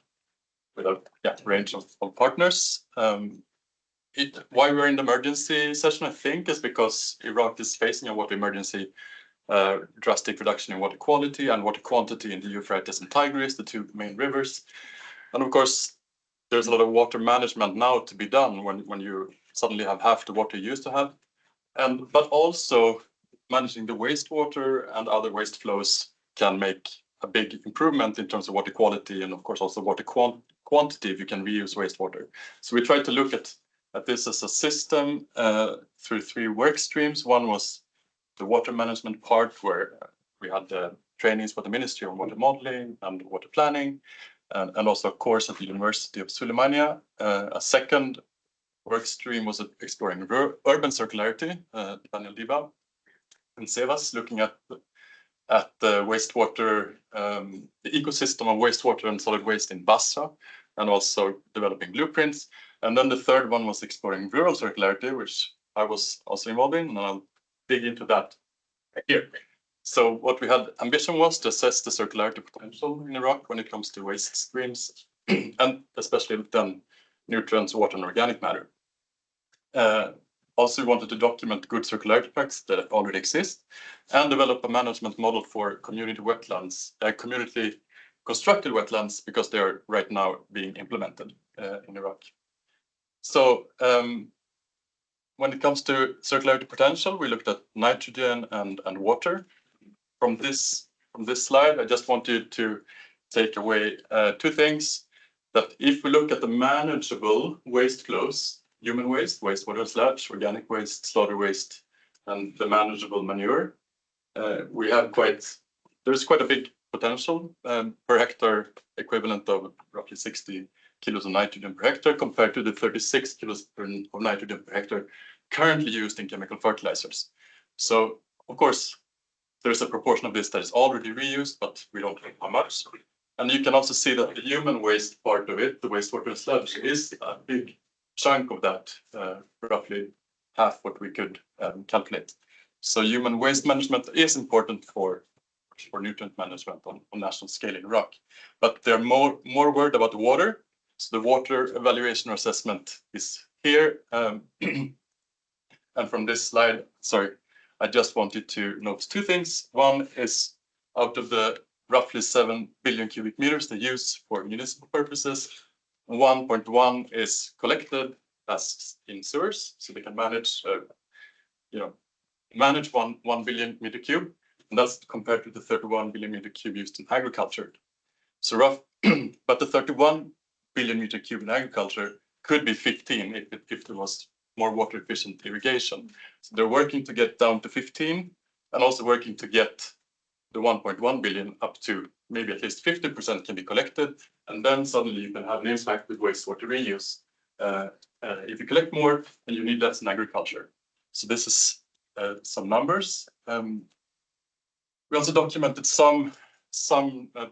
with a range of partners. Why we're in the emergency session, I think, is because Iraq is facing a water emergency, drastic reduction in water quality and water quantity in the Euphrates and Tigris, the two main rivers. And of course, there's a lot of water management now to be done when you suddenly have half the water you used to have. But also managing the wastewater and other waste flows can make a big improvement in terms of water quality and of course also water quantity if you can reuse wastewater. So we tried to look at this as a system through 3 work streams. One was the water management part, where we had the trainings for the Ministry on Water Modeling and Water Planning, and also a course at the University of Sulemania. A second work stream was exploring urban circularity, Daniel Diba and Sevas, looking at the wastewater, the ecosystem of wastewater and solid waste in Basra, and also developing blueprints. And then the third one was exploring rural circularity, which I was also involved in, and I'll dig into that here. So what we had ambition was to assess the circularity potential in Iraq when it comes to waste streams, and especially then nutrients, water, and organic matter. Also, we wanted to document good circularity practices that already exist and develop a management model for community wetlands, community constructed wetlands, because they are right now being implemented in Iraq. So when it comes to circularity potential, we looked at nitrogen and water. From this slide, I just want you to take away 2 things. That if we look at the manageable waste flows, human waste, wastewater sludge, organic waste, slaughter waste, and the manageable manure, there's quite a big potential per hectare, equivalent of roughly 60 kilos of nitrogen per hectare compared to the 36 kilos of nitrogen per hectare currently used in chemical fertilizers. So, of course, there's a proportion of this that is already reused, but we don't know how much. And you can also see that the human waste part of it, the wastewater and sludge, is a big chunk of that, roughly half what we could calculate. So human waste management is important for nutrient management on national scale in Iraq. But they're more worried about the water. So the water evaluation or assessment is here. And from this slide, sorry, I just wanted to note 2 things. One is out of the roughly 7 billion cubic meters they use for municipal purposes, 1.1 is collected as in sewers, so they can manage, manage 1 billion meter cube, and that's compared to the 31 billion meter cube used in agriculture. So but the 31 billion meter cube in agriculture could be 15 if there was more water efficient irrigation. So they're working to get down to 15, and also working to get the 1.1 billion up to maybe at least 50% can be collected, and then suddenly you can have an impact with wastewater reuse. If you collect more, then you need less in agriculture. So this is some numbers. We also documented some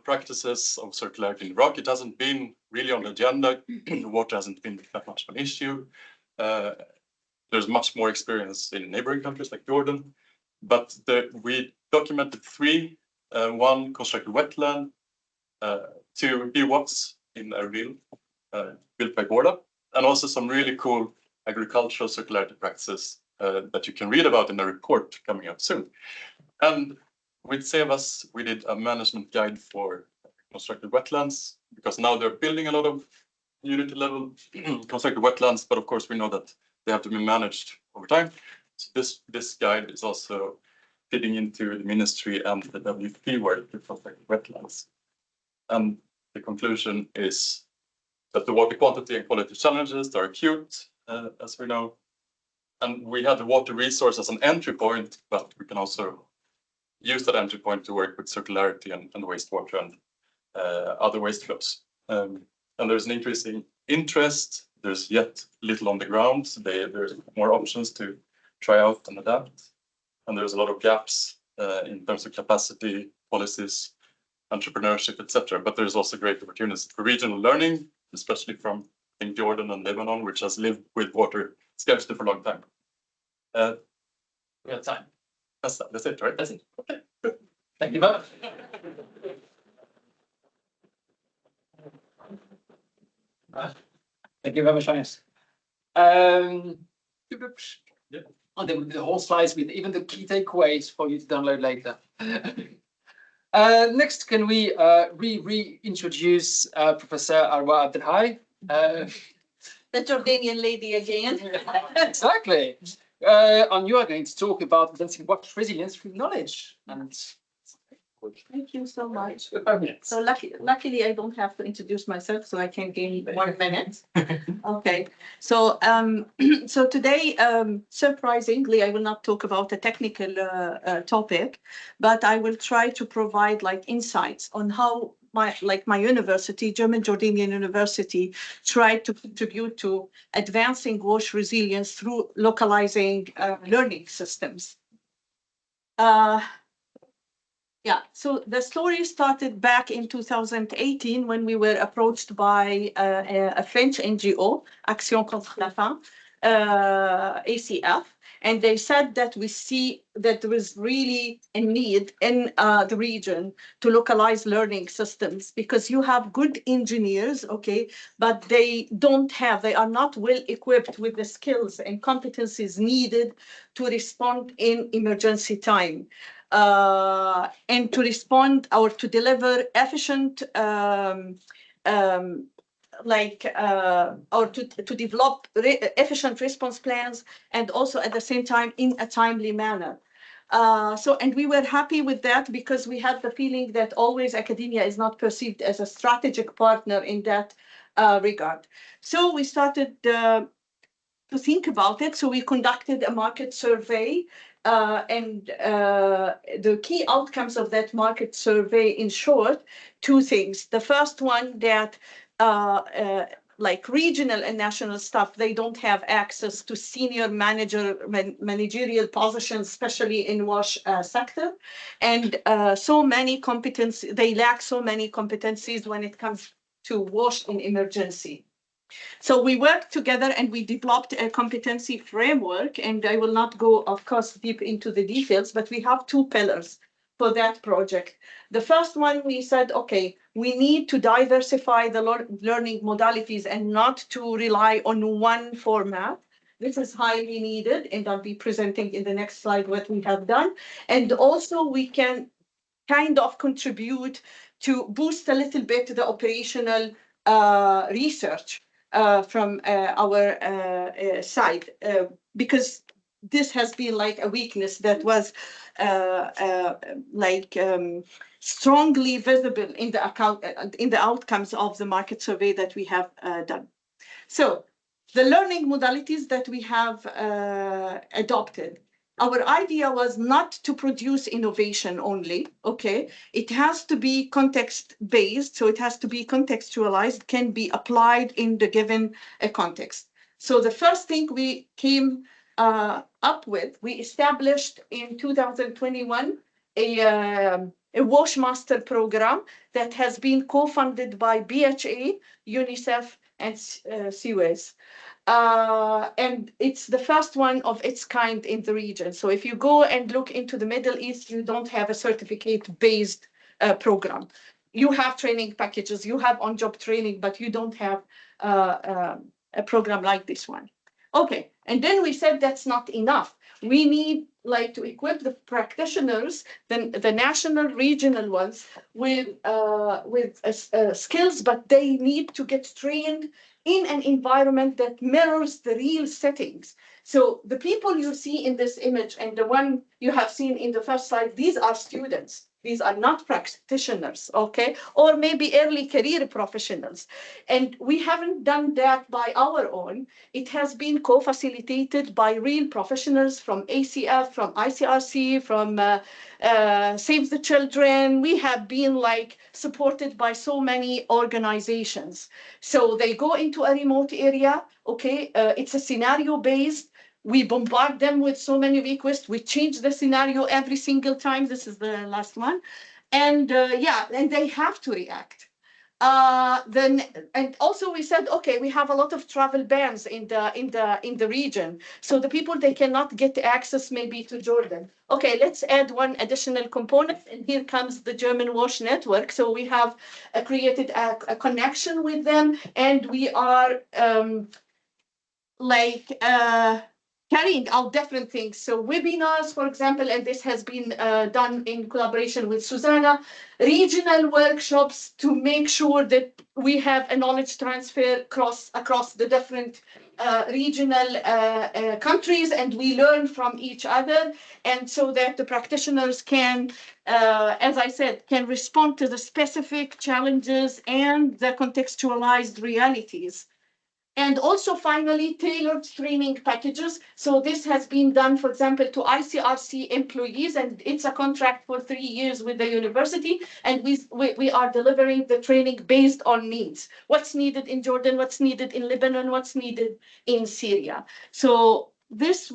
practices of circularity in Iraq. It hasn't been really on the agenda. Water hasn't been that much of an issue. there's much more experience in neighboring countries like Jordan, but we documented 3, 1 constructed wetland, 2 BWATs in Erbil, built by Borda, and also some really cool agricultural circularity practices that you can read about in a report coming up soon. And with Sevas, we did a management guide for constructed wetlands, because now they're building a lot of unity level constructed wetlands, but of course we know that they have to be managed over time. So this guide is also fitting into the ministry and the WP work to protect wetlands. And the conclusion is that the water quantity and quality challenges are acute, as we know. And we have the water resource as an entry point, but we can also use that entry point to work with circularity and wastewater and other waste flows. And there's an increasing interest. There's yet little on the ground. So there's more options to try out and adapt. And there's a lot of gaps in terms of capacity, policies, entrepreneurship, etc. But there's also great opportunities for regional learning, especially from Jordan and Lebanon, which has lived with water scarcity for a long time. We have time. That's it, right? That's it. Okay, good. Thank you very much. Thank you very much, Agnes. Yeah. Oh, there will be the whole slides with even the key takeaways for you to download later. Next, can we reintroduce Professor Arwa Abdelhai? The Jordanian lady again. Exactly. And you are going to talk about advancing water resilience through knowledge. And Thank you so much. 5 minutes. So luckily, I don't have to introduce myself, so I can gain 1 minute. Okay. So so today, surprisingly, I will not talk about a technical topic, but I will try to provide like insights on how my university, German Jordanian University, tried to contribute to advancing water resilience through localizing learning systems. Yeah, so the story started back in 2018 when we were approached by a French NGO, Action contre la faim, ACF, and they said that we see that there is really a need in the region to localize learning systems because you have good engineers, okay, but they are not well equipped with the skills and competencies needed to respond in emergency time. And to respond or to deliver efficient or to develop efficient response plans and also at the same time in a timely manner. And we were happy with that because we had the feeling that always academia is not perceived as a strategic partner in that regard. So we started to think about it. So we conducted a market survey. And the key outcomes of that market survey, in short, 2 things. The first one that like regional and national staff, they don't have access to senior managerial positions, especially in WASH sector. And so many competencies, they lack so many competencies when it comes to WASH in emergency. So we worked together and we developed a competency framework, and I will not go, of course, deep into the details, but we have 2 pillars for that project. The first one, we said, okay, we need to diversify the learning modalities and not to rely on one format. This is highly needed, and I'll be presenting in the next slide what we have done. And also we can kind of contribute to boost a little bit the operational research from our side, because this has been like a weakness that was strongly visible in the outcomes of the market survey that we have done. So the learning modalities that we have adopted. Our idea was not to produce innovation only, okay? It has to be context-based, so it has to be contextualized, can be applied in the given context. So the first thing we came up with, we established in 2021 a a Wash Master program that has been co-funded by BHA, UNICEF, and Suez. And it's the first one of its kind in the region. So if you go and look into the Middle East, you don't have a certificate-based program. You have training packages, you have on-job training, but you don't have a program like this one. Okay, and then we said that's not enough. We need like to equip the practitioners, the national, regional ones, with skills, but they need to get trained in an environment that mirrors the real settings. So the people you see in this image and the one you have seen in the first slide, these are students. These are not practitioners, okay? Or maybe early career professionals. And we haven't done that by our own. It has been co-facilitated by real professionals from ACF, from ICRC, from Save the Children. We have been like supported by so many organizations. So they go into a remote area, okay? It's a scenario-based. We bombard them with so many requests. We change the scenario every single time. This is the last one. And yeah, and they have to react. And also we said, okay, we have a lot of travel bans in the region. So the people, they cannot get access maybe to Jordan. Okay, let's add one additional component. And here comes the German Wash Network. So we have created a connection with them, and we are carrying out different things. So webinars, for example, and this has been done in collaboration with SuSanA, regional workshops to make sure that we have a knowledge transfer across the different regional countries, and we learn from each other, and so that the practitioners can, as I said, can respond to the specific challenges and the contextualized realities. And also, finally, tailored training packages. So this has been done, for example, to ICRC employees, and it's a contract for 3 years with the university. And we are delivering the training based on needs. What's needed in Jordan, what's needed in Lebanon, what's needed in Syria. So this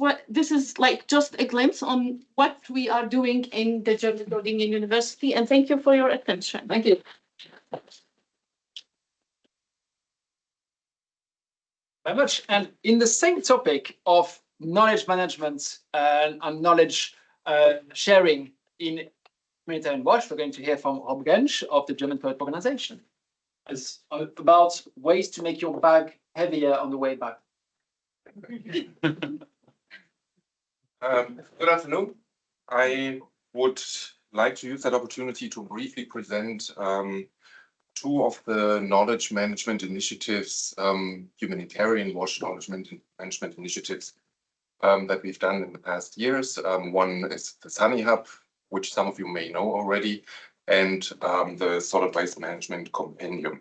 is like just a glimpse on what we are doing in the German Groningen University. And thank you for your attention. Thank you. Very much. And in the same topic of knowledge management and knowledge sharing in Humanitarian Watch, we're going to hear from Rob Grenn of the German Poet Organization. It's about ways to make your bag heavier on the way back. Good afternoon. I would like to use that opportunity to briefly present two of the knowledge management initiatives, humanitarian wash knowledge management initiatives that we've done in the past years. One is the SuSanA Hub, which some of you may know already, and the Solid Waste Management Compendium.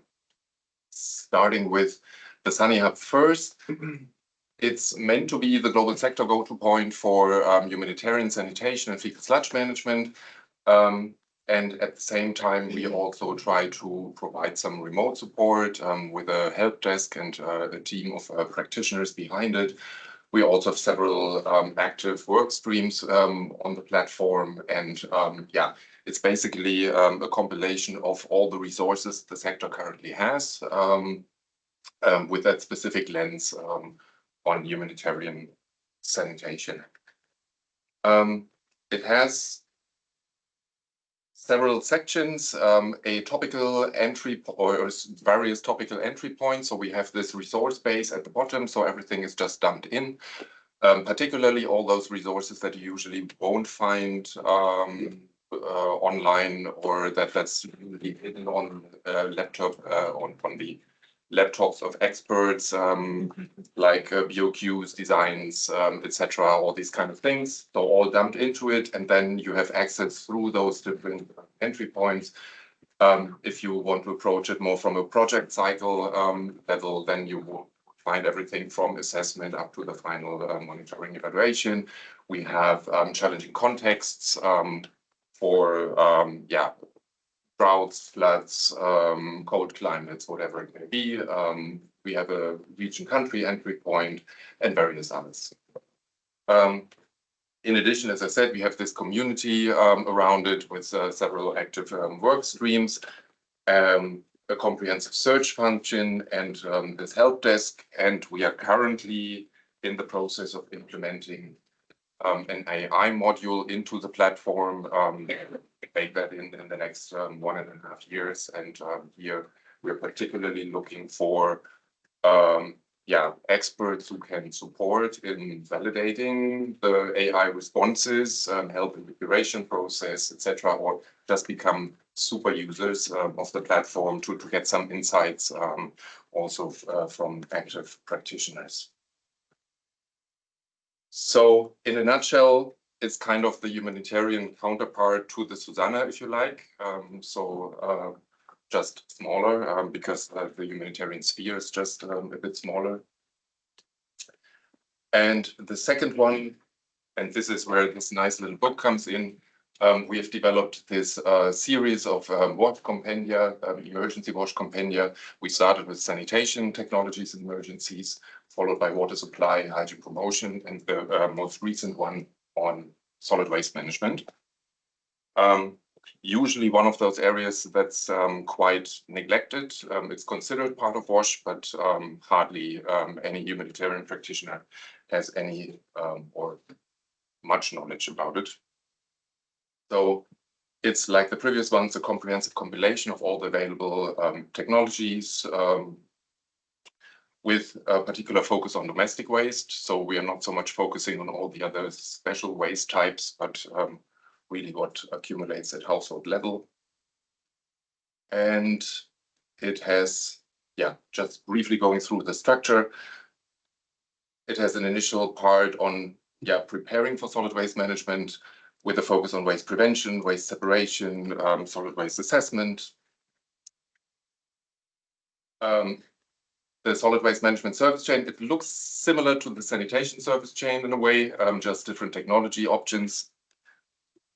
Starting with the SuSanA Hub first, it's meant to be the global sector go-to point for humanitarian sanitation and fecal sludge management. And at the same time, we also try to provide some remote support with a help desk and a team of practitioners behind it. We also have several active work streams on the platform. And yeah, it's basically a compilation of all the resources the sector currently has with that specific lens on humanitarian sanitation. It has several sections, a topical entry or various topical entry points. So we have this resource base at the bottom, so everything is just dumped in, particularly all those resources that you usually won't find online, or that's usually hidden on laptop on the laptops of experts, like BOQs, designs, etc., all these kind of things. So all dumped into it, and then you have access through those different entry points. If you want to approach it more from a project cycle level, then you will find everything from assessment up to the final monitoring evaluation. We have challenging contexts for yeah, droughts, floods, cold climates, whatever it may be. We have a region country entry point and various others. In addition, as I said, we have this community around it with several active work streams, a comprehensive search function, and this help desk. And we are currently in the process of implementing an AI module into the platform, bake that in the next 1.5 years. And here we're particularly looking for experts who can support in validating the AI responses, help in the curation process, etc., or just become super users of the platform to get some insights also from active practitioners. So in a nutshell, it's kind of the humanitarian counterpart to the SuSanA, if you like. Just smaller because the humanitarian sphere is just a bit smaller. And the second one, and this is where this nice little book comes in, we have developed this series of WASH compendia, emergency WASH compendia. We started with sanitation technologies and emergencies, followed by water supply, hygiene promotion, and the most recent one on solid waste management. Usually one of those areas that's quite neglected. It's considered part of WASH, but hardly any humanitarian practitioner has any or much knowledge about it. So it's like the previous ones, a comprehensive compilation of all the available technologies with a particular focus on domestic waste. So we are not so much focusing on all the other special waste types, but really what accumulates at household level. And it has, just briefly going through the structure, it has an initial part on preparing for solid waste management with a focus on waste prevention, waste separation, solid waste assessment. The solid waste management service chain, it looks similar to the sanitation service chain in a way, just different technology options.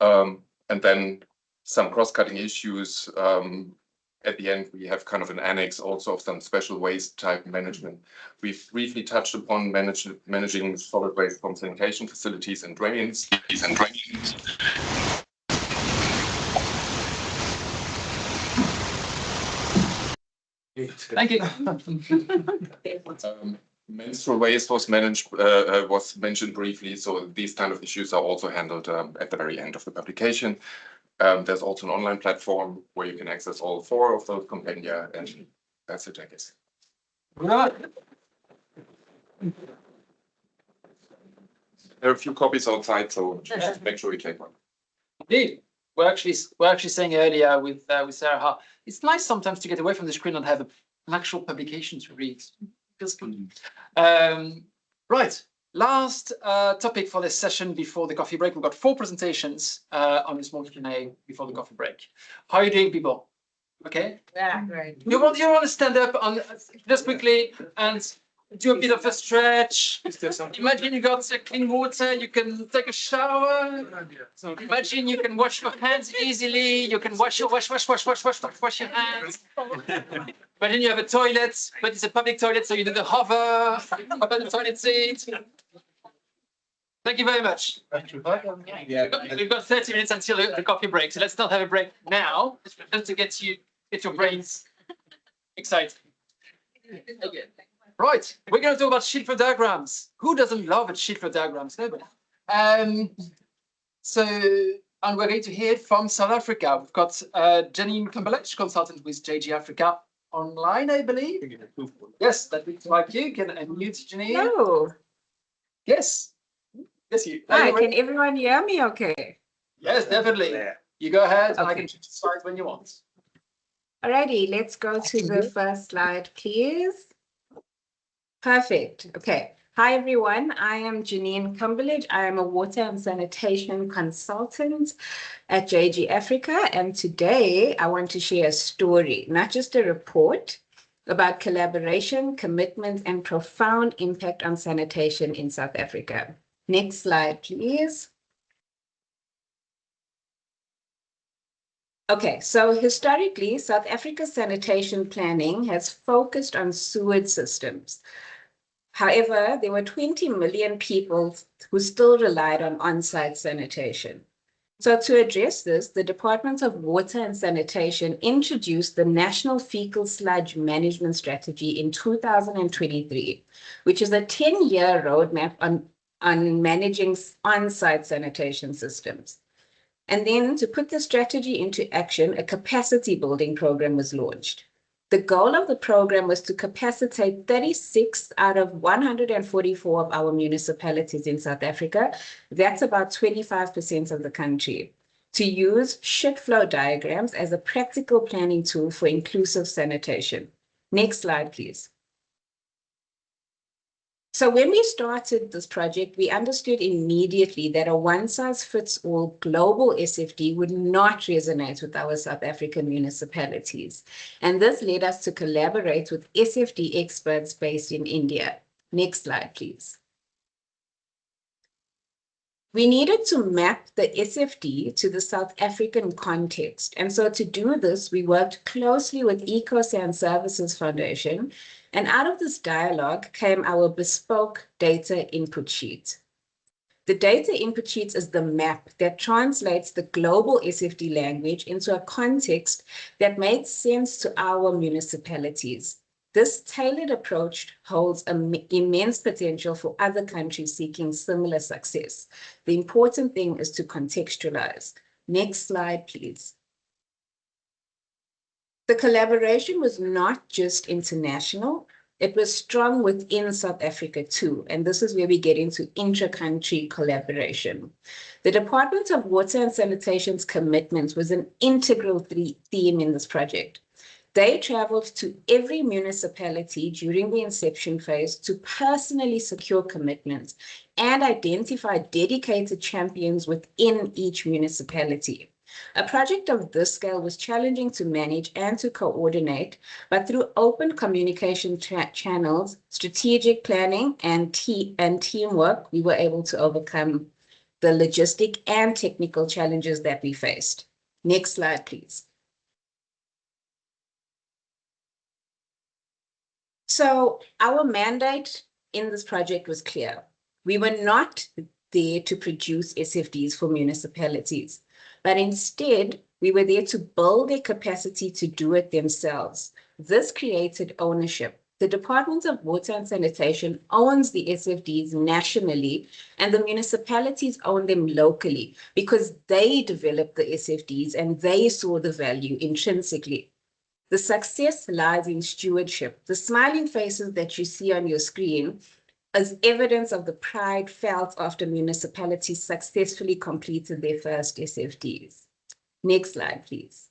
And then some cross-cutting issues. At the end, we have kind of an annex also of some special waste type management. We've briefly touched upon managing solid waste from sanitation facilities and drains. Thank you. Menstrual waste was mentioned briefly, so these kind of issues are also handled at the very end of the publication. There's also an online platform where you can access all 4 of those compendia, and that's it, I guess. There are a few copies outside, so just make sure you take one. Indeed. We're actually saying earlier with Sarah how it's nice sometimes to get away from the screen and have an actual publication to read. Feels good. Right. Last topic for this session before the coffee break. We've got 4 presentations on this small Q&A before the coffee break. How are you doing, people? Okay. Yeah, great. You want to stand up on just quickly and do a bit of a stretch. Imagine you got clean water, you can take a shower. Imagine you can wash your hands easily. You can wash your hands. Imagine you have a toilet, but it's a public toilet, so you do the hover over the toilet seat. Thank you very much. We've got 30 minutes until the coffee break, so let's not have a break now. Just to get your brains excited. Right, we're going to talk about sheet flow diagrams. Who doesn't love sheet flow diagrams? Nobody. And we're going to hear from South Africa. We've got Janine Kumbelich, consultant with JG Africa, online, I believe. Yes, that looks like you. Can unmute Janine? Hello. Yes. Yes, you. Hi, can everyone hear me okay? Yes, definitely. You go ahead, and I can change the slides when you want. Alrighty, let's go to the first slide, please. Perfect. Okay. Hi, everyone. I am Janine Kumbelich. I am a water and sanitation consultant at JG Africa. And today I want to share a story, not just a report, about collaboration, commitment, and profound impact on sanitation in South Africa. Next slide, please. Okay, so historically, South Africa's sanitation planning has focused on sewage systems. However, there were 20 million people who still relied on on-site sanitation. So to address this, the Department of Water and Sanitation introduced the National Fecal Sludge Management Strategy in 2023, which is a 10-year roadmap on managing on-site sanitation systems. And then to put the strategy into action, a capacity building program was launched. The goal of the program was to capacitate 36 out of 144 of our municipalities in South Africa, that's about 25% of the country, to use shit flow diagrams as a practical planning tool for inclusive sanitation. Next slide, please. So when we started this project, we understood immediately that a one-size-fits-all global SFD would not resonate with our South African municipalities. And this led us to collaborate with SFD experts based in India. Next slide, please. We needed to map the SFD to the South African context. And so to do this, we worked closely with EcoSan Services Foundation. And out of this dialogue came our bespoke data input sheet. The data input sheet is the map that translates the global SFD language into a context that made sense to our municipalities. This tailored approach holds immense potential for other countries seeking similar success. The important thing is to contextualize. Next slide, please. The collaboration was not just international, it was strong within South Africa too, and this is where we get into intra-country collaboration. The Department of Water and Sanitation's commitment was an integral theme in this project. They traveled to every municipality during the inception phase to personally secure commitments and identify dedicated champions within each municipality. A project of this scale was challenging to manage and to coordinate, but through open communication channels, strategic planning, and teamwork, we were able to overcome the logistic and technical challenges that we faced. Next slide, please. So our mandate in this project was clear. We were not there to produce SFDs for municipalities, but instead we were there to build their capacity to do it themselves. This created ownership. The Department of Water and Sanitation owns the SFDs nationally, and the municipalities own them locally because they developed the SFDs and they saw the value intrinsically. The success lies in stewardship. The smiling faces that you see on your screen is evidence of the pride felt after municipalities successfully completed their first SFDs. Next slide, please.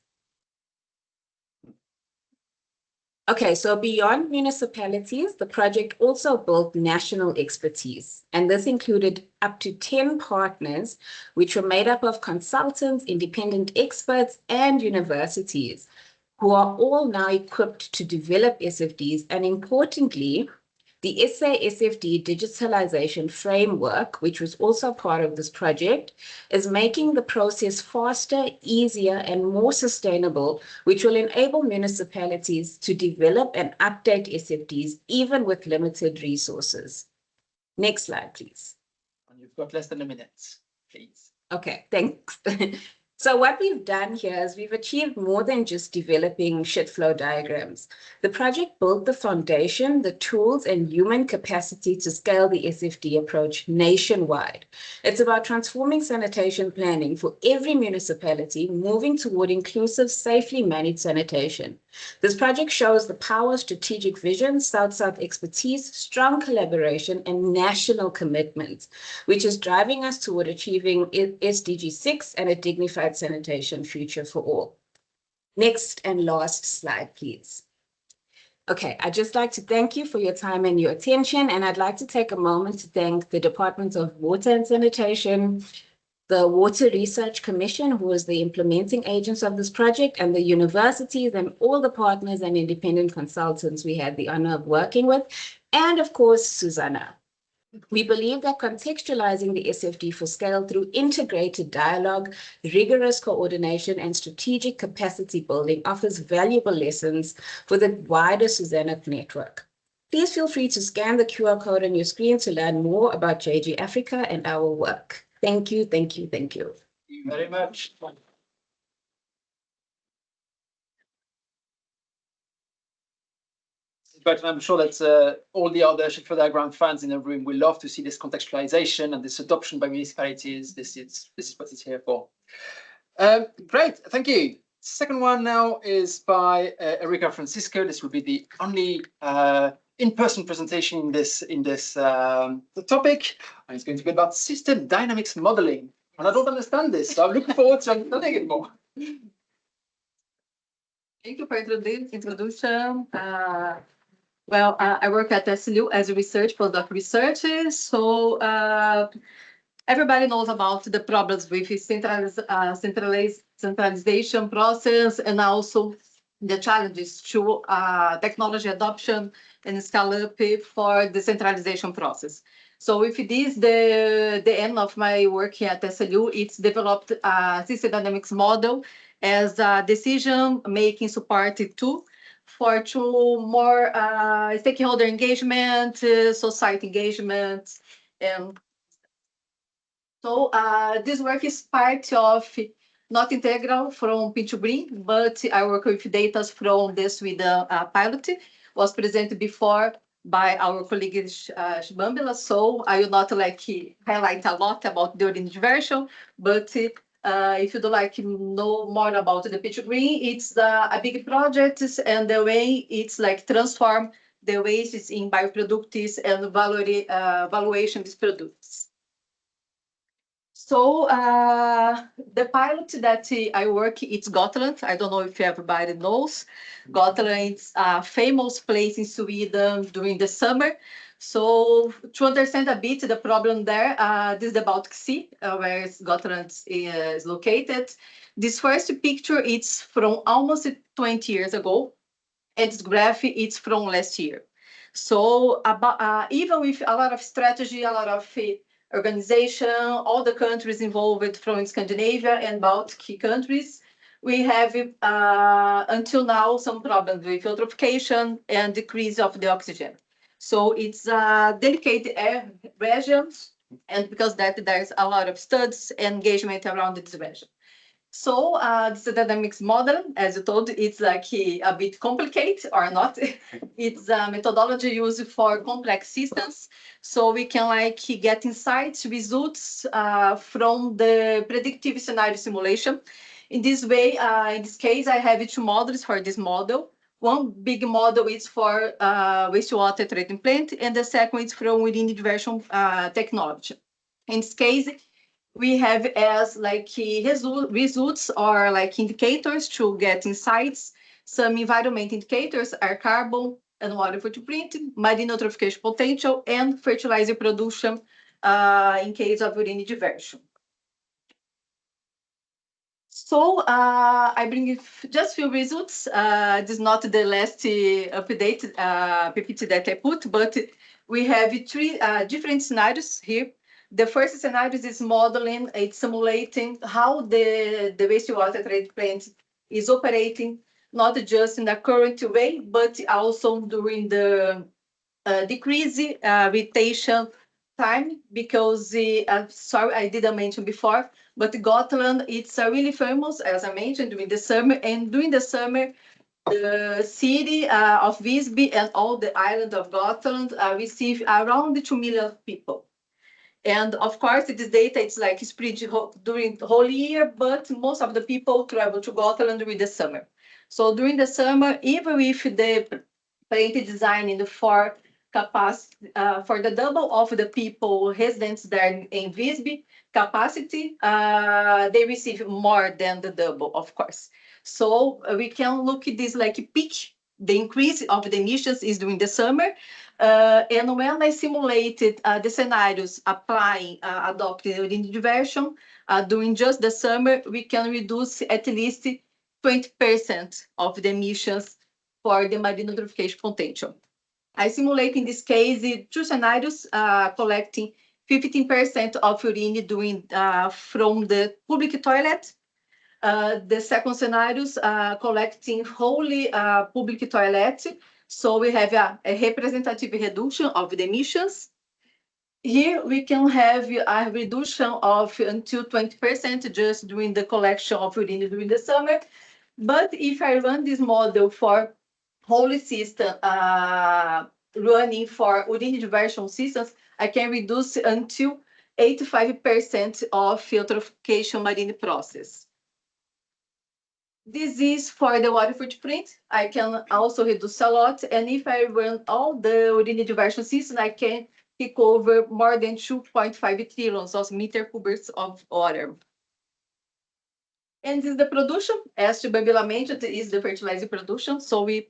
Okay, so beyond municipalities, the project also built national expertise, and this included up to 10 partners, which were made up of consultants, independent experts, and universities, who are all now equipped to develop SFDs, and importantly, the SA SFD digitalization framework, which was also part of this project, is making the process faster, easier, and more sustainable, which will enable municipalities to develop and update SFDs even with limited resources. Next slide, please. You've got less than a minute, please. Okay, thanks. So what we've done here is we've achieved more than just developing shit flow diagrams. The project built the foundation, the tools, and human capacity to scale the SFD approach nationwide. It's about transforming sanitation planning for every municipality, moving toward inclusive, safely managed sanitation. This project shows the power of strategic vision, South-South expertise, strong collaboration, and national commitment, which is driving us toward achieving SDG 6 and a dignified sanitation future for all. Next and last slide, please. Okay, I'd just like to thank you for your time and your attention, and I'd like to take a moment to thank the Department of Water and Sanitation, the Water Research Commission, who is the implementing agents of this project, and the universities and all the partners and independent consultants we had the honor of working with, and of course, SuSanA. We believe that contextualizing the SFD for scale through integrated dialogue, rigorous coordination, and strategic capacity building offers valuable lessons for the wider SuSanA network. Please feel free to scan the QR code on your screen to learn more about JG Africa and our work. Thank you, thank you, thank you. Thank you very much. But I'm sure that all the other Shepherd Grant fans in the room will love to see this contextualization and this adoption by municipalities. This is what it's here for. Great, thank you. Second one now is by Erika Francisco. This will be the only in-person presentation in this topic. And it's going to be about system dynamics modeling. And I don't understand this, so I'm looking forward to understanding it more. Thank you for the introduction. Well, I work at SLU as a postdoc researcher. So everybody knows about the problems with centralization process and also the challenges to technology adoption and scale up for the centralization process. So with this, the end of my work here at SLU, it's developed a system dynamics model as a decision-making support tool for more stakeholder engagement, society engagement. And so this work is part of, not integral from P2Green, but I work with data from the Sweden pilot, was presented before by our colleague Shibambila. So I will not highlight a lot about the diversion, but if you'd like to know more about the P2Green, it's a big project, and the way it's transform the wastes in bioproducts and valuation these products. So the pilot that I work, it's Gotland. I don't know if everybody knows. Gotland is a famous place in Sweden during the summer. So to understand a bit the problem there, this is the Baltic Sea, where Gotland is located. This first picture is from almost 20 years ago, and this graph it's from last year. So even with a lot of strategy, a lot of organization, all the countries involved from Scandinavia and Baltic countries, we have until now some problems with eutrophication and decrease of the oxygen. So it's a delicate region, and because that there's a lot of studies and engagement around this region. So this dynamics model, as you told, it's a bit complicated or not. It's a methodology used for complex systems. So we can get insights, results from the predictive scenario simulation. In this way, in this case, I have two models for this model. One big model is for wastewater treatment plant, and the second is from within diversion technology. In this case, we have as results or indicators to get insights. Some environment indicators are carbon and water footprint, marine eutrophication potential, and fertilizer production in case of urine diversion. So I bring just few results. This is not the last update PPT that I put, but we have three different scenarios here. The first scenario is modeling, it's simulating how the wastewater treatment plant is operating, not just in the current way, but also during the decrease rotation time, because sorry, I didn't mention before, but Gotland, it's really famous, as I mentioned, during the summer, and during the summer, the city of Visby and all the island of Gotland receive around 2 million people. And of course, this data, it's spread during the whole year, but most of the people travel to Gotland during the summer. So during the summer, even with the plant design for capacity, for the double of the people residents there in Visby capacity, they receive more than the double, of course. So we can look at this peak. The increase of the emissions is during the summer. And when I simulated the scenarios applying adopting in diversion during just the summer, we can reduce at least 20% of the emissions for the marine eutrophication potential. I simulate in this case two scenarios collecting 15% of urine doing from the public toilet. The second scenario is collecting wholly public toilet. So we have a representative reduction of the emissions. Here we can have a reduction of until 20% just during the collection of urine during the summer. But if I run this model for whole system running for urine diversion systems, I can reduce until 85% of filtrification marine process. This is for the water footprint. I can also reduce a lot. And if I run all the urine diversion system, I can take over more than 2.5 trillions of meter cubes of water. And this is the production. As to Babilamento is the fertilizer production. So we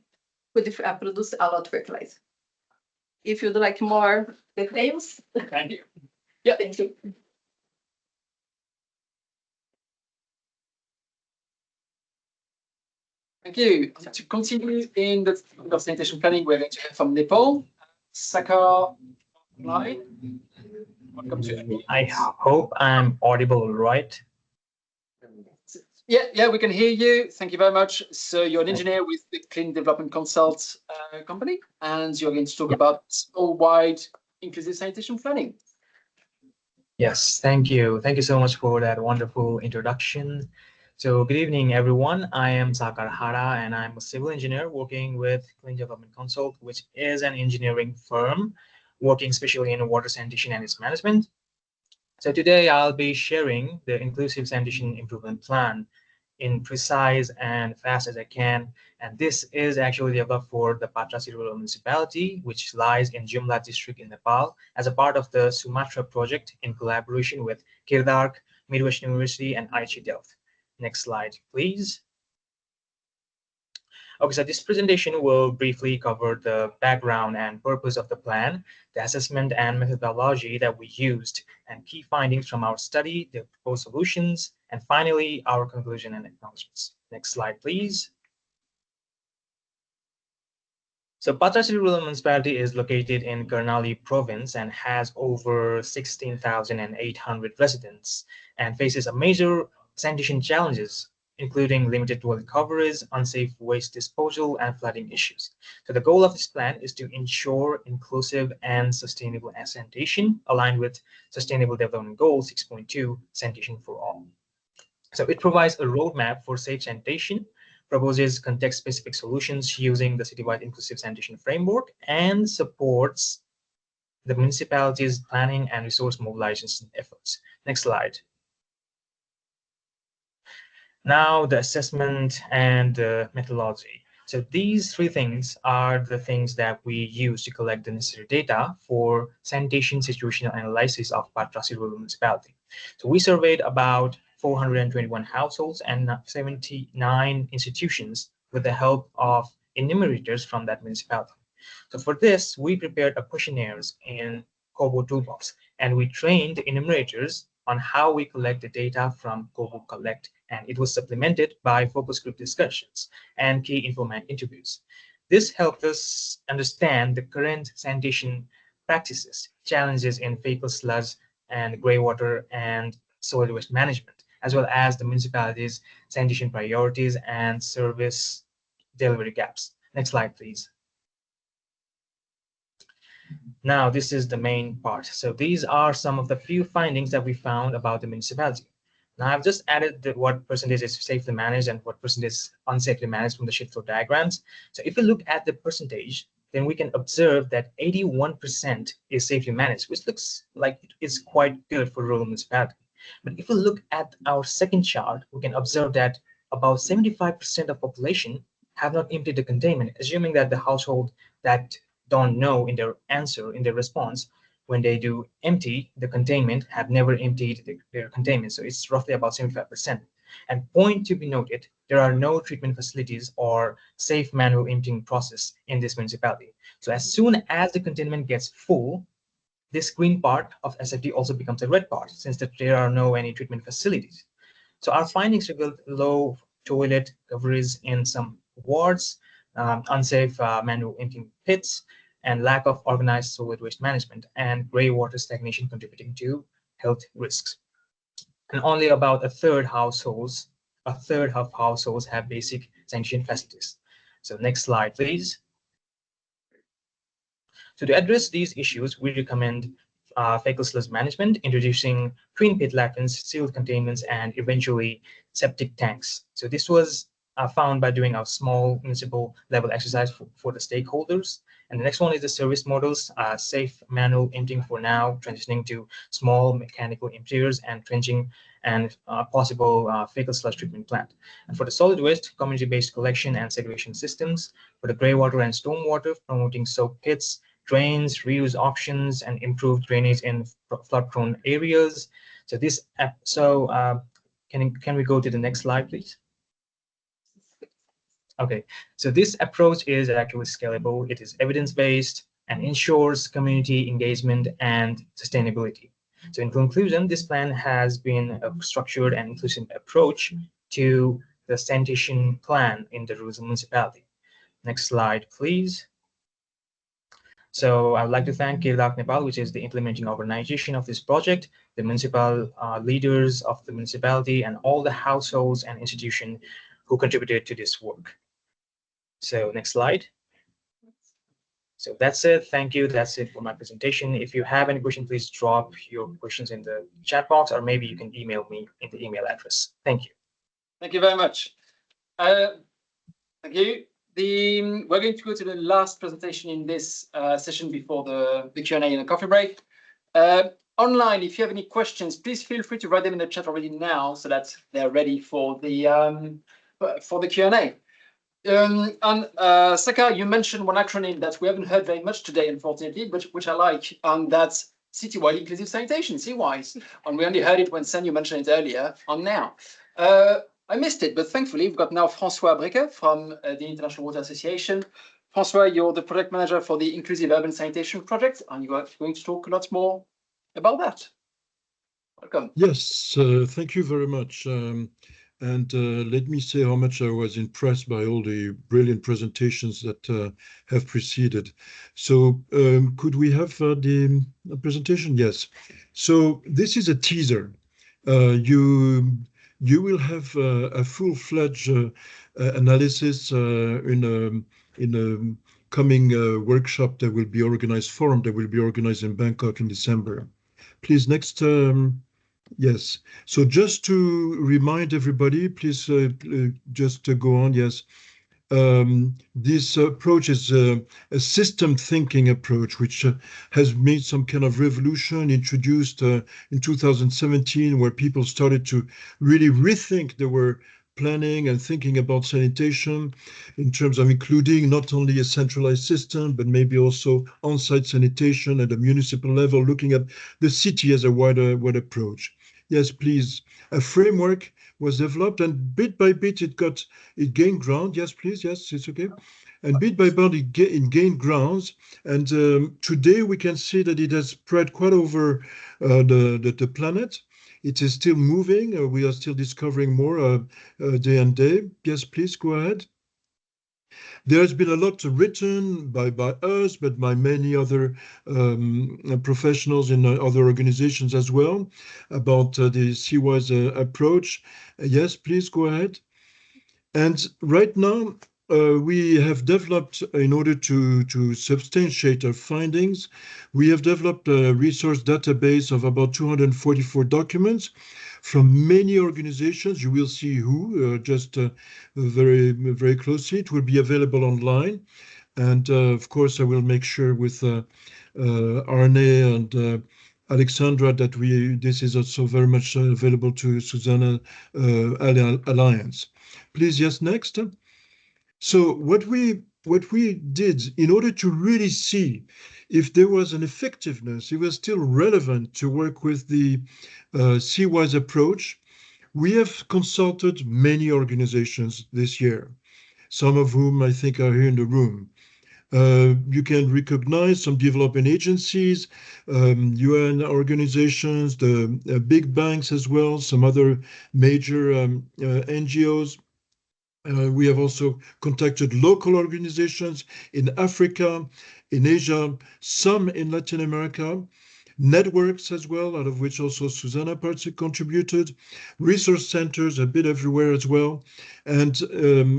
could produce a lot of fertilizer. If you'd like more details. Thank you. Yeah. Thank you. Thank you. To continue in the field of sanitation planning, we're going to hear from Nepal. Sakar Lai. Welcome to I hope I'm audible, right? Yeah, we can hear you. Thank you very much. So you're an engineer with the Clean Development Consult company, and you're going to talk about all-wide inclusive sanitation planning. Yes, thank you. Thank you so much for that wonderful introduction. So good evening, everyone. I am Sakar Hara, and I'm a civil engineer working with Clean Development Consult, which is an engineering firm working especially in water sanitation and its management. So today I'll be sharing the inclusive sanitation improvement plan in precise and fast as I can. And this is actually developed for the Patarasi rural municipality, which lies in Jumla district in Nepal, as a part of the Sumatra project in collaboration with Kirdark, Midwest University, and IHE Delft. Next slide, please. Okay, so this presentation will briefly cover the background and purpose of the plan, the assessment and methodology that we used, and key findings from our study, the proposed solutions, and finally, our conclusion and acknowledgements. Next slide, please. So Patarasi Rural Municipality is located in Karnali province and has over 16,800 residents and faces a major sanitation challenges, including limited toilet coverage, unsafe waste disposal, and flooding issues. So the goal of this plan is to ensure inclusive and sustainable sanitation aligned with Sustainable Development Goal 6.2, Sanitation for All. So it provides a roadmap for safe sanitation, proposes context-specific solutions using the citywide inclusive sanitation framework, and supports the municipality's planning and resource mobilization efforts. Next slide. Now the assessment and the methodology. So these three things are the things that we use to collect the necessary data for sanitation situational analysis of Patarasi Rural Municipality. So we surveyed about 421 households and 79 institutions with the help of enumerators from that municipality. So for this, we prepared a questionnaires in Kobo Toolbox, and we trained the enumerators on how we collect the data from Kobo Collect, and it was supplemented by focus group discussions and key informant interviews. This helped us understand the current sanitation practices, challenges in fecal sludge and grey water and solid waste management, as well as the municipality's sanitation priorities and service delivery gaps. Next slide, please. Now, this is the main part. So these are some of the few findings that we found about the municipality. Now, I've just added what percentage is safely managed and what percentage is unsafely managed from the sheet flow diagrams. So if we look at the percentage, then we can observe that 81% is safely managed, which looks like it's quite good for rural municipality. But if we look at our second chart, we can observe that about 75% of population have not emptied the containment, assuming that the household that don't know in their answer, in their response, when they do empty the containment, have never emptied their containment. So it's roughly about 75%. And point to be noted, there are no treatment facilities or safe manual emptying process in this municipality. So as soon as the containment gets full, this green part of SFD also becomes a red part, since that there are no any treatment facilities. So our findings revealed low toilet coverage in some wards, unsafe manual emptying pits, and lack of organized solid waste management, and gray water stagnation contributing to health risks. And only about a third of households have basic sanitation facilities. So next slide, please. So to address these issues, we recommend fecal sludge management, introducing twin pit latins, sealed containments, and eventually septic tanks. So this was found by doing a small municipal level exercise for the stakeholders. And the next one is the service models, safe manual emptying for now, transitioning to small mechanical emptiers and trenching and possible fecal sludge treatment plant. And for the solid waste, community-based collection and segregation systems. For the grey water and stormwater, promoting soak pits, drains, reuse options, and improved drainage in flood-prone areas. So this app. So can we go to the next slide, please? Okay, so this approach is actually scalable. It is evidence-based and ensures community engagement and sustainability. So in conclusion, this plan has been a structured and inclusive approach to the sanitation plan in the rural municipality. Next slide, please. So I would like to thank Kirdak Nepal, which is the implementing organization of this project, the municipal leaders of the municipality, and all the households and institutions who contributed to this work. So next slide. So that's it. Thank you. That's it for my presentation. If you have any question, please drop your questions in the chat box, or maybe you can email me in the email address. Thank you. Thank you very much. Thank you. We're going to go to the last presentation in this session before the Q&A and the coffee break. Online, if you have any questions, please feel free to write them in the chat already now, so that they're ready for the Q&A. Saka, you mentioned one acronym that we haven't heard very much today, unfortunately, but which I like, and that's citywide inclusive sanitation, CWISE. And we only heard it when Sen, you mentioned it earlier, on now. I missed it, but thankfully we've got now François Brekke from the International Water Association. François, you're the project manager for the Inclusive Urban Sanitation Project, and you are going to talk a lot more about that. Welcome. Yes, thank you very much. Let me say how much I was impressed by all the brilliant presentations that have preceded. So could we have the presentation? Yes. So this is a teaser. You will have a full-fledged analysis in a coming workshop that will be organized, forum that will be organized in Bangkok in December. Please, next. Yes. So just to remind everybody, please just to go on. Yes. This approach is a system thinking approach, which has made some kind of revolution, introduced in 2017, where people started to really rethink their planning and thinking about sanitation in terms of including not only a centralized system, but maybe also on-site sanitation at a municipal level, looking at the city as a wider approach. Yes, please. A framework was developed, and bit by bit it gained ground. Yes, please. Yes, it's okay. And bit by bit it gained grounds. And today we can see that it has spread quite over the planet. It is still moving. We are still discovering more day and day. Yes, please go ahead. There's been a lot written by us, but by many other professionals in other organizations as well about the CWISE approach. Yes, please go ahead. And right now, we have developed, in order to substantiate our findings, we have developed a resource database of about 244 documents from many organizations. You will see who, just very, very closely. It will be available online. And of course, I will make sure with Arne and Alexandra that this is also very much available to SuSanA Alliance. Please, yes, next. So what we did in order to really see if there was an effectiveness, it was still relevant to work with the CWISE approach, we have consulted many organizations this year, some of whom I think are here in the room. You can recognize some development agencies, UN organizations, the big banks as well, some other major NGOs. We have also contacted local organizations in Africa, in Asia, some in Latin America. networks as well, out of which also SuSanA contributed, resource centers a bit everywhere as well. And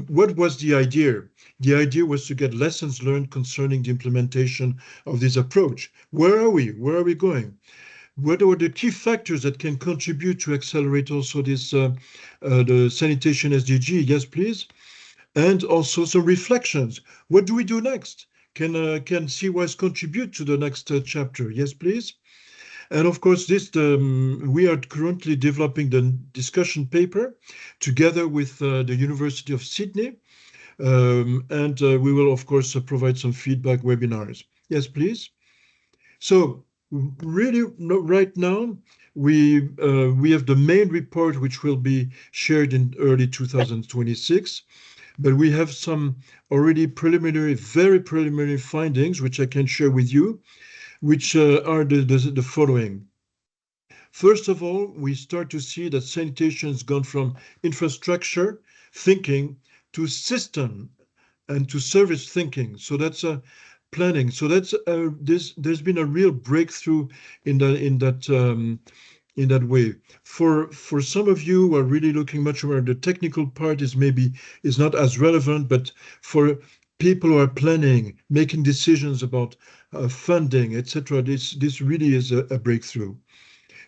what was the idea? The idea was to get lessons learned concerning the implementation of this approach. Where are we? Where are we going? What are the key factors that can contribute to accelerate also this the sanitation SDG? Yes, please. And also some reflections. What do we do next? Can CWICE contribute to the next chapter? Yes, please. And of course, we are currently developing the discussion paper together with the University of Sydney. And we will, of course, provide some feedback webinars. Yes, please. So really, right now, we have the main report, which will be shared in early 2026. But we have some already very preliminary findings, which I can share with you, which are the following. First of all, we start to see that sanitation has gone from infrastructure thinking to system and to service thinking. So that's planning. So that's there's been a real breakthrough in that way. For some of you who are really looking much more at the technical part is not as relevant, but for people who are planning, making decisions about funding, etc., this really is a breakthrough.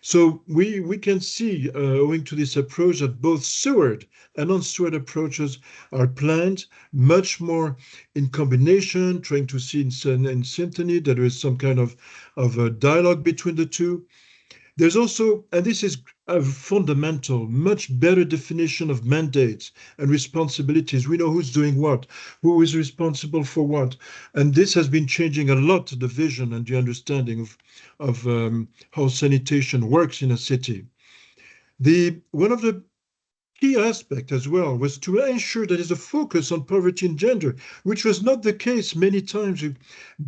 So we can see, owing to this approach, that both sewered and non-sewered approaches are planned much more in combination, trying to see in syntony that there is some kind of a dialogue between the two. There's also, and this is a fundamental, much better definition of mandates and responsibilities. We know who's doing what, who is responsible for what. And this has been changing a lot, the vision and the understanding of how sanitation works in a city. One of the key aspect as well was to ensure that there's a focus on poverty and gender, which was not the case many times.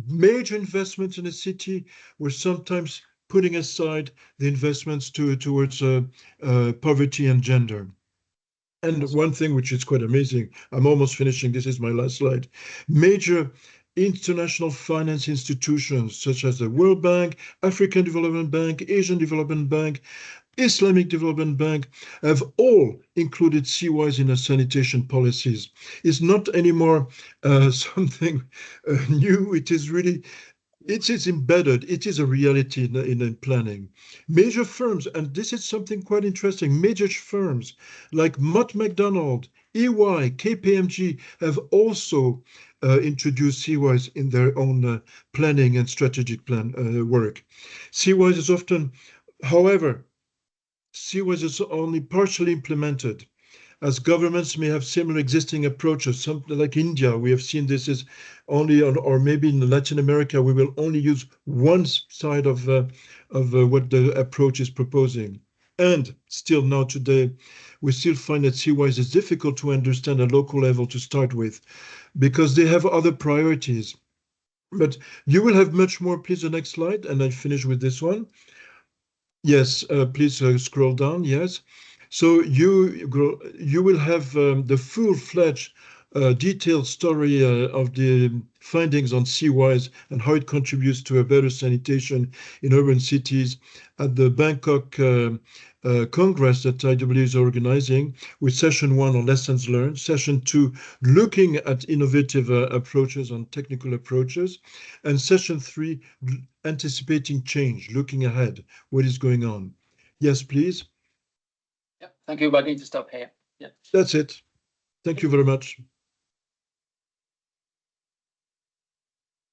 Major investments in a city were sometimes putting aside the investments towards poverty and gender. And one thing which is quite amazing, I'm almost finishing, this is my last slide. Major international finance institutions such as the World Bank, African Development Bank, Asian Development Bank, Islamic Development Bank have all included CWICE in their sanitation policies. It's not anymore something new. It is really, it is embedded. It is a reality in planning. Major firms, and this is something quite interesting, major firms like Mott MacDonald, EY, KPMG have also introduced CWICE in their own planning and strategic plan work. CWICE is often, however, CWICE is only partially implemented, as governments may have similar existing approaches. Something like India, we have seen this is only on, or maybe in Latin America, we will only use one side of what the approach is proposing. And still now today, we still find that CWICE is difficult to understand at local level to start with, because they have other priorities. But you will have much more. Please, the next slide, and I finish with this one. Yes, please scroll down. Yes. So you will have the full-fledged detailed story of the findings on CWICE and how it contributes to a better sanitation in urban cities at the Bangkok Congress that IW is organizing, with session 1 on lessons learned, session 2 looking at innovative approaches on technical approaches, and session 3 anticipating change, looking ahead, what is going on. Yes, please. Yeah, thank you, but I need to stop here. Yeah. That's it. Thank you very much.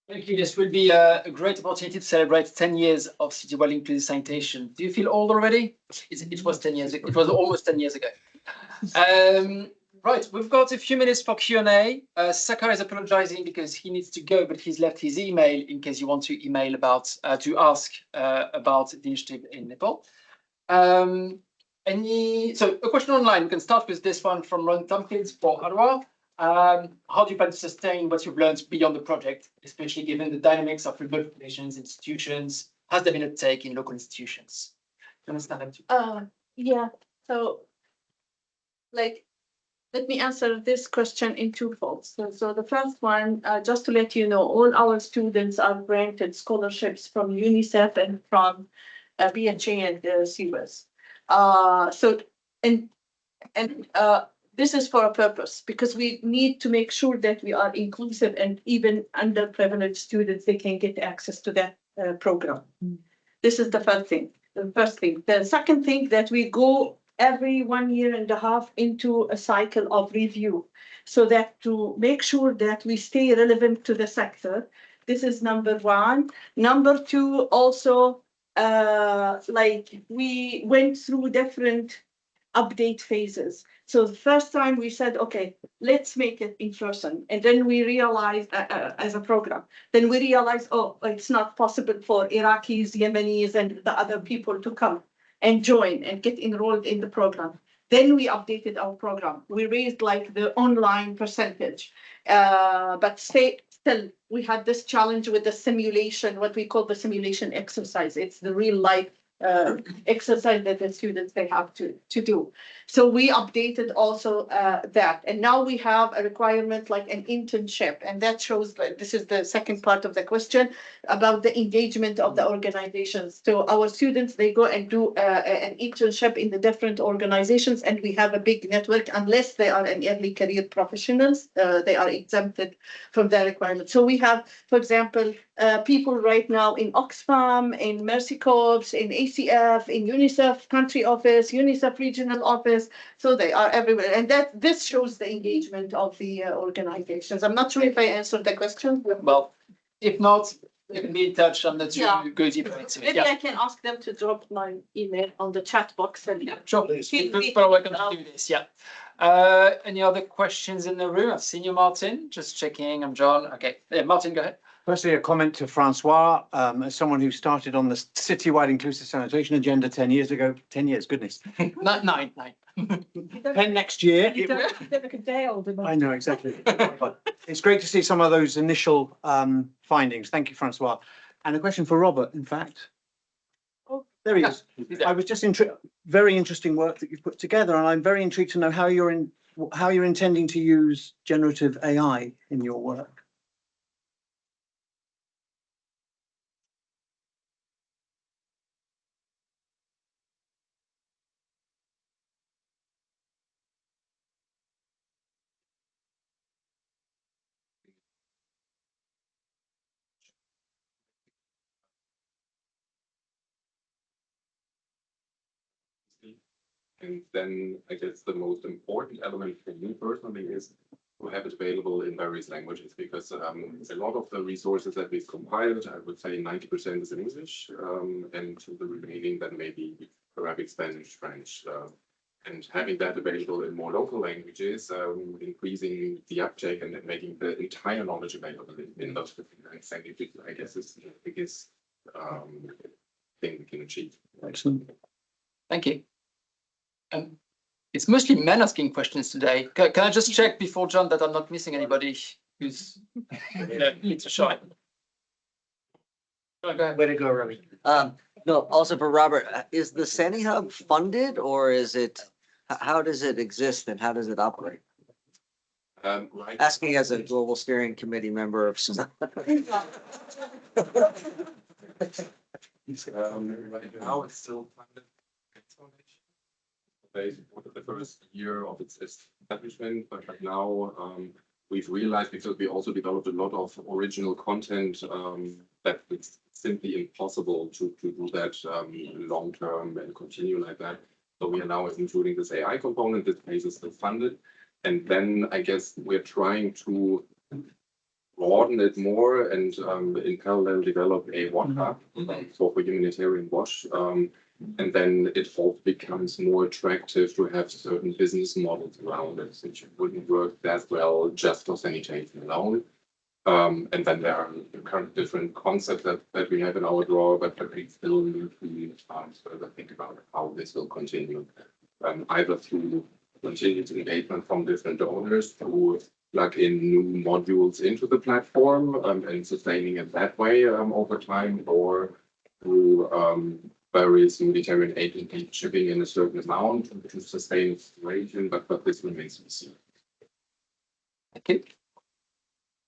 Thank you. This will be a great opportunity to celebrate 10 years of citywide inclusive sanitation. Do you feel old already? It was 10 years ago. It was almost 10 years ago. Right, we've got a few minutes for Q&A. Saka is apologizing because he needs to go, but he's left his email in case you want to email about, to ask about the initiative in Nepal. So a question online, we can start with this one from Ron Tompkins for Harwa. How do you plan to sustain what you've learned beyond the project, especially given the dynamics of remote populations, institutions? Has there been a take in local institutions? Do you understand that too? Yeah, so like Let me answer this question in two folds. So the first one, just to let you know, all our students are granted scholarships from UNICEF and from BHA and CWES. So, and this is for a purpose because we need to make sure that we are inclusive and even underprivileged students, they can get access to that program. This is the first thing. The second thing that we go every 1.5 years into a cycle of review so that to make sure that we stay relevant to the sector. This is number one. Number two, also, like we went through different update phases. So the first time we said, okay, let's make it in person. And then we realized as a program, then we realized, oh, it's not possible for Iraqis, Yemenis, and the other people to come and join and get enrolled in the program. Then we updated our program. We raised like the online percentage, but still we had this challenge with the simulation, what we call the simulation exercise. It's the real life exercise that the students they have to do. So we updated also that, and now we have a requirement like an internship, and that shows that this is the second part of the question about the engagement of the organizations. So our students they go and do an internship in the different organizations, and we have a big network. Unless they are an early career professionals, they are exempted from that requirement. So we have, for example, people right now in Oxfam, in Mercy Corps, in ACF, in UNICEF country office, UNICEF regional office. So they are everywhere. And that this shows the engagement of the organizations. I'm not sure if I answered the question. Well, if not, you can be in touch on the two go deeper into it. Maybe I can ask them to drop my email on the chat box. And Sure, but welcome to do this, yeah. Any other questions in the room? I've seen you, Martin. Just checking. I'm John. Okay, yeah, Martin, go ahead. Firstly, a comment to Francois, as someone who started on the citywide inclusive sanitation agenda 10 years ago. 10 years, goodness. Nine. 10 next year. You don't look a day older. I know, exactly. But it's great to see some of those initial findings. Thank you, Francois. And a question for Robert, in fact. Oh, there he is. I was just very interesting work that you've put together, and I'm very intrigued to know how you're intending to use generative AI in your work. And then I guess the most important element for me personally is to have it available in various languages, because a lot of the resources that we've compiled, I would say 90% is in English, and the remaining then maybe Arabic, Spanish, French. And having that available in more local languages, increasing the uptake and then making the entire knowledge available in those different languages, I guess is the biggest thing we can achieve. Excellent. Thank you. It's mostly men asking questions today. Can I just check before John that I'm not missing anybody who's needs a shot? Way to go, Remy. No, also for Robert, is the SANI Hub funded, or is it, how does it exist and how does it operate? Right. Asking as a global steering committee member of SuSanA. Right now it's still funded. The first year of its establishment, but right now we've realized, because we also developed a lot of original content, that it's simply impossible to do that long term and continue like that. So we are now including this AI component. This phase is still funded, and then I guess we're trying to broaden it more and in parallel develop a one hub for humanitarian wash. And then it all becomes more attractive to have certain business models around it, which wouldn't work that well just for sanitation alone. And then there are current different concepts that we have in our drawer, but we still need to further think about how this will continue, either through continued engagement from different donors, to plug in new modules into the platform and sustaining it that way over time, or through various humanitarian agencies shipping in a certain amount to sustain the situation, but this remains to be seen. Thank you.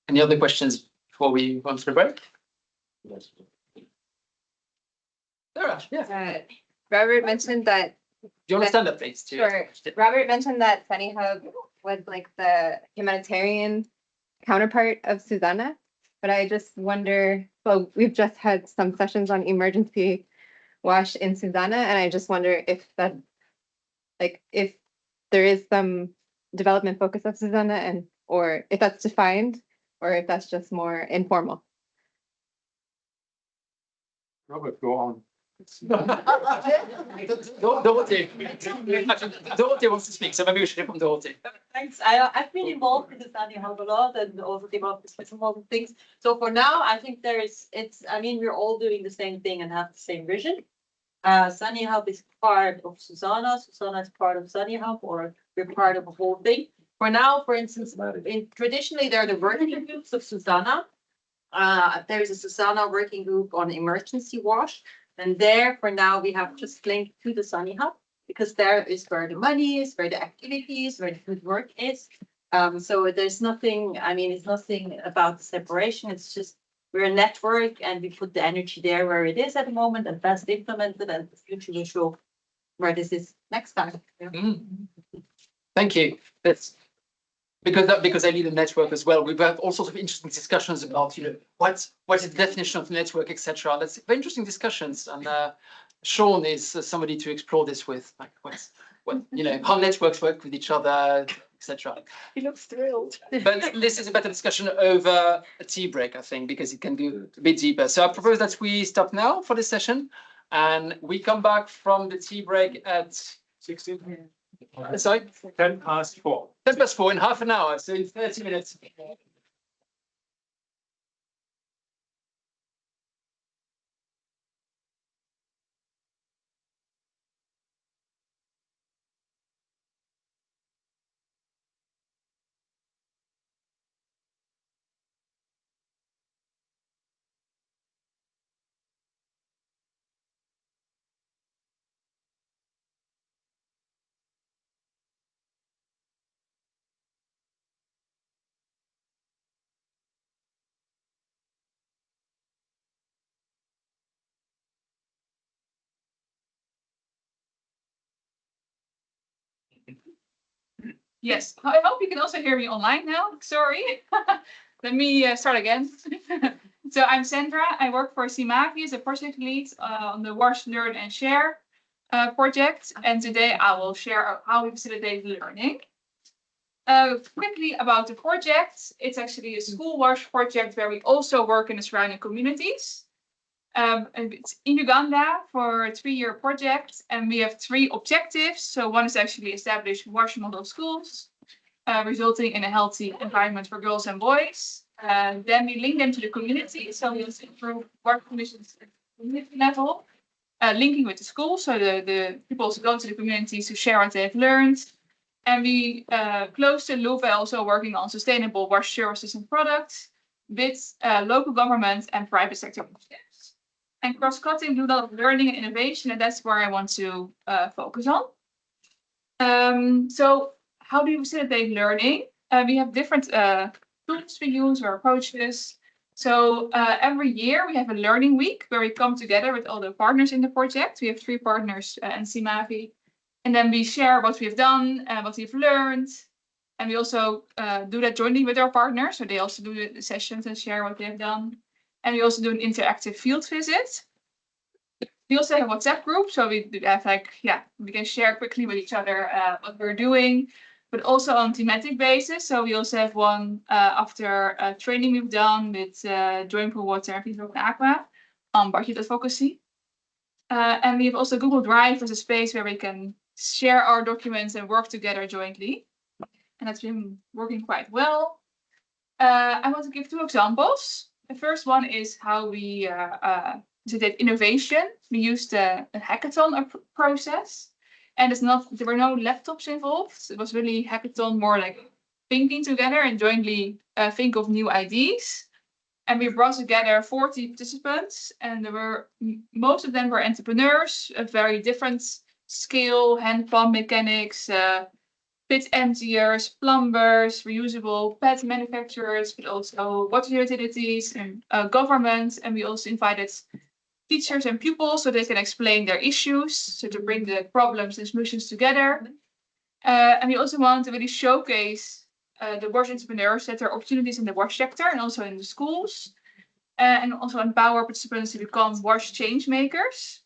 Any other questions before we run to the break? Yes. Sarah, yeah. Robert mentioned that. Do you want to stand up, please? Sure. Robert mentioned that Sunny Hub was like the humanitarian counterpart of SuSanA, but I just wonder, well, we've just had some sessions on emergency wash in SuSanA, and I just wonder if that, like, if there is some development focus of SuSanA, and or if that's defined, or if that's just more informal. Robert, go on. Dorothy wants to speak, so maybe we should hear from Dorothy. Thanks. I've been involved in the Sunny Hub a lot and also developed some other things. So for now, I think I mean, we're all doing the same thing and have the same vision. Sunny Hub is part of SuSanA. SuSanA is part of Sunny Hub, or we're part of a whole thing. For now, for instance, traditionally, there are the working groups of SuSanA. There is a SuSanA working group on emergency wash. And there, for now, we have just linked to the Sunny Hub, because there is where the money is, where the activities, where the good work is. So there's nothing, I mean, it's nothing about the separation. It's just we're a network and we put the energy there where it is at the moment and best implemented, and the future will show where this is next time. Yeah. Thank you. That's because I lead a network as well. We've had all sorts of interesting discussions about, what is the definition of network, etc. That's very interesting discussions. And Sean is somebody to explore this with, like how networks work with each other, etc. He looks thrilled. But this is a better discussion over a tea break, I think, because it can go a bit deeper. So I propose that we stop now for this session, and we come back from the tea break at 16. Sorry? 10 past 4. 10 past 4 in half an hour, so in 30 minutes. Yes, I hope you can also hear me online now. Sorry. Let me start again. So I'm Sandra. I work for CIMAVI as a project lead on the Wash, Learn and Share project. And today I will share how we facilitate learning. Quickly about the project. It's actually a school wash project where we also work in the surrounding communities. And it's in Uganda for a 3-year project, and we have 3 objectives. So one is actually establish wash model schools, resulting in a healthy environment for girls and boys. Then we link them to the community, so we also improve wash conditions at the community level, linking with the school, so the people also go to the communities to share what they've learned. And we close the loop by also working on sustainable wash services and products with local government and private sector initiatives. And cross-cutting, do a lot of learning and innovation, and that's where I want to focus on. So how do you facilitate learning? We have different tools we use or approaches. So every year we have a learning week where we come together with all the partners in the project. We have 3 partners and CIMAVI. And then we share what we've done and what we've learned. And we also do that jointly with our partners. So they also do the sessions and share what they've done. And we also do an interactive field visit. We also have a WhatsApp group, so we have we can share quickly with each other what we're doing, but also on thematic basis. So we also have one after a training we've done with Joint for Water and Behaviour and Aqua on budget advocacy. And we have also Google Drive as a space where we can share our documents and work together jointly. And that's been working quite well. I want to give 2 examples. The first one is how we did innovation. We used a hackathon process, and there were no laptops involved. It was really hackathon, more like thinking together and jointly think of new ideas. And we brought together 40 participants, and most of them were entrepreneurs of very different scale, hand pump mechanics, pit emptiers, plumbers, reusable pet manufacturers, but also water utilities and government. And we also invited teachers and pupils so they can explain their issues, so to bring the problems and solutions together. And we also want to really showcase the wash entrepreneurs, that there are opportunities in the wash sector and also in the schools, and also empower participants to become wash change makers.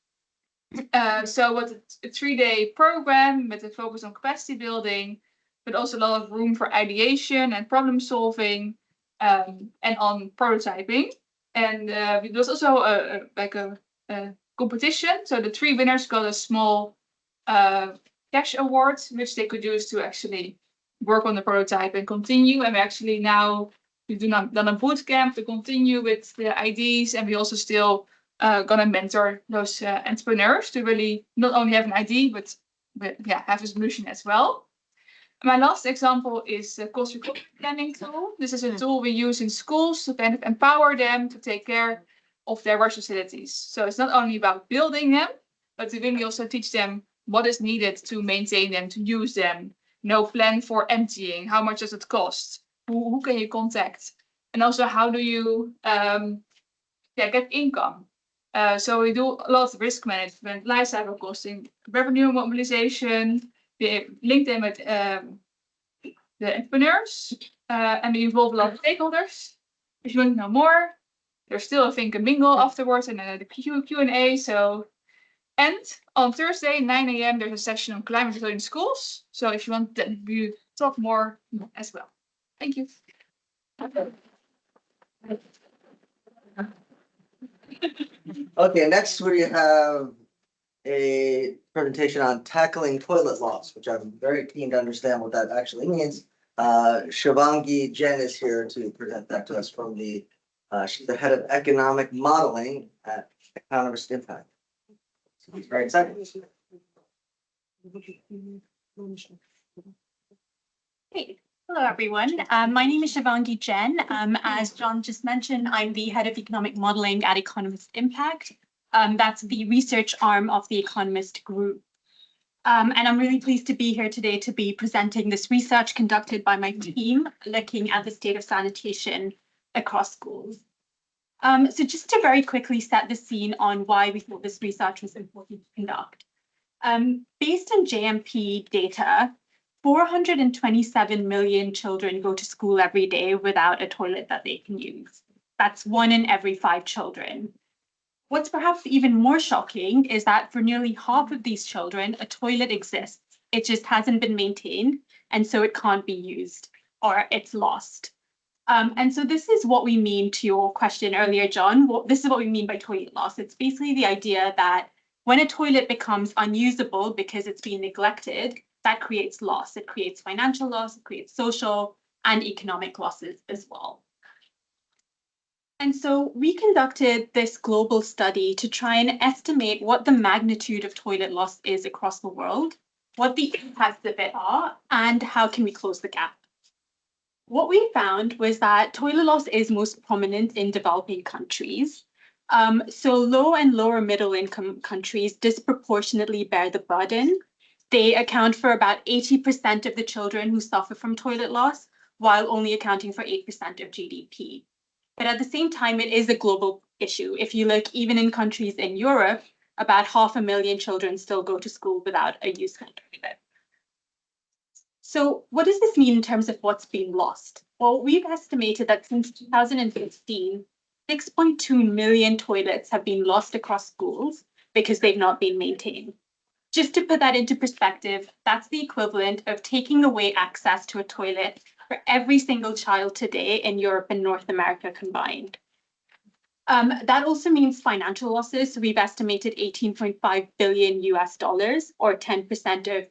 So what a 3-day program with a focus on capacity building, but also a lot of room for ideation and problem solving, and on prototyping. And there was also a competition. So the 3 winners got a small cash award, which they could use to actually work on the prototype and continue. And we actually now we've done a boot camp to continue with the ideas, and we also still gonna mentor those entrepreneurs to really not only have an idea, but have a solution as well. My last example is the cost recovery planning tool. This is a tool we use in schools to kind of empower them to take care of their wash facilities. So it's not only about building them, but to really also teach them what is needed to maintain them, to use them. Plan for emptying. How much does it cost? Who can you contact? And also, how do you get income? So we do a lot of risk management, life cycle costing, revenue mobilization. We link them with the entrepreneurs, and we involve a lot of stakeholders. If you want to know more, there's still, I think, a mingle afterwards and the Q&A. And on Thursday, 9 a.m., there's a session on climate control in schools. So if you want to talk more as well. Thank you. Okay, next we have a presentation on tackling toilet loss, which I'm very keen to understand what that actually means. Shivangi Jain is here to present that to us from she's the head of economic modeling at Economist Impact. So he's very excited. Hey, hello everyone. My name is Shivangi Jain. As John just mentioned, I'm the head of economic modeling at Economist Impact. That's the research arm of the Economist Group. And I'm really pleased to be here today to be presenting this research conducted by my team looking at the state of sanitation across schools. So just to very quickly set the scene on why we thought this research was important to conduct. Based on JMP data, 427 million children go to school every day without a toilet that they can use. That's 1 in every 5 children. What's perhaps even more shocking is that for nearly half of these children, a toilet exists. It just hasn't been maintained, and so it can't be used, or it's lost. And so this is what we mean, to your question earlier, John. This is what we mean by toilet loss. It's basically the idea that when a toilet becomes unusable because it's been neglected, that creates loss. It creates financial loss, it creates social and economic losses as well. And so we conducted this global study to try and estimate what the magnitude of toilet loss is across the world, what the impacts of it are, and how can we close the gap. What we found was that toilet loss is most prominent in developing countries. So low and lower middle income countries disproportionately bear the burden. They account for about 80% of the children who suffer from toilet loss, while only accounting for 8% of GDP. But at the same time, it is a global issue. If you look, even in countries in Europe, about 500,000 children still go to school without a useful toilet. So what does this mean in terms of what's being lost? Well, we've estimated that since 2015, 6.2 million toilets have been lost across schools because they've not been maintained. Just to put that into perspective, that's the equivalent of taking away access to a toilet for every single child today in Europe and North America combined. That also means financial losses. So we've estimated $18.5 billion US, or 10% of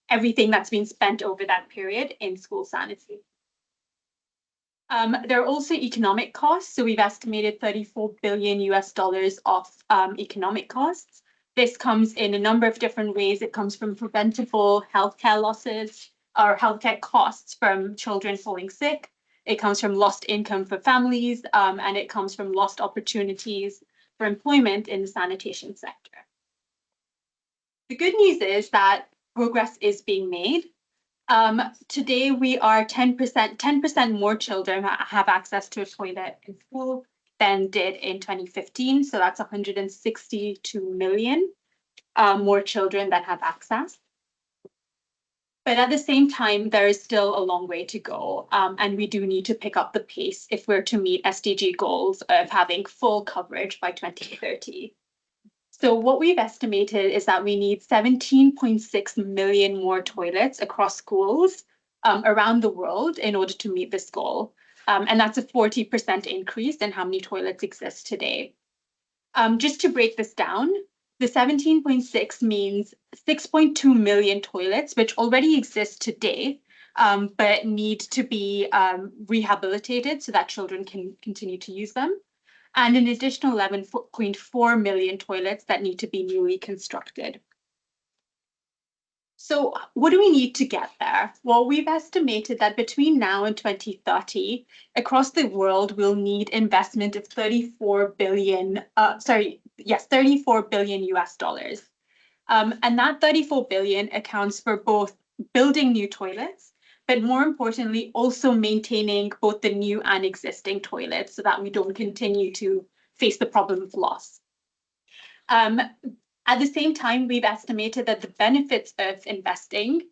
everything that's been spent over that period in school sanitary. There are also economic costs. So we've estimated $34 billion US of economic costs. This comes in a number of different ways. It comes from preventable healthcare losses or healthcare costs from children falling sick. it comes from lost income for families, and it comes from lost opportunities for employment in the sanitation sector. The good news is that progress is being made. Today, we are 10% more children have access to a toilet in school than did in 2015. So that's 162 million more children that have access. But at the same time, there is still a long way to go. And we do need to pick up the pace if we're to meet SDG goals of having full coverage by 2030. So what we've estimated is that we need 17.6 million more toilets across schools around the world in order to meet this goal. And that's a 40% increase in how many toilets exist today. Just to break this down, the 17.6 means 6.2 million toilets, which already exist today, but need to be rehabilitated so that children can continue to use them, and an additional 11.4 million toilets that need to be newly constructed. So what do we need to get there? Well, we've estimated that between now and 2030, across the world, we'll need investment of 34 billion US dollars. And that 34 billion accounts for both building new toilets, but more importantly, also maintaining both the new and existing toilets so that we don't continue to face the problem of loss. At the same time, we've estimated that the benefits of investing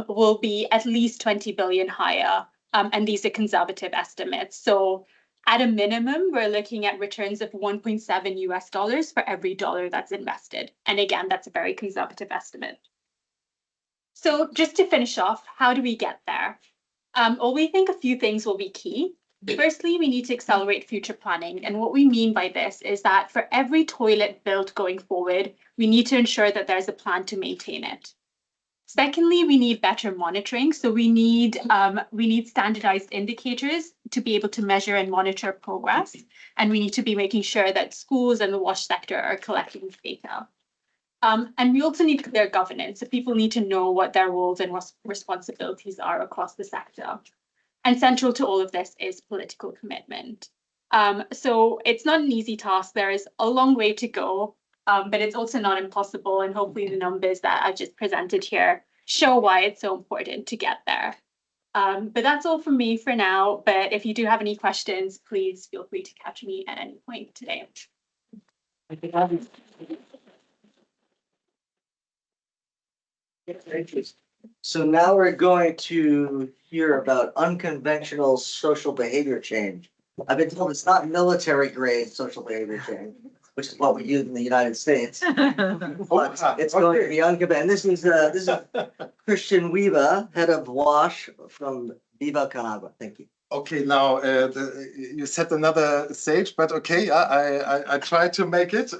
will be at least 20 billion higher, and these are conservative estimates. So at a minimum, we're looking at returns of 1.7 US dollars for every dollar that's invested. And again, that's a very conservative estimate. So just to finish off, how do we get there? Well, we think a few things will be key. Firstly, we need to accelerate future planning. And what we mean by this is that for every toilet built going forward, we need to ensure that there's a plan to maintain it. Secondly, we need better monitoring. So we need standardized indicators to be able to measure and monitor progress. And we need to be making sure that schools and the wash sector are collecting this data. And we also need clear governance. So people need to know what their roles and responsibilities are across the sector. And central to all of this is political commitment. So it's not an easy task. There is a long way to go, but it's also not impossible. And hopefully the numbers that I just presented here show why it's so important to get there. But that's all from me for now. But if you do have any questions, please feel free to catch me at any point today. So now we're going to hear about unconventional social behavior change. I've been told it's not military grade social behavior change, which is what we use in the United States. But it's going to be unconventional. And this is Christian Weaver, head of WASH from Viva Canagua. Thank you. Okay, now you set another stage, but okay, I try to make it.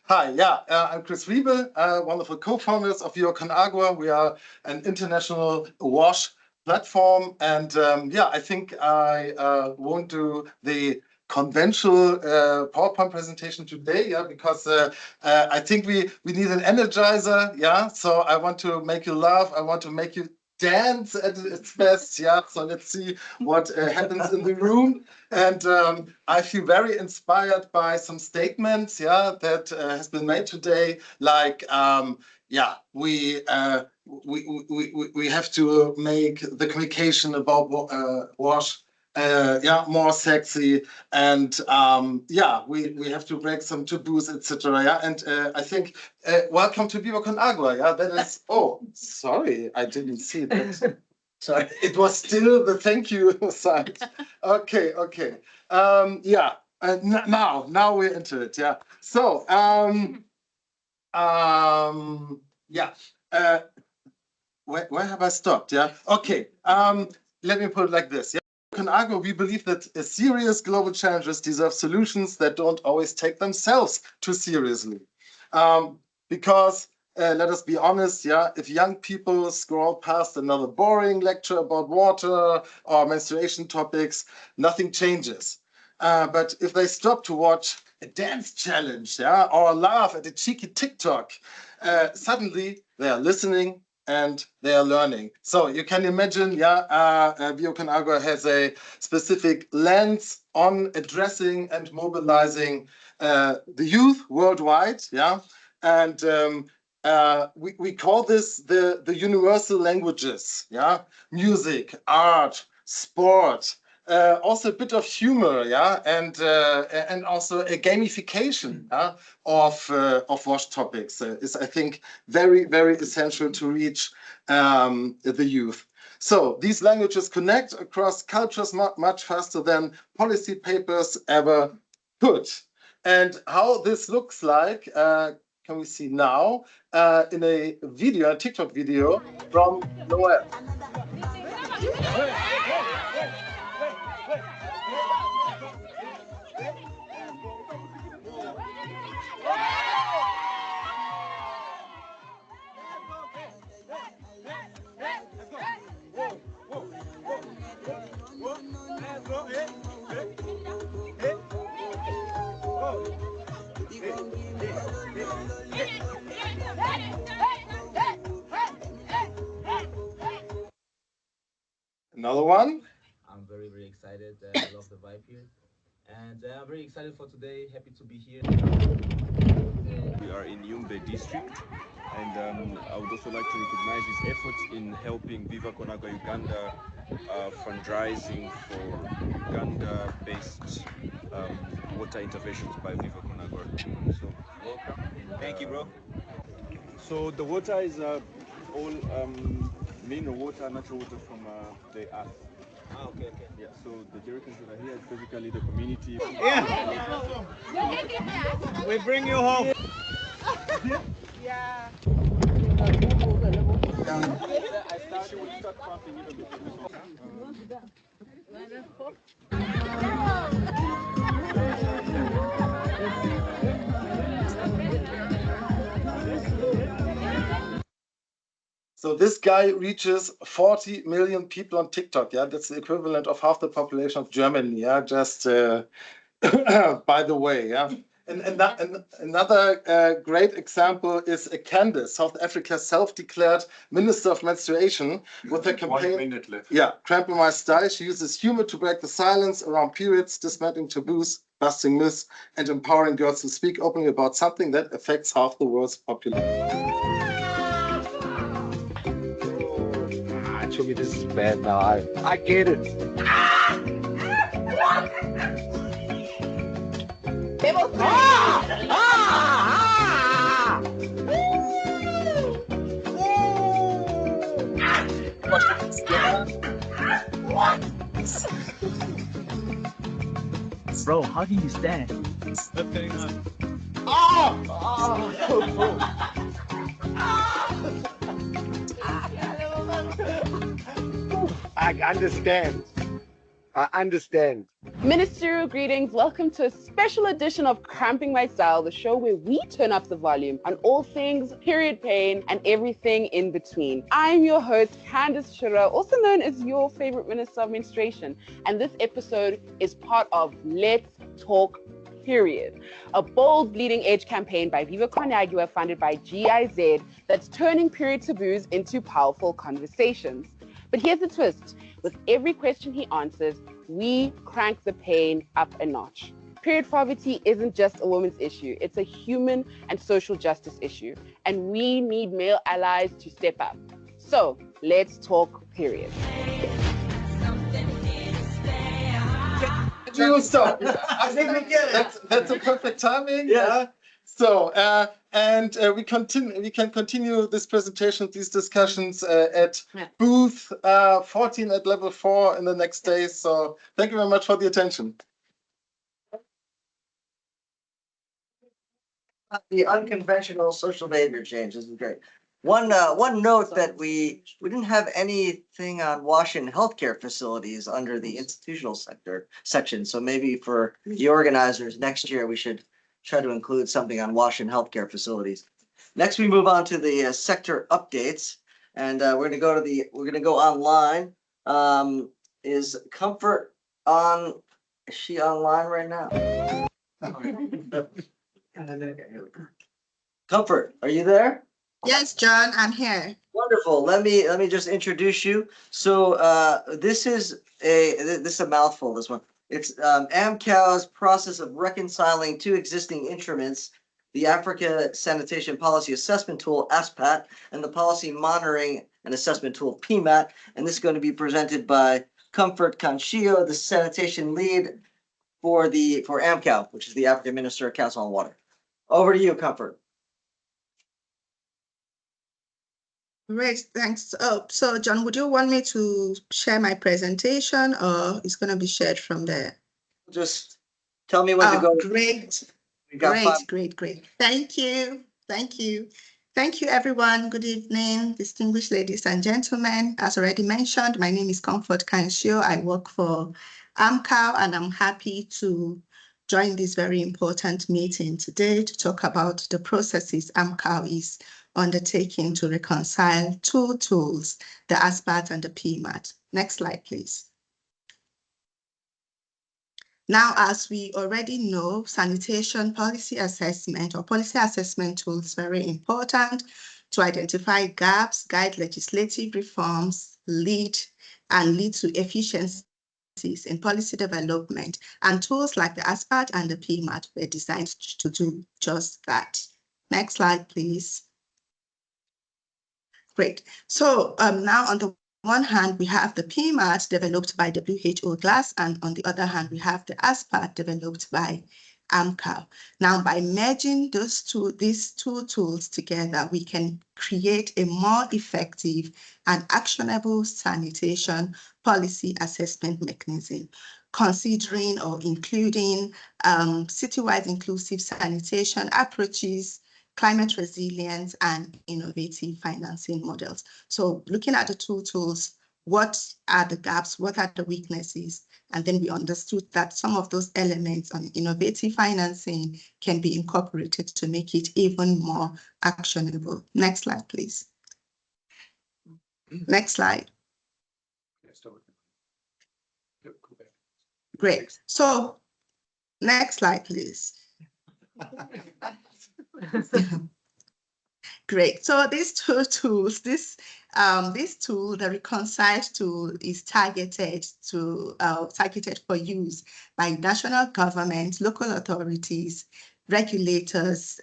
Hi, I'm Chris Wiebe, one of the co-founders of Viva Canagua. We are an international WASH platform, and I think I won't do the conventional PowerPoint presentation today, because I think we need an energizer, so I want to make you laugh, I want to make you dance at its best, so let's see what happens in the room. And I feel very inspired by some statements that has been made today, like we have to make the communication about WASH more sexy, and we have to break some taboos, etc. And I think welcome to Viva Canagua. That is sorry, I didn't see that. Sorry, it was still the thank you side. Okay. Now we're into it. So where have I stopped? Okay. Let me put it like this. Canagua, we believe that serious global challenges deserve solutions that don't always take themselves too seriously. Because let us be honest, if young people scroll past another boring lecture about water or menstruation topics, nothing changes. But if they stop to watch a dance challenge, or laugh at a cheeky TikTok, suddenly they are listening, and they are learning. So you can imagine, Viva Con Agua has a specific lens on addressing and mobilizing the youth worldwide, and we call this the universal languages, music, art, sport, also a bit of humor, and also a gamification of WASH topics is, I think, very, very essential to reach the youth. So these languages connect across cultures much faster than policy papers ever could. And how this looks like can we see now in a video, a TikTok video from Noel. Another one. I'm very, very excited. I love the vibe here. And I'm very excited for today. Happy to be here. We are in Yumbe district, and I would also like to recognize his efforts in helping Viva Con Agua Uganda fundraising for Uganda-based water interventions by Viva Con Agua. So, welcome. Thank you, bro. So the water is all mineral water, natural water from the earth. Ah, okay, okay. Yeah, so the jerrycans that are here is basically the community. Yeah! We bring you home. Yeah. I started with start pumping even before So this guy reaches 40 million people on TikTok. Yeah, that's the equivalent of half the population of Germany. Yeah, just by the way. Yeah, and another great example is Candace, South Africa's self-declared Minister of Menstruation, with her campaign. 1 minute left. Yeah, Crample My Style. She uses humor to break the silence around periods, dismantling taboos, busting myths, and empowering girls to speak openly about something that affects half the world's population. Actually, this is bad now. I get it. Bro, how do you stand? What's going on? I understand. I understand. Ministerial greetings. Welcome to a special edition of Cramping My Style, the show where we turn up the volume on all things period pain and everything in between. I'm your host, Candace Shura, also known as your favorite minister of menstruation. And this episode is part of Let's Talk Period, a bold bleeding edge campaign by Viva Con Agua funded by GIZ that's turning period taboos into powerful conversations. But here's the twist. With every question he answers, we crank the pain up a notch. Period poverty isn't just a woman's issue. It's a human and social justice issue. And we need male allies to step up. So let's talk period. We will stop. I think we get it. That's a perfect timing. Yeah. So, we can continue this presentation, these discussions at booth 14 at level 4 in the next days. So thank you very much for the attention. The unconventional social behavior change. This is great. One note that we didn't have anything on WASH in healthcare facilities under the institutional sector section. So maybe for the organizers next year, we should try to include something on WASH in healthcare facilities. Next, we move on to the sector updates, and we're gonna go online. Is Comfort on? Is she online right now? Comfort, are you there? Yes, John, I'm here. Wonderful. Let me just introduce you. So this is a mouthful, this one. It's AMCOW's process of reconciling two existing instruments, the Africa Sanitation Policy Assessment Tool, ASPAT, and the Policy Monitoring and Assessment Tool, PMAT. And this is going to be presented by Comfort Cancio, the sanitation lead for AMCOW, which is the African Minister of Council on Water. Over to you, Comfort. Great, thanks. Oh, so John, would you want me to share my presentation or it's going to be shared from there? Just tell me when to go. Great, great. Thank you. Thank you, everyone. Good evening, distinguished ladies and gentlemen. As already mentioned, my name is Comfort Cancio. I work for AMCOW, and I'm happy to join this very important meeting today to talk about the processes AMCOW is undertaking to reconcile two tools, the ASPAT and the PMAT. Next slide, please. Now, as we already know, sanitation policy assessment or policy assessment tool is very important to identify gaps, guide legislative reforms, lead to efficiencies in policy development. And tools like the ASPAT and the PMAT were designed to do just that. Next slide, please. Great. So now on the one hand, we have the PMAT developed by WHO GLAS, and on the other hand, we have the ASPAT developed by AMCOW. Now, by merging these two tools together, we can create a more effective and actionable sanitation policy assessment mechanism, considering or including citywide inclusive sanitation approaches, climate resilience, and innovative financing models. So looking at the two tools, what are the gaps, what are the weaknesses? And then we understood that some of those elements on innovative financing can be incorporated to make it even more actionable. Next slide, please. Next slide. Great. So next slide, please. Great. So these two tools, this tool, the Reconcile tool, is targeted for use by national governments, local authorities, regulators,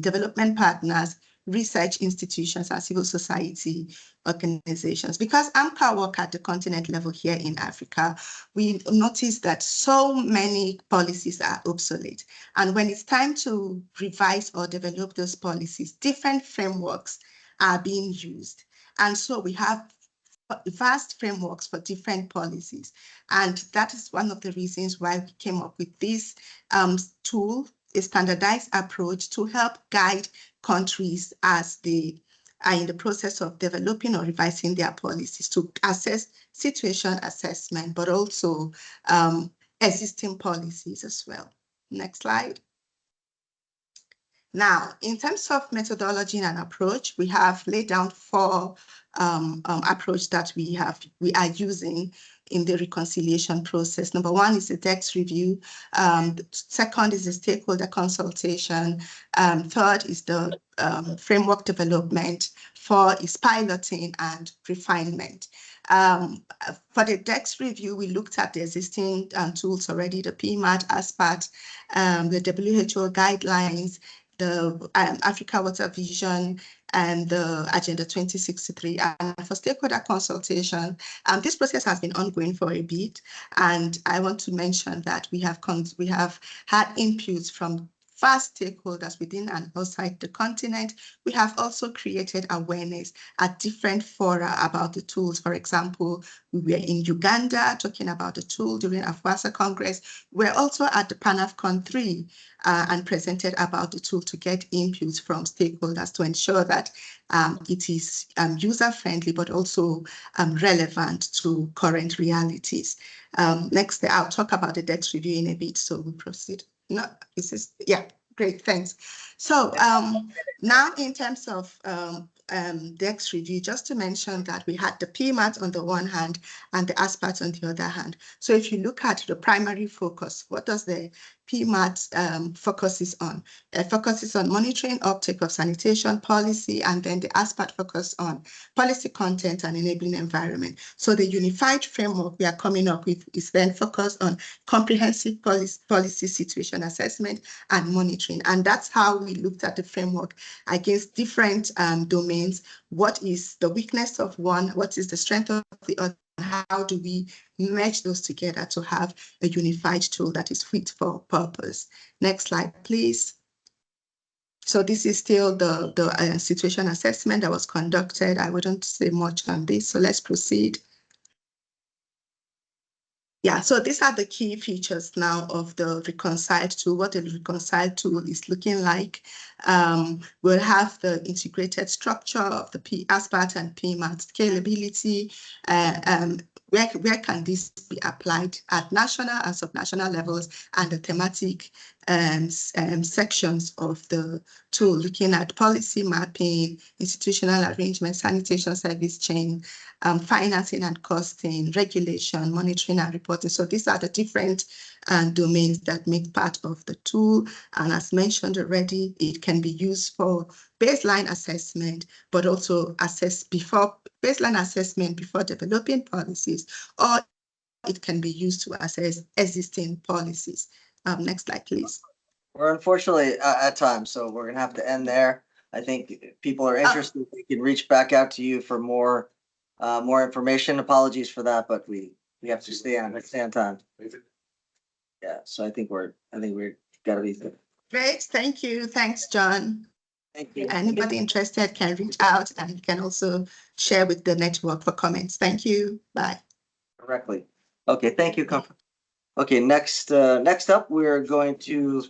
development partners, research institutions, and civil society organizations. Because AMCOW work at the continent level here in Africa, we notice that so many policies are obsolete. And when it's time to revise or develop those policies, different frameworks are being used. And so we have vast frameworks for different policies. And that is one of the reasons why we came up with this tool, a standardized approach to help guide countries as they are in the process of developing or revising their policies to assess situation assessment, but also existing policies as well. Next slide. Now, in terms of methodology and approach, we have laid down four approaches that we are using in the reconciliation process. Number one is the text review. Second is the stakeholder consultation. Third is the framework development. Four is piloting and refinement. For the text review, we looked at the existing tools already, the PMAT, ASPAT, the WHO guidelines, the Africa Water Vision, and the Agenda 2063. And for stakeholder consultation, this process has been ongoing for a bit. And I want to mention that we have had inputs from vast stakeholders within and outside the continent. We have also created awareness at different fora about the tools. For example, we were in Uganda talking about the tool during AFWASA Congress. We're also at the PanAFCON 3 and presented about the tool to get inputs from stakeholders to ensure that it is user-friendly, but also relevant to current realities. Next, I'll talk about the debt review in a bit, so we'll proceed. No, this is, yeah, great, thanks. So now in terms of DEX review, just to mention that we had the PMAT on the one hand and the ASPAT on the other hand. So if you look at the primary focus, what does the PMAT focuses on. It focuses on monitoring uptake of sanitation policy, and then the ASPAT focus on policy content and enabling environment. So the unified framework we are coming up with is then focused on comprehensive policy situation assessment and monitoring. And that's how we looked at the framework against different domains. What is the weakness of one? What is the strength of the other? How do we merge those together to have a unified tool that is fit for purpose? Next slide, please. So this is still the situation assessment that was conducted. I wouldn't say much on this, so let's proceed. Yeah, so these are the key features now of the Reconcile tool, what the Reconcile tool is looking like. We'll have the integrated structure of the ASPAT and PMAT scalability. Where can this be applied at national and subnational levels, and the thematic sections of the tool, looking at policy mapping, institutional arrangement, sanitation service chain, financing and costing, regulation, monitoring and reporting. So these are the different domains that make part of the tool. And as mentioned already, it can be used for baseline assessment, but also baseline assessment before developing policies, or it can be used to assess existing policies. Next slide, please. We're unfortunately at time, so we're going to have to end there. I think if people are interested, we can reach back out to you for more information. Apologies for that, but we have to stay on time. Yeah, so I think we're got to be good. Great, thank you. Thanks, John. Thank you. Anybody interested can reach out, and you can also share with the network for comments. Thank you. Bye. Correctly. Okay, thank you. Okay, next up, we're going to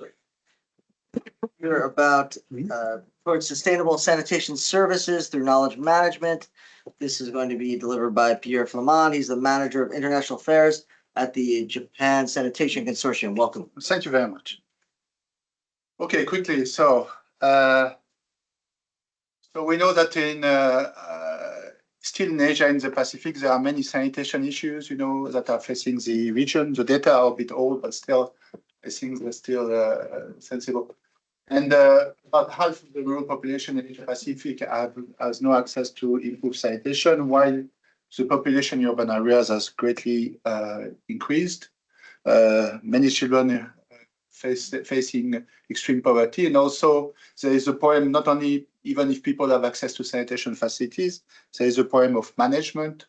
hear about towards sustainable sanitation services through knowledge management. This is going to be delivered by Pierre Flamand. He's the manager of international affairs at the Japan Sanitation Consortium. Welcome. Thank you very much. Okay, quickly. So we know that still in Asia, in the Pacific, there are many sanitation issues, that are facing the region. The data are a bit old, but still, I think they're still sensible. And about half of the rural population in Asia Pacific has no access to improved sanitation, while the population in urban areas has greatly increased. Many children facing extreme poverty, and also there is a problem not only even if people have access to sanitation facilities, there is a problem of management.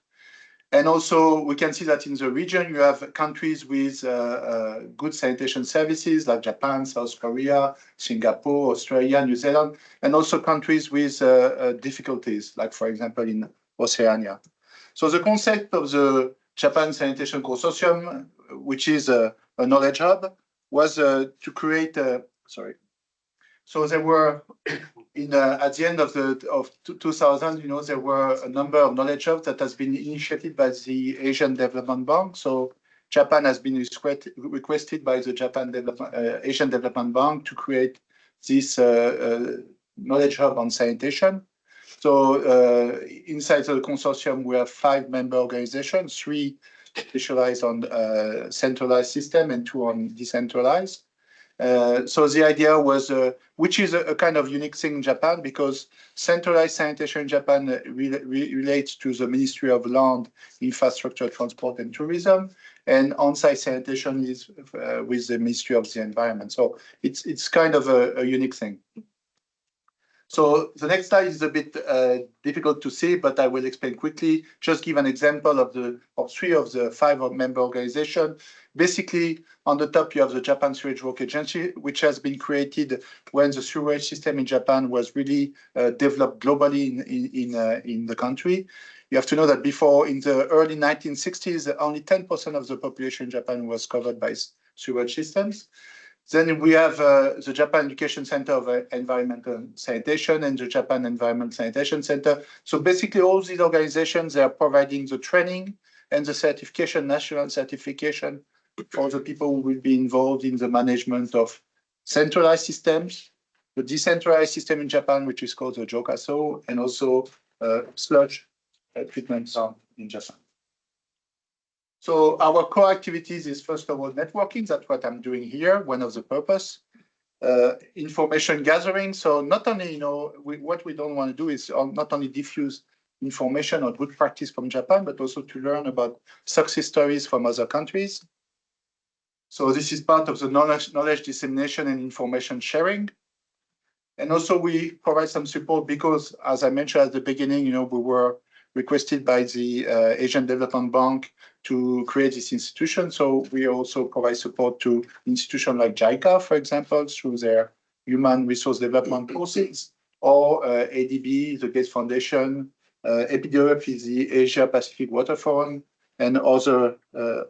And also we can see that in the region you have countries with good sanitation services like Japan, South Korea, Singapore, Australia, New Zealand, and also countries with difficulties, like for example in Oceania. So the concept of the Japan Sanitation Consortium, which is a knowledge hub, was to create so there were at the end of 2000, there were a number of knowledge hubs that has been initiated by the Asian Development Bank. So Japan has been requested by the Asian Development Bank to create this knowledge hub on sanitation. So inside the consortium, we have 5 member organizations, 3 specialized on centralized system and 2 on decentralized. So the idea was, which is a kind of unique thing in Japan, because centralized sanitation in Japan relates to the Ministry of Land, Infrastructure, Transport and Tourism, and on-site sanitation is with the Ministry of the Environment. So it's kind of a unique thing. So the next slide is a bit difficult to see, but I will explain quickly. Just give an example of 3 of the 5 member organizations. Basically, on the top, you have the Japan Sewage Work Agency, which has been created when the sewage system in Japan was really developed globally in the country. You have to know that before, in the early 1960s, only 10% of the population in Japan was covered by sewage systems. Then we have the Japan Education Center of Environmental Sanitation and the Japan Environmental Sanitation Center. So basically all these organizations, they are providing the training and the certification, national certification for the people who will be involved in the management of centralized systems, the decentralized system in Japan, which is called the Jokaso, and also sludge treatment in Japan. So our core activities is first of all networking. That's what I'm doing here. One of the purpose. Information gathering. So not only, what we don't want to do is not only diffuse information or good practice from Japan, but also to learn about success stories from other countries. So this is part of the knowledge dissemination and information sharing. And also we provide some support because, as I mentioned at the beginning, we were requested by the Asian Development Bank to create this institution. So we also provide support to institutions like JICA, for example, through their human resource development courses, or ADB, the Gates Foundation, EPIDEUP is the Asia Pacific Water Forum, and other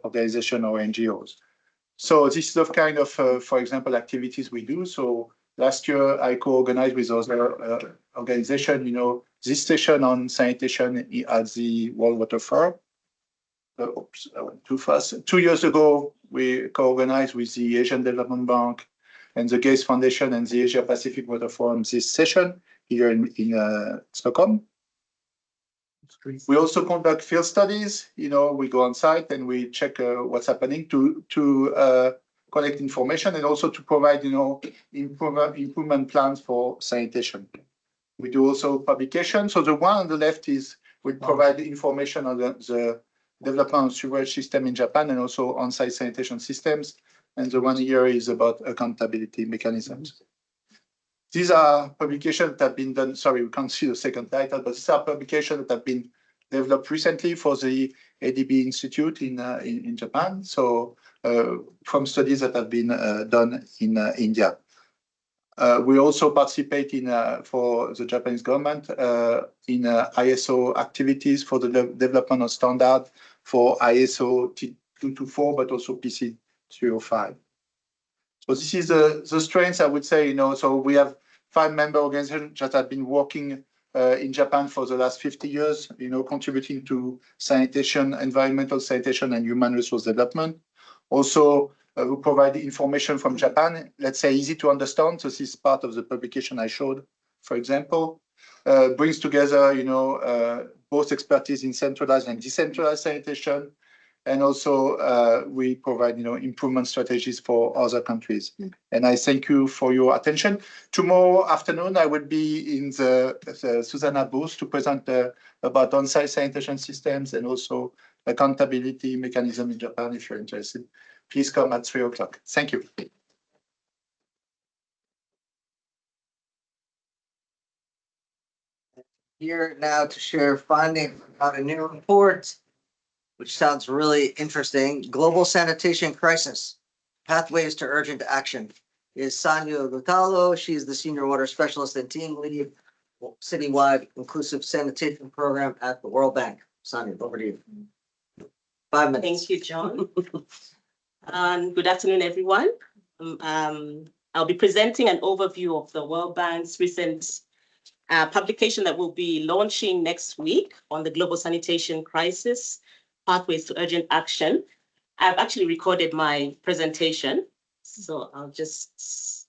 organizations or NGOs. So this is the kind of, for example, activities we do. So last year, I co-organized with other organizations, this session on sanitation at the World Water Forum. Oops, I went too fast. 2 years ago, we co-organized with the Asian Development Bank and the Gates Foundation and the Asia Pacific Water Forum this session here in Stockholm. We also conduct field studies. We go on site and we check what's happening to collect information and also to provide, improvement plans for sanitation. We do also publication. So the one on the left is we provide information on the development of sewage system in Japan and also on-site sanitation systems. And the one here is about accountability mechanisms. These are publications that have been done. Sorry, we can't see the second title, but these are publications that have been developed recently for the ADB Institute in Japan. So from studies that have been done in India. We also participate in, for the Japanese government, in ISO activities for the development of standard for ISO 224, but also PC 305. So this is the strengths, I would say, so we have 5 member organizations that have been working in Japan for the last 50 years, contributing to sanitation, environmental sanitation, and human resource development. Also, we provide information from Japan, let's say easy to understand. So this is part of the publication I showed, for example. Brings together, both expertise in centralized and decentralized sanitation. And also we provide, improvement strategies for other countries. And I thank you for your attention. Tomorrow afternoon, I will be in the SuSanA booth to present about on-site sanitation systems and also accountability mechanism in Japan, if you're interested. Please come at 3 o'clock. Thank you. Here now to share findings about a new report, which sounds really interesting. Global Sanitation Crisis, Pathways to Urgent Action, is Sanya Gutalo. She's the Senior Water Specialist and Team Lead Citywide Inclusive Sanitation Program at the World Bank. Sanya, over to you. 5 minutes. Thank you, John. And good afternoon, everyone. I'll be presenting an overview of the World Bank's recent publication that we'll be launching next week on the global sanitation crisis, pathways to urgent action. I've actually recorded my presentation, so I'll just.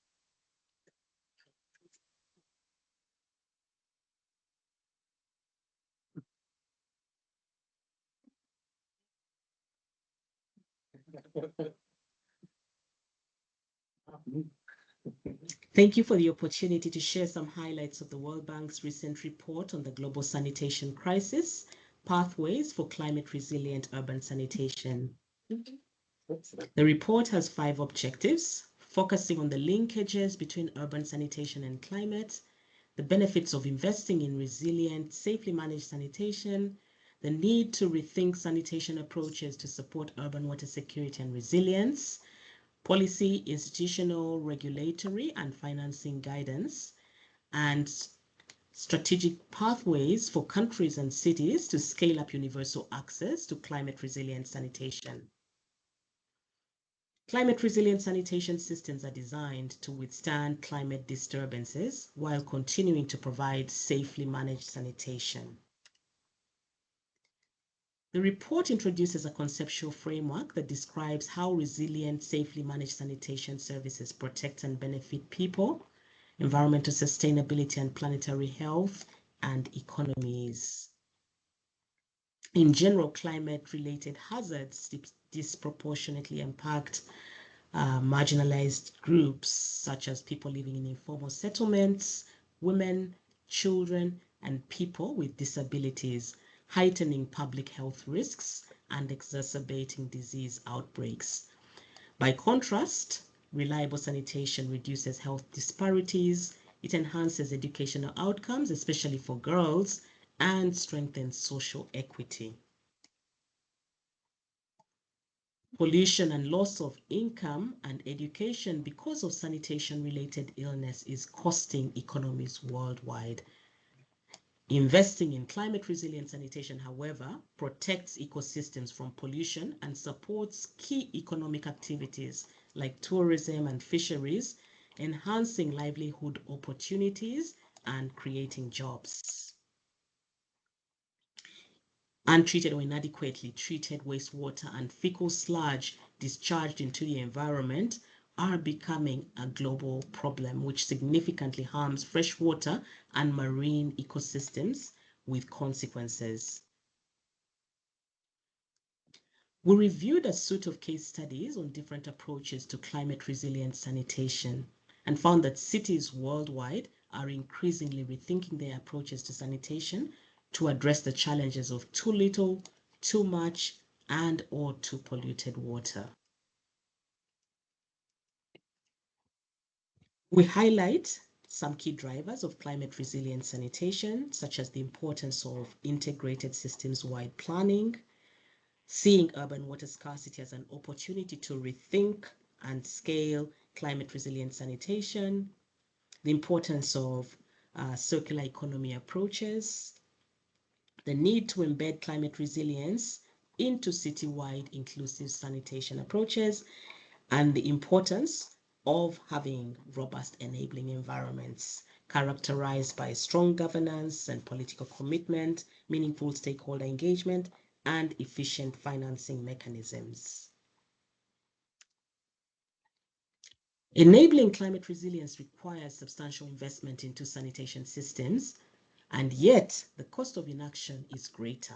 Thank you for the opportunity to share some highlights of the World Bank's recent report on the global sanitation crisis, pathways for climate resilient urban sanitation. The report has 5 objectives, focusing on the linkages between urban sanitation and climate, the benefits of investing in resilient, safely managed sanitation, the need to rethink sanitation approaches to support urban water security and resilience, policy, institutional, regulatory, and financing guidance, and strategic pathways for countries and cities to scale up universal access to climate resilient sanitation. Climate resilient sanitation systems are designed to withstand climate disturbances while continuing to provide safely managed sanitation. The report introduces a conceptual framework that describes how resilient, safely managed sanitation services protect and benefit people, environmental sustainability and planetary health, and economies. In general, climate-related hazards disproportionately impact marginalized groups such as people living in informal settlements, women, children, and people with disabilities, heightening public health risks and exacerbating disease outbreaks. By contrast, reliable sanitation reduces health disparities, it enhances educational outcomes, especially for girls, and strengthens social equity. Pollution and loss of income and education because of sanitation-related illness is costing economies worldwide. Investing in climate-resilient sanitation, however, protects ecosystems from pollution and supports key economic activities like tourism and fisheries, enhancing livelihood opportunities and creating jobs. Untreated or inadequately treated wastewater and fecal sludge discharged into the environment are becoming a global problem, which significantly harms freshwater and marine ecosystems with consequences. We reviewed a suite of case studies on different approaches to climate-resilient sanitation and found that cities worldwide are increasingly rethinking their approaches to sanitation to address the challenges of too little, too much, and or too polluted water. We highlight some key drivers of climate resilient sanitation, such as the importance of integrated systems-wide planning, seeing urban water scarcity as an opportunity to rethink and scale climate resilient sanitation, the importance of circular economy approaches, the need to embed climate resilience into citywide inclusive sanitation approaches, and the importance of having robust enabling environments characterized by strong governance and political commitment, meaningful stakeholder engagement, and efficient financing mechanisms. Enabling climate resilience requires substantial investment into sanitation systems, and yet the cost of inaction is greater.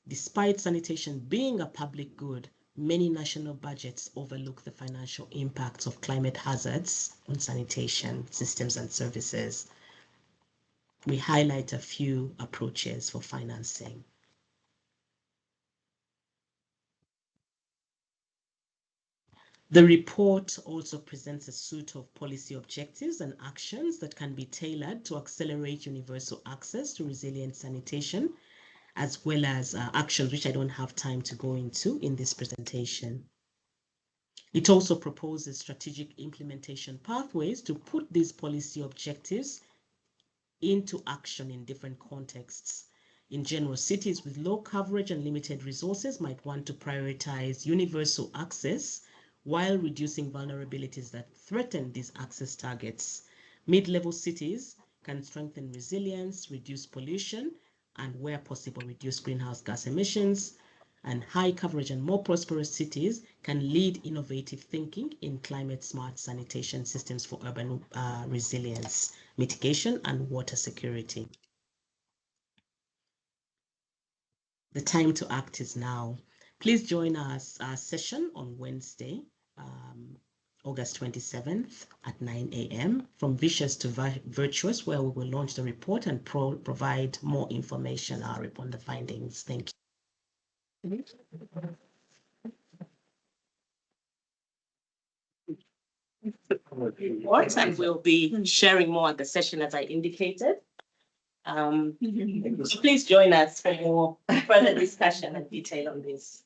Despite sanitation being a public good, many national budgets overlook the financial impacts of climate hazards on sanitation systems and services. We highlight a few approaches for financing. The report also presents a suite of policy objectives and actions that can be tailored to accelerate universal access to resilient sanitation, as well as actions which I don't have time to go into in this presentation. It also proposes strategic implementation pathways to put these policy objectives into action in different contexts. In general, cities with low coverage and limited resources might want to prioritize universal access while reducing vulnerabilities that threaten these access targets. Mid-level cities can strengthen resilience, reduce pollution, and where possible, reduce greenhouse gas emissions. And high coverage and more prosperous cities can lead innovative thinking in climate smart sanitation systems for urban resilience, mitigation, and water security. The time to act is now. Please join us our session on Wednesday, August 27th at 9 a.m. from vicious to virtuous, where we will launch the report and provide more information upon the findings. Thank you. Report, and we'll be sharing more at the session as I indicated. So please join us for more further discussion and detail on this.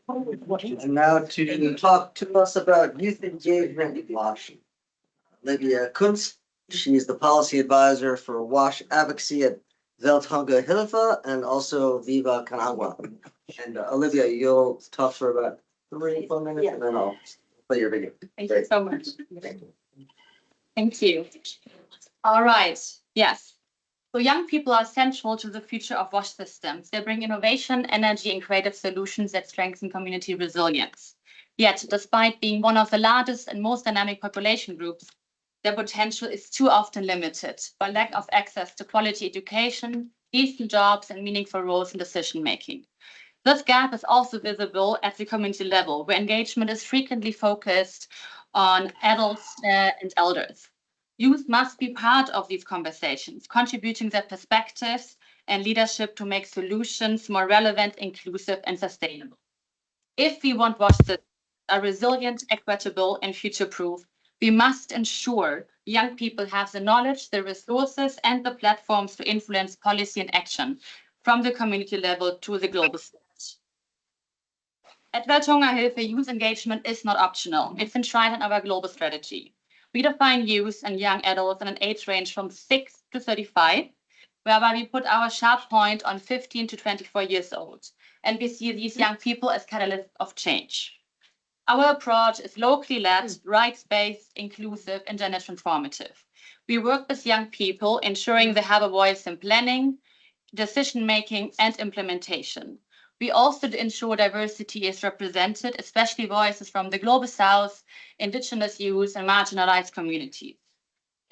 And now to talk to us about youth engagement in WASH, Olivia Kunz. She's the policy advisor for WASH advocacy at Welthungerhilfe and also Viva Con Agua. And Olivia, you'll talk for about 3-4 minutes, and then I'll play your video. Thank you so much. Thank you. All right. Yes. So young people are central to the future of WASH systems. They bring innovation, energy, and creative solutions that strengthen community resilience. Yet, despite being one of the largest and most dynamic population groups, their potential is too often limited by lack of access to quality education, decent jobs, and meaningful roles in decision-making. This gap is also visible at the community level, where engagement is frequently focused on adults and elders. Youth must be part of these conversations, contributing their perspectives and leadership to make solutions more relevant, inclusive, and sustainable. If we want WASH systems are resilient, equitable, and future-proof, we must ensure young people have the knowledge, the resources, and the platforms to influence policy and action from the community level to the global stage. At Welthungerhilfe, youth engagement is not optional. It's enshrined in our global strategy. We define youth and young adults in an age range from 6 to 35, whereby we put our sharp point on 15 to 24 years old. And we see these young people as catalysts of change. Our approach is locally led, rights-based, inclusive, and gender transformative. We work with young people, ensuring they have a voice in planning, decision-making, and implementation. We also ensure diversity is represented, especially voices from the Global South, Indigenous youth, and marginalized communities.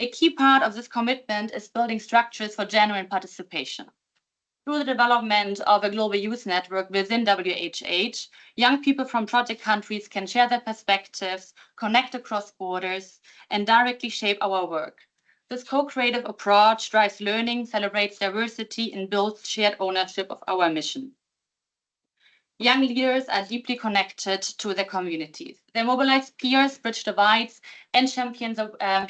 A key part of this commitment is building structures for genuine participation. Through the development of a global youth network within WHH, young people from project countries can share their perspectives, connect across borders, and directly shape our work. This co-creative approach drives learning, celebrates diversity, and builds shared ownership of our mission. Young leaders are deeply connected to their communities. They mobilize peers, bridge divides, and champion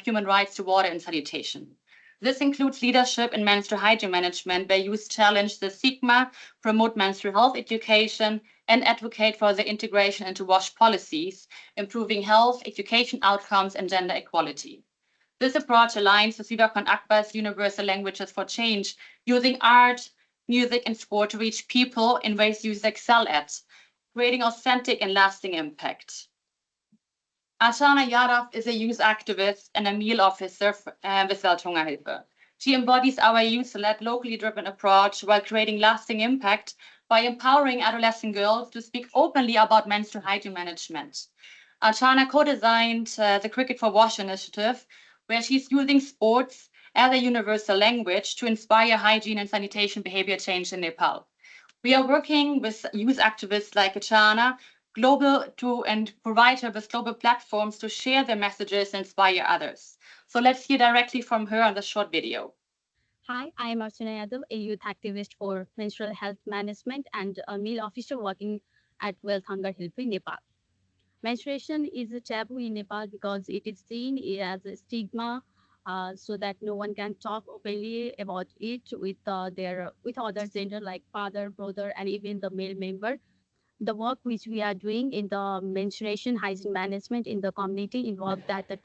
human rights to water and sanitation. This includes leadership in menstrual hygiene management, where youth challenge the stigma, promote menstrual health education, and advocate for the integration into WASH policies, improving health, education outcomes, and gender equality. This approach aligns with Viva Con Agba's Universal Languages for Change, using art, music, and sport to reach people in ways youth excel at, creating authentic and lasting impact. Ashana Yadav is a youth activist and a meal officer with Welthungerhilfe. She embodies our youth-led, locally driven approach while creating lasting impact by empowering adolescent girls to speak openly about menstrual hygiene management. Ashana co-designed the Cricket for WASH initiative, where she's using sports as a universal language to inspire hygiene and sanitation behavior change in Nepal. We are working with youth activists like Ashana global and provide her with global platforms to share their messages and inspire others. So let's hear directly from her on the short video. Hi, I am Archana Yadav, a youth activist for menstrual health management and a meal officer working at Welthungerhilfe, Nepal. Menstruation is a taboo in Nepal because it is seen as a stigma, so that no one can talk openly about it with other gender like father, brother, and even the male member. The work which we are doing in the menstruation hygiene management in the community involves that the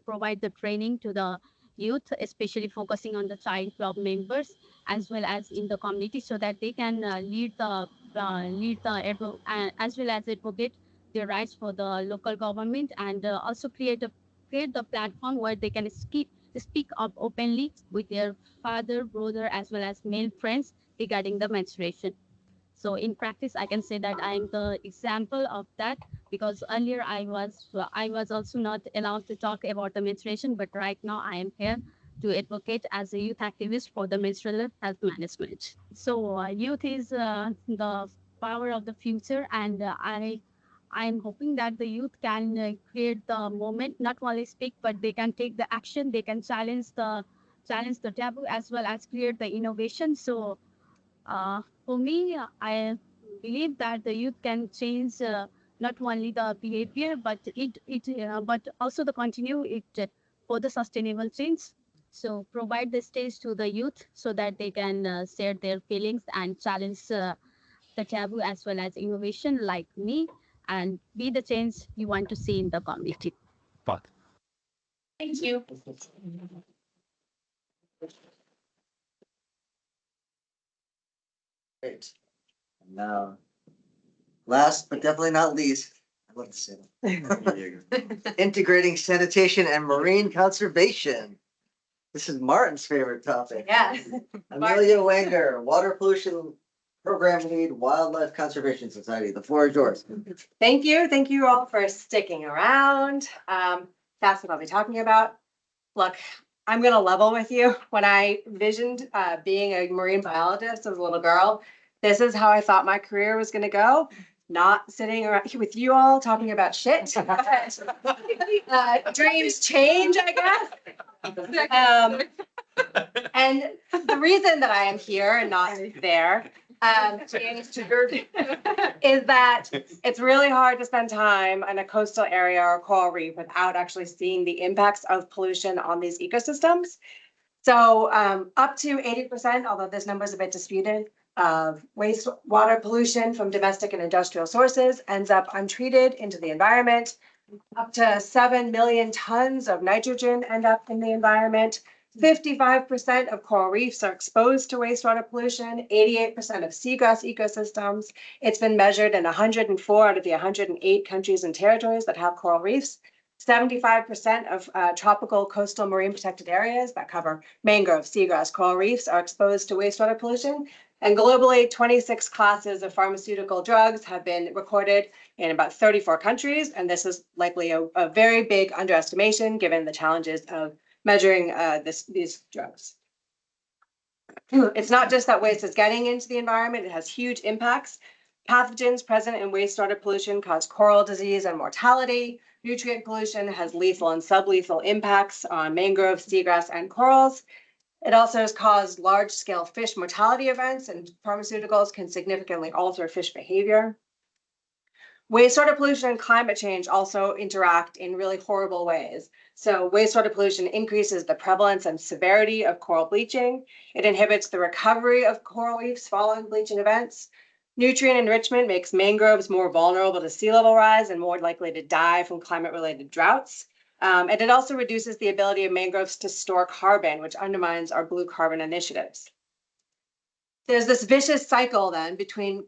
provide the training to the youth, especially focusing on the child club members as well as in the community, so that they can as well as advocate their rights for the local government, and also create the platform where they can speak up openly with their father, brother, as well as male friends regarding the menstruation. So in practice, I can say that I am the example of that, because earlier I was also not allowed to talk about the menstruation, but right now I am here to advocate as a youth activist for the menstrual health management. So youth is the power of the future, and I'm hoping that the youth can create the moment, not only speak, but they can take the action. They can challenge the taboo as well as create the innovation. So for me, I believe that the youth can change not only the behavior, but but also the continue it for the sustainable change. So provide the stage to the youth so that they can share their feelings and challenge the taboo as well as innovation like me, and be the change you want to see in the community. But thank you. Great. Now, last but definitely not least, I love to say that. Integrating sanitation and marine conservation. This is Martin's favorite topic. Yes. Amelia Wenger, Water Pollution Program Lead, Wildlife Conservation Society. The floor is yours. Thank you. Thank you all for sticking around. That's what I'll be talking about. Look, I'm gonna level with you. When I visioned being a marine biologist as a little girl, this is how I thought my career was gonna go. Not sitting around with you all talking about shit. Dreams change, I guess. And the reason that I am here and not there is that it's really hard to spend time in a coastal area or coral reef without actually seeing the impacts of pollution on these ecosystems. So up to 80%, although this number is a bit disputed, of wastewater pollution from domestic and industrial sources ends up untreated into the environment. Up to 7 million tons of nitrogen end up in the environment. 55% of coral reefs are exposed to wastewater pollution, 88% of seagrass ecosystems. It's been measured in 104 out of the 108 countries and territories that have coral reefs. 75% of tropical coastal marine protected areas that cover mangrove, seagrass, coral reefs are exposed to wastewater pollution. And globally, 26 classes of pharmaceutical drugs have been recorded in about 34 countries. And this is likely a very big underestimation given the challenges of measuring these drugs. It's not just that waste is getting into the environment, it has huge impacts. Pathogens present in wastewater pollution cause coral disease and mortality. Nutrient pollution has lethal and sublethal impacts on mangrove, seagrass, and corals. It also has caused large-scale fish mortality events, and pharmaceuticals can significantly alter fish behavior. Wastewater pollution and climate change also interact in really horrible ways. So wastewater pollution increases the prevalence and severity of coral bleaching. It inhibits the recovery of coral reefs following bleaching events. Nutrient enrichment makes mangroves more vulnerable to sea level rise and more likely to die from climate-related droughts. And it also reduces the ability of mangroves to store carbon, which undermines our blue carbon initiatives. There's this vicious cycle then between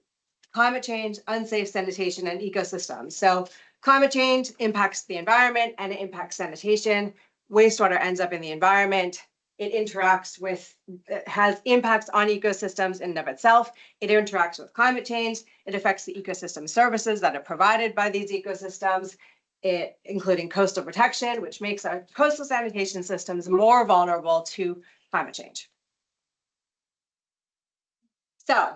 climate change, unsafe sanitation, and ecosystems. So climate change impacts the environment and it impacts sanitation. Wastewater ends up in the environment. It interacts with, it has impacts on ecosystems in and of itself. It interacts with climate change. It affects the ecosystem services that are provided by these ecosystems, including coastal protection, which makes our coastal sanitation systems more vulnerable to climate change. So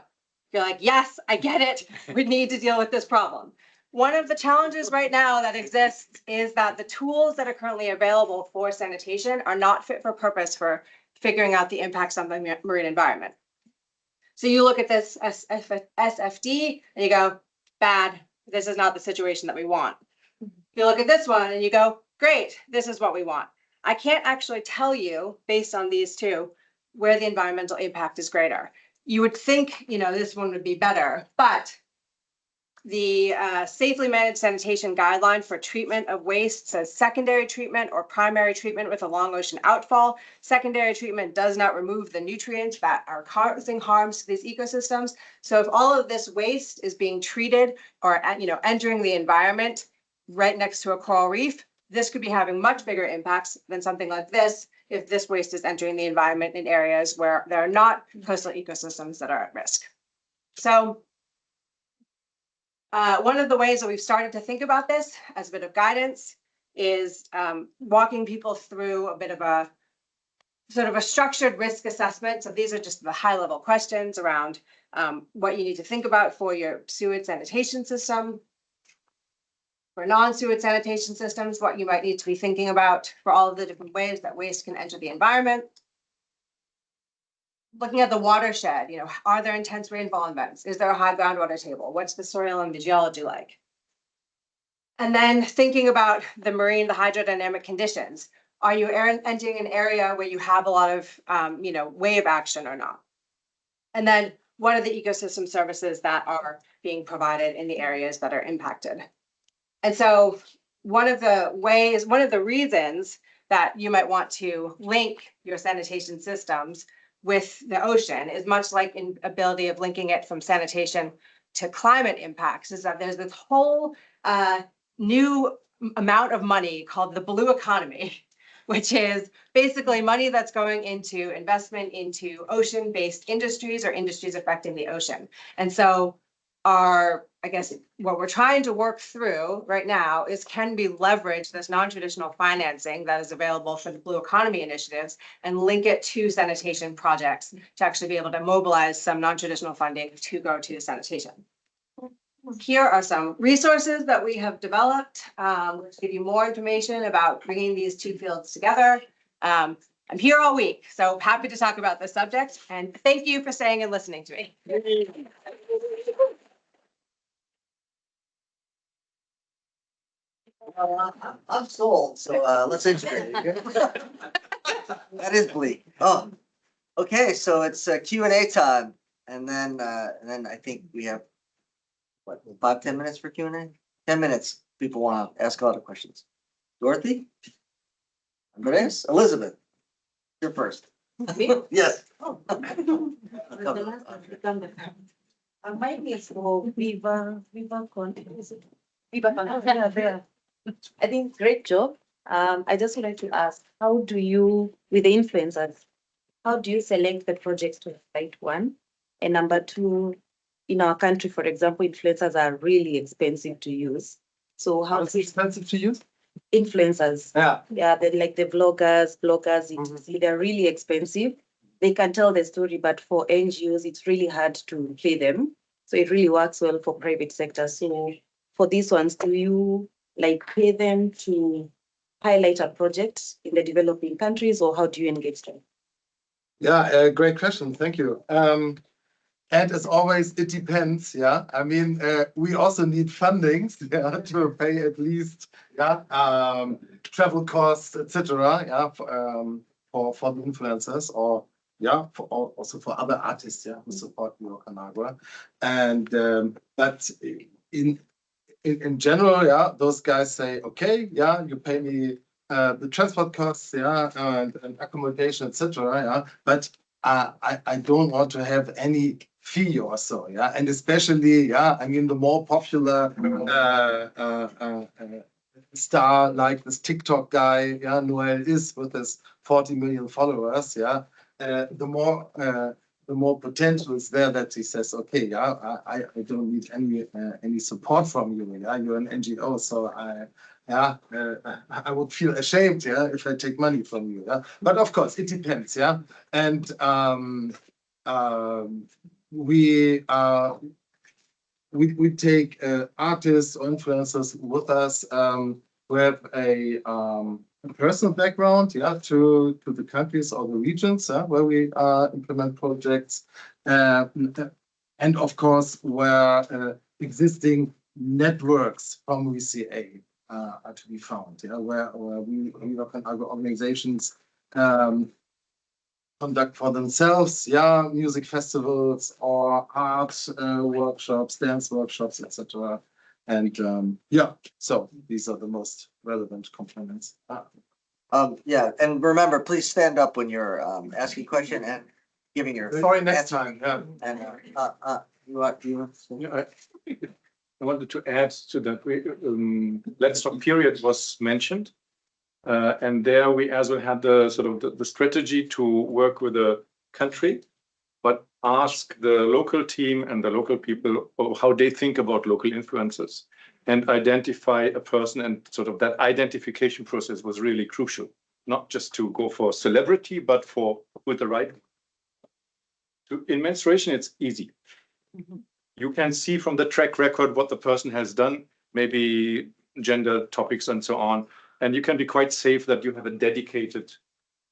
you're like, yes, I get it. We need to deal with this problem. One of the challenges right now that exists is that the tools that are currently available for sanitation are not fit for purpose for figuring out the impacts on the marine environment. So you look at this SFD and you go, bad, this is not the situation that we want. You look at this one and you go, great, this is what we want. I can't actually tell you, based on these two, where the environmental impact is greater. You would think, this one would be better, but the safely managed sanitation guideline for treatment of waste says secondary treatment or primary treatment with a long ocean outfall. Secondary treatment does not remove the nutrients that are causing harms to these ecosystems. So if all of this waste is being treated or entering the environment right next to a coral reef, this could be having much bigger impacts than something like this if this waste is entering the environment in areas where there are not coastal ecosystems that are at risk. So one of the ways that we've started to think about this as a bit of guidance is walking people through a bit of a sort of a structured risk assessment. So these are just the high level questions around what you need to think about for your sewage sanitation system. For non-sewage sanitation systems, what you might need to be thinking about for all of the different ways that waste can enter the environment. Looking at the watershed, are there intense rainfall events? Is there a high groundwater table? What's the soil and the geology like? And then thinking about the marine, the hydrodynamic conditions. Are you entering an area where you have a lot of, wave action or not? And then what are the ecosystem services that are being provided in the areas that are impacted? And so one of the reasons that you might want to link your sanitation systems with the ocean is much like in ability of linking it from sanitation to climate impacts, is that there's this whole new amount of money called the blue economy, which is basically money that's going into investment into ocean-based industries or industries affecting the ocean. And so are, I guess, what we're trying to work through right now is can we leverage this non-traditional financing that is available for the Blue Economy initiatives and link it to sanitation projects to actually be able to mobilize some non-traditional funding to go to sanitation. Here are some resources that we have developed, which give you more information about bringing these two fields together. I'm here all week, so happy to talk about this subject, and thank you for staying and listening to me. Well, I'm sold, so let's integrate it. That is bleak. Oh, okay, so it's Q&A time, and then I think we have what, 5-10 minutes for Q&A? 10 minutes. People want to ask a lot of questions. Dorothy, Andreas, Elizabeth, you're first. Me? Yes. My name is for Viva Content. Is it? Viva Content. Yeah, there. I think great job. I just would like to ask, how do you, with the influencers, how do you select the projects to invite one? And number two, in our country, for example, influencers are really expensive to use. So how is it expensive to use? Influencers. Yeah. Yeah, they're like the bloggers, they're really expensive. They can tell the story, but for NGOs, it's really hard to pay them. So it really works well for private sector. So for these ones, do you like pay them to highlight a project in the developing countries, or how do you engage them? Yeah, great question. Thank you. And as always, it depends. Yeah, I mean, we also need fundings, yeah, to pay at least, yeah, travel costs, etc. Yeah, for the influencers, or yeah, also for other artists, yeah, who support Nicaragua. And but in general, yeah, those guys say, okay, yeah, you pay me the transport costs, yeah, and accommodation, etc. Yeah, but I don't want to have any fee or so, yeah, and especially, yeah, I mean, the more popular star like this TikTok guy, yeah, Noel is with his 40 million followers, yeah, the more potential is there that he says, okay, yeah, I don't need any support from you, yeah, you're an NGO, so I would feel ashamed, yeah, if I take money from you, yeah. But of course, it depends, yeah, and we take artists or influencers with us who have a personal background, yeah, to the countries or the regions where we implement projects, and of course where existing networks from WICER are to be found, yeah, where we work on other organizations conduct for themselves, yeah, music festivals or art workshops, dance workshops, etc. And yeah, so these are the most relevant components. Yeah, and remember, please stand up when you're asking a question and giving your. Sorry, next time. Yeah. And you want to say? I wanted to add to that. Let's Talk period was mentioned. And there we as well had the sort of the strategy to work with a country, but ask the local team and the local people how they think about local influences and identify a person, and sort of that identification process was really crucial, not just to go for celebrity, but for with the right. In menstruation, it's easy. Mm-hmm. You can see from the track record what the person has done, maybe gender topics and so on. And you can be quite safe that you have a dedicated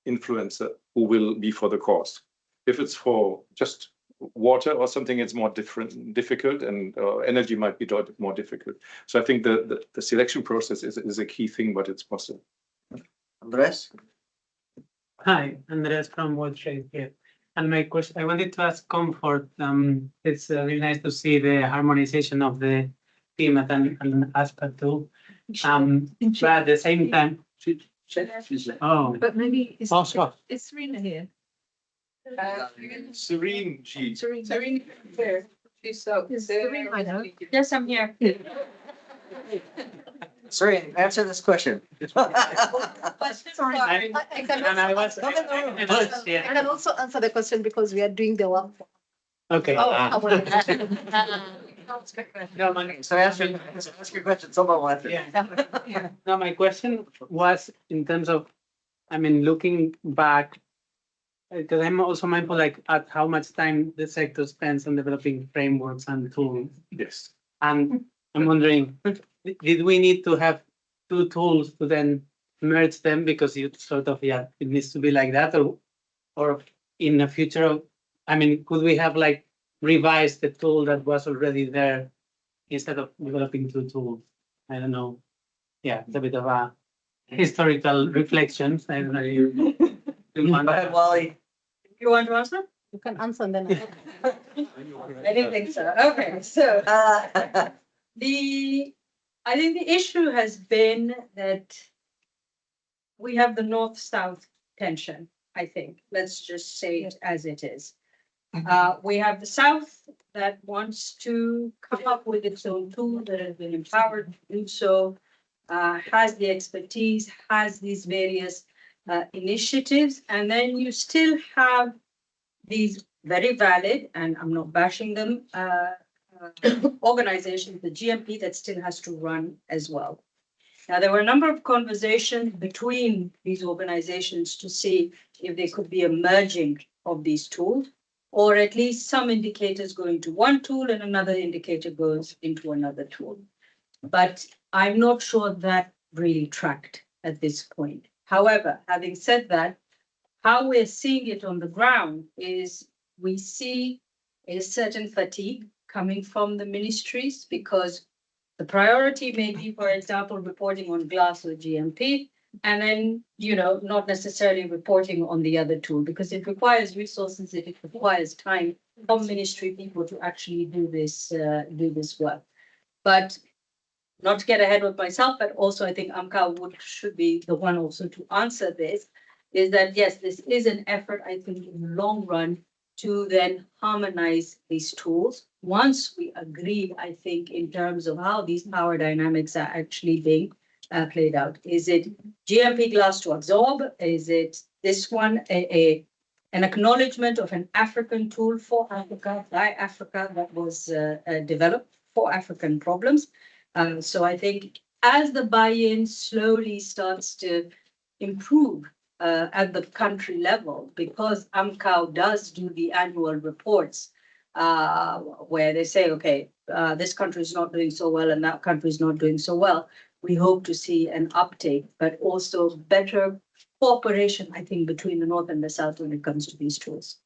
influencer who will be for the cause. If it's for just water or something, it's more difficult, and energy might be more difficult. So I think the selection process is a key thing, but it's possible. Andres? Hi, Andres from World Trade here. And my question, I wanted to ask Comfort. It's really nice to see the harmonization of the team at an aspect too. But at the same time, oh, but maybe it's Serena here. Serene G. Serene there. She's so. Serene, I know. Yes, I'm here. Serene, answer this question. Sorry, and I was. And I'll also answer the question because we are doing the one. Okay. So ask your question, someone wants it. Yeah. Now, my question was in terms of, I mean, looking back, because I'm also mindful like at how much time the sector spends on developing frameworks and tools. Yes. And I'm wondering, did we need to have two tools to then merge them because you sort of, yeah, it needs to be like that, or in the future, I mean, could we have like revised the tool that was already there instead of developing two tools? I don't know. Yeah, it's a bit of a historical reflection. I don't know. You Go ahead, Wally. You want to answer? You can answer and then. I didn't think so. Okay, so I think the issue has been that we have the north-south tension, I think. Let's just say it as it is. We have the South that wants to come up with its own tool, that has been empowered to do so, has the expertise, has these various initiatives, and then you still have these very valid, and I'm not bashing them, organizations, the GMP that still has to run as well. Now, there were a number of conversations between these organizations to see if there could be a merging of these tools, or at least some indicators go into one tool and another indicator goes into another tool. But I'm not sure that really tracked at this point. However, having said that, how we're seeing it on the ground is we see a certain fatigue coming from the ministries because the priority may be, for example, reporting on glass or GMP, and then, not necessarily reporting on the other tool because it requires resources, it requires time from ministry people to actually do this work. But not to get ahead of myself, but also I think AMCOW should be the one also to answer this, is that yes, this is an effort, I think, in the long run to then harmonize these tools. Once we agree, I think, in terms of how these power dynamics are actually being played out. Is it GMP glass to absorb? Is it this one, an acknowledgement of an African tool for Africa, by Africa, that was developed for African problems? So I think as the buy-in slowly starts to improve at the country level, because AMCOW does do the annual reports where they say, okay, this country is not doing so well and that country is not doing so well. We hope to see an uptake, but also better cooperation, I think, between the North and the South when it comes to these tools.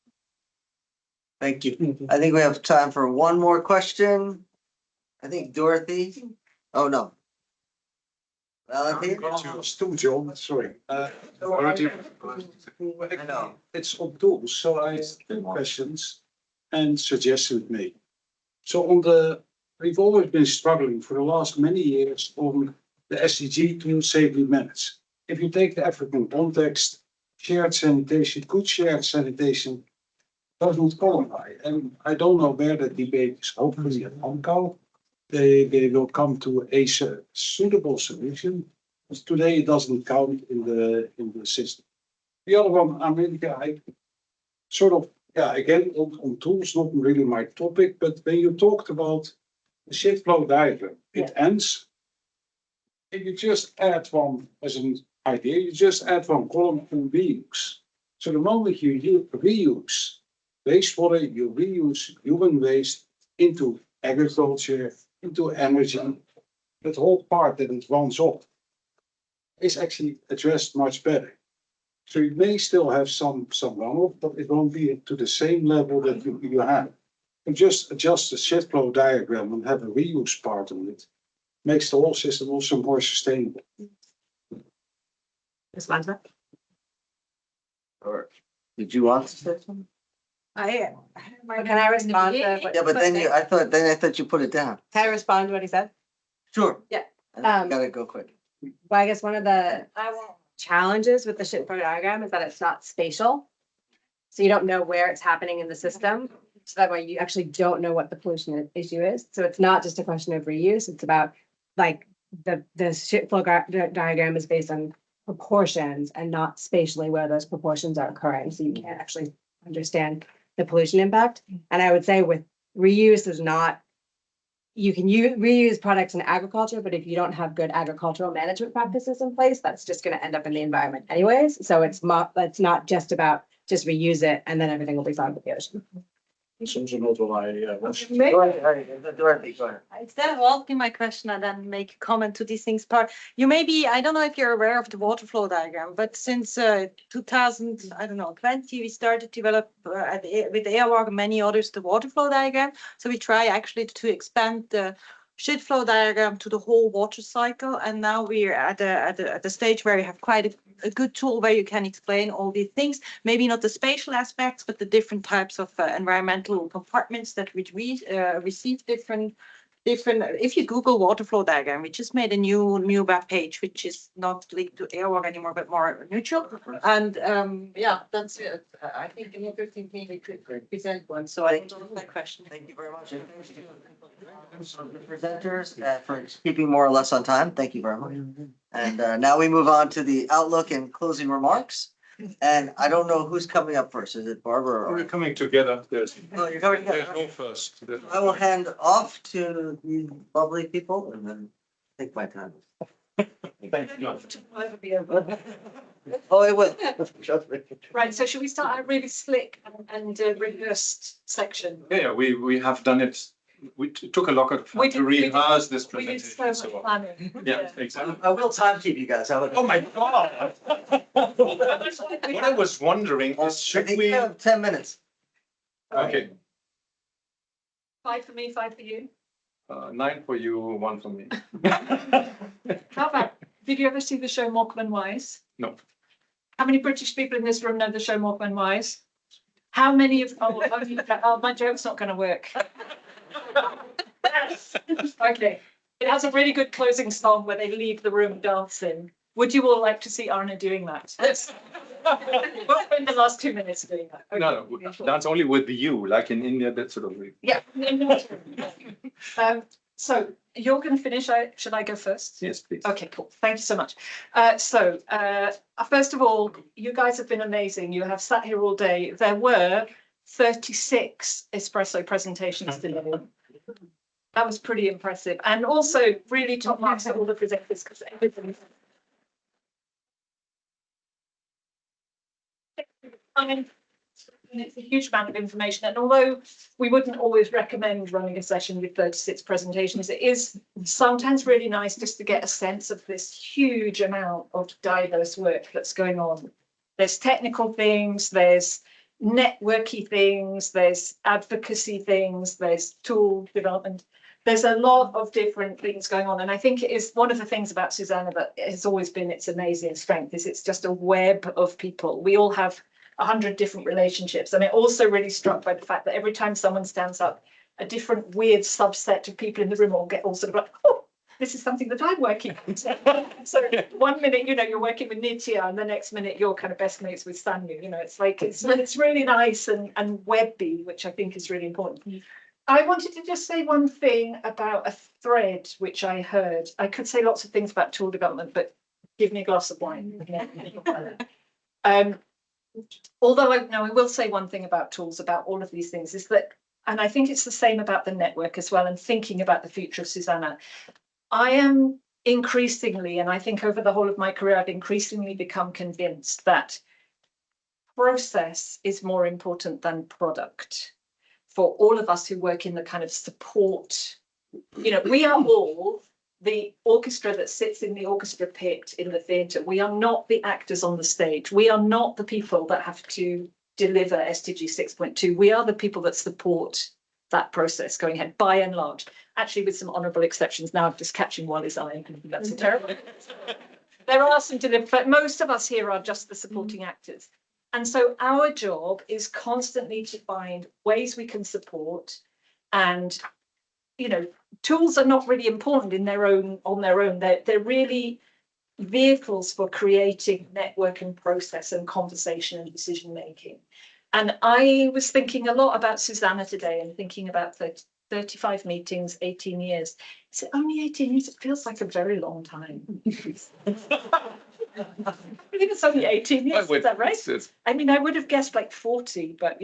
Thank you. I think we have time for one more question. I think Dorothy. Oh, no. Valentine? Two, John, sorry. Dorothy. I know. It's on tools, so I have two questions and suggestions made. So we've always been struggling for the last many years on the SDG to safely manage. If you take the African context, shared sanitation, good shared sanitation doesn't qualify. And I don't know where the debate is. Hopefully at AMCOW, they will come to a suitable solution. Because today it doesn't count in the system. The other one, I sort of, again, on tools, not really my topic, but when you talked about the shift flow diagram, it ends. If you just add one as an idea, you just add one column and reuse. So the moment you reuse wastewater, you reuse human waste into agriculture, into energy, that whole part that it runs off is actually addressed much better. So you may still have some runoff, but it won't be to the same level that you have. And just adjust the shift flow diagram and have a reuse part of it. Makes the whole system also more sustainable. Or did you want to say something? Can I respond to? Yeah, but then I thought you put it down. Can I respond to what he said? Sure. Yeah. Gotta go quick. Well, I guess one of the challenges with the shift flow diagram is that it's not spatial. So you don't know where it's happening in the system. So that way you actually don't know what the pollution issue is. So it's not just a question of reuse. It's about like the shift flow diagram is based on proportions and not spatially where those proportions are occurring. So you can't actually understand the pollution impact. And I would say with reuse is not you can reuse products in agriculture, but if you don't have good agricultural management practices in place, that's just going to end up in the environment anyways. So it's not just about just reuse it and then everything will be fine with the ocean. Go ahead. Instead of asking my question and then make a comment to these things part, I don't know if you're aware of the water flow diagram, but since 2020, we started to develop with AWAG and many others the water flow diagram. So we try actually to expand the shit flow diagram to the whole water cycle. And now we're at the stage where we have quite a good tool where you can explain all these things, maybe not the spatial aspects, but the different types of environmental compartments that we receive different. If you Google water flow diagram, we just made a new web page, which is not linked to AWAG anymore, but more neutral. And yeah, that's it. I think an interesting thing we could present one. So I don't know my question. Thank you very much. And thanks to the presenters for keeping more or less on time. Thank you very much. And now we move on to the outlook and closing remarks. And I don't know who's coming up first. Is it Barbara? We're coming together. Oh, you're coming together. There's no first. I will hand off to the lovely people and then take my time. Oh, it will. Right, so should we start a really slick and rehearsed section? Yeah, we have done it. We took a lot of time to rehearse this presentation. We did so much planning. Yeah, exactly. I will time keep you guys. Oh my God. What I was wondering is, should we? 10 minutes. Okay. 5 for me, 5 for you. 9 for you, 1 for me. How about, did you ever see the show Morecambe and Wise? No. How many British people in this room know the show Morecambe and Wise? How many of, my joke's not going to work. Okay. It has a really good closing song where they leave the room dancing. Would you all like to see Arna doing that? Yes. We'll spend the last 2 minutes doing that. Okay. No, dance only with you, like in India, that sort of way. Yeah. So you're going to finish. Should I go first? Yes, please. Okay, cool. Thank you so much. First of all, you guys have been amazing. You have sat here all day. There were 36 espresso presentations today. That was pretty impressive. And also really top marks to all the presenters because everything. And it's a huge amount of information. And although we wouldn't always recommend running a session with 36 presentations, it is sometimes really nice just to get a sense of this huge amount of diverse work that's going on. There's technical things, there's networky things, there's advocacy things, there's tool development. There's a lot of different things going on. And I think it is one of the things about SuSanA that has always been its amazing strength is it's just a web of people. We all have 100 different relationships. And it also really struck by the fact that every time someone stands up, a different weird subset of people in the room all get all sort of like, oh, this is something that I'm working on. So 1 minute, you're working with Nitya and the next minute you're kind of best mates with Sanyu. It's like, it's really nice and webby, which I think is really important. I wanted to just say one thing about a thread which I heard. I could say lots of things about tool development, but give me a glass of wine. Although I will say one thing about tools, about all of these things, is that, and I think it's the same about the network as well, and thinking about the future of SuSanA, I am increasingly, and I think over the whole of my career, I've increasingly become convinced that process is more important than product for all of us who work in the kind of support. We are all the orchestra that sits in the orchestra pit in the theatre. We are not the actors on the stage. We are not the people that have to deliver SDG 6.2. We are the people that support that process going ahead, by and large. Actually, with some honourable exceptions. Now I'm just catching Wally's eye. That's terrible. There are some delivery, but most of us here are just the supporting actors. And so our job is constantly to find ways we can support, and tools are not really important on their own. They're really vehicles for creating network and process and conversation and decision making. And I was thinking a lot about SuSanA today and thinking about 35 meetings, 18 years. Is it only 18 years? It feels like a very long time. I think it's only 18 years, is that right? I mean, I would have guessed like 40, but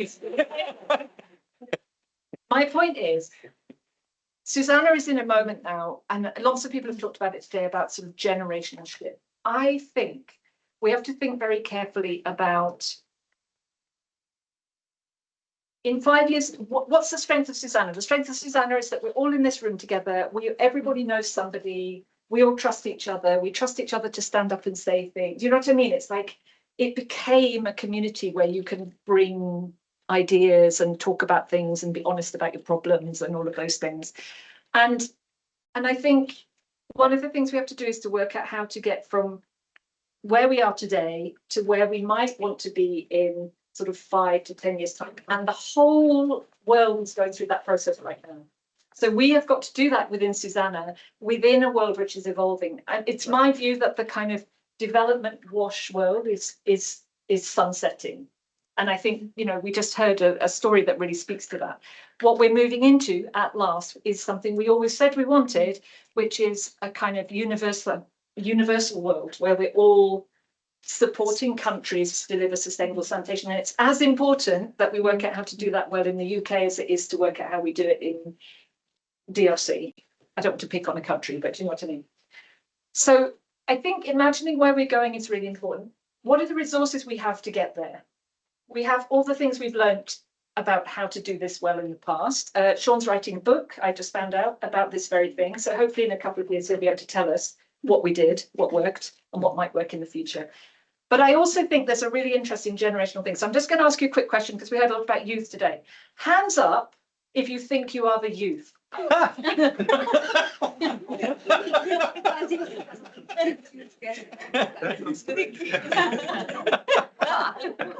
my point is, SuSanA is in a moment now, and lots of people have talked about it today, about sort of generational shift. I think we have to think very carefully about, in 5 years, what's the strength of SuSanA? The strength of SuSanA is that we're all in this room together. Everybody knows somebody. We all trust each other. We trust each other to stand up and say things. You know what I mean? It's like it became a community where you can bring ideas and talk about things and be honest about your problems and all of those things. And I think one of the things we have to do is to work out how to get from where we are today to where we might want to be in sort of 5 to 10 years time. And the whole world is going through that process right now. So we have got to do that within SuSanA, within a world which is evolving. And it's my view that the kind of development wash world is sunsetting. And I think, you know, we just heard a story that really speaks to that. What we're moving into at last is something we always said we wanted, which is a kind of universal world where we're all supporting countries to deliver sustainable sanitation. And it's as important that we work out how to do that well in the UK as it is to work out how we do it in DRC. I don't want to pick on a country, but you know what I mean. So I think imagining where we're going is really important. What are the resources we have to get there? We have all the things we've learned about how to do this well in the past. Sean's writing a book, I just found out, about this very thing. So hopefully in a couple of years, he'll be able to tell us what we did, what worked, and what might work in the future. But I also think there's a really interesting generational thing. So I'm just going to ask you a quick question because we heard a lot about youth today. Hands up if you think you are the youth.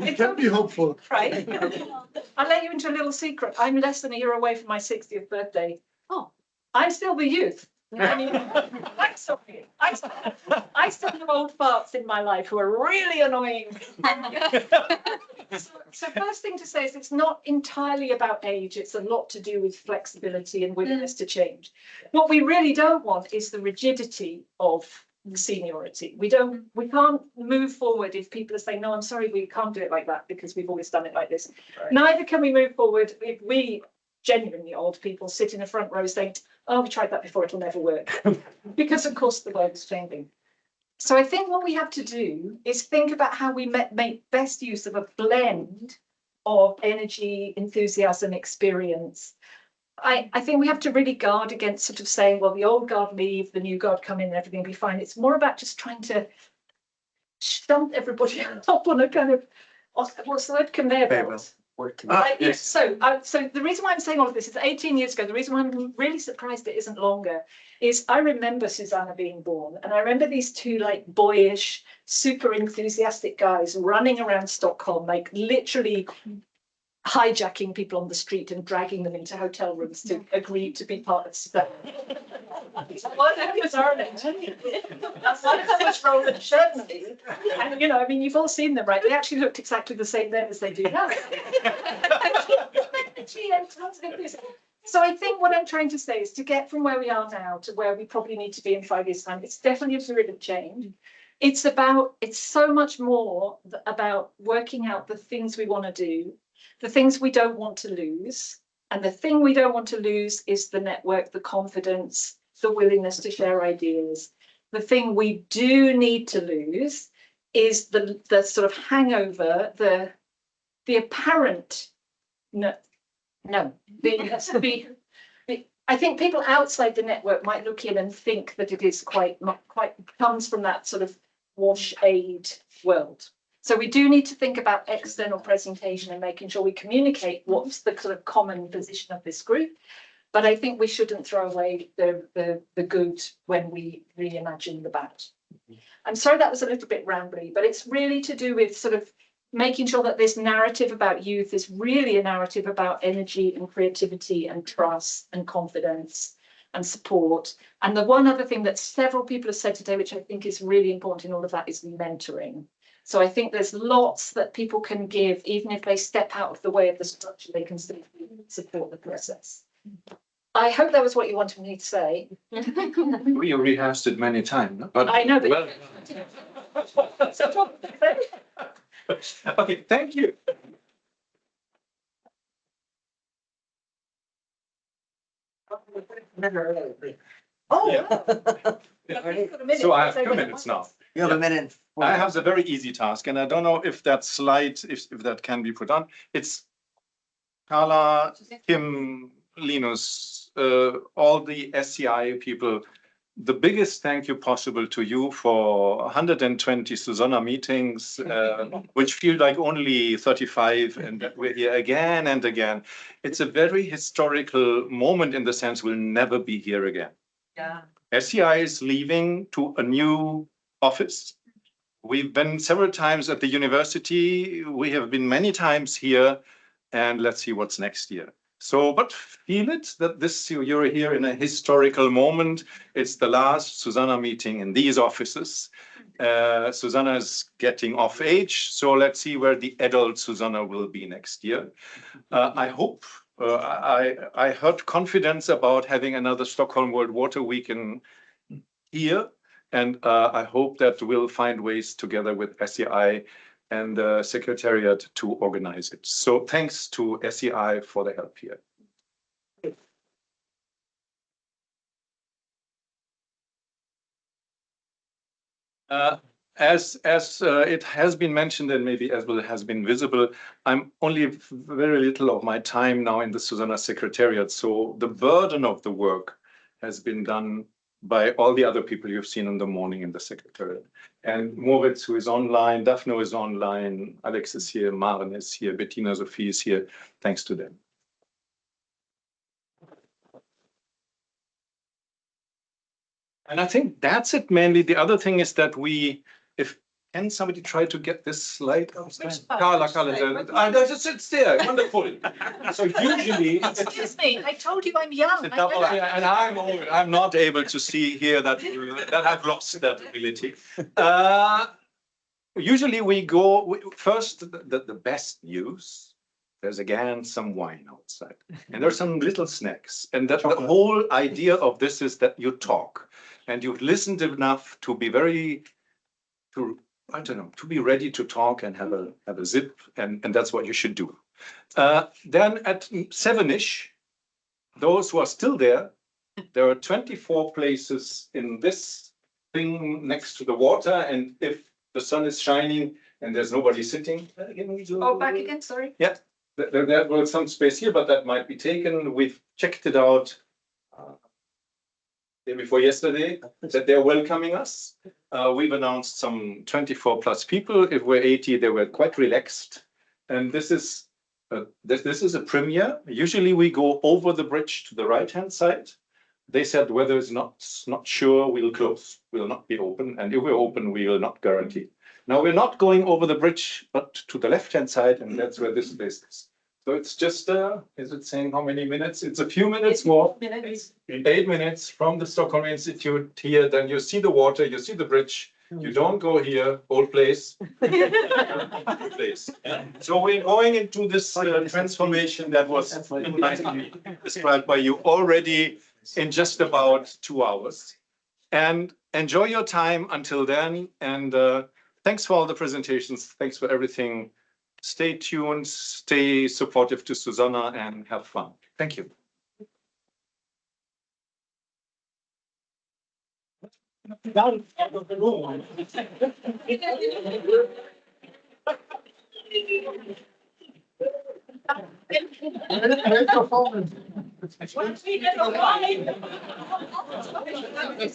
It can be hopeful. Right. I'll let you into a little secret. I'm less than a year away from my 60th birthday. Oh, I'm still the youth. I mean, I'm sorry. I still have old farts in my life who are really annoying. So first thing to say is it's not entirely about age. It's a lot to do with flexibility and willingness to change. What we really don't want is the rigidity of seniority. We can't move forward if people are saying, no, I'm sorry, we can't do it like that because we've always done it like this. Right. Neither can we move forward if we genuinely old people sit in a front row saying, oh, we tried that before, it'll never work. Because of course the world is changing. So I think what we have to do is think about how we make best use of a blend of energy, enthusiasm, experience. I think we have to really guard against sort of saying, well, the old guard leave, the new guard come in and everything will be fine. It's more about just trying to stump everybody up on a kind of, what's the word, conveyor belt. Yes. So the reason why I'm saying all of this is 18 years ago, the reason why I'm really surprised it isn't longer is I remember SuSanA being born, and I remember these two like boyish, super enthusiastic guys running around Stockholm, like literally hijacking people on the street and dragging them into hotel rooms to agree to be part of SuSanA. One of them was Ireland. One of them was Roland Schertz. And you know, I mean, you've all seen them, right? They actually looked exactly the same then as they do now. So I think what I'm trying to say is to get from where we are now to where we probably need to be in 5 years' time, it's definitely a period of change. It's so much more about working out the things we want to do, the things we don't want to lose. And the thing we don't want to lose is the network, the confidence, the willingness to share ideas. The thing we do need to lose is the sort of hangover, the apparent I think people outside the network might look in and think that it is quite comes from that sort of wash aid world. So we do need to think about external presentation and making sure we communicate what's the sort of common position of this group. But I think we shouldn't throw away the good when we reimagine the bad. I'm sorry that was a little bit rambly, but it's really to do with sort of making sure that this narrative about youth is really a narrative about energy and creativity and trust and confidence and support. And the one other thing that several people have said today, which I think is really important in all of that, is mentoring. So I think there's lots that people can give, even if they step out of the way of the structure, they can still support the process. I hope that was what you wanted me to say. We rehearsed it many times, but I know, but well, okay, thank you. Oh. So I have 2 minutes now. You have a minute. I have a very easy task, and I don't know if that slide, if that can be put on. It's Carla, Kim, Linus, all the SCI people. The biggest thank you possible to you for 120 SuSanA meetings, which feel like only 35, and that we're here again and again. It's a very historical moment in the sense we'll never be here again. Yeah. SCI is leaving to a new office. We've been several times at the university. We have been many times here, and let's see what's next year. So, but feel it that you're here in a historical moment. It's the last SuSanA meeting in these offices. SuSanA is getting of age, so let's see where the adult SuSanA will be next year. I hope, I heard confidence about having another Stockholm World Water Week here, and I hope that we'll find ways together with SEI and the Secretariat to organize it. So thanks to SEI for the help here. As it has been mentioned, and maybe as well has been visible, I'm only very little of my time now in the SuSanA Secretariat. So the burden of the work has been done by all the other people you've seen in the morning in the Secretariat. And Moritz, who is online, Daphne is online, Alex is here, Maren is here, Bettina Sophie is here, thanks to them. And I think that's it mainly. The other thing is that can somebody try to get this slide? Carla, it's there, wonderful. So usually. Excuse me, I told you I'm young. And I'm not able to see here that I've lost that ability. Usually we go first, the best news. There's again some wine outside, and there's some little snacks. And that the whole idea of this is that you talk, and you've listened enough to be to be ready to talk and have a zip, and that's what you should do. Then at 7-ish, those who are still there are 24 places in this thing next to the water, and if the sun is shining and there's nobody sitting. Oh, back again, sorry. Yeah, there was some space here, but that might be taken. We've checked it out day before yesterday, that they're welcoming us. We've announced some 24 plus people. If we're 80, they were quite relaxed. And this is a premiere. Usually we go over the bridge to the right-hand side. They said weather is not sure, we'll close, we'll not be open. And if we're open, we will not guarantee. Now we're not going over the bridge, but to the left-hand side, and that's where this place is. So it's just, is it saying how many minutes? It's a few minutes more. 8 minutes from the Stockholm Institute here. Then you see the water, you see the bridge. You don't go here, old place. Place. So we're going into this transformation that was nicely described by you already in just about 2 hours. And enjoy your time until then. And thanks for all the presentations. Thanks for everything. Stay tuned, stay supportive to SuSanA, and have fun. Thank you. That's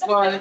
why.